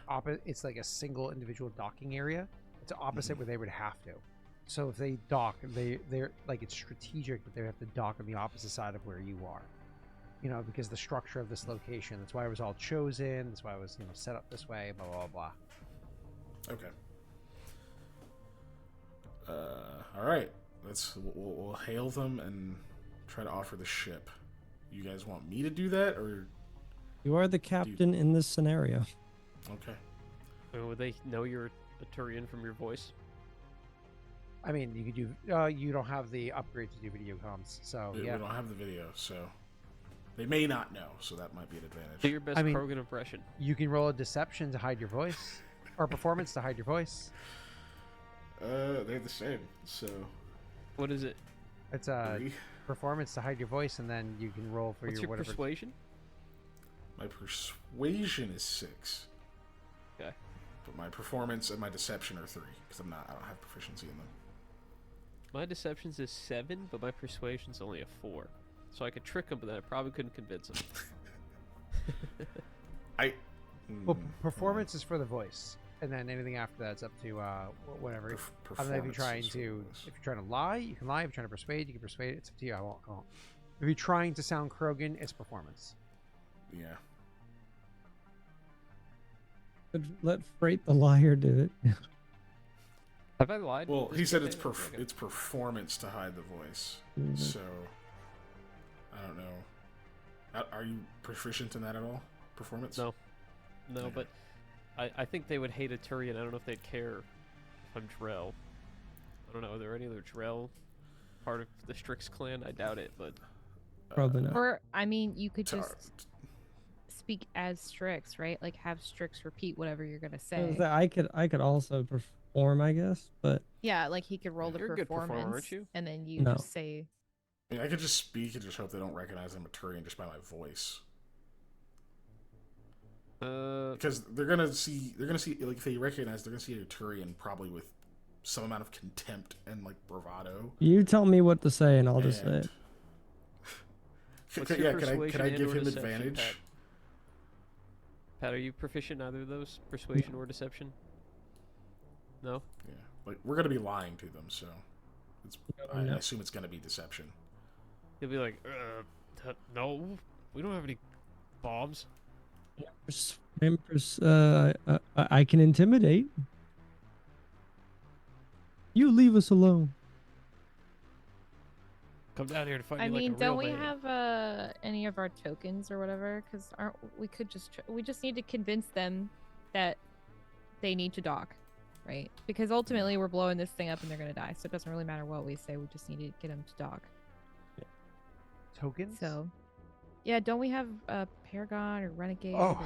It's like a single individual docking area. It's opposite Mhm. where they would have to. So if they dock, they're like it's strategic that they have to dock on the opposite side of where you are. You know, because the structure of this location. That's why it was all chosen. That's why it was set up this way. Blah blah blah. Okay. All right. We'll hail them and try to offer the ship. You guys want me to do that, or You are the captain in this scenario. okay? I mean, would they know you're a Turian from your voice? I mean, you could do. You don't have the upgrade to do video comms, so We yeah. don't have the video, so they may not know. So that might be an Do advantage. your best I mean- Krogan impression. You can roll a deception to hide your voice, or performance to hide your voice. They're the same. So What is it? It's a 3. performance to hide your voice, and then you can roll for What's your whatever. persuasion? My persuasion is 6. Okay. But my performance and my deception are 3 because I don't have proficiency in them. My deceptions is 7, but my persuasion's only a 4. So I could trick him, but then I probably couldn't convince him. Well, performance is for the voice, and then anything after that's up to whatever. I don't know if you're trying to lie, you can lie. If you're trying to persuade, you can persuade. It's up to you. I won't. If you're trying to sound Krogan, it's performance. Yeah. Let Frait the liar do it. Have I lied? Well, This he said campaign? Okay. it's performance to hide the voice. Mhm. So I don't know. Are you proficient in that at all? Performance? No. No, Okay. but I think they would hate a Turian. I don't know if they'd care if I'm Drell. I don't know. Are there any other Drell part of the Strix clan? I doubt it, but Probably not. Or, I mean, you could Tar- just speak as Strix, right? Like, have Strix repeat whatever you're going to I say. was like, I could also perform, I guess, but Yeah, like he could roll the You're a good performer, performance, aren't you? and then you No. just say, I mean, I could just speak and just hope they don't recognize I'm a Turian just by my voice. Because they're gonna see like if they recognize, they're gonna see a Turian probably with some amount of contempt and like bravado. you tell me what to say and I'll just say And- it. what's Can your I persuasion and give or him deception, advantage? Pat? Pat, are you proficient in either of those, persuasion or deception? No. Yeah, like we're gonna be lying to them, so it's, I No. assume it's gonna be deception. He'll be like, no, we don't have any bombs. I can intimidate. You leave us alone. Come down here to fight I you mean, like a real don't we man. have any of our tokens or whatever? Because aren't we could just we just need to convince them that they need to dock, right? Because ultimately we're blowing this thing up and they're gonna die, so it doesn't really matter what we say. We just need to get them to dock. Tokens. So, yeah, don't we have a Paragon or Renegade? Oh,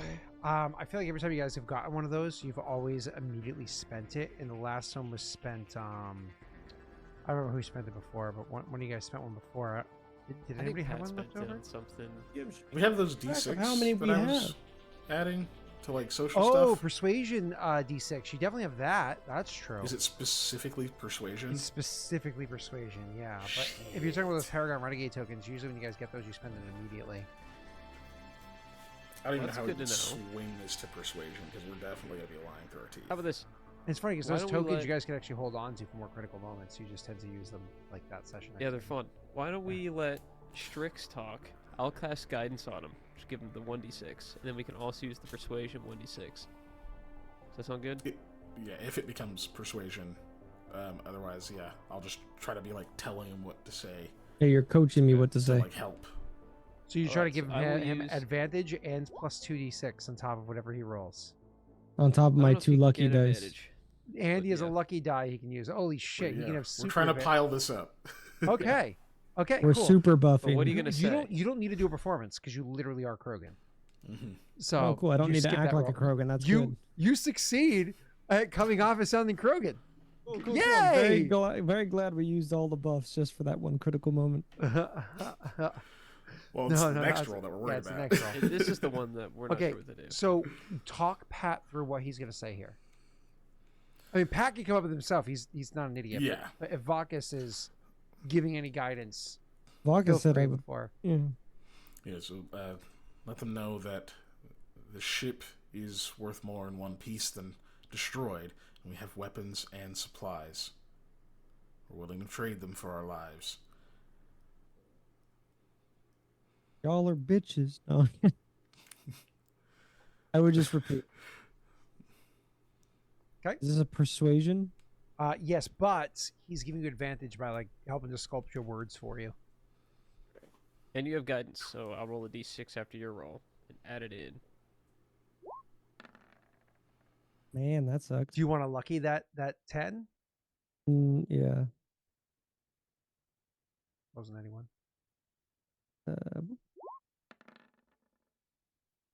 or... I feel like every time you guys have gotten one of those, you've always immediately spent it, and the last one was spent. I don't remember who spent it before, but one of you guys spent one before. Did I think anybody have Pat one spent left it over? on something. We have those Track of D6 how many that we I was have. adding to like social Oh, stuff. persuasion D6. You definitely have that. That's true. Is it specifically persuasion? It's specifically persuasion, yeah. But if you're talking about those Paragon Renegade tokens, usually when you guys get those, you spend it immediately. I don't even know That's how we good would to know. swing this to persuasion because we're definitely gonna be lying through our teeth. How about this? It's funny because Why those don't we tokens let- you guys can actually hold on to for more critical moments. You just tend to use them like that session. Yeah, they're fun. Why don't we let Strix talk? I'll cast guidance on him. Just give him the 1d6, and then we can also use the persuasion 1d6. Does that sound good? Yeah, if it becomes persuasion. Otherwise, yeah, I'll just try to be like telling him what to say Hey, you're coaching me what to to say. like help. So you try to Alright, give so I will him use- advantage and plus 2d6 on top of whatever he rolls. On top of I don't my know if 2 you can lucky get dice. advantage. And But he has a yeah. lucky die he can use. Holy shit, he Yeah, can have we're super trying to advan- pile this up. Okay. Okay, We're cool. super But buffing. what are you gonna say? You don't need to do a performance because you literally are Krogan. Hmm. So Oh, cool. I don't you need to skip act that like a roll. Krogan. That's you good. you succeed at coming off as sounding Krogan. Cool, cool, cool. I'm very, Yay! very glad we used all the buffs just for that one critical moment. Well, it's the next that's- roll that we're yeah, worried it's the about. next roll. And this is the one that we're not Okay, sure what to do. So talk Pat through what he's going to say here. I mean, Pat can come up with himself. He's not an idiot. Yeah. But if Vakas is giving any guidance, Vakas feel said I free would. before. Yeah. Yeah, so let them know that the ship is worth more in one piece than destroyed, and we have weapons and supplies. We're willing to trade them for our lives. Y'all are bitches. No. I would just repeat. Okay. Is this a persuasion? Yes, but he's giving you advantage by like helping to sculpt your words for you. And you have guidance, so I'll roll a d6 after your roll and add it in. Man, that sucks. Do you want to lucky that 10? Yeah. Wasn't anyone? Uh,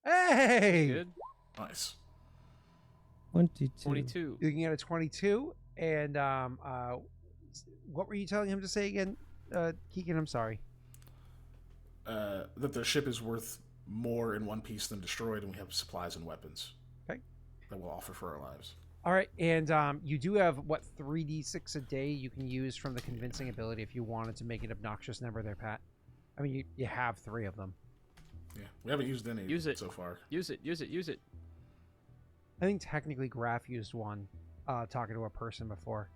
Hey! Good. Nice. 22. 22. You can get a 22, and what were you telling him to say again, Keegan? I'm sorry. That the ship is worth more in one piece than destroyed, and we have supplies and weapons. Okay. That we'll offer for our lives. All right, and you do have, 3d6 a day you can use from the convincing ability if you wanted to make an obnoxious number there, Pat. I mean, you have 3 of them. Yeah, we haven't used any Use it. so far. Use it, use it, use it. I think technically Graff used one talking to a person before.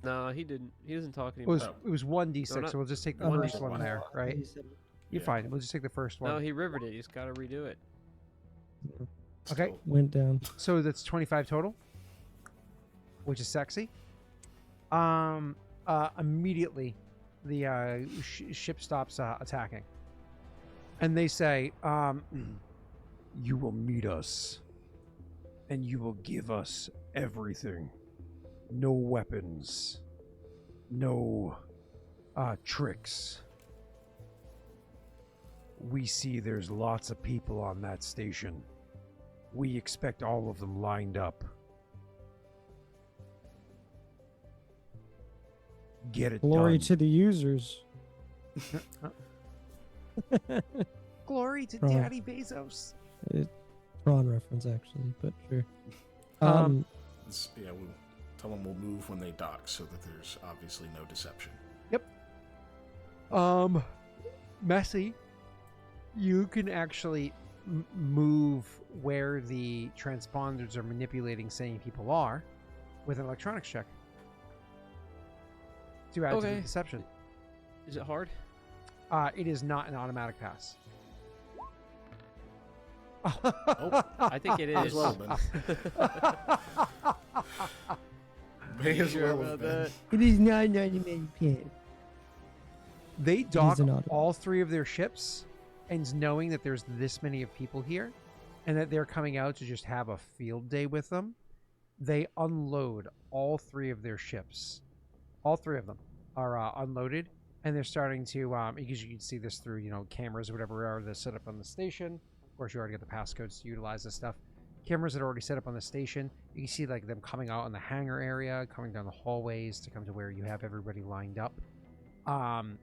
No, he didn't. He doesn't talk It anymore. was, it was 1d6, No, not- so we'll just take the Oh, first right. one there, right? You're Yeah. fine. We'll just take the first one. No, he rivered it. He's got to redo it. Okay. Still- Went down. So that's 25 total, which is sexy. Immediately, the ship stops attacking, and they say, "You will meet us, and you will give us everything. No weapons, no tricks. We see there's lots of people on that station. We expect all of them lined up. Get it Glory done. to the users. Glory to Oh. Daddy Bezos. Tron reference, actually, but sure. Um, Yeah, we'll tell them we'll move when they dock, so that there's obviously no deception. Messy, you can actually move where the transponders are manipulating saying people are with an electronics check to add to the Okay. deception. Is it hard? It is not an automatic pass. I think it May is. as well have been. May as Sure well have about been. that? It is not an automatic pass. They dock an auto. all 3 of their ships, and knowing that there's this many of people here, and that they're coming out to just have a field day with them, they unload all 3 of their ships. All 3 of them are unloaded, and they're starting to, because you can see this through, cameras or whatever are that's set up on the station. Of course, you already got the passcodes to utilize this stuff. Cameras that are already set up on the station, you can see like them coming out in the hangar area, coming down the hallways to come to where you have everybody lined up. And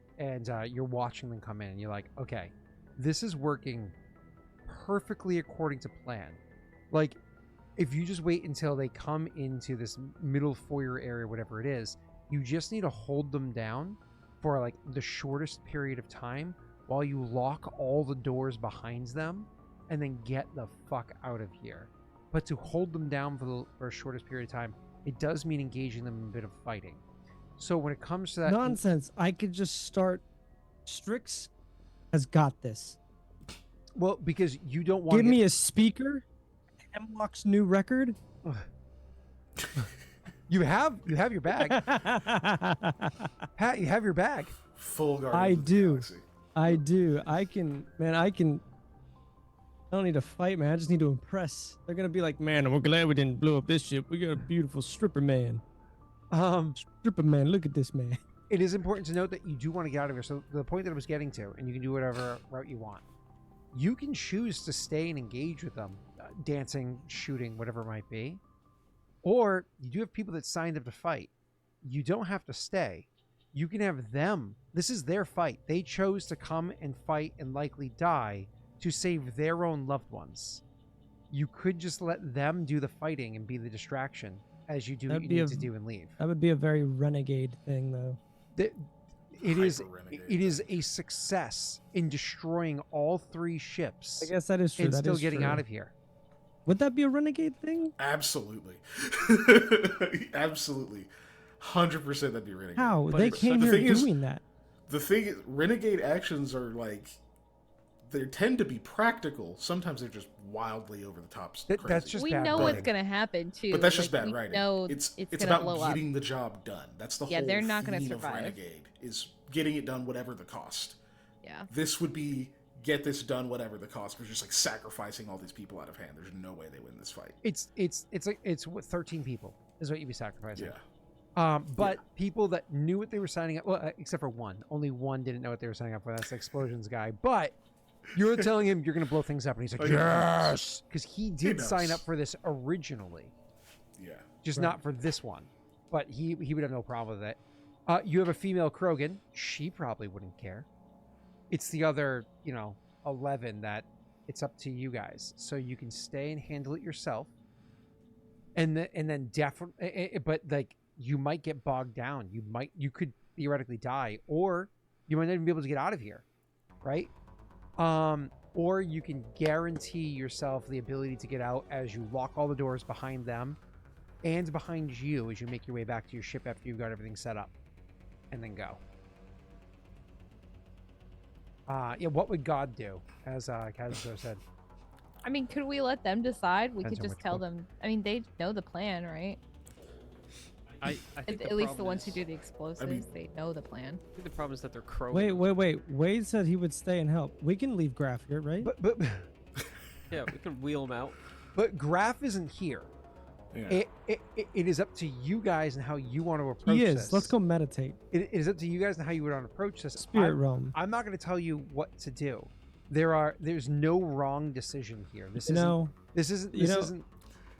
you're watching them come in, and you're like, okay, this is working perfectly according to plan. Like, if you just wait until they come into this middle foyer area, whatever it is, you just need to hold them down for like the shortest period of time while you lock all the doors behind them and then get the fuck out of here. but to hold them down for a shortest period of time, it does mean engaging them in a bit of fighting. So when it comes to that, Nonsense. I could just start. Strix has got this. well, because you don't want Give me a speaker. Hemlock's new record. You have your bag, Pat. You have your bag. Full Guardians I of the do. Galaxy. I do. I can. I don't need to fight, man. I just need to impress. They're gonna be like, man, we're glad we didn't blow up this ship. We got a beautiful stripper man. Stripper man, look at this man. It is important to note that you do want to get out of here. So the point that I was getting to, and you can do whatever route you want. You can choose to stay and engage with them, dancing, shooting, whatever it might be. Or you do have people that signed up to fight. You don't have to stay. You can have them. This is their fight. They chose to come and fight and likely die to save their own loved ones. You could just let them do the fighting and be the distraction as you do what you need to do and leave. That would be a very renegade thing, though. It Hyper-renegade. is a success in destroying all 3 ships I guess that is true. and That still is getting true. out of here. Would that be a renegade thing? Absolutely. Absolutely. 100% that'd be renegade. How? But They it's came such- here The thing is- doing that. The thing is, renegade actions are like, they tend to be practical. Sometimes they're just wildly over the top. That's crazy. just We bad know writing. what's gonna happen too. But that's just like, bad we writing. know It's gonna about blow up. getting the job done. That's the Yeah, whole they're not gonna theme of survive. renegade, is getting it done whatever the cost. Yeah. This would be get this done whatever the cost. We're just like sacrificing all these people out of hand. There's no way they win this fight. It's what 13 people is what you'd be sacrificing. Yeah. But people that knew what they were signing up, well, except for one. Only one didn't know what they were signing up for. That's the explosions guy. But you're telling him you're going to blow things up, and he's like, Oh, yeah. yes, because he did knows. sign up for this originally, Yeah. just Right. not for this one. But he would have no problem with it. You have a female Krogan. She probably wouldn't care. It's the other, 11 that it's up to you guys. So you can stay and handle it yourself. And then definitely, but like you might get bogged down. You could theoretically die, or you might not even be able to get out of here, right? Or you can guarantee yourself the ability to get out as you lock all the doors behind them and behind you as you make your way back to your ship after you've got everything set up, and then go. What would God do? As Kazuo said. I mean, could we let them decide? We Depends could on just which tell one. them. I mean, they know the plan, right? I think At least the problem ones who is- do the explosives, they know the plan. I think the problem is that they're crow. Wait. Wade said he would stay and help. We can leave Graff here, right? But Yeah, we can wheel them out. but Graff isn't here. Yeah. It is up to you guys and how you want to approach he is. this. Let's go meditate. It is up to you guys and how you would want to approach this. Spirit realm. I'm not going to tell you what to do. There's no wrong decision here. This No, isn't. you This know- isn't.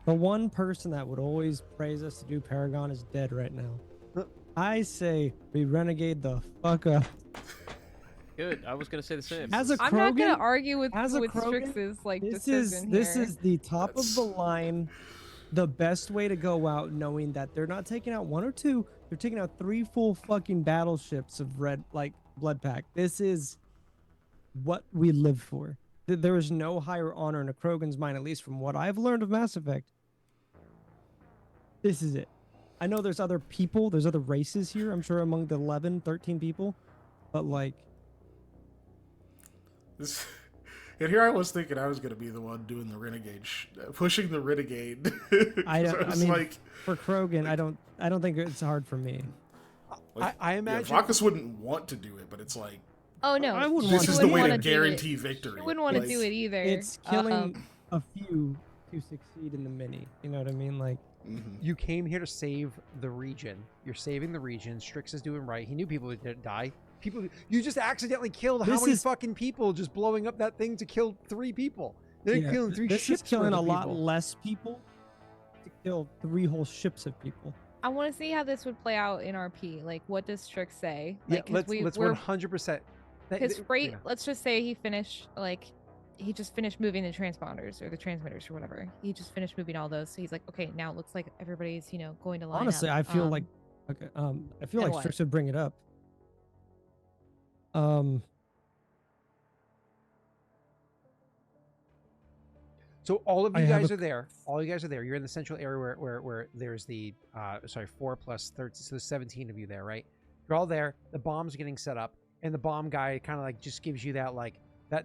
the one person that would always praise us to do Paragon is dead right now. I say we renegade the fuck up. Good. I was gonna say the same. As a I'm not gonna Krogan, argue with as a Krogan, Strix's like this decision is here. the top That's- of the line, the best way to go out, knowing that they're not taking out 1 or 2, they're taking out 3 full fucking battleships of blood pack. This is what we live for. There is no higher honor in a Krogan's mind, at least from what I've learned of Mass Effect. This is it. I know there's other people, there's other races here, I'm sure among the 11, 13 people, but like, This, and here I was thinking I was going to be the one doing the renegade, pushing the renegade. I So don't. I was mean, like, for Krogan, I don't think it's hard for me. I imagine. Yeah, Vakas wouldn't want to do it, but it's like, Oh no, I wouldn't she want this is to the do way wouldn't to wanna do it. guarantee victory. She wouldn't want to Like, do it either. It's killing Um, a few to succeed in the mini. You know what I mean? Like, mhm. You came here to save the region. You're saving the region. Strix is doing right. He knew people would die. You just accidentally killed how This many is- fucking people just blowing up that thing to kill 3 people? They're yeah, killing 3 this ships is killing worth a of lot people. less people to kill 3 whole ships of people. I want to see how this would play out in RP. Like, what does Strix say? Yeah, Like, 'cause let's we're 100%. because Frait. Let's just say he finished he just finished moving the transponders or the transmitters or whatever. He just finished moving all those. So he's like, okay, now it looks like everybody's going to line Honestly, up. I feel like I feel and like what? Strix would bring it up. So all of I you have guys a- are there. All you guys are there. You're in the central area where there's the 4 plus 13, so there's 17 of you there, right? You're all there. The bomb's getting set up, and the bomb guy kind of like just gives you that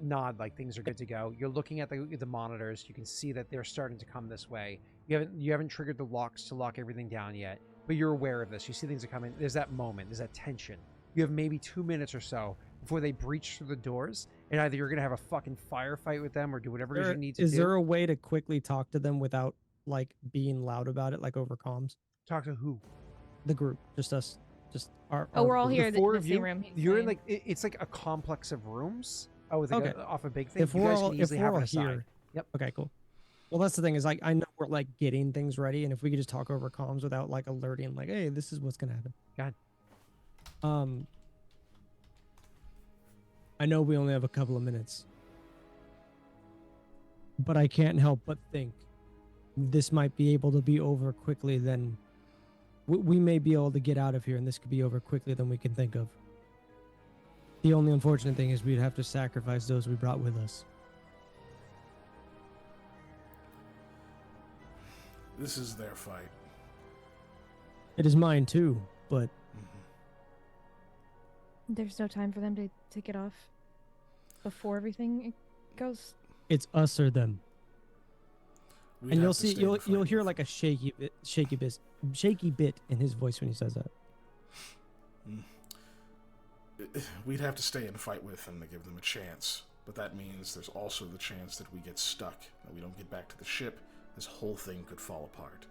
nod, like things are good to go. You're looking at the monitors. You can see that they're starting to come this way. You haven't triggered the locks to lock everything down yet, but you're aware of this. You see things are coming. There's that moment. There's that tension. You have maybe 2 minutes or so before they breach through the doors, and either you're gonna have a fucking firefight with them or do whatever it is you need to do. Is there a way to quickly talk to them without like being loud about it, like over comms? Talk to who? The group, just us, just our. Oh, we're all group. here. The 4 the of same you. room. he's You're in saying. like it's like a complex of rooms. Oh, with Okay. off a big thing. If You we're guys all can if easily we're have all it aside. here. Yep. Okay, cool. Well, that's the thing is I know we're like getting things ready, and if we could just talk over comms without like alerting, like, hey, this is what's gonna happen. Go ahead. I know we only have a couple of minutes, but I can't help but think this might be able to be over quickly. Then we may be able to get out of here, and this could be over quickly than we can think of. The only unfortunate thing is we'd have to sacrifice those we brought with us. This is their fight. It is mine too, but There's no time for them to get off before everything goes. it's us or them. We'd And have you'll to see, stay you'll and fight hear with like a shaky bit in his voice when he says that. We'd have to stay and fight with them to give them a chance. But that means there's also the chance that we get stuck, that we don't get back to the ship. This whole thing could fall apart.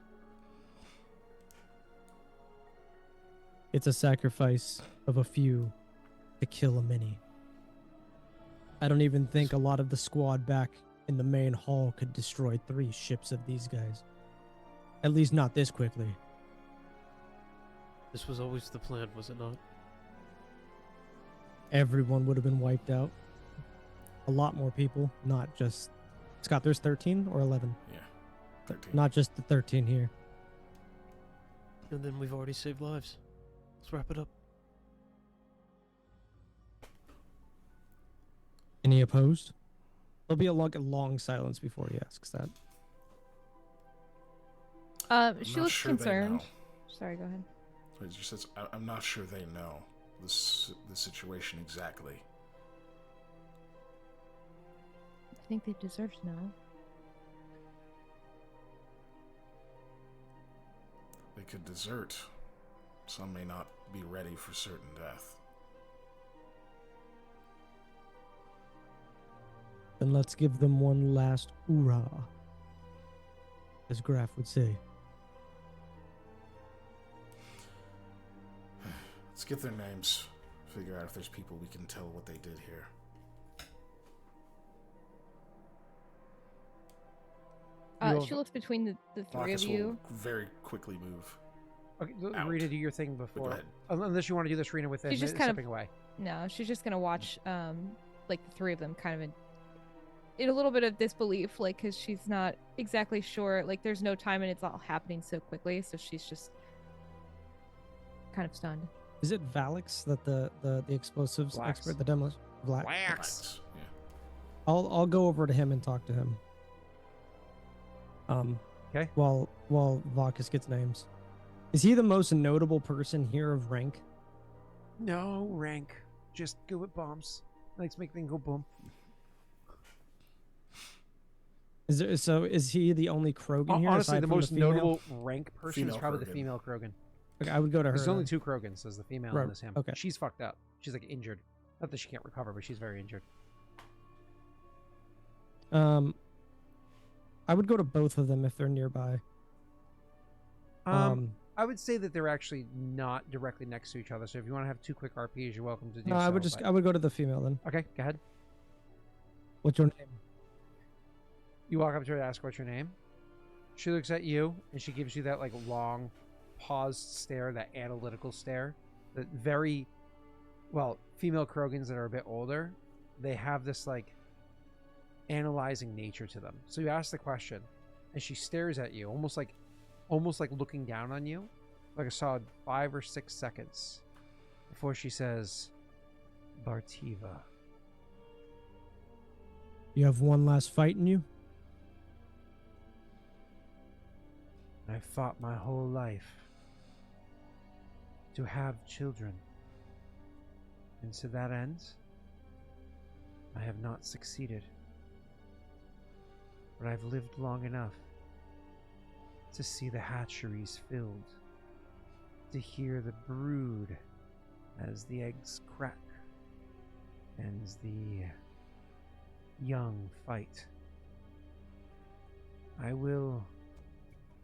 It's a sacrifice of a few to kill a many. I don't even think a lot of the squad back in the main hall could destroy 3 ships of these guys. At least not this quickly. This was always the plan, was it not? Everyone would have been wiped out. A lot more people, not just... Scott, there's 13 or 11? Yeah. 13. Not just the 13 here. And then we've already saved lives. Let's wrap it up. Any opposed? There'll be a long silence before he asks that. I'm She not looks sure they concerned. know. Sorry, go ahead. It just says, I'm not sure they know the situation exactly. I think they deserve to know. They could desert. Some may not be ready for certain death. Then let's give them one last hoorah, as Graff would say. Let's get their names. Figure out if there's people we can tell what they did here. You'll- She looks between the 3 of Vakas you. will very quickly move. Okay, Out. Rena, do your thing Go before. ahead. Unless you want to do this, Rena, with She's him just kind of- stepping away. No, she's just gonna watch like the 3 of them kind of in a little bit of disbelief, like, because she's not exactly sure. Like, there's no time and it's all happening so quickly, so she's just kind of stunned. Is it Valix that the explosives Vlax. expert, the demolition? Vlax. Wax. Yeah. I'll go over to him and talk to him. Okay. While Vakas gets names. Is he the most notable person here of rank? No rank. Just go with bombs. Likes make things go boom. Is he the only Krogan here? Honestly, aside the from most female? notable rank person is Female probably the Krogan. female Krogan. Okay, I would go to her. There's only then. 2 Krogans. There's the female Right, and there's him. okay. She's fucked up. She's like injured. Not that she can't recover, but she's very injured. I would go to both of them if they're nearby. I would say that they're actually not directly next to each other. So if you want to have 2 quick RPs, you're welcome to do No, so. I would but- I would go to the female then. Okay, go ahead. What's your name? You walk up to her to ask what's your name. She looks at you and she gives you that like long, paused stare, that analytical stare. That very, well, female Krogans that are a bit older, they have this like analyzing nature to them. So you ask the question, and she stares at you, almost like looking down on you, like a solid 5 or 6 seconds, before she says, "Bartiva." You have one last fight in you? fought my whole life to have children. And to that end, I have not succeeded. But I've lived long enough to see the hatcheries filled, to hear the brood as the eggs crack and the young fight. I will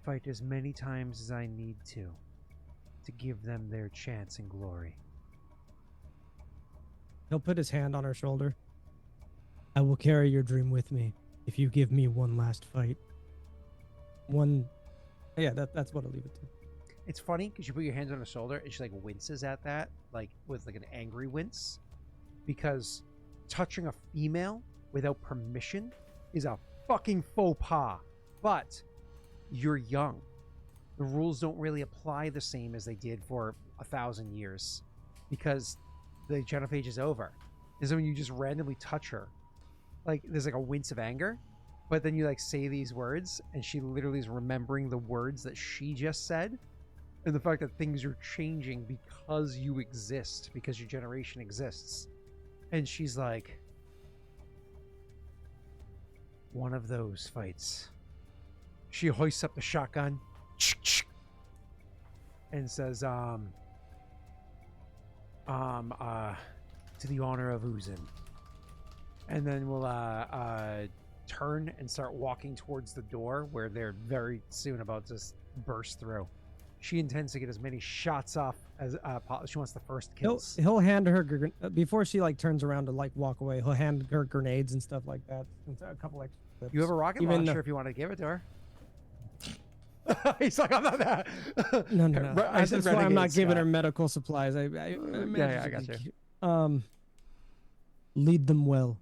fight as many times as I need to give them their chance and glory. He'll put his hand on her shoulder. I will carry your dream with me if you give me one last fight. Yeah, that's what I'll leave it to. It's funny because you put your hands on her shoulder and she like winces at that, like with like an angry wince, because touching a female without permission is a fucking faux pas. But you're young. The rules don't really apply the same as they did for 1,000 years because the genophage is over. Is when you just randomly touch her, like there's like a wince of anger, but then you like say these words and she literally is remembering the words that she just said, and the fact that things are changing because you exist, because your generation exists. And she's like, one of those fights. She hoists up the shotgun and says, to the honor of Uzin. And then we'll turn and start walking towards the door where they're very soon about to burst through. She intends to get as many shots off as she wants the first kills. He'll hand her before she like turns around to like walk away. He'll hand her grenades and stuff like that. And a couple extra clips. You have a rocket launcher if you want to give it to her. He's like, I'm not that. No. That's why I'm not giving her Scott. medical supplies. I Yeah, I got you. Lead them well.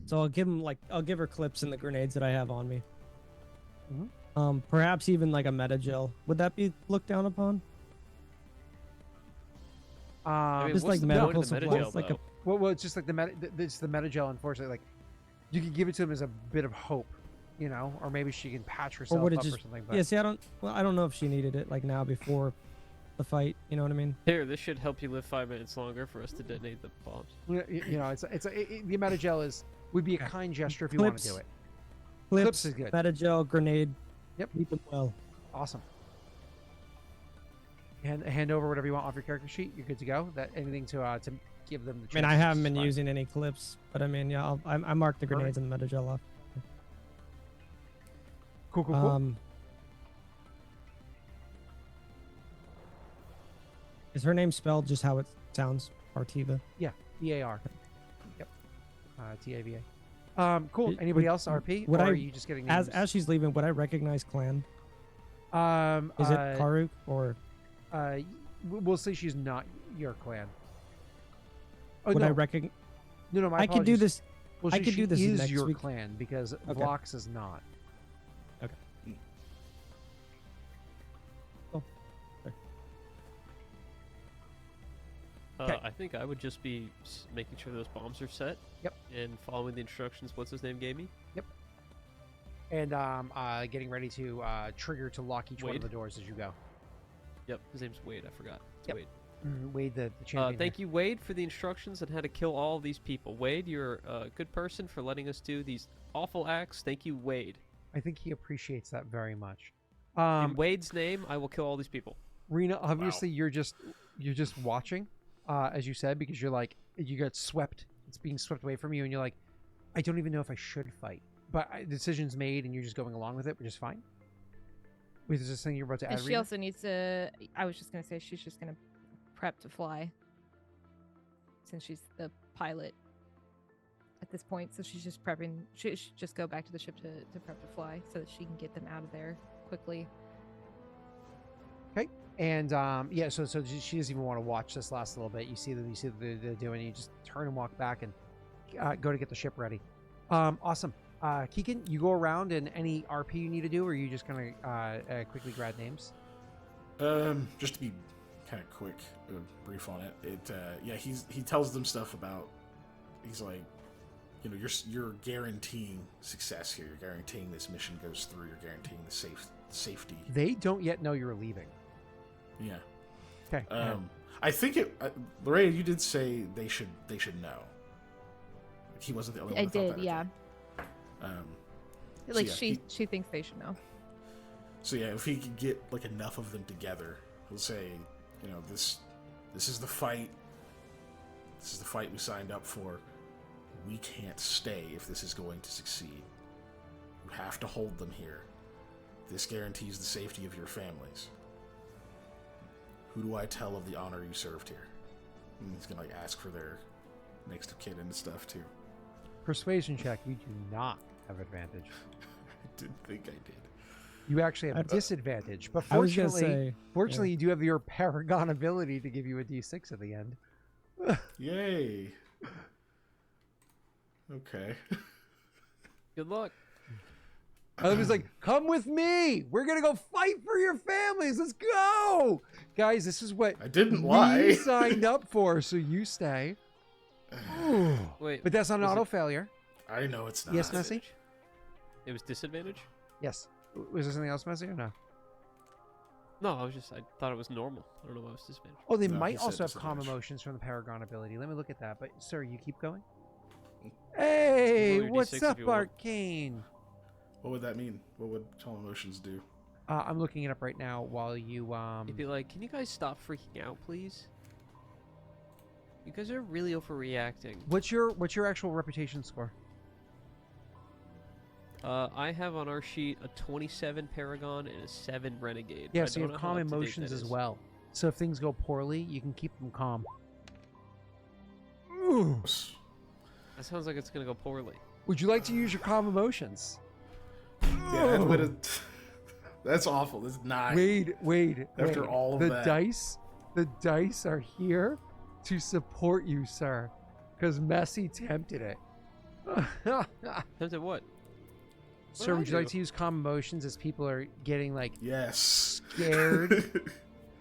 So I'll give her clips and the grenades that I have on me. Mm-hmm. Perhaps even like a meta gel. Would that be looked down upon? I mean, Just what's like the medical point of the supplies, metagel, like though? Well, it's just like it's the metagel. Unfortunately, like you could give it to him as a bit of hope, you know, or maybe she can patch herself Or would it up just? or something. But Yeah. See, I don't know if she needed it like now before the fight. You know what I mean? Here, this should help you live 5 minutes longer for us to detonate the bombs. you know, the metagel would be a kind gesture if you want to do it. Clips is good. Meta gel, grenade. Yep. Lead them well. Awesome. Hand over whatever you want off your character sheet. You're good to go. That anything to give them the. I mean, I haven't been fine. using any clips, but I mean, yeah, I marked the grenades and the meta gel off. Cool. Is her name spelled just how it sounds? Artiva. Yeah, BAR. Yep. TAVA. Cool. Anybody else RP? Would or I- are you just getting names? As she's leaving, would I recognize clan? Is it Karruk or We'll say she's not your clan. Oh would no, I recognize? no, my I could do apologies. this. Well, I she could do this is next your week. clan because Okay. Vox is not. Okay. Cool. Okay. I think I would just be making sure those bombs are set. Yep. And following the instructions. What's his name gave me? And getting ready to trigger to lock each one of Wade? the doors as you go. Yep. His name's Wade. I forgot. It's Yep. Wade. Wade, the champion. Thank you, Wade, for the instructions on how to kill all these people. Wade, you're a good person for letting us do these awful acts. Thank you, Wade. I think he appreciates that very much. In Wade's name, I will kill all these people. Rena, obviously you're just watching, as you said, because you're like you got swept. It's being swept away from you, and you're like, I don't even know if I should fight, but the decision's made, and you're just going along with it, which is fine. Wait, is this thing you're about to add? And she Rena? also needs to. I was just gonna say she's just gonna prep to fly, since she's the pilot at this point. So she's just prepping. She should just go back to the ship to prep to fly, so that she can get them out of there quickly. And yeah, so she doesn't even want to watch this last little bit. You see that they're doing. You just turn and walk back and go to get the ship ready. Awesome. Keegan, you go around and any RP you need to do, or are you just gonna quickly grab names? Just to be kind of quick, brief on it. Yeah, he tells them stuff about. He's like, you're guaranteeing success here. You're guaranteeing this mission goes through. You're guaranteeing the safety. They don't yet know you're leaving. Yeah. Okay. I think Larrea, you did say they should know. He wasn't the only one. I who thought did, that, yeah. So yeah, she thinks they should know. So yeah, if he could get like enough of them together, he'll say, this is the fight. This is the fight we signed up for. We can't stay if this is going to succeed. You have to hold them here. This guarantees the safety of your families. Who do I tell of the honor you served here? And he's gonna ask for their next of kin and stuff too. Persuasion check. You do not have advantage. I didn't think I did. You actually have disadvantage, but I was gonna fortunately, say, you do have your Paragon ability to give you a D6 at the end. Yay. Okay. Good luck. I was like, "Come with me. We're gonna go fight for your families. Let's go, guys. This is what I didn't we lie. signed up for. So you stay." Wait, But that's not an was auto it- failure. I know it's not. Yes, Messi. It was disadvantage? Yes. Was there something else, Messi, or no? No, I thought it was normal. I don't know why it was disadvantage. Oh, they No, he might said also have calm disadvantage. emotions from the Paragon ability. Let me look at that. But sir, you keep going. Roll Hey, your what's D6 if up, you want. Arcane? What would that mean? What would calm emotions do? I'm looking it up right now while you You'd be like, can you guys stop freaking out, please? You guys are really overreacting. What's your actual reputation score? I have on our sheet a 27 Paragon and a 7 Renegade. Yeah, I so you don't have know how calm up-to-date emotions that as is. well. So if things go poorly, you can keep them calm. Ooh. That sounds like it's gonna go poorly. Would you like to use your calm emotions? Yeah, that's awful. That's not. Wait. After all of the that. the dice are here to support you, sir. Because Messi tempted it. Tempted what? Sir, I would you like do? to use calm emotions as people are getting like Yes. scared,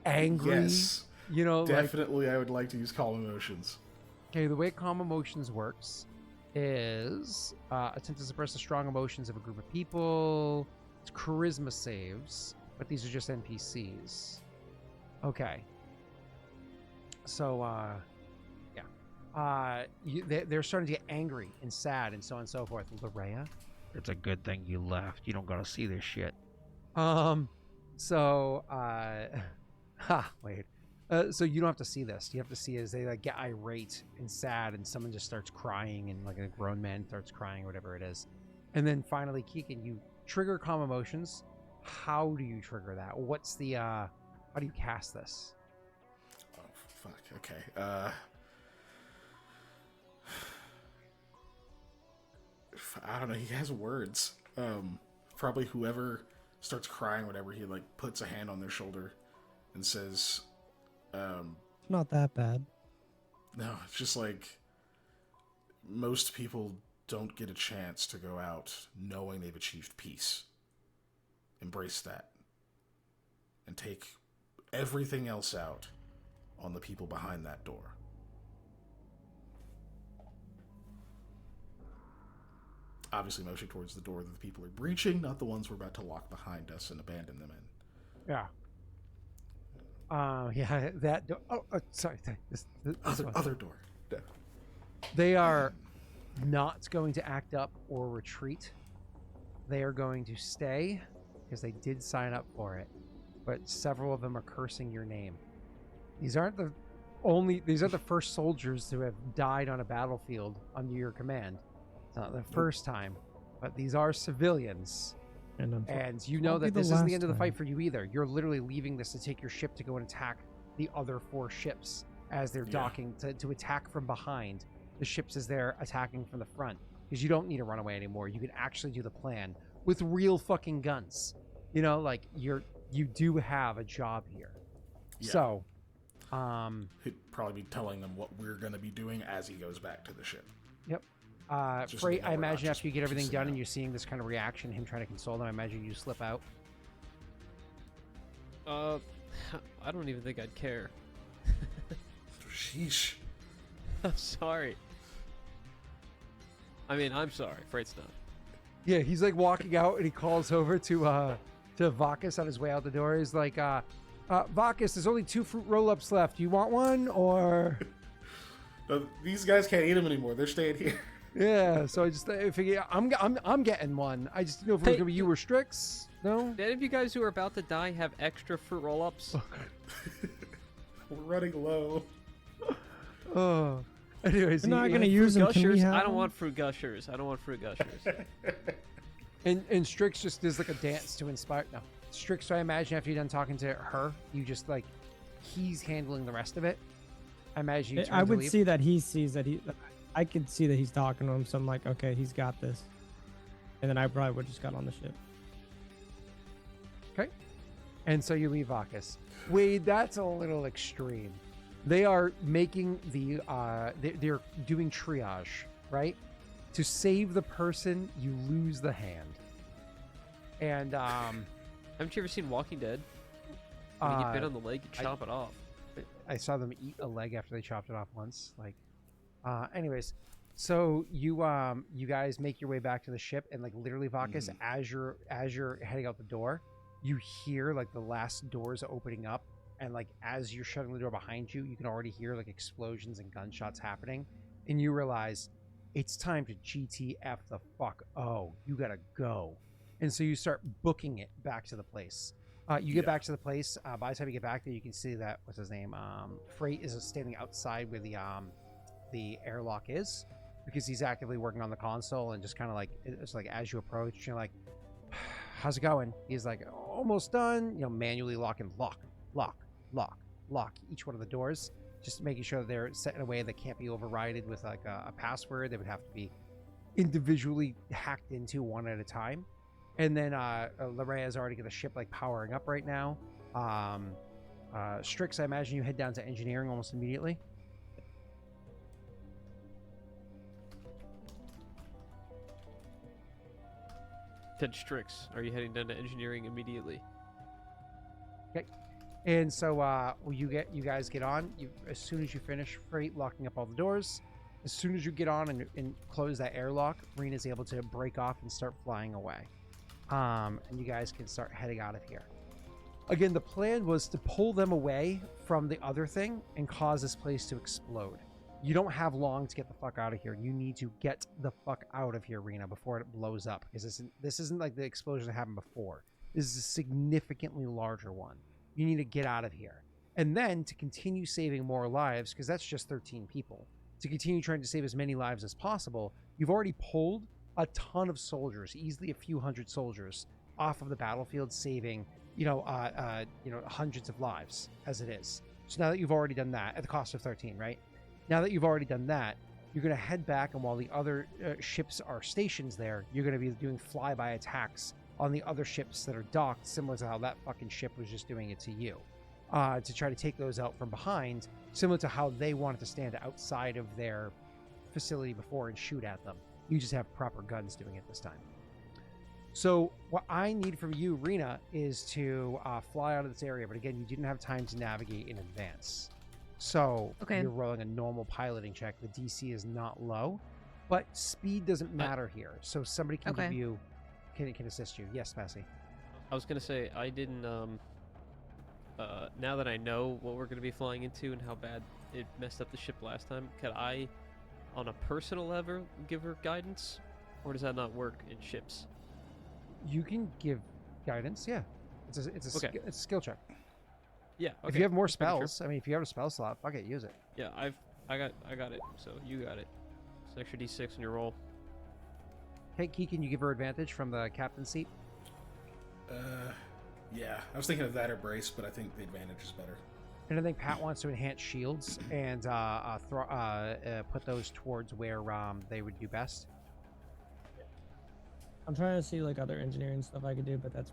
angry? Yes. You know, like Definitely, I would like to use calm emotions. okay. The way calm emotions works is attempt to suppress the strong emotions of a group of people. It's charisma saves, but these are just NPCs. Okay. So, they're starting to get angry and sad and so on and so forth. Larrea, it's a good thing you left. You don't gotta see this shit. So, wait. So you don't have to see this. You have to see as they like get irate and sad, and someone just starts crying, and like a grown man starts crying, or whatever it is. And then finally, Keegan, you trigger calm emotions. How do you trigger that? What's the how do you cast this? Oh, fuck. Okay. I don't know. He has words. Probably whoever starts crying, whatever, he like puts a hand on their shoulder and says, Not that bad. no, it's just like most people don't get a chance to go out knowing they've achieved peace. Embrace that. And take everything else out on the people behind that door. Obviously motion towards the door that the people are breaching, not the ones we're about to lock behind us and abandon them in. Yeah. Yeah, that. Sorry. This one. Other door. No. They are not going to act up or retreat. They are going to stay because they did sign up for it. But several of them are cursing your name. These aren't the first soldiers who have died on a battlefield under your command. It's not the first time, but these are civilians. And you know won't be that the this isn't the last end of the fight time. for you either. You're literally leaving this to take your ship to go and attack the other 4 ships as they're Yeah. docking to attack from behind the ships as they're attacking from the front. Because you don't need to run away anymore. You can actually do the plan with real fucking guns. You know, like you do have a job here. Yeah. So, He'd probably be telling them what we're going to be doing as he goes back to the ship. yep. Just Frait, so they know I we're not imagine just after you get everything pissing done and out. you're seeing this kind of reaction, him trying to console them, I imagine you slip out. I don't even think I'd care. Sheesh. I'm sorry. I mean, I'm sorry, Freight's not. Yeah, he's like walking out and he calls over to Vakas on his way out the door. He's like, Vakas, there's only 2 fruit roll-ups left. Do you want one or? These guys can't eat them anymore. They're staying here. Yeah, so I figure I'm getting one. I just didn't know if it was Hey, gonna be you or Strix. No. Did any of you guys who are about to die have extra fruit roll-ups? We're running low. Oh. Anyways, We're not he- gonna use them. Can we Gushers? have I don't them? want fruit gushers. I don't want fruit gushers. and Strix just does like a dance to inspire. No, Strix. So I imagine after you're done talking to her, you just like he's handling the rest of it. I imagine you. Turn I to would leave. see that he sees that he. I could see that he's talking to him, so I'm like, okay, he's got this. And then I probably would just got on the ship. Okay. And so you leave Vakas. Wade, that's a little extreme. They are making the they're doing triage, right? To save the person, you lose the hand. And Haven't you ever seen Walking Dead? When you get bit on the leg, you chop it off. I saw them eat a leg after they chopped it off once. Like, anyways, so you guys make your way back to the ship, and like literally, Vakas, as you're heading out the door, you hear like the last doors opening up, and like as you're shutting the door behind you, you can already hear like explosions and gunshots happening, and you realize it's time to GTF the fuck. Oh, you gotta go, and so you start booking it back to the place. You get back to the place. By the time you get back there, you can see that what's his name? Frait is standing outside where the airlock is, because he's actively working on the console, and just kind of like it's like as you approach, you're like, "How's it going?" He's like, "Almost done." You know, manually lock each one of the doors, just making sure that they're set in a way that can't be overridden with like a password. They would have to be individually hacked into one at a time. And then Larrea has already got the ship like powering up right now. Strix, I imagine you head down to engineering almost immediately. Ted Strix, are you heading down to engineering immediately? Okay. And so you guys get on. As soon as you finish Frait locking up all the doors, as soon as you get on and close that airlock, Rena is able to break off and start flying away. And you guys can start heading out of here. Again, the plan was to pull them away from the other thing and cause this place to explode. You don't have long to get the fuck out of here. You need to get the fuck out of here, Rena, before it blows up. Because this isn't like the explosion that happened before. This is a significantly larger one. You need to get out of here. And then to continue saving more lives, because that's just 13 people, to continue trying to save as many lives as possible, you've already pulled a ton of soldiers, easily a few hundred soldiers, off of the battlefield, saving, hundreds of lives as it is. So now that you've already done that, at the cost of 13, right? Now that you've already done that, you're going to head back, and while the other ships are stations there, you're going to be doing flyby attacks on the other ships that are docked, similar to how that fucking ship was just doing it to you, to try to take those out from behind, similar to how they wanted to stand outside of their facility before and shoot at them. You just have proper guns doing it this time. So what I need from you, Rena, is to fly out of this area. But again, you didn't have time to navigate in advance. So Okay. you're rolling a normal piloting check. The DC is not low, but speed doesn't matter here. So somebody can Okay. give you, can assist you. Yes, Massey. I was gonna say I didn't. Now that I know what we're gonna be flying into and how bad it messed up the ship last time, could I, on a personal level, give her guidance, or does that not work in ships? You can give guidance. Yeah, it's a Okay. it's a skill check. Yeah. Okay. If you have more just making sure. spells, I mean, if you have a spell slot, fuck it, use it. Yeah, I got it. So you got it. It's an extra D6 in your roll. Hey, Key, can you give her advantage from the captain's seat? Yeah, I was thinking of that or brace, but I think the advantage is better. And I think Pat wants to enhance shields and put those towards where they would do best. I'm trying to see like other engineering stuff I could do, but that's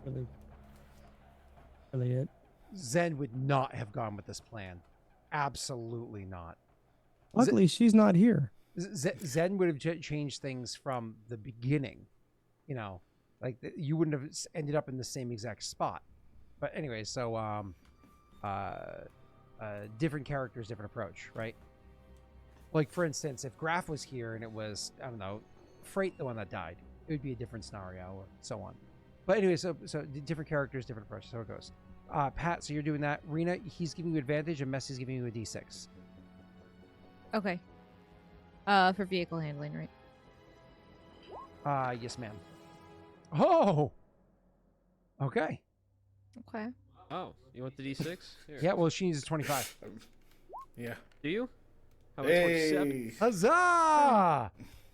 really it. Zen would not have gone with this plan. Absolutely not. Luckily, she's not here. Zen would have changed things from the beginning. You know, like you wouldn't have ended up in the same exact spot. But anyway, so different characters, different approach, right? Like for instance, if Graff was here and it was, I don't know, Frait the one that died, it would be a different scenario or so on. But anyway, so different characters, different approaches. So it goes. Pat, so you're doing that. Rena, he's giving you advantage, and Messy's giving you a D6. Okay. For vehicle handling, right? Yes, ma'am. Oh. Okay. Okay. Oh, you want the D6? Here. Yeah. Well, she needs a 25. Yeah. Do you? How about 27? Hey. Huzzah!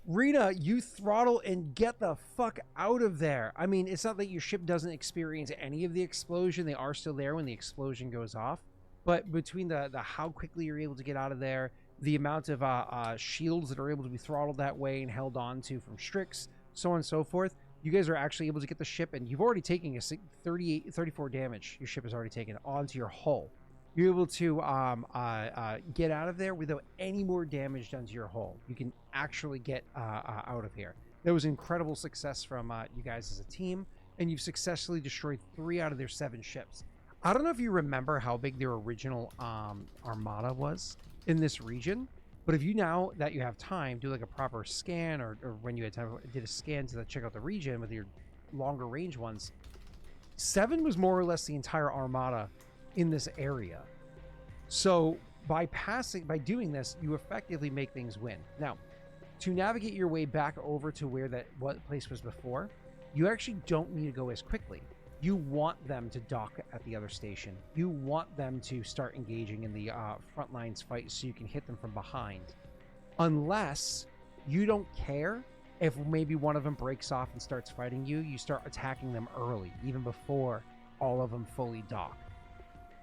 Rena, you throttle and get the fuck out of there. I mean, it's not that your ship doesn't experience any of the explosion. They are still there when the explosion goes off. But between the how quickly you're able to get out of there, the amount of shields that are able to be throttled that way and held on to from Strix, so on and so forth, you guys are actually able to get the ship, and you've already taken a 34 damage. Your ship has already taken onto your hull. You're able to get out of there without any more damage done to your hull. You can actually get out of here. That was incredible success from you guys as a team, and you've successfully destroyed 3 out of their 7 ships. I don't know if you remember how big their original armada was in this region, but if you now that you have time, do like a proper scan, or when you had time, did a scan to check out the region with your longer range ones, 7 was more or less the entire armada in this area. So by doing this, you effectively make things win. Now, to navigate your way back over to where what place was before, you actually don't need to go as quickly. You want them to dock at the other station. You want them to start engaging in the front lines fight so you can hit them from behind. Unless you don't care if maybe one of them breaks off and starts fighting you, you start attacking them early, even before all of them fully dock.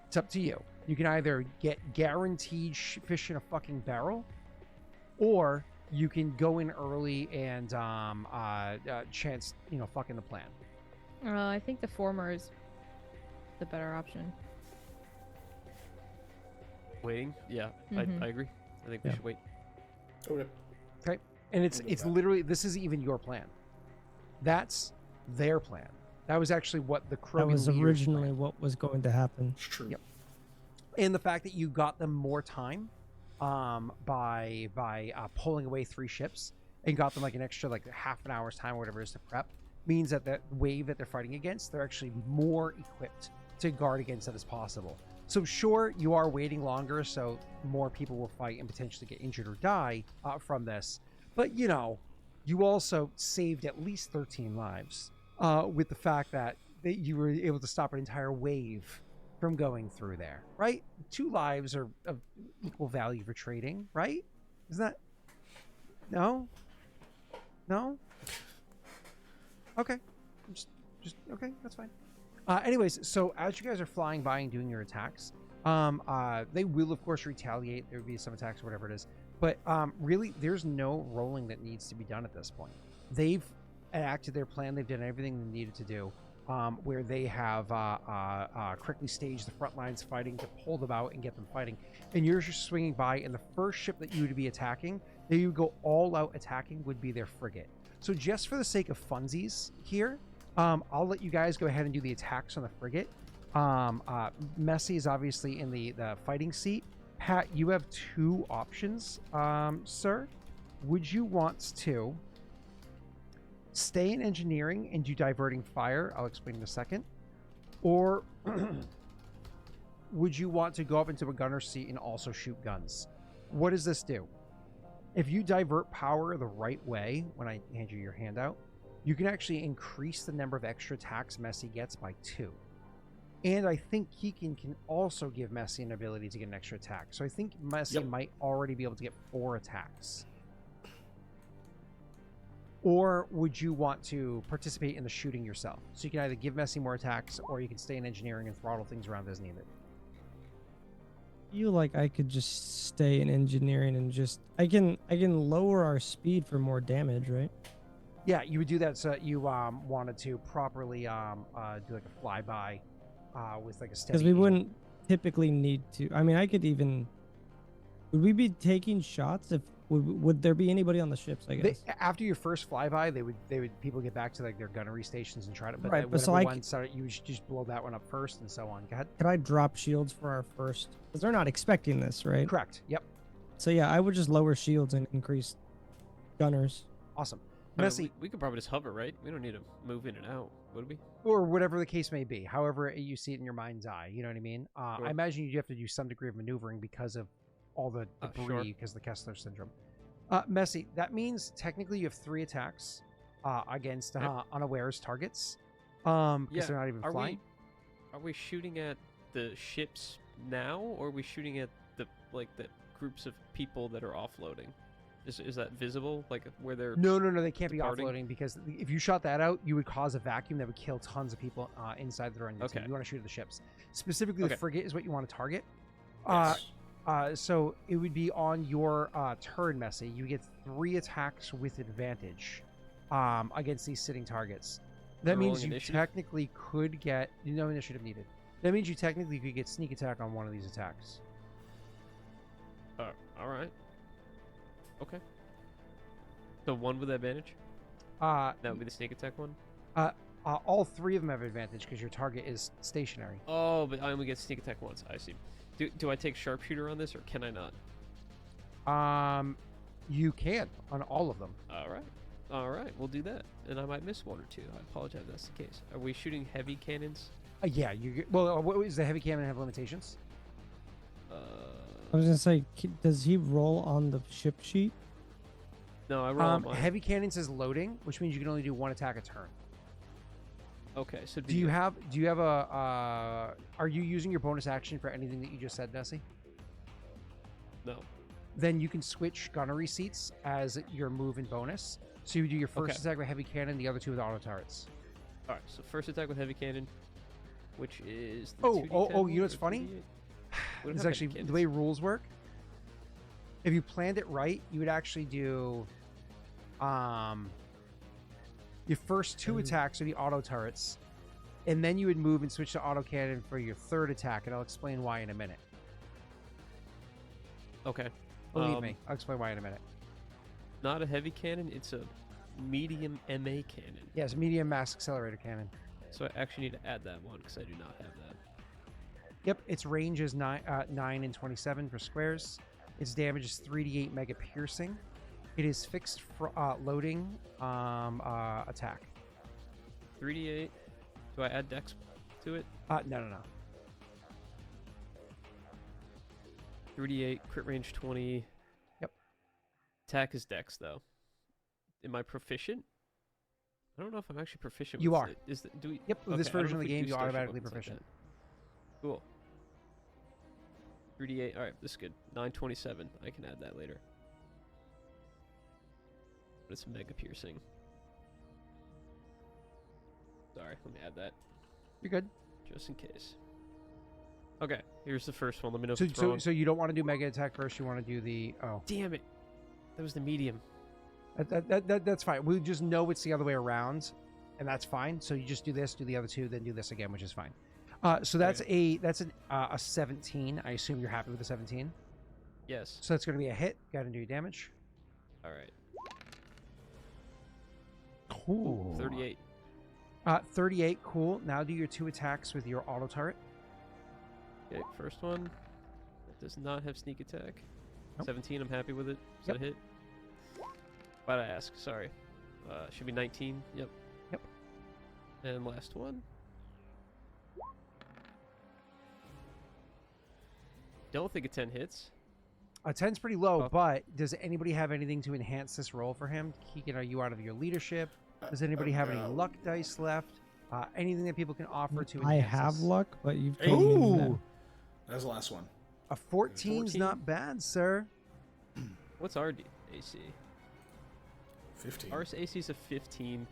It's up to you. You can either get guaranteed fish in a fucking barrel, or you can go in early and chance, fucking the plan. I think the former is the better option. Waiting? Yeah, Mhm. I agree. I think we should wait. Okay. And it's literally, this isn't even your plan. That's their plan. That was actually what the Krogan That was leaders originally planned. what was going to happen. It's true. Yep. And the fact that you got them more time by pulling away 3 ships and got them like an extra like half an hour's time or whatever it is to prep means that that wave that they're fighting against, they're actually more equipped to guard against that as possible. So sure, you are waiting longer, so more people will fight and potentially get injured or die from this. But you also saved at least 13 lives with the fact that you were able to stop an entire wave from going through there, right? 2 lives are of equal value for trading, right? Isn't that? No? Okay. Just okay, that's fine. Anyways, so as you guys are flying by and doing your attacks, they will of course retaliate. There will be some attacks or whatever it is. But really, there's no rolling that needs to be done at this point. They've enacted their plan. They've done everything they needed to do, where they have correctly staged the front lines fighting to pull them out and get them fighting. And you're just swinging by, and the first ship that you would be attacking, that you would go all out attacking, would be their frigate. So just for the sake of funsies here, I'll let you guys go ahead and do the attacks on the frigate. Messy is obviously in the fighting seat. Pat, you have 2 options, sir. Would you want to stay in engineering and do diverting fire? I'll explain in a second. Or would you want to go up into a gunner's seat and also shoot guns? What does this do? If you divert power the right way, when I hand you your handout, you can actually increase the number of extra attacks Messy gets by 2. And I think Kiken can also give Messy an ability to get an extra attack. So I think Messy might already be able to get 4 attacks. Or would you want to participate in the shooting yourself? So you can either give Messy more attacks, or you can stay in engineering and throttle things around as needed. Feel like I could just stay in engineering and just I can lower our speed for more damage, right? Yeah, you would do that. So you wanted to properly do like a flyby with like a steady. Because we aim. wouldn't typically need to. I mean, I could even. Would we be taking shots if would there be anybody on the ships? I guess. After your first flyby, they would people get back to like their gunnery stations and try to. But right, but so one started, you would just blow that one up first and so on. Go ahead. Could I drop shields for our first? Because they're not expecting this, right? Correct. Yep. So yeah, I would just lower shields and increase gunners. Awesome. I mean, Messy, we could probably just hover, right? We don't need to move in and out, would we? or whatever the case may be, however you see it in your mind's eye. You know what I mean? Sure. I imagine you have to do some degree of maneuvering because of all the debris, Sure. because of the Kessler syndrome. Messy, that means technically you have 3 attacks against unawares targets. Because Yeah, they're not even Are flying. we shooting at the ships now, or are we shooting at the groups of people that are offloading? Is that visible? Like where they're No, they can't departing? be offloading, because if you shot that out, you would cause a vacuum that would kill tons of people inside the running. Okay. You want to shoot at the ships. Specifically, Okay. the frigate is what you want to target. Yes. So it would be on your turn, Messy. You get 3 attacks with advantage against these sitting targets. That Rolling means you initiative? technically could get no initiative needed. That means you technically could get sneak attack on one of these attacks. all right. Okay. So one with advantage? Uh, That would be the sneak attack one? all 3 of them have advantage because your target is stationary. Oh, but I only get sneak attack once. I see. Do I take sharpshooter on this, or can I not? You can on all of them. All right, we'll do that. And I might miss one or two. I apologize if that's the case. Are we shooting heavy cannons? Yeah, you get, well, what is the heavy cannon have limitations? I was gonna say, does he roll on the ship sheet? No, I roll on mine. Heavy cannons is loading, which means you can only do 1 attack a turn. Okay, so Do you have a are you using your bonus action for anything that you just said, Nessie? No. Then you can switch gunnery seats as your move and bonus. So you do your first Okay. attack with heavy cannon, the other 2 with auto turrets. All right, so first attack with heavy cannon, which is the Oh, 2d10 you know what's or funny? 2d8? We don't It's have actually heavy the way cannons. rules work. If you planned it right, you would actually do your first 2 attacks would be auto turrets, and then you would move and switch to auto cannon for your 3rd attack, and I'll explain why in a minute. Okay. Believe me, I'll explain why in a minute. Not a heavy cannon, it's a medium MA cannon. Yes, medium mass accelerator cannon. So I actually need to add that one because I do not have that. Yep, its range is 9 and 27 for squares. Its damage is 3d8 mega piercing. It is fixed for loading attack. 3d8. Do I add dex to it? No. 3d8, crit range 20. Yep. Attack is dex, though. Am I proficient? I don't know if I'm actually proficient You with are. it. Do we? Yep, with this Okay, I don't version know of if the we game, do you're starship automatically weapons like proficient. that. Cool. 3d8. All right, this is good. 927. I can add that later. But it's mega piercing. Sorry, let me add that You're good. just in case. Okay, here's the first one. Let me know if So, it's wrong. so you don't want to do mega attack first. You want to do the Damn it! That was the medium. That's fine. We just know it's the other way around, and that's fine. So you just do this, do the other 2, then do this again, which is fine. So that's a 17. I assume you're happy with the 17. Yes. So that's going to be a hit. Got to do your damage. All right. Cool. 38. 38. Cool. Now do your 2 attacks with your auto turret. Okay, first one. That does not have sneak attack. Nope. 17. I'm happy with it. Is Yep. that a hit? Why'd I ask? Sorry. Should be 19. Yep. Yep. And last one. Don't think a 10 hits. 10's pretty low, Oh. but does anybody have anything to enhance this roll for him? Keegan, are you out of your leadership? Does anybody have any luck dice left? Anything that people can offer to I enhance have this? luck, but you've Hey. told me Ooh! that. That was the last one. A 14's 14? not bad, sir. What's our AC? 15. Our AC is a 15,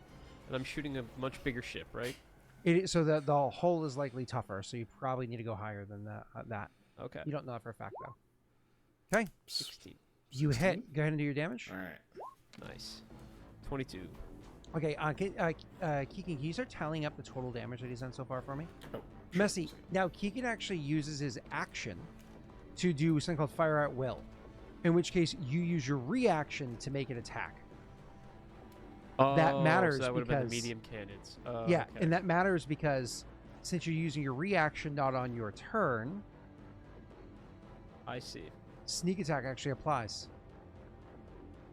and I'm shooting a much bigger ship, right? It is, so the hull is likely tougher, so you probably need to go higher than that. Okay. You don't know that for a fact, though. Okay, 16. you 16? hit. Go ahead and do your damage. All right. Nice. 22. Okay, Keegan, can you start tallying up the total damage that he's done so far for me? Oh, Messy. Now, Keegan actually uses his action to do something called Fire at Will, in which case you use your reaction to make an attack. That Oh, matters so that would have been the because- medium cannons. Yeah, Okay. and that matters because since you're using your reaction not on your turn, I see. sneak attack actually applies.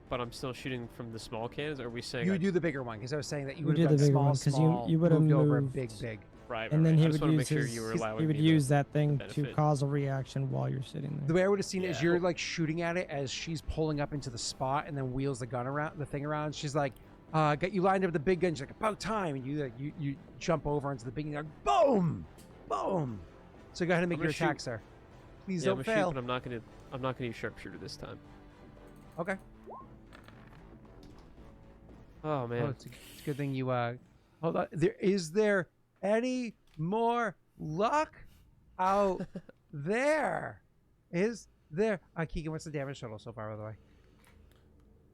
But I'm still shooting from the small cannons. Or are we saying You I- do the bigger one because I was saying that you You would do have the done bigger small, one, 'cause you- small, you would have moved over moved. big, big. Right, And then right. he I just would want to use make sure his, you were his- allowing he would me use that thing to benefit. cause a reaction while you're sitting The there. way I would have seen it is Yeah. you're like shooting at it as she's pulling up into the spot and then wheels the gun around, the thing around. She's like, "Got you lined up with the big gun." She's like, "About time!" And you like you jump over onto the big gun. You're like, boom, boom. So go ahead and make I'm your gonna shoot. attacks there. Please Yeah, don't I'm fail. gonna shoot, but I'm not gonna use sharpshooter this time. Okay. Oh man. Oh, it's a good thing you hold on. Is there any more luck out there? Is there? Keegan, what's the damage total so far, by the way?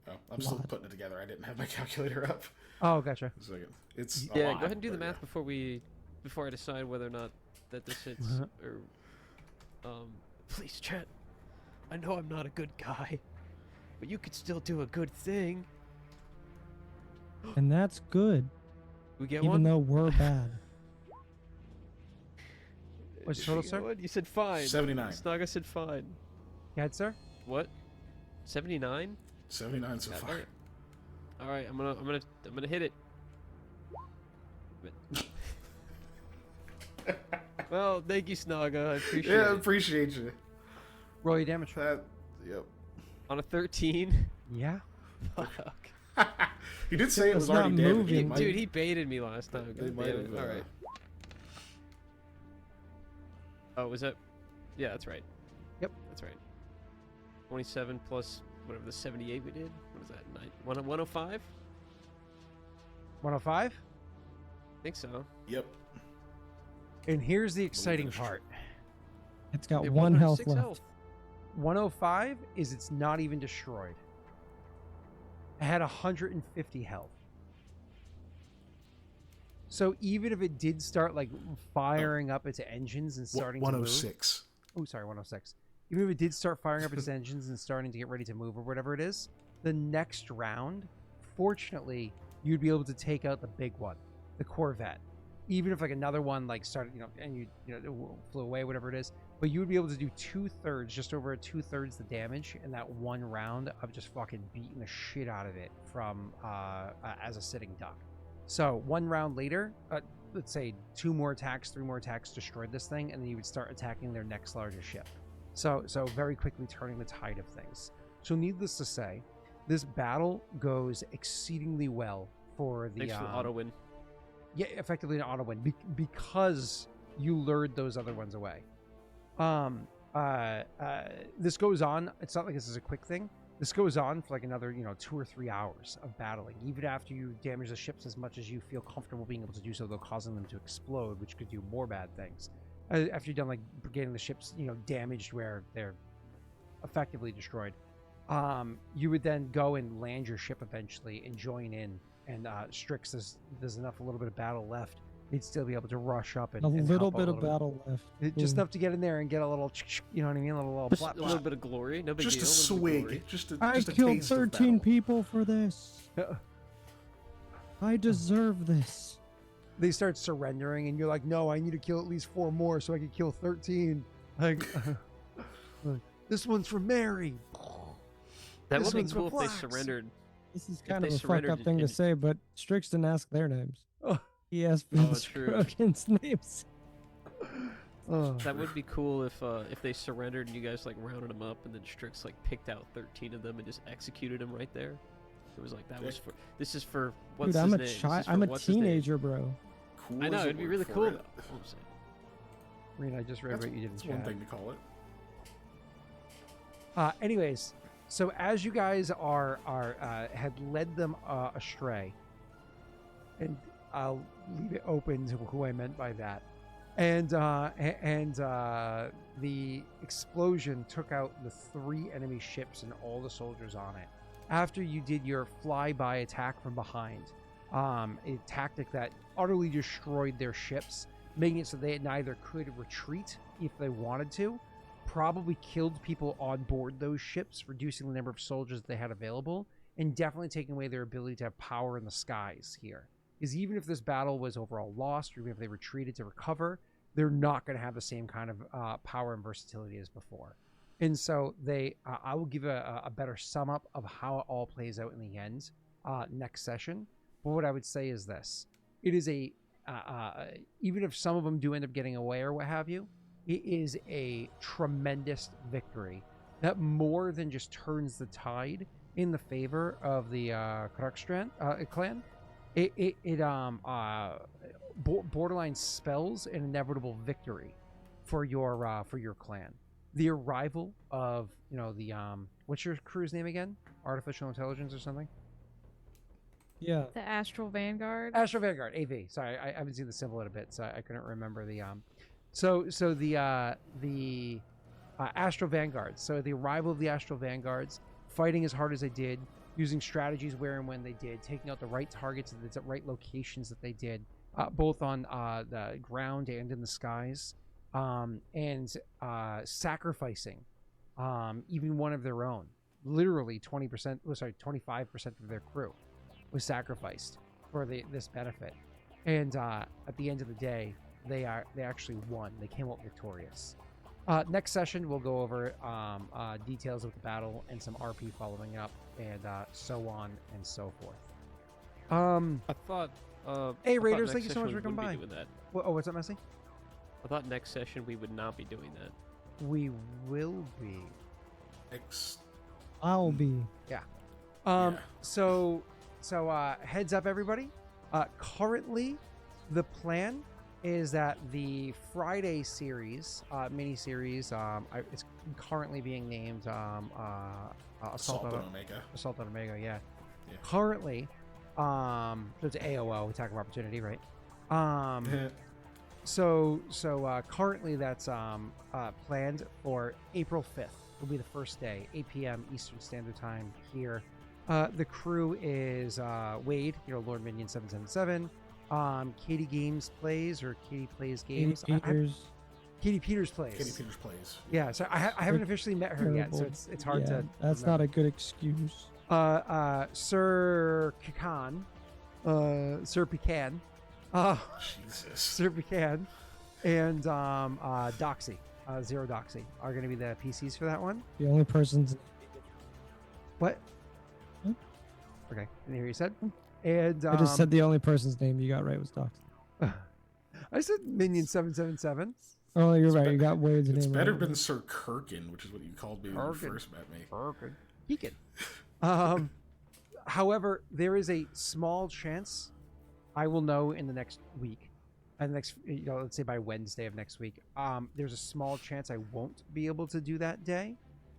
Oh, I'm still Lot. putting it together. I didn't have my calculator up. Oh, gotcha. A second. It's a Yeah, lot, go ahead and do the but math before I decide whether or not that this hits or please chat. I know I'm not a good guy, but you could still do a good thing. And that's good, We get even one? though we're bad. What's You the total, get sir? one? You said fine. 79. Snaga said fine. Go ahead, sir. What? 79? 79 so far. All right, I'm gonna hit it. Well, thank you, Snaga. I appreciate Yeah, I it. appreciate you. Roll your damage. Yep. On a 13. Yeah. Fuck. He did say it was It's not already damaged. moving. Might- Dude, he baited me last time. they God might damn it. have, All right. Oh, was that? Yeah, that's right. Yep. That's right. 27 plus whatever the 78 we did. What is that? 105? 105. I think so. Yep. And here's the exciting finished. part. It's got Yeah, one health 106 left. health. 105 is it's not even destroyed. It had 150 health. So even if it did start like firing up its engines and starting to move. 106. Oh, sorry, 106. Even if it did start firing up its engines and starting to get ready to move or whatever it is, the next round, fortunately, you'd be able to take out the big one, the Corvette. Even if like another one like started, and you it flew away, whatever it is, but you would be able to do 2/3, just over 2/3 the damage in that one round of just fucking beating the shit out of it from as a sitting duck. So one round later, let's say 2 more attacks, 3 more attacks destroyed this thing, and then you would start attacking their next largest ship. So very quickly turning the tide of things. So needless to say, this battle goes exceedingly well for the Thanks for the auto win. yeah, effectively an auto win because you lured those other ones away. This goes on. It's not like this is a quick thing. This goes on for like another 2 or 3 hours of battling. Even after you damage the ships as much as you feel comfortable being able to do so, though causing them to explode, which could do more bad things. After you're done like getting the ships damaged where they're effectively destroyed, you would then go and land your ship eventually and join in. And Strix, there's a little bit of battle left. He'd still be able to rush up and A and little help out bit a of battle left. just Ooh. enough to get in there and get a little, you know what I mean, a little Just blat, a little blat. bit of glory. No big Just a deal. little bit of glory. swig. Just a I just a killed taste of 13 battle. people for this. I deserve this. They start surrendering, and you're like, no, I need to kill at least 4 more so I can kill 13. Like, this one's for Mary. That This would be one's cool if they Flax. surrendered. This is If kind they of a fucked surrendered up thing to and- say, but Strix didn't ask their names. Oh. He asked for Oh, the true. Sirkiken's names. Oh. That would be cool if they surrendered and you guys like rounded them up and then Strix like picked out 13 of them and just executed them right there. It was like that was for this is for what's Dude, I'm his a name? This child. is for I'm a what's his name? teenager, bro. Cool I know is a it'd be word really for cool. it. Though. Oh, I'm saying. Rena, I just read That's, what you did in that's one chat. thing to call it. Anyways, so as you guys had led them astray, and I'll leave it open to who I meant by that, and the explosion took out the 3 enemy ships and all the soldiers on it. After you did your flyby attack from behind, a tactic that utterly destroyed their ships, making it so they neither could retreat if they wanted to, probably killed people on board those ships, reducing the number of soldiers they had available, and definitely taking away their ability to have power in the skies here. Because even if this battle was overall lost, or even if they retreated to recover, they're not going to have the same kind of power and versatility as before. And so I will give a better sum up of how it all plays out in the end next session. But what I would say is this: it is even if some of them do end up getting away or what have you, it is a tremendous victory that more than just turns the tide in the favor of the Karruk Strix clan. It borderline spells an inevitable victory for your clan. The arrival of the what's your crew's name again? Artificial intelligence or something? Yeah. The Astral Vanguard. Astral Vanguard, AV. Sorry, I haven't seen the symbol in a bit, so I couldn't remember the So the Astral Vanguards. So the arrival of the Astral Vanguards, fighting as hard as they did, using strategies where and when they did, taking out the right targets at the right locations that they did, both on the ground and in the skies, and sacrificing even one of their own. Literally 25% of their crew was sacrificed for this benefit. And at the end of the day, they actually won. They came out victorious. Next session, we'll go over details of the battle and some RP following up, and so on and so forth. I thought. Hey I thought Raiders, next thank you so much session for we coming by. wouldn't be doing that. What's up, Messi? I thought next session we would not be doing that. We will be. I'll be. Yeah. So heads up, everybody. Currently, the plan is that the Friday series, mini-series, it's currently being named Assault on Omega. Assault on Omega, yeah. Yeah. Currently, so it's AOO, Attack of Opportunity, right? So currently that's planned for April 5th. Will be the first day, 8 p.m. Eastern Standard Time here. The crew is Wade, Lord Minion 777. Katie Games plays, or Katie Plays Games. Katie Peters plays. Katie Peters plays. Yeah, so I haven't officially met her yet, so Terrible. it's hard to. That's remember. not a good excuse. SirKiken, SirKiken, Jesus. SirKiken, and Doxy, Zero Doxy are going to be the PCs for that one. The only person's What? Hmm? Okay, didn't hear what you said. And I just said the only person's name you got right was Dox. I said Minion 777. Oh, you're It's right. be- You got Wade's name. It's better right. been SirKiken, which is what you called me when you first met me. Kiken. However, there is a small chance I will know in the next week, and the next, let's say by Wednesday of next week. There's a small chance I won't be able to do that day,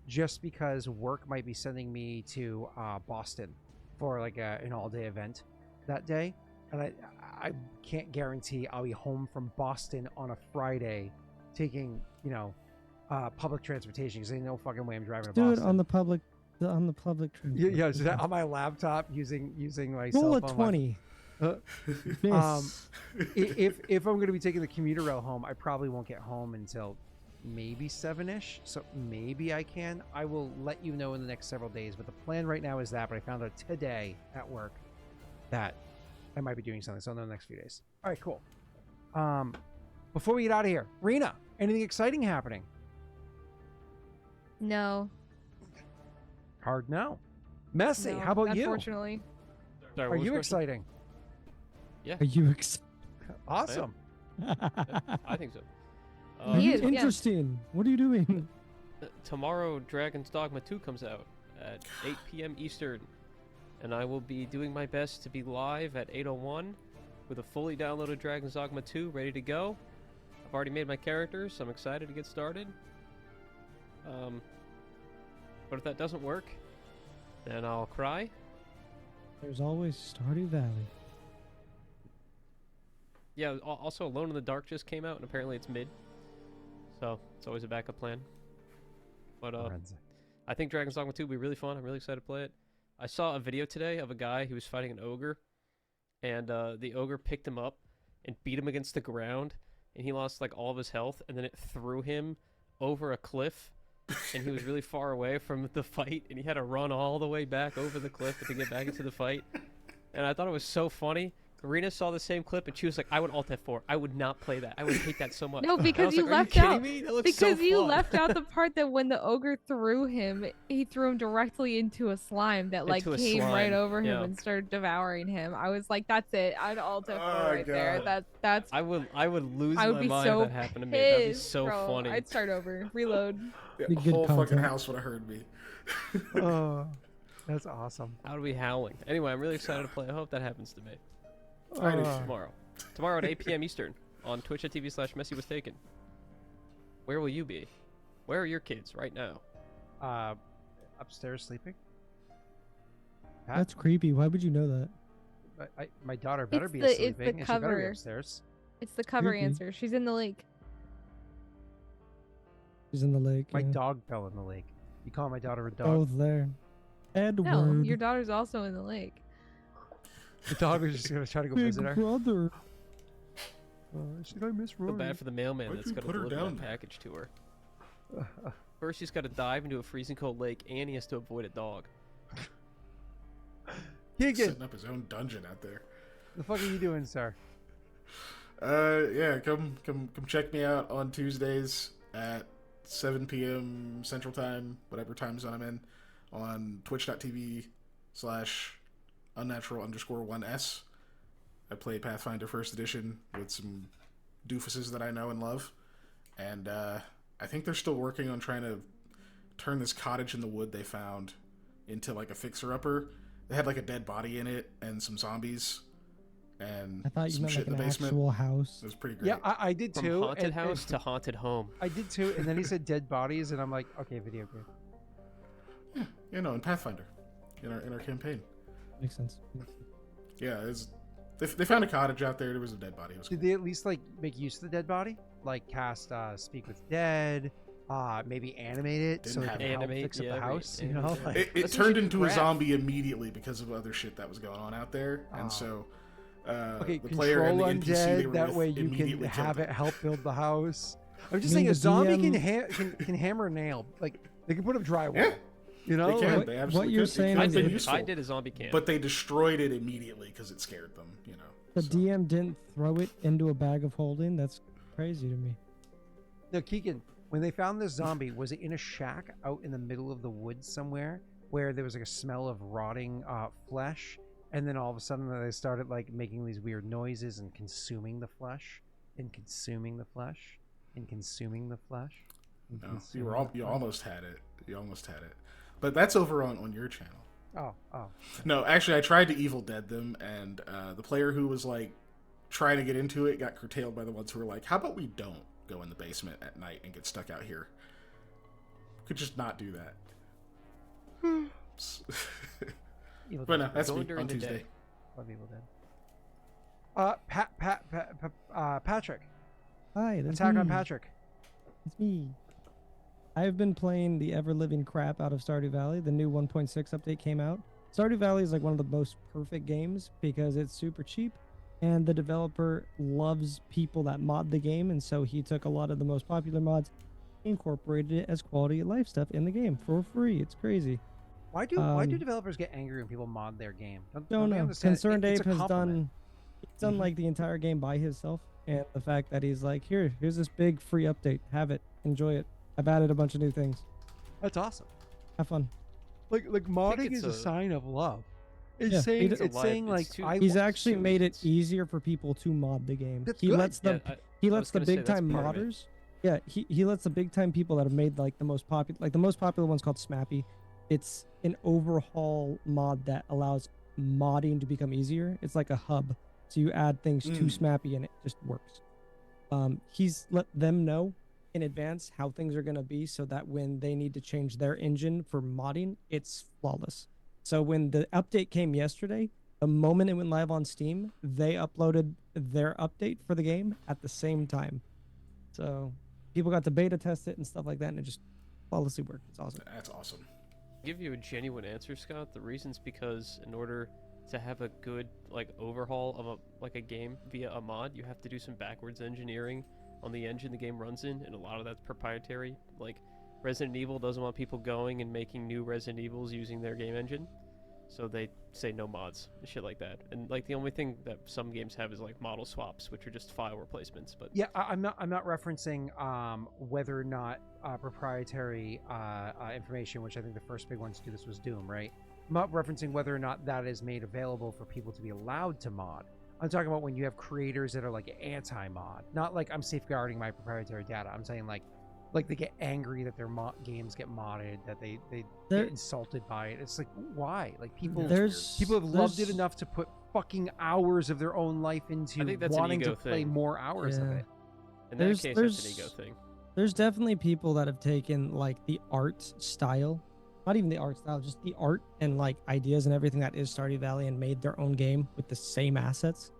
just because work might be sending me to Boston for like an all-day event that day, and I can't guarantee I'll be home from Boston on a Friday, taking public transportation, because there's no fucking way I'm driving to Do Boston. it on the public transport. Yeah, so on my laptop using my Roll cell a phone. 20. Miss. If I'm going to be taking the commuter rail home, I probably won't get home until maybe 7-ish. So maybe I can. I will let you know in the next several days. But the plan right now is that. But I found out today at work that I might be doing something. So I'll know in the next few days. All right, cool. Before we get out of here, Rena, anything exciting happening? No. Hard no. Messy, No, how about you? unfortunately. Sorry, Are what was you the question? exciting? Yeah, Are you excited? Awesome. I think so. He is, yeah. Interesting. What are you doing? Tomorrow, Dragon's Dogma 2 comes out at 8 p.m. Eastern, and I will be doing my best to be live at 8:01 with a fully downloaded Dragon's Dogma 2 ready to go. I've already made my characters, so I'm excited to get started. But if that doesn't work, then I'll cry. There's always Stardew Valley. Yeah, also Alone in the Dark just came out, and apparently it's mid. So, it's always a backup plan. But, I think Dragon's Dogma 2 will be really fun. I'm really excited to play it. I saw a video today of a guy who was fighting an ogre, and the ogre picked him up and beat him against the ground, and he lost, like, all of his health, and then it threw him over a cliff, and he was really far away from the fight, and he had to run all the way back over the cliff to get back into the fight. And I thought it was so funny, Rena saw the same clip and she was like, "I would alt F4. I would not play that. I would hate that so much." No, And I because was you like, "Are left you out. kidding me? That looks so Because you fun." left out the part that when the ogre threw him, he threw him directly into a slime that like Into a came right slime, over him yeah. and started devouring him. I was like, that's it. I'd alt F4 Oh, right there. God. That's. I would lose I would my be mind so if that happened to me. That'd be pissed, so bro. funny. I'd start over, reload. Yeah, Be the good whole fucking content. house would have heard me. Oh, that's awesome. I would be howling. Anyway, I'm really excited to play. I hope that happens to me I do Uh, tomorrow. Tomorrow at 8 p.m. Eastern on twitch.tv/messywastTaken. Where will you be? Where are your kids right now? Upstairs sleeping. Pat? That's creepy. Why would you know that? My daughter better It's be the- it's sleeping, the and she better be cover. upstairs. It's the cover Creepy. answer. She's in the lake. She's in the lake. My yeah. dog fell in the lake. You call my daughter a dog? Both there. Edward. No, your daughter's also in the lake. The dog was just gonna try to go Big visit her. brother. Should I miss Feel Rory? bad for the mailman Why'd that's you got to put her deliver down that there? package to her. First, he's got to dive into a freezing cold lake, and he has to avoid a dog. Keegan, Setting up his own dungeon out there. the fuck are you doing, sir? Yeah, come check me out on Tuesdays at 7 p.m. Central Time, whatever time zone I'm in, on twitch.tv/unnatural_1s. I play Pathfinder First Edition with some doofuses that I know and love, and I think they're still working on trying to turn this cottage in the wood they found into like a fixer-upper. They had like a dead body in it and some zombies and I thought you some meant shit like in the an basement. actual house. It was pretty great. Yeah, I did From too. haunted house and to haunted home. I did too, and then he said dead bodies, and I'm like, okay, video game. Yeah, in Pathfinder, in our campaign. Makes sense. Yeah, they found a cottage out there. There was a dead body. It was Did cool. they at least like make use of the dead body? Like cast Speak with Dead, maybe animate it so Didn't it have can help animate, fix up yeah, the house. You know, animate. like, It That's what turned you do, into a Graff. zombie immediately because of other shit that was going on out there, Oh. and so okay, the player and control the NPC they undead. were That with way you can immediately have killed it help build the house. I'm just I saying, mean, a the zombie DM can hammer a nail. Like they can put up drywall. Yeah, You know, they can. like, They what absolutely you're could. It saying could I have is been did, useful, I did a zombie camp. but they destroyed it immediately because it scared them. The so. DM didn't throw it into a bag of holding. That's crazy to me. no, Keegan. When they found this zombie, was it in a shack out in the middle of the woods somewhere where there was like a smell of rotting flesh, and then all of a sudden they started like making these weird noises and consuming the flesh, and consuming the flesh, and consuming the flesh. And No, consuming the you flesh? almost had it. You almost had it, but that's over on your channel. Oh. No, actually, I tried to Evil Dead them, and the player who was like trying to get into it got curtailed by the ones who were like, "How about we don't go in the basement at night and get stuck out here? Could just not do that." Evil But Dead. no, that's Going me during on the Tuesday. day. Love Evil Dead. Patrick. Hi, that's Attack me. on Patrick. It's me. I've been playing the ever-living crap out of Stardew Valley. The new 1.6 update came out. Stardew Valley is like one of the most perfect games because it's super cheap, and the developer loves people that mod the game, and so he took a lot of the most popular mods, incorporated it as quality of life stuff in the game for free. It's crazy. Why do developers get angry when people mod their game? Don't they know. understand? Concerned It's Ape a has compliment. done Mhm. like the entire game by himself, and the fact that he's like, here's this big free update. Have it, enjoy it. I've added a bunch of new things. That's awesome. Have fun. Like modding it's is a a- sign of love. It's Yeah, saying it's it's a saying live- like it's too- I He's wa- actually two made it reasons. easier for people to mod the game. That's He good. lets the I lets was the gonna say big that's time part of it. modders. Yeah, he lets the big time people that have made like the most popular one's called Smappy. It's an overhaul mod that allows modding to become easier. It's like a hub. So you add things to Smappy and it just works. He's let them know in advance how things are going to be so that when they need to change their engine for modding, it's flawless. So when the update came yesterday, the moment it went live on Steam, they uploaded their update for the game at the same time. So people got to beta test it and stuff like that, and it just flawlessly worked. It's awesome. That's awesome. Give you a genuine answer, Scott. The reason's because in order to have a good overhaul of a game via a mod, you have to do some backwards engineering on the engine the game runs in, and a lot of that's proprietary. Like Resident Evil doesn't want people going and making new Resident Evils using their game engine. So they say no mods and shit like that. And like the only thing that some games have is like model swaps, which are just file replacements. But Yeah, I'm not referencing whether or not proprietary information, which I think the first big one to do this was Doom, right? I'm not referencing whether or not that is made available for people to be allowed to mod. I'm talking about when you have creators that are like anti-mod. Not like I'm safeguarding my proprietary data. I'm saying like they get angry that their games get modded, that they get insulted by it. It's like, why? Like people have loved it enough to put fucking hours of their own life into I think that's wanting an ego to play thing. more hours of it. In that case, that's an ego thing. There's definitely people that have taken like the art style, not even the art style, just the art and like ideas and everything that is Stardew Valley and made their own game with the same assets,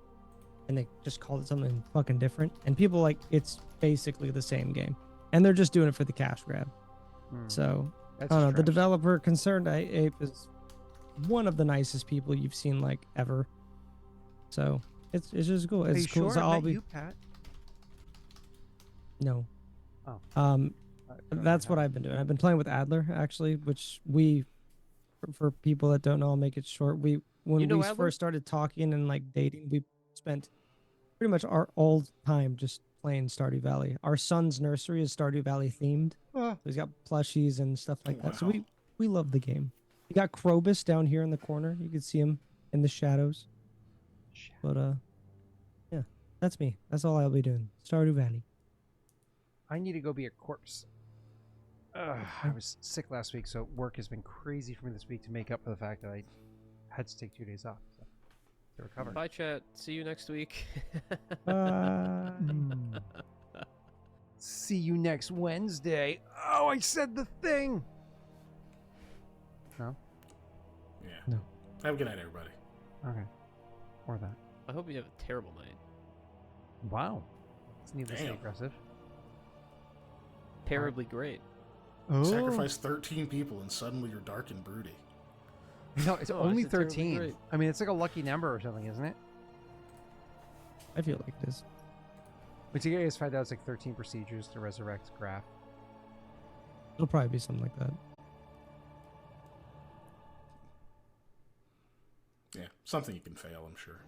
and they just called it something fucking different. And people like it's basically the same game, and they're just doing it for the cash grab. So I don't know. The developer Concerned Ape is one of the nicest people you've seen like ever. So it's just cool. It's cool. Sure So I'll be. You, Pat? No. Oh. That's what I've been doing. I've been playing with Adler actually, which for people that don't know, I'll make it short. When we first started talking and like dating, we spent pretty much our old time just playing Stardew Valley. Our son's nursery is Stardew Valley themed. So he's got plushies and stuff like that. So we love the game. We got Krobus down here in the corner. You can see him in the shadows. But yeah, that's me. That's all I'll be doing. Stardew Valley. I need to go be a corpse. I was sick last week, so work has been crazy for me this week to make up for the fact that I had to take 2 days off to recover. Bye, chat. See you next week. See you next Wednesday. Oh, I said the thing. No? Yeah. No. Have a good night, everybody. Okay. Or that. I hope you have a terrible night. Wow. It's needlessly aggressive. Terribly great. Oh. Sacrifice 13 people and suddenly you're dark and broody. No, it's No, only it's terribly 13. great. I mean, it's like a lucky number or something, isn't it? I feel like it is. But you guys find out it's like 13 procedures to resurrect Graff. It'll probably be something like that. Yeah, something you can fail, I'm sure.